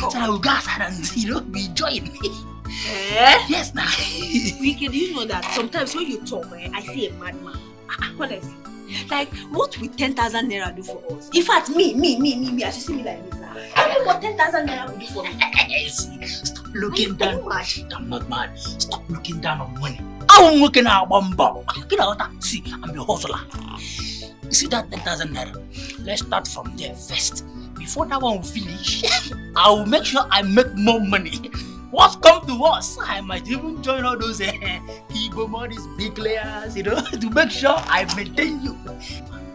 So I will go outside and, be enjoying. Yes, now. Wicked, do you know that sometimes when you talk, I see a madman. Honestly. Like, what will 10,000 naira do for us? In fact, me, as you see me like this now. I know what 10,000 naira will do for me. See, stop looking down. I'm not mad. Stop looking down on money. I'm looking at Bamba. See, I'm a hustler. You see that 10,000 naira? Let's start from there first. Before that one will finish, I will make sure I make more money. What's come to us? I might even join all those Igbo money, big players, to make sure I maintain you.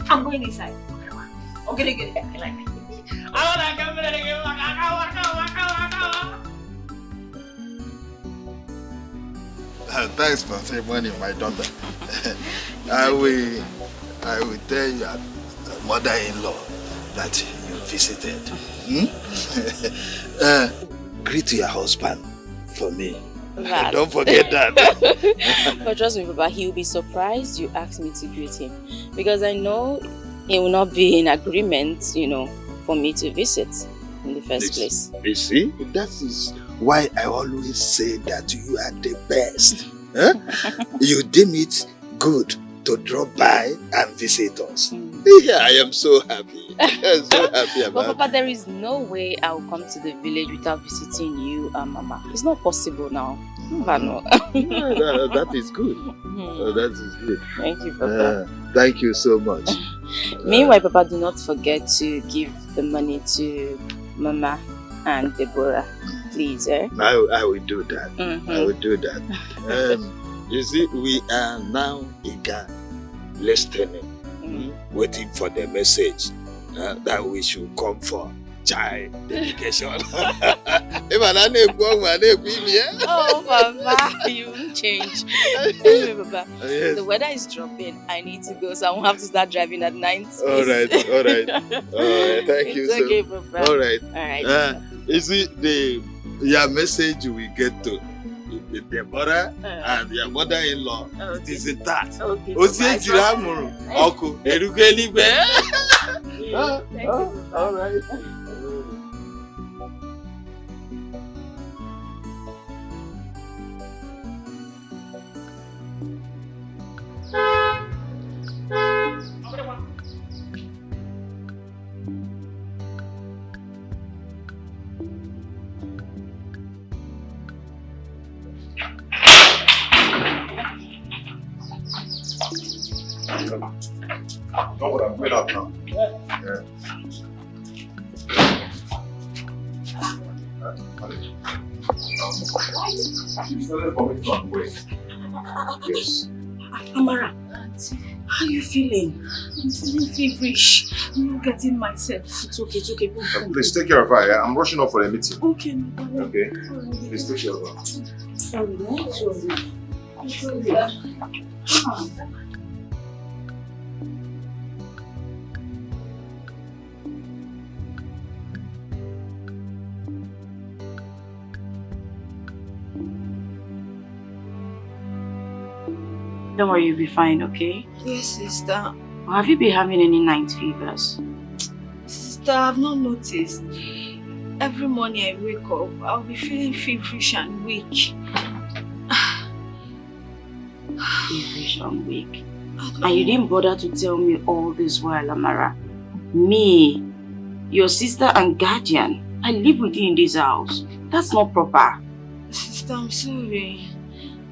I'm going inside. Okay, get it. Thanks for saving money, my daughter. I will tell your mother-in-law that you visited. Greet your husband for me. Don't forget that. But trust me, Papa, he'll be surprised you asked me to greet him. Because I know it will not be in agreement, for me to visit in the first place. You see, that is why I always say that you are the best. Huh? You deem it good to drop by and visit us. Yeah, I am so happy. I'm so happy about But Papa, there is no way I will come to the village without visiting you and Mama. It's not possible now. That is good. That is good. Thank you, Papa. Thank you so much. Meanwhile, Papa, do not forget to give the money to Mama and Deborah. Please, I will do that. I will do that. You see, we are now eager listening, waiting for the message that we should come for child dedication. Oh, Papa, you won't change. Anyway, Papa, the weather is dropping. I need to go, so I won't have to start driving at night. All right. Thank you. It's okay, Papa. All right. All You see, your message we get to Deborah and your mother-in-law. It is intact. Okay. All right. Don't worry, I'm going out now. Yeah. You started coming from where? Yes. Amara, how are you feeling? I'm feeling feverish. I'm not getting myself. It's okay. Please take care of her. Yeah? I'm rushing off for a meeting. Okay, no problem. Okay. Please take care of her. Sorry. Don't worry, you'll be fine, okay? Yes, sister. Have you been having any night fevers? Sister, I've not noticed. Every morning I wake up, I'll be feeling feverish and weak. Feverish and weak? And you didn't bother to tell me all this while, Amara. Me, your sister and guardian, I live with you in this house. That's not proper. Sister, I'm sorry.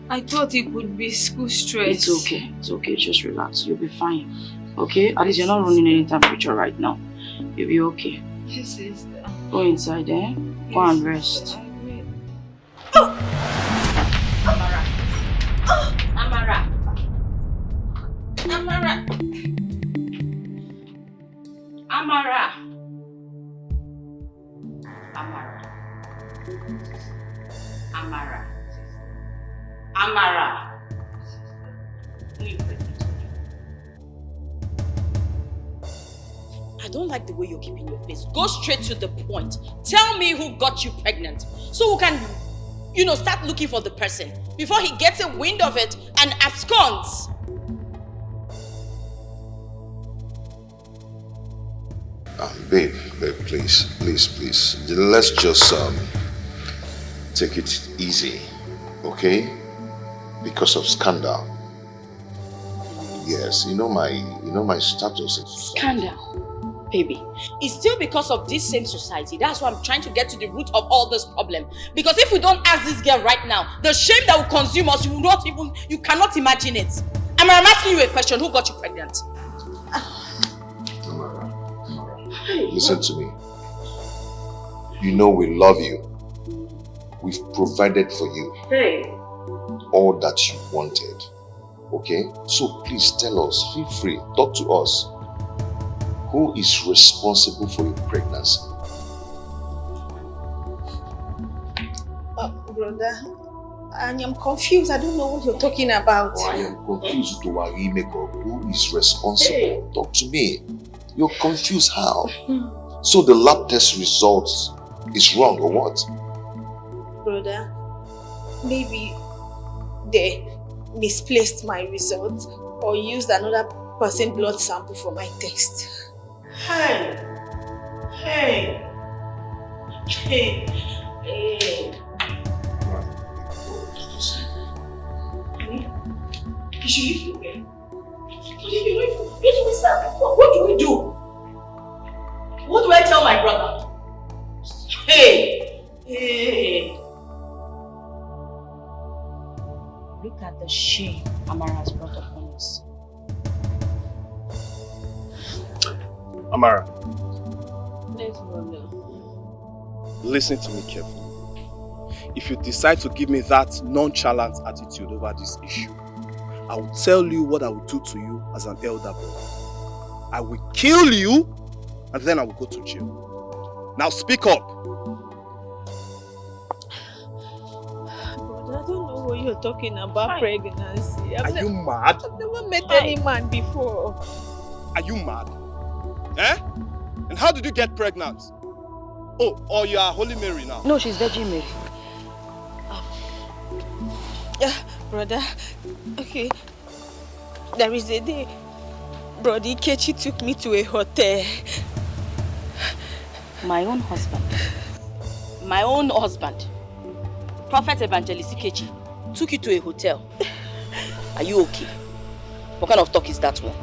I thought it would be school stress. It's okay. It's okay. Just relax. You'll be fine. Okay? At least you're not running any temperature right now. You'll be okay. Yes, sister. Go inside, eh? Go and rest. Amara. Amara. Amara. Amara. Amara. Amara. Amara. I don't like the way you're keeping your face. Go straight to the point. Tell me who got you pregnant so we can, start looking for the person before he gets a wind of it and absconds. Babe, please. Let's just take it easy, okay? Because of scandal. Yes, you know my status. Scandal, baby. It's still because of this same society. That's why I'm trying to get to the root of all this problem. Because if we don't ask this girl right now, the shame that will consume us, you cannot imagine it. I'm asking you a question. Who got you pregnant? Listen to me. You know we love you. We've provided for you all that you wanted. Okay? So please tell us, feel free, talk to us. Who is responsible for your pregnancy? Brother, I am confused. I don't know what you're talking about. I am confused to who is responsible. Talk to me. You're confused how? So the lab test results is wrong or what? Brother, maybe they misplaced my result or used another person's blood sample for my test. Hey. You should leave the bed. What do we do? What do I tell my brother? Hey! Look at the shame Amara has brought upon us. Amara, Yes, brother. listen to me carefully. If you decide to give me that nonchalant attitude over this issue, I will tell you what I will do to you as an elder brother. I will kill you and then I will go to jail. Now speak up. Brother, I don't know what you're talking about pregnancy. Are you mad? I've never met any man before. Are you mad? Eh? And how did you get pregnant? Oh, or you are Holy Mary now? No, she's Virgin Mary. Yeah, brother. Okay. There is a day Brother Ikechi took me to a hotel. My own husband. Prophet Evangelist Ikechi took you to a hotel. Are you okay? What kind of talk is that one?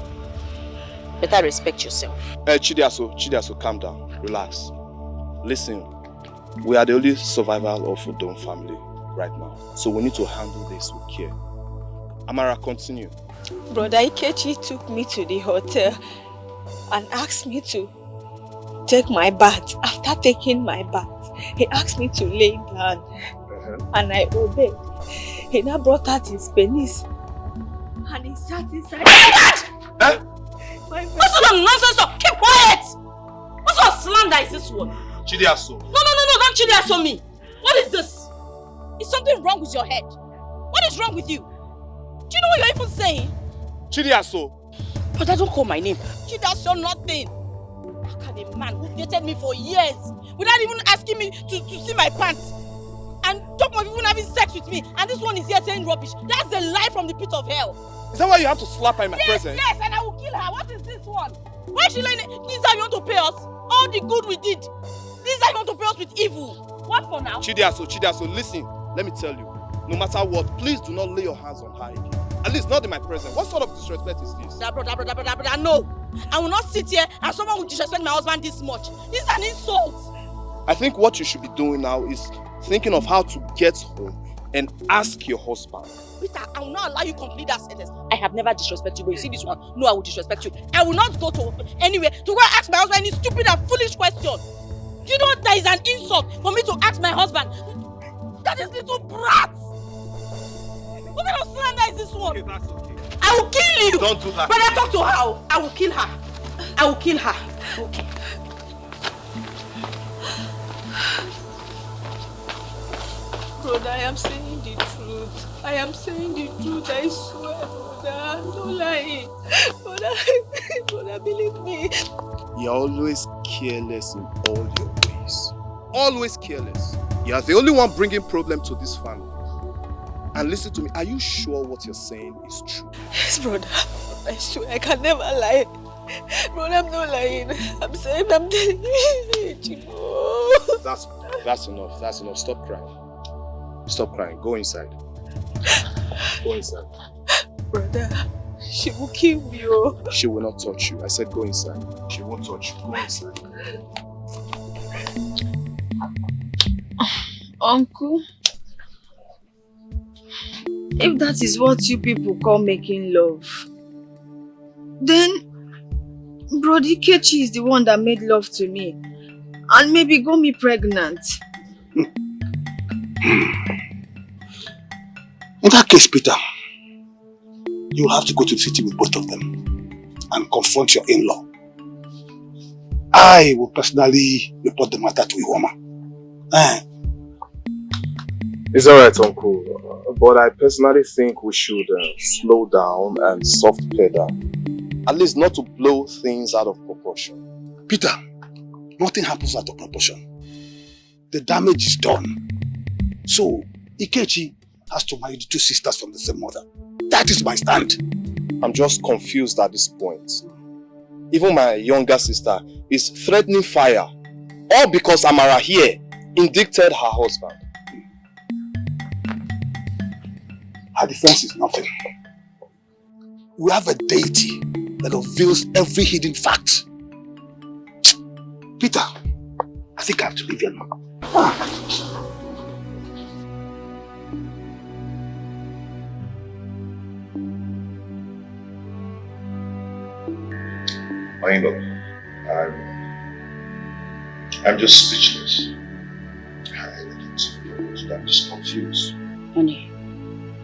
Better respect yourself. Chidiaso, calm down. Relax. Listen, we are the only survival of Udom family right now. So we need to handle this with care. Amara, continue. Brother Ikechi took me to the hotel and asked me to take my bath. After taking my bath, he asked me to lay down. And I obeyed. He now brought out his penis and he sat inside. What sort of nonsense? Keep quiet! What sort of slander is this one? Chidiaso. No, don't Chidiaso me. What is this? Is something wrong with your head? What is wrong with you? Do you know what you're even saying? Chidiaso. But I don't call my name. Chidiaso nothing. How can a man who dated me for years without even asking me to see my pants and talk of even having sex with me, and this one is here saying rubbish? That's a lie from the pit of hell. Is that why you have to slap her in my presence? Yes, and I will kill her. What is this one? Why is she laying it? This is how you want to pay us? All the good we did. This is how you want to pay us with evil. What for now? Chidiaso, listen. Let me tell you. No matter what, please do not lay your hands on her again. At least not in my presence. What sort of disrespect is this? Brother, no. I will not sit here and someone will disrespect my husband this much. This is an insult. I think what you should be doing now is thinking of how to get home and ask your husband. Peter, I will not allow you to complete that sentence. I have never disrespected you, but you see this one? No, I will disrespect you. I will not go to anywhere to go and ask my husband any stupid and foolish question. Do you know that is an insult for me to ask my husband? That is little brat. What kind of slander is this one? Okay, that's okay. I will kill you. Don't do that. Brother, talk to her. I will kill her. I will kill her. Okay. Brother, I am saying the truth. I am saying the truth, I swear, brother. I'm not lying. Brother, believe me. You're always careless in all your ways. Always careless. You're the only one bringing problem to this family. And listen to me, are you sure what you're saying is true? Yes, brother. I swear I can never lie. Brother, I'm not lying. I'm saying I'm telling you. That's enough. That's enough. Stop crying. Stop crying. Go inside. Go inside. Brother, she will kill me. Oh. She will not touch you. I said go inside. She won't touch you. Go inside. Uncle, if that is what you people call making love, then Brody Kechi is the one that made love to me and maybe got me pregnant. In that case, Peter, you will have to go to the city with both of them and confront your in-law. I will personally report the matter to Iwoma. It's alright, Uncle. But I personally think we should slow down and soft pedal. At least not to blow things out of proportion. Peter, nothing happens out of proportion. The damage is done. So, Ikechi has to marry the two sisters from the same mother. That is my stand. I'm just confused at this point. Even my younger sister is threatening fire. All because Amara here indicted her husband. Her defense is nothing. We have a deity that reveals every hidden fact. Peter, I think I have to leave here now. I'm just speechless. I'm just confused. Honey,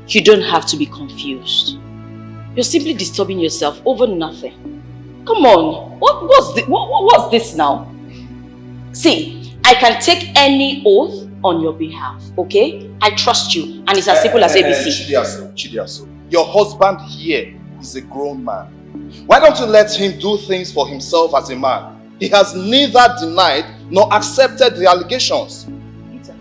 you don't have to be confused. You're simply disturbing yourself over nothing. Come on, what's this now? See, I can take any oath on your behalf, okay? I trust you, and it's as simple as ABC. Chidiaso, your husband here is a grown man. Why don't you let him do things for himself as a man? He has neither denied nor accepted the allegations. Peter.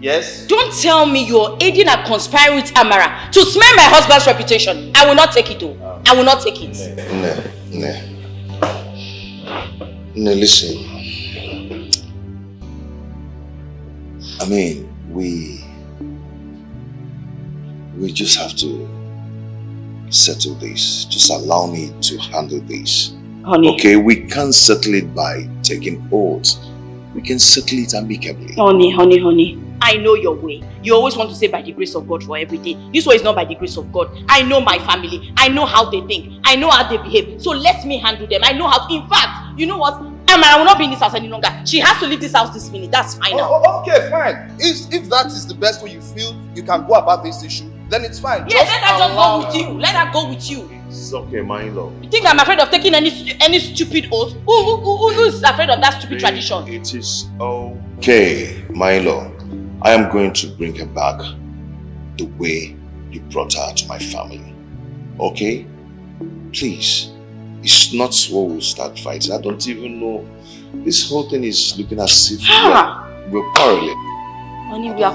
Yes? Don't tell me you're aiding and conspiring with Amara to smear my husband's reputation. I will not take it, though. I will not take it. No, listen. I mean, we just have to settle this. Just allow me to handle this. Honey. Okay, we can't settle it by taking oaths. We can settle it amicably. Honey. I know your way. You always want to say by the grace of God for everything. This way is not by the grace of God. I know my family. I know how they think. I know how they behave. So let me handle them. I know how to. In fact, you know what? Amara will not be in this house any longer. She has to leave this house this minute. That's fine now. Okay, fine. If that is the best way you feel you can go about this issue, then it's fine. Yes, let her just go with you. Let her go with you. It's okay, my in-law. You think I'm afraid of taking any stupid oath? Who is afraid of that stupid tradition? It is okay, my in-law. I am going to bring her back the way you brought her to my family. Okay? Please. It's not what we'll start fighting. I don't even know. This whole thing is looking as if we're quarreling. Honey, we are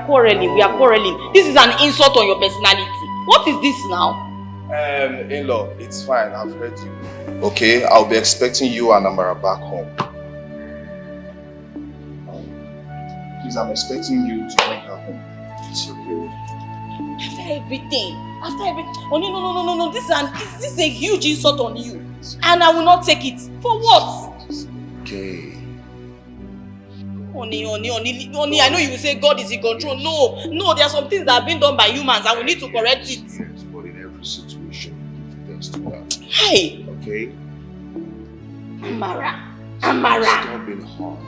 quarreling. This is an insult on your personality. What is this now? In-law, it's fine. I've heard you. Okay, I'll be expecting you and Amara back home. Please, I'm expecting you to bring her home. It's okay. everything, oh no, this is a huge insult on you. And I will not take it. For what? Okay. Honey, I know you will say God is in control. No, there are some things that have been done by humans and we need to correct it. Yes, but in every situation, thanks to God. Hey! Okay? Amara. Stop being hot.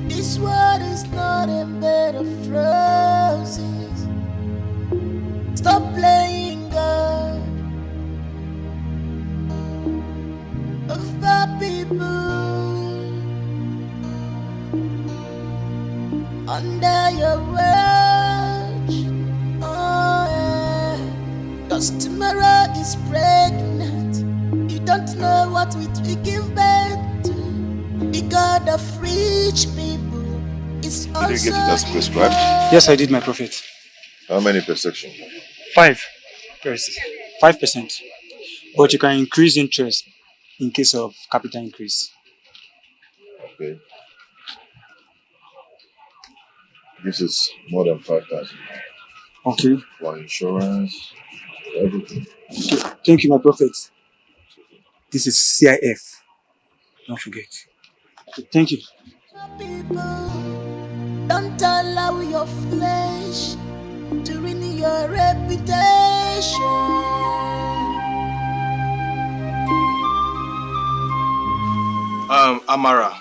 This world is not a bed of roses. Stop playing God. Of the people under your watch. Oh yeah. 'Cause tomorrow is pregnant. You don't know what we give birth to. The God of rich people is also. Did you get it as prescribed? Yes, I did, my prophet. How many per section? 5%. But you can increase interest in case of capital increase. Okay. This is more than 5,000. Okay. For insurance, everything. Okay. Thank you, my prophet. This is CIF. Don't forget. Okay. Thank you. People, don't allow your flesh to ruin your reputation. Amara,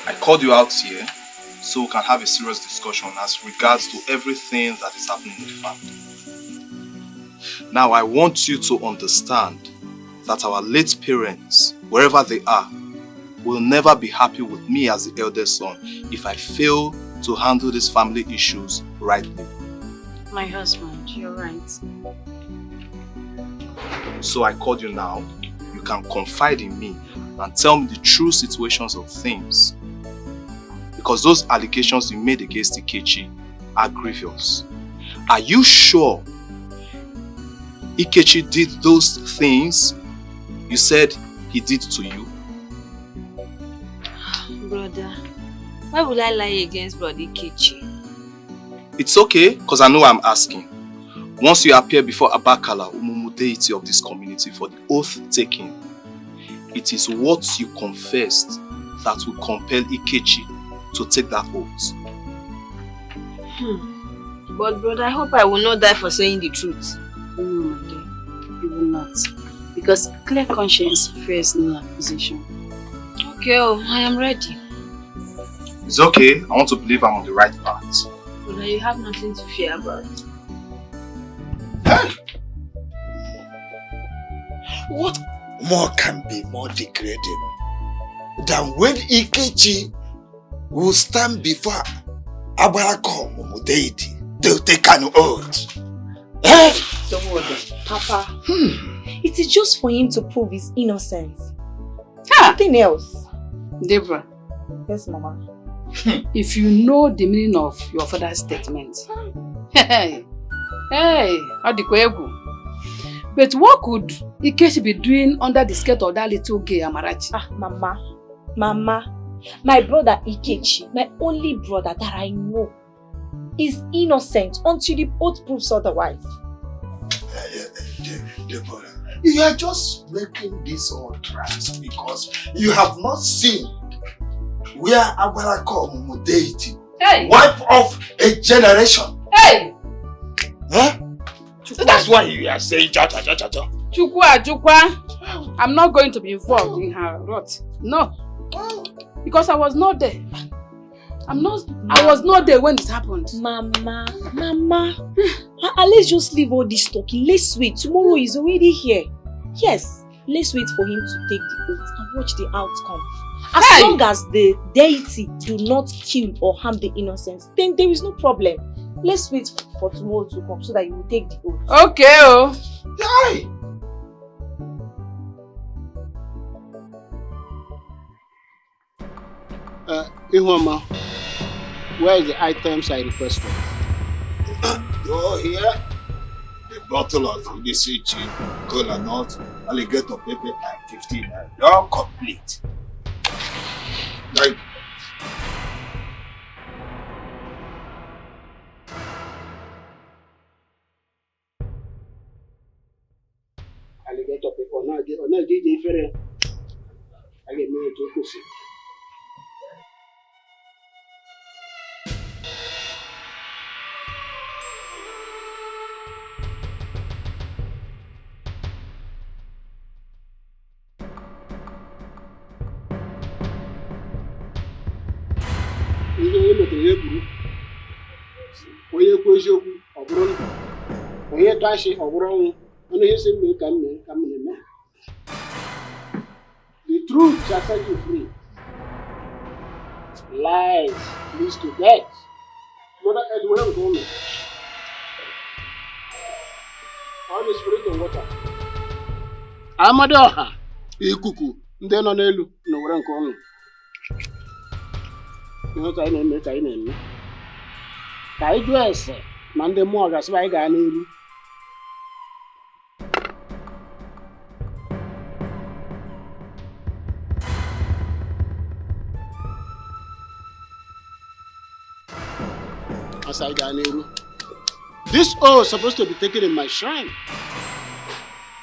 I called you out here so we can have a serious discussion as regards to everything that is happening in the family. Now, I want you to understand that our late parents, wherever they are, will never be happy with me as the eldest son if I fail to handle these family issues rightly. My husband, you're right. So I called you now. You can confide in me and tell me the true situations of things. Because those allegations you made against Ikechi are grievous. Are you sure Ikechi did those things you said he did to you? Brother, why would I lie against Brother Ikechi? It's okay, because I know I'm asking. Once you appear before Abakala, Umumu deity of this community, for the oath taking, it is what you confessed that will compel Ikechi to take that oath. But brother, I hope I will not die for saying the truth. No, my dear, you will not. Because clear conscience fears no accusation. Okay, I am ready. It's okay, I want to believe I'm on the right path. Brother, you have nothing to fear about. What more can be more degrading than when Ikechi will stand before Abarako deity to take an oath? Don't worry, Papa. It is just for him to prove his innocence. Nothing else. Deborah. Yes, Mama. If you know the meaning of your father's statement, hey, but what could Ikechi be doing under the skirt of that little gay Amarachi? Mama, my brother Ikechi, my only brother that I know, is innocent until the oath proves otherwise. Deborah, you are just making this all trans because you have not seen where Abarako deity wipe off a generation. Hey! Huh? That's why you are saying cha. Chukwa. I'm not going to be involved in her rot. No. Because I was not there. I was not there when it happened. Mama. Let's just leave all this talking. Let's wait. Tomorrow is already here. Yes, let's wait for him to take the oath and watch the outcome. As long as the deity do not kill or harm the innocents, then there is no problem. Let's wait for tomorrow to come so that you will take the oath. Okay, Yay! Ihoma, where is the items I requested? Go here. The bottle of Udisichi, cola nut, alligator pepper, and 15. You're complete. Thank you. na DJ ifere. I get me to kusi. Ihe emetere ya buru. Onye kwu eziokwu ọ bụrụ ndụ. Onye tụ ashị ọ bụrụ ọnwụ. Ọnụ ihe si mme ka m na-eme. The truth shall set you free. Lies leads to death. Mother Edward told me. On the spirit and water. Amadoha, ikuku, ndị nọ n'elu na were nke ọnụ. Ihe ka anyị na-eme. Ka anyị jụọ ese ma ndị mmụọ gasịba anyị gaa n'iru. As I got n'iru. This oath is supposed to be taken in my shrine.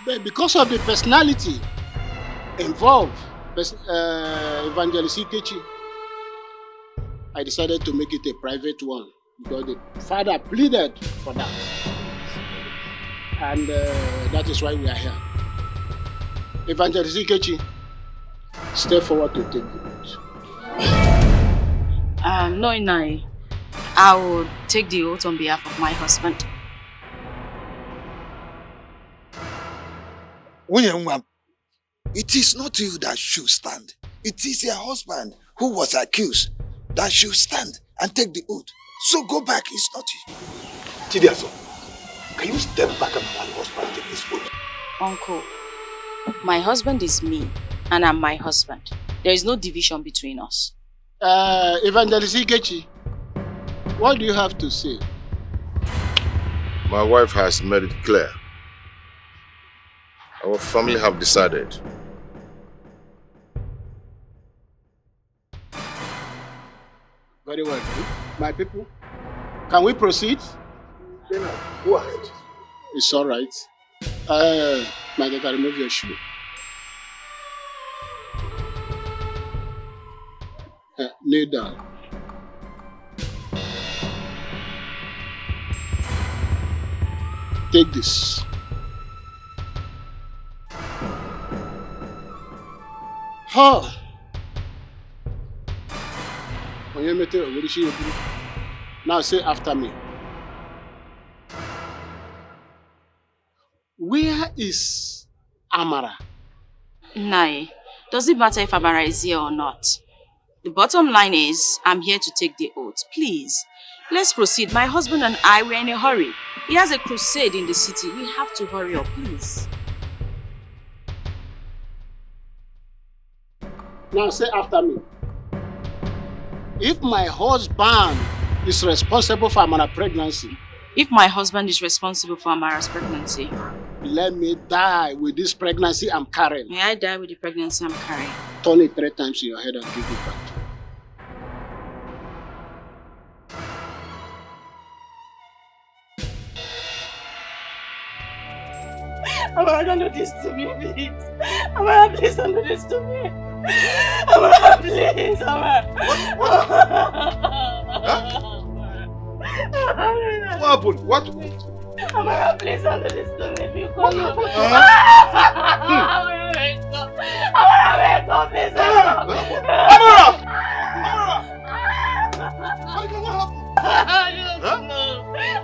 But because of the personality involved, Evangelist Ikechi, I decided to make it a private one because the father pleaded for that. And that is why we are here. Evangelist Ikechi, step forward to take the oath. No, Inai. I will take the oath on behalf of my husband. It is not you that should stand. It is your husband who was accused that should stand and take the oath. So go back, it's not you. Chidiaso, can you step back and allow your husband take this oath? Uncle, my husband is me and I'm my husband. There is no division between us. Evangelist Ikechi, what do you have to say? My wife has made it clear. Our family have decided. Very well. My people, can we proceed? Go ahead. It's all right. My daughter, remove your shoe. Kneel down. Take this. Ha! Now say after me. Where is Amara? Nai, does it matter if Amara is here or not? The bottom line is, I'm here to take the oath. Please, let's proceed. My husband and I were in a hurry. He has a crusade in the city. We have to hurry up, please. Now say after me. If my husband is responsible for Amara's pregnancy. If my husband is responsible for Amara's pregnancy. Let me die with this pregnancy I'm carrying. May I die with the pregnancy I'm carrying? Turn it 3 times in your head and give it back. Amara, don't do this to me, please. Amara, please don't do this to me. Amara, please, Amara. What happened? What? Amara, please don't do this to me. Because Amara, wake up. Amara, wake up, please. Amara!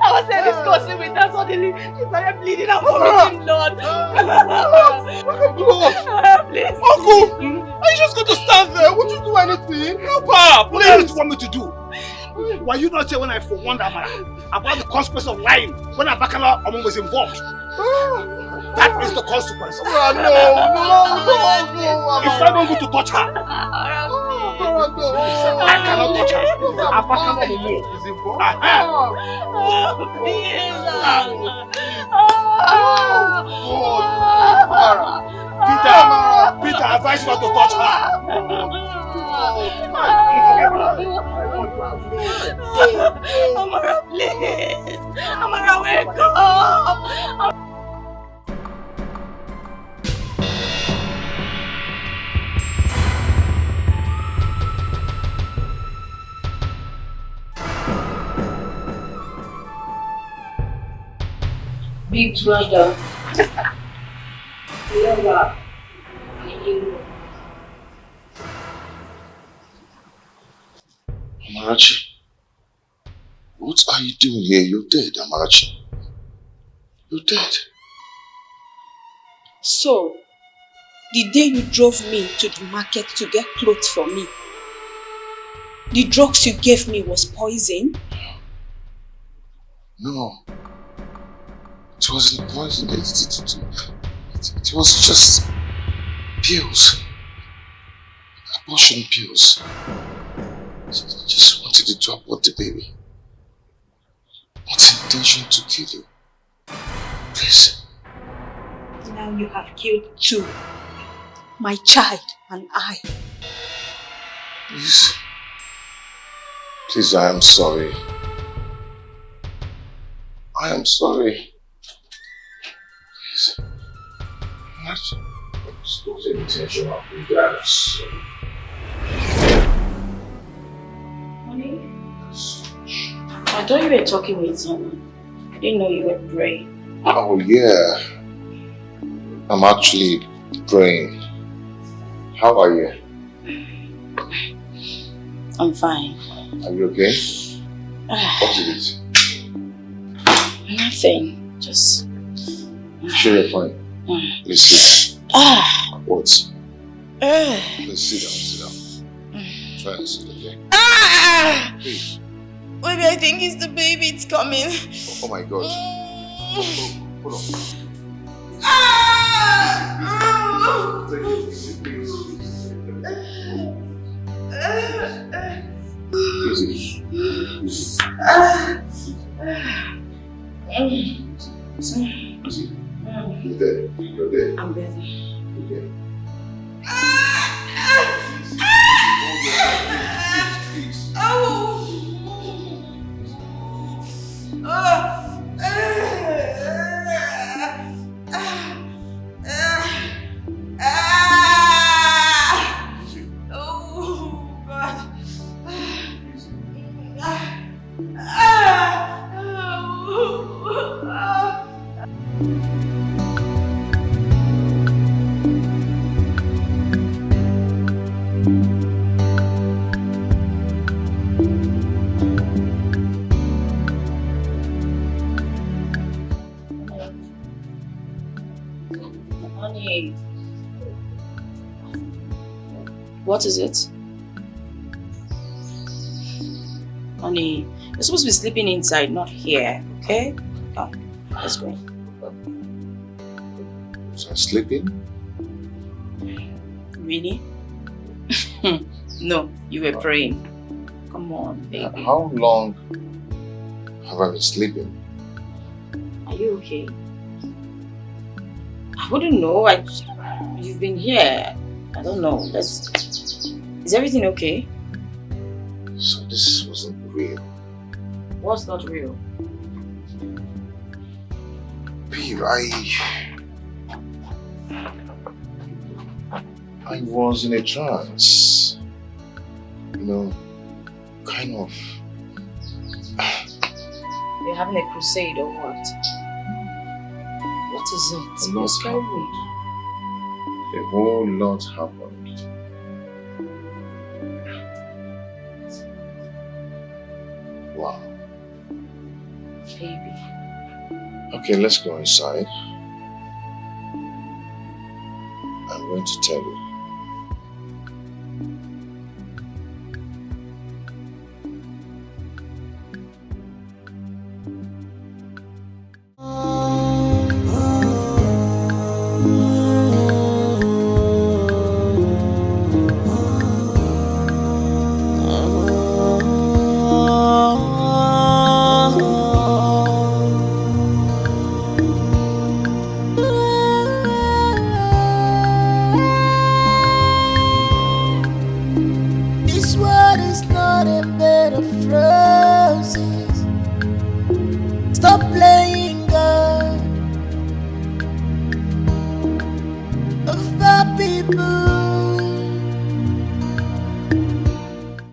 I was there discussing with her, suddenly she started bleeding and vomiting blood. Please. Uncle, are you just going to stand there? Won't you do anything? Help her, please. What else do you want me to do? Were you not here when I forewarned Amara about the consequence of lying when Abakala Omo was involved? That is the consequence. No. If I don't go to touch her, I cannot touch her. Abakala Omo is involved. Peter, advise not to touch her. Amara, please. Amara, wake up. big brother. Lover. Amarachi, what are you doing here? You're dead, Amarachi. You're dead. So, the day you drove me to the market to get clothes for me, the drugs you gave me was poison? No. It wasn't poison. It was just pills. Abortion pills. Just wanted to abort the baby. What's intention to kill you? Please. Now you have killed two. My child and I. Please. Please, I am sorry. I am sorry. Please. What's the intention of you guys? Honey? I thought you were talking with someone. I didn't know you were praying. Oh yeah. I'm actually praying. How are you? I'm fine. Are you okay? What is it? Nothing. Just... Sure you're fine. Please sit. What? Please sit down. Try and sit, okay? Please. Maybe I think it's the baby, it's coming. Oh my God. Hold on. Easy. You're dead. You're dead. I'm dead. You're dead. Honey. What is it? Honey, you're supposed to be sleeping inside, not here, okay? Come, let's go. Was I sleeping? Really? No, you were praying. Come on, baby. How long have I been sleeping? Are you okay? I wouldn't know. You've been here. I don't know. Is everything okay? So this wasn't real. What's not real? Babe, I was in a trance. You know, kind of. You're having a crusade or what? What is it? You're scaring me. A whole lot happened. Wow. Baby. Okay, let's go inside. I'm going to tell you. This world is not a bed of roses. Stop playing God. Of our people.